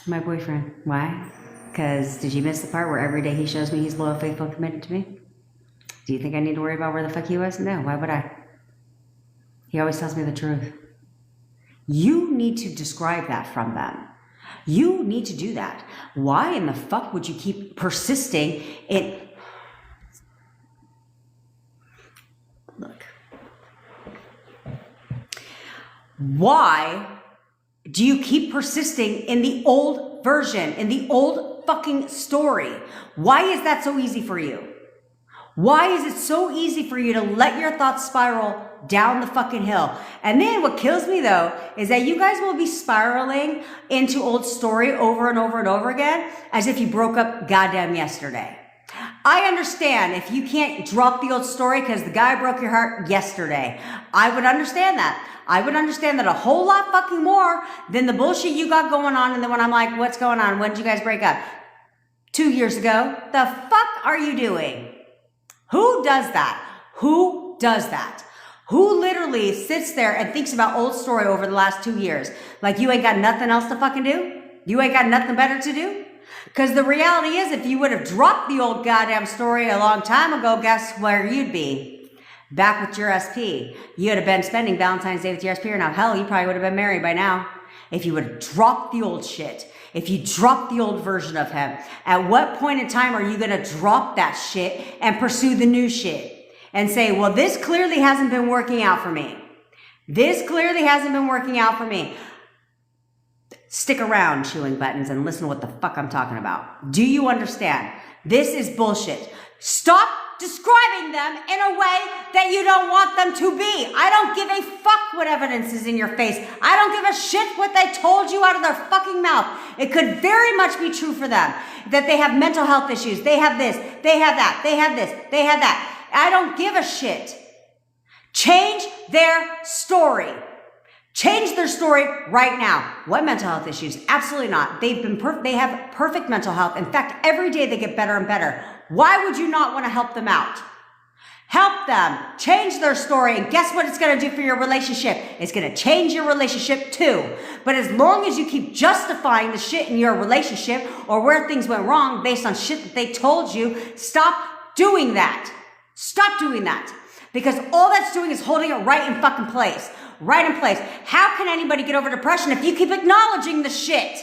My boyfriend. Why? Because did you miss the part where every day he shows me he's loyal, faithful, committed to me? Do you think I need to worry about where the fuck he was? No, why would I? He always tells me the truth. You need to describe that from them. You need to do that. Why in the fuck would you keep persisting in... Look. Why do you keep persisting in the old version, in the old fucking story? Why is that so easy for you? Why is it so easy for you to let your thoughts spiral down the fucking hill? And then what kills me though is that you guys will be spiraling into old story over and over and over again as if you broke up goddamn yesterday. I understand if you can't drop the old story because the guy broke your heart yesterday. I would understand that. I would understand that a whole lot fucking more than the bullshit you got going on. And then when I'm like, what's going on? When did you guys break up? 2 years ago. The fuck are you doing? Who does that? Who does that? Who literally sits there and thinks about old story over the last 2 years? Like you ain't got nothing else to fucking do? You ain't got nothing better to do? Because the reality is if you would have dropped the old goddamn story a long time ago, guess where you'd be? Back with your SP. You would have been spending Valentine's Day with your SP or now. Hell, you probably would have been married by now. If you would have dropped the old shit. If you drop the old version of him, at what point in time are you going to drop that shit and pursue the new shit and say, well, this clearly hasn't been working out for me. This clearly hasn't been working out for me. Stick around, chewing buttons, and listen to what the fuck I'm talking about. Do you understand? This is bullshit. Stop describing them in a way that you don't want them to be. I don't give a fuck what evidence is in your face. I don't give a shit what they told you out of their fucking mouth. It could very much be true for them that they have mental health issues. They have this, they have that, they have this, they have that. I don't give a shit. Change their story. Change their story right now. What mental health issues? Absolutely not. They have perfect mental health. In fact, every day they get better and better. Why would you not want to help them out? Help them change their story. And guess what it's going to do for your relationship? It's going to change your relationship too. But as long as you keep justifying the shit in your relationship or where things went wrong based on shit that they told you, stop doing that. Stop doing that. Because all that's doing is holding it right in fucking place. Right in place. How can anybody get over depression if you keep acknowledging the shit?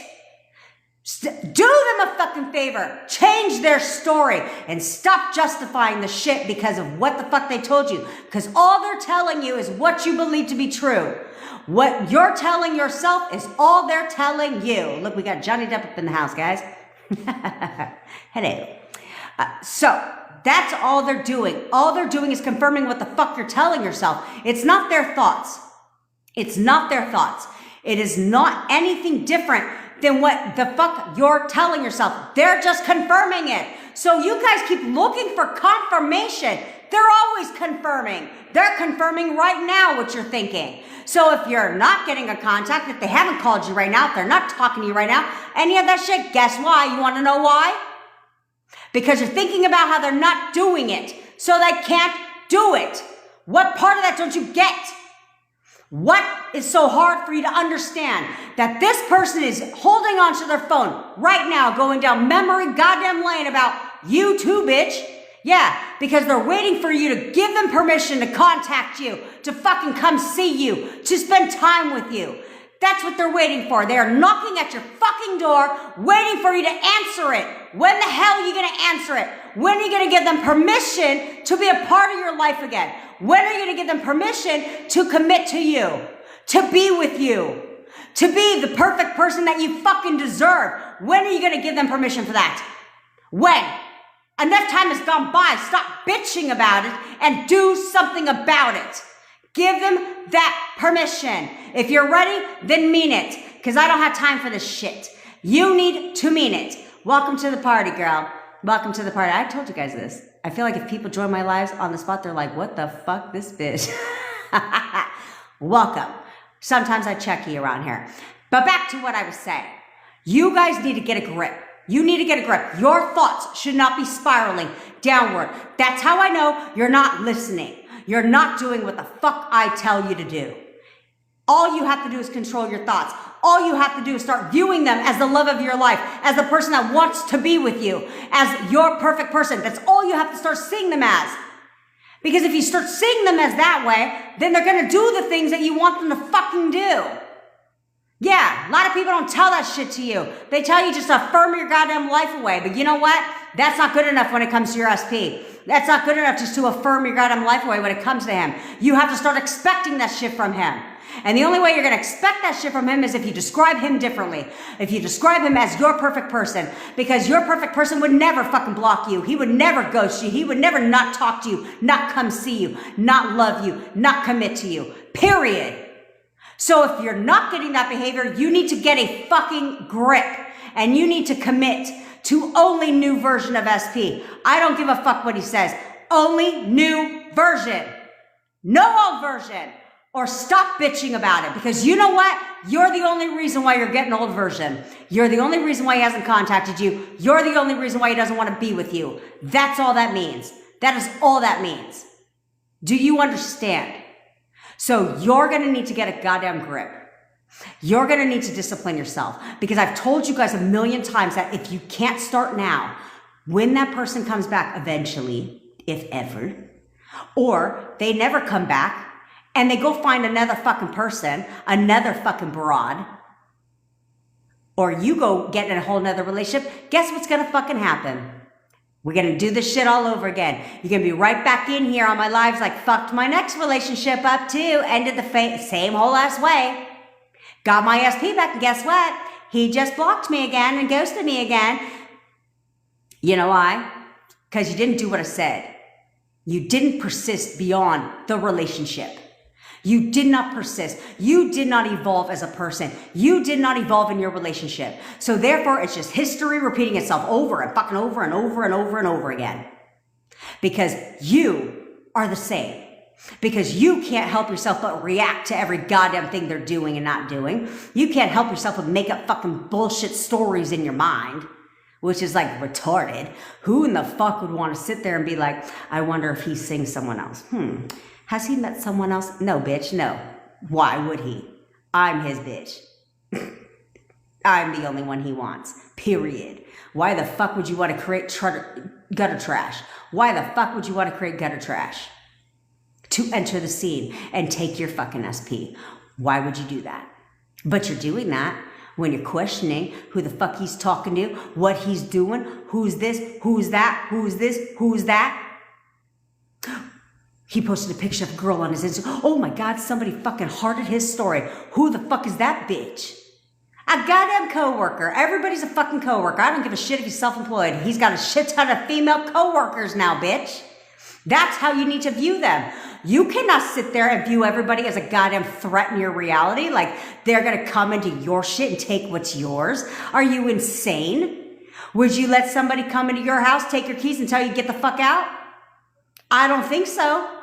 Do them a fucking favor. Change their story and stop justifying the shit because of what the fuck they told you. Because all they're telling you is what you believe to be true. What you're telling yourself is all they're telling you. Look, we got Johnny Depp up in the house, guys. Hello. So that's all they're doing. All they're doing is confirming what the fuck you're telling yourself. It's not their thoughts. It's not their thoughts. It is not anything different than what the fuck you're telling yourself. They're just confirming it. So you guys keep looking for confirmation. They're always confirming. They're confirming right now what you're thinking. So if you're not getting a contact, if they haven't called you right now, if they're not talking to you right now, any of that shit, guess why? You want to know why? Because you're thinking about how they're not doing it. So they can't do it. What part of that don't you get? What is so hard for you to understand? That this person is holding onto their phone right now, going down memory goddamn lane about you too, bitch. Yeah, because they're waiting for you to give them permission to contact you, to fucking come see you, to spend time with you. That's what they're waiting for. They are knocking at your fucking door, waiting for you to answer it. When the hell are you going to answer it? When are you going to give them permission to be a part of your life again? When are you going to give them permission to commit to you, to be with you, to be the perfect person that you fucking deserve? When are you going to give them permission for that? When? Enough time has gone by. Stop bitching about it and do something about it. Give them that permission. If you're ready, then mean it. Because I don't have time for this shit. You need to mean it. Welcome to the party, girl. Welcome to the party. I told you guys this. I feel like if people join my lives on the spot, they're like, what the fuck, this bitch? Welcome. Sometimes I check you around here. But back to what I was saying. You guys need to get a grip. You need to get a grip. Your thoughts should not be spiraling downward. That's how I know you're not listening. You're not doing what the fuck I tell you to do. All you have to do is control your thoughts. All you have to do is start viewing them as the love of your life, as the person that wants to be with you, as your perfect person. That's all you have to start seeing them as. Because if you start seeing them as that way, then they're going to do the things that you want them to fucking do. Yeah, a lot of people don't tell that shit to you. They tell you just to affirm your goddamn life away. But you know what? That's not good enough when it comes to your SP. That's not good enough just to affirm your goddamn life away when it comes to him. You have to start expecting that shit from him. And the only way you're going to expect that shit from him is if you describe him differently. If you describe him as your perfect person. Because your perfect person would never fucking block you. He would never ghost you. He would never not talk to you, not come see you, not love you, not commit to you. Period. So if you're not getting that behavior, you need to get a fucking grip. And you need to commit to only new version of SP. I don't give a fuck what he says. Only new version. No old version. Or stop bitching about it. Because you know what? You're the only reason why you're getting old version. You're the only reason why he hasn't contacted you. You're the only reason why he doesn't want to be with you. That's all that means. That is all that means. Do you understand? So you're going to need to get a goddamn grip. You're going to need to discipline yourself. Because I've told you guys a million times that if you can't start now, when that person comes back eventually, if ever, or they never come back, and they go find another fucking person, another fucking broad, or you go get in a whole nother relationship, guess what's gonna fucking happen? We're gonna do this shit all over again. You're gonna be right back in here on my lives like, fucked my next relationship up too, ended the same whole ass way. Got my SP back, and guess what? He just blocked me again and ghosted me again. You know why? Because you didn't do what I said. You didn't persist beyond the relationship. You did not persist. You did not evolve as a person. You did not evolve in your relationship. So therefore, it's just history repeating itself over and fucking over and over and over and over again. Because you are the same. Because you can't help yourself but react to every goddamn thing they're doing and not doing. You can't help yourself but make up fucking bullshit stories in your mind. which is like retarded. Who in the fuck would want to sit there and be like, I wonder if he sings someone else? Has he met someone else? No, bitch, no. Why would he? I'm his bitch. I'm the only one he wants, period. Why the fuck would you want to create gutter trash? Why the fuck would you want to create gutter trash? To enter the scene and take your fucking SP. Why would you do that? But you're doing that when you're questioning who the fuck he's talking to, what he's doing, who's this, who's that, who's this, who's that. He posted a picture of a girl on his Instagram. Oh my God, somebody fucking hearted his story. Who the fuck is that bitch? A goddamn coworker. Everybody's a fucking coworker. I don't give a shit if he's self-employed. He's got a shit ton of female coworkers now, bitch. That's how you need to view them. You cannot sit there and view everybody as a goddamn threat in your reality, like they're gonna come into your shit and take what's yours. Are you insane? Would you let somebody come into your house, take your keys, and tell you get the fuck out? I don't think so.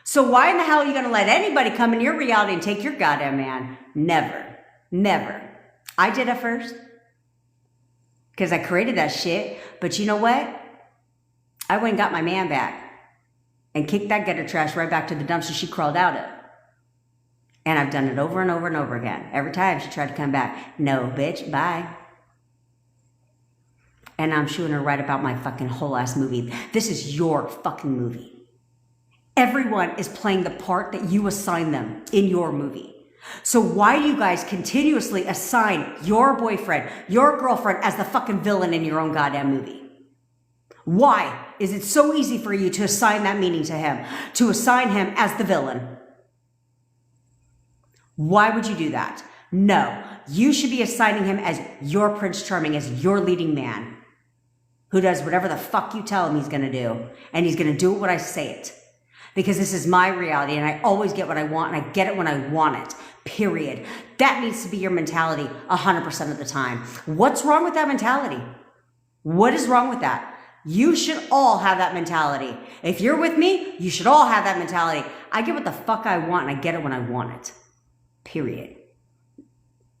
So why in the hell are you gonna let anybody come into your reality and take your goddamn man? Never. Never. I did it first because I created that shit. But you know what? I went and got my man back and kicked that gutter trash right back to the dumpster she crawled out of. And I've done it over and over and over again. Every time she tried to come back. No, bitch, bye. And I'm shooing her right about my fucking whole ass movie. This is your fucking movie. Everyone is playing the part that you assign them in your movie. So why do you guys continuously assign your boyfriend, your girlfriend as the fucking villain in your own goddamn movie? Why is it so easy for you to assign that meaning to him, to assign him as the villain? Why would you do that? No, you should be assigning him as your Prince Charming, as your leading man, who does whatever the fuck you tell him he's going to do. And he's going to do it when I say it. Because this is my reality and I always get what I want and I get it when I want it. Period. That needs to be your mentality 100% of the time. What's wrong with that mentality? What is wrong with that? You should all have that mentality. If you're with me, you should all have that mentality. I get what the fuck I want and I get it when I want it. Period.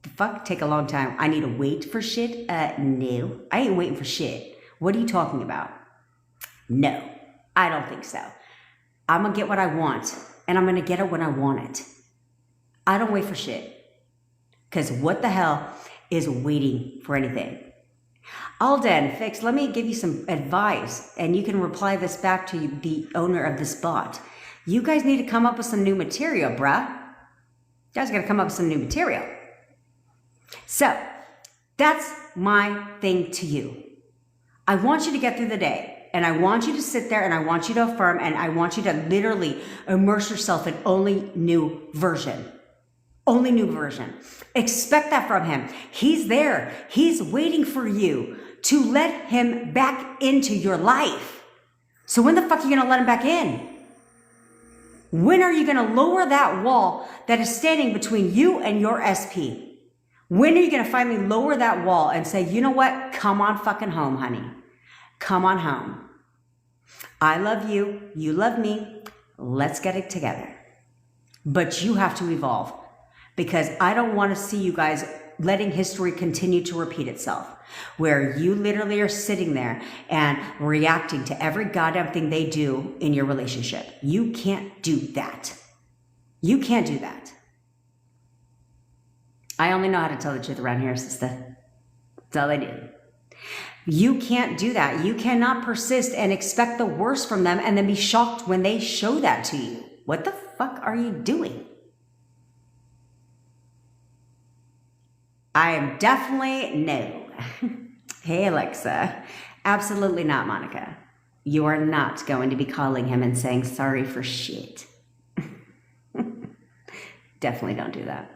The fuck take a long time. I need to wait for shit? No. I ain't waiting for shit. What are you talking about? No, I don't think so. I'm gonna get what I want and I'm gonna get it when I want it. I don't wait for shit. Because what the hell is waiting for anything? Alden, Fix, let me give you some advice and you can reply this back to the owner of this bot. You guys need to come up with some new material, bruh. You guys gotta come up with some new material. So, that's my thing to you. I want you to get through the day. And I want you to sit there and I want you to affirm and I want you to literally immerse yourself in only new version. Only new version. Expect that from him. He's there. He's waiting for you to let him back into your life. So when the fuck are you going to let him back in? When are you going to lower that wall that is standing between you and your SP? When are you going to finally lower that wall and say, you know what? Come on fucking home, honey. Come on home. I love you. You love me. Let's get it together. But you have to evolve because I don't want to see you guys letting history continue to repeat itself, where you literally are sitting there and reacting to every goddamn thing they do in your relationship. You can't do that. You can't do that. I only know how to tell the truth around here, sister. That's all I do. You can't do that. You cannot persist and expect the worst from them and then be shocked when they show that to you. What the fuck are you doing? I am definitely no. Hey, Alexa. Absolutely not, Monica. You are not going to be calling him and saying sorry for shit. Definitely don't do that.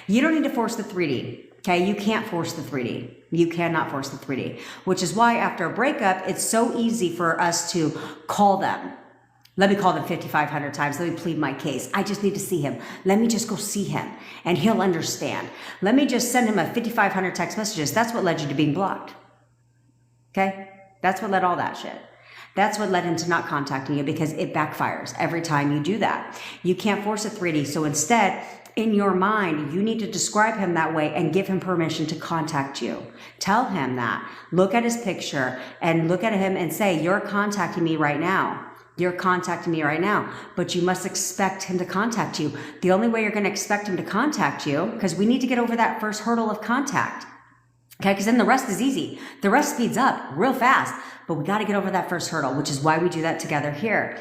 You don't need to force the 3D. Okay, you can't force the 3D. You cannot force the 3D, which is why after a breakup, it's so easy for us to call them. Let me call them 5,500 times. Let me plead my case. I just need to see him. Let me just go see him and he'll understand. Let me just send him a 5,500 text messages. That's what led you to being blocked. Okay? That's what led all that shit. That's what led him to not contacting you because it backfires every time you do that. You can't force a 3D. So instead, In your mind, you need to describe him that way and give him permission to contact you. Tell him that. Look at his picture and look at him and say, you're contacting me right now. You're contacting me right now, but you must expect him to contact you. The only way you're going to expect him to contact you, because we need to get over that first hurdle of contact. Okay, because then the rest is easy. The rest speeds up real fast, but we got to get over that first hurdle, which is why we do that together here.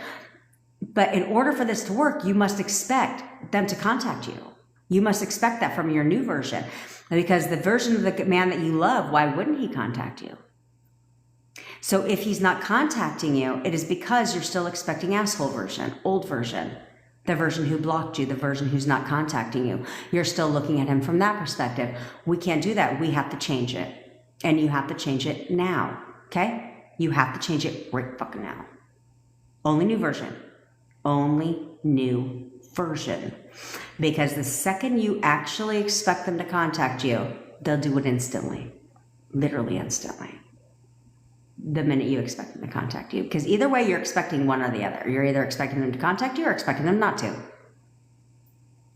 But in order for this to work, you must expect them to contact you. You must expect that from your new version, because the version of the man that you love, why wouldn't he contact you? So if he's not contacting you, it is because you're still expecting asshole version, old version, the version who blocked you, the version who's not contacting you. You're still looking at him from that perspective. We can't do that. We have to change it. And you have to change it now, okay? You have to change it right fucking now. Only new version. Only new version. Because the second you actually expect them to contact you, they'll do it instantly. Literally instantly. The minute you expect them to contact you. Because either way, you're expecting one or the other. You're either expecting them to contact you or expecting them not to.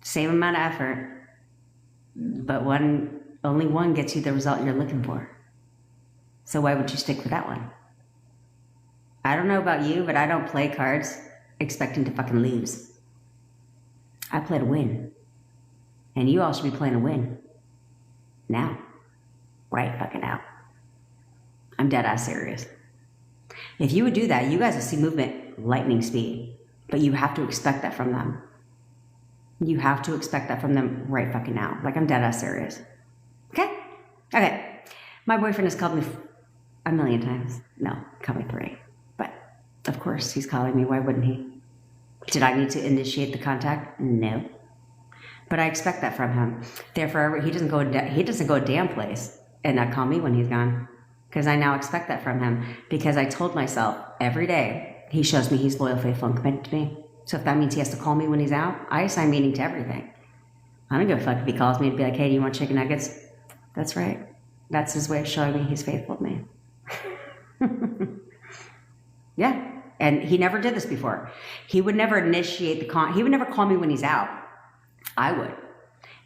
Same amount of effort, but only one gets you the result you're looking for. So why would you stick with that one? I don't know about you, but I don't play cards expecting to fucking lose. I play to win. And you all should be playing to win. Now. Right fucking now. I'm dead ass serious. If you would do that, you guys will see movement lightning speed. But you have to expect that from them. You have to expect that from them right fucking now. Like, I'm dead ass serious. Okay? Okay. My boyfriend has called me a million times. No, called me 3. But, of course, he's calling me. Why wouldn't he? Did I need to initiate the contact? No. But I expect that from him. Therefore, he doesn't go a damn place and not call me when he's gone. Because I now expect that from him. Because I told myself every day, he shows me he's loyal, faithful, and committed to me. So if that means he has to call me when he's out, I assign meaning to everything. I don't give a fuck if he calls me and be like, hey, do you want chicken nuggets? That's right. That's his way of showing me he's faithful to me. Yeah. And he never did this before. He would never initiate he would never call me when he's out. I would.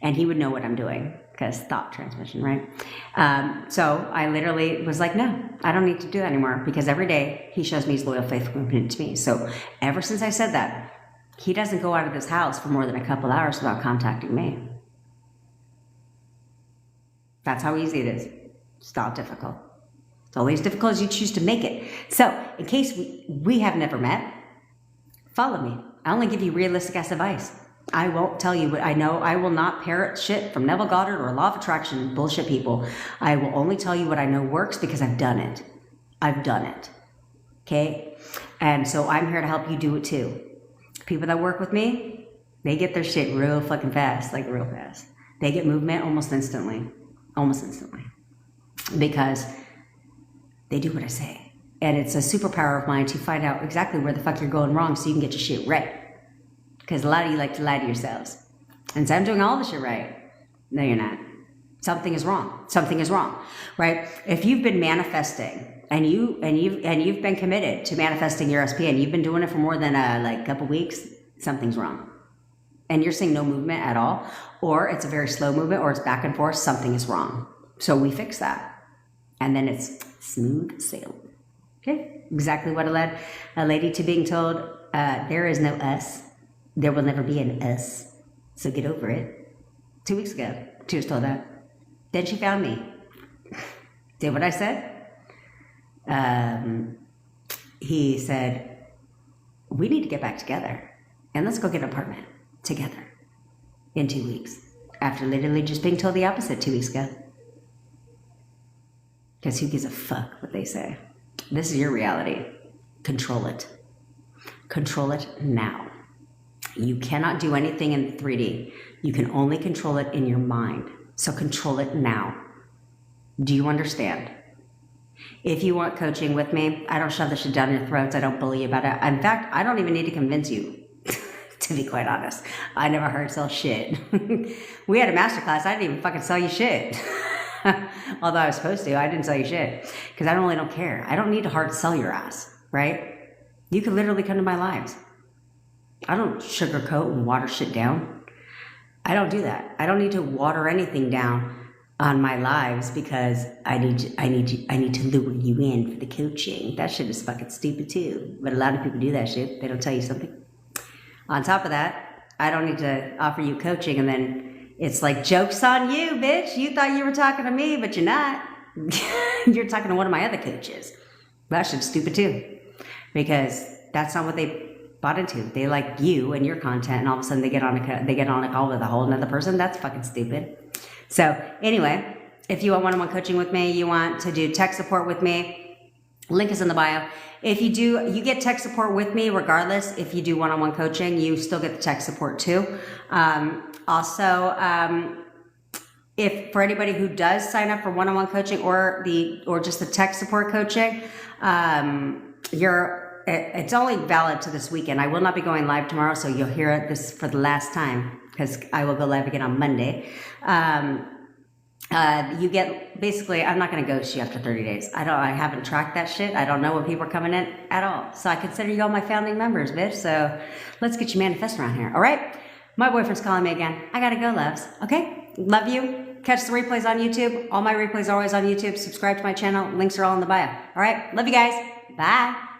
And he would know what I'm doing. Because thought transmission, right? So I literally was like, no, I don't need to do that anymore. Because every day he shows me he's loyal, faithful, and committed to me. So ever since I said that, he doesn't go out of this house for more than a couple hours without contacting me. That's how easy it is. It's not difficult. It's only as difficult as you choose to make it. So in case we have never met, follow me. I only give you realistic ass advice. I won't tell you what I know. I will not parrot shit from Neville Goddard or Law of Attraction bullshit people. I will only tell you what I know works because I've done it. I've done it. Okay? And so I'm here to help you do it too. People that work with me, they get their shit real fucking fast, like real fast. They get movement almost instantly. Almost instantly. Because they do what I say. And it's a superpower of mine to find out exactly where the fuck you're going wrong so you can get your shit right. Because a lot of you like to lie to yourselves. And say, I'm doing all the shit right. No, you're not. Something is wrong. Something is wrong, right? If you've been manifesting and you've been committed to manifesting your SP and you've been doing it for more than a couple weeks, something's wrong. And you're seeing no movement at all, or it's a very slow movement, or it's back and forth, something is wrong. So we fix that. And then it's smooth sailing. Okay? Exactly what led a lady to being told, there is no us. There will never be an us, so get over it. 2 weeks ago, she was told that. Then she found me. Did what I said? He said, we need to get back together, and let's go get an apartment together in 2 weeks. After literally just being told the opposite 2 weeks ago. Because who gives a fuck what they say? This is your reality. Control it. Control it now. You cannot do anything in 3D. You can only control it in your mind. So control it now. Do you understand? If you want coaching with me, I don't shove this shit down your throats. I don't bully you about it. In fact, I don't even need to convince you, to be quite honest. I never heard sell shit. We had a masterclass. I didn't even fucking sell you shit. Although I was supposed to. I didn't sell you shit. Because I don't care. I don't need to hard sell your ass, right? You can literally come to my lives. I don't sugarcoat and water shit down. I don't do that. I don't need to water anything down on my lives because I need to lure you in for the coaching. That shit is fucking stupid too. But a lot of people do that shit. They don't tell you something. On top of that, I don't need to offer you coaching and then it's like, joke's on you, bitch. You thought you were talking to me, but you're not. You're talking to one of my other coaches. That shit's stupid too. Because that's not what they bought into. They like you and your content, and all of a sudden they get on a call with a whole another person. That's fucking stupid. So anyway, if you want one-on-one coaching with me, you want to do tech support with me, link is in the bio. If you do, you get tech support with me regardless. If you do one-on-one coaching, you still get the tech support too. If for anybody who does sign up for one-on-one coaching or just the tech support coaching, it's only valid to this weekend. I will not be going live tomorrow, so you'll hear this for the last time because I will go live again on Monday. You get, basically, I'm not going to ghost you after 30 days. I haven't tracked that shit. I don't know when people are coming in at all. So I consider you all my founding members, bitch. So let's get you manifest around here. All right. My boyfriend's calling me again. I got to go, loves. Okay. Love you. Catch the replays on YouTube. All my replays are always on YouTube. Subscribe to my channel. Links are all in the bio. All right. Love you guys. Bye.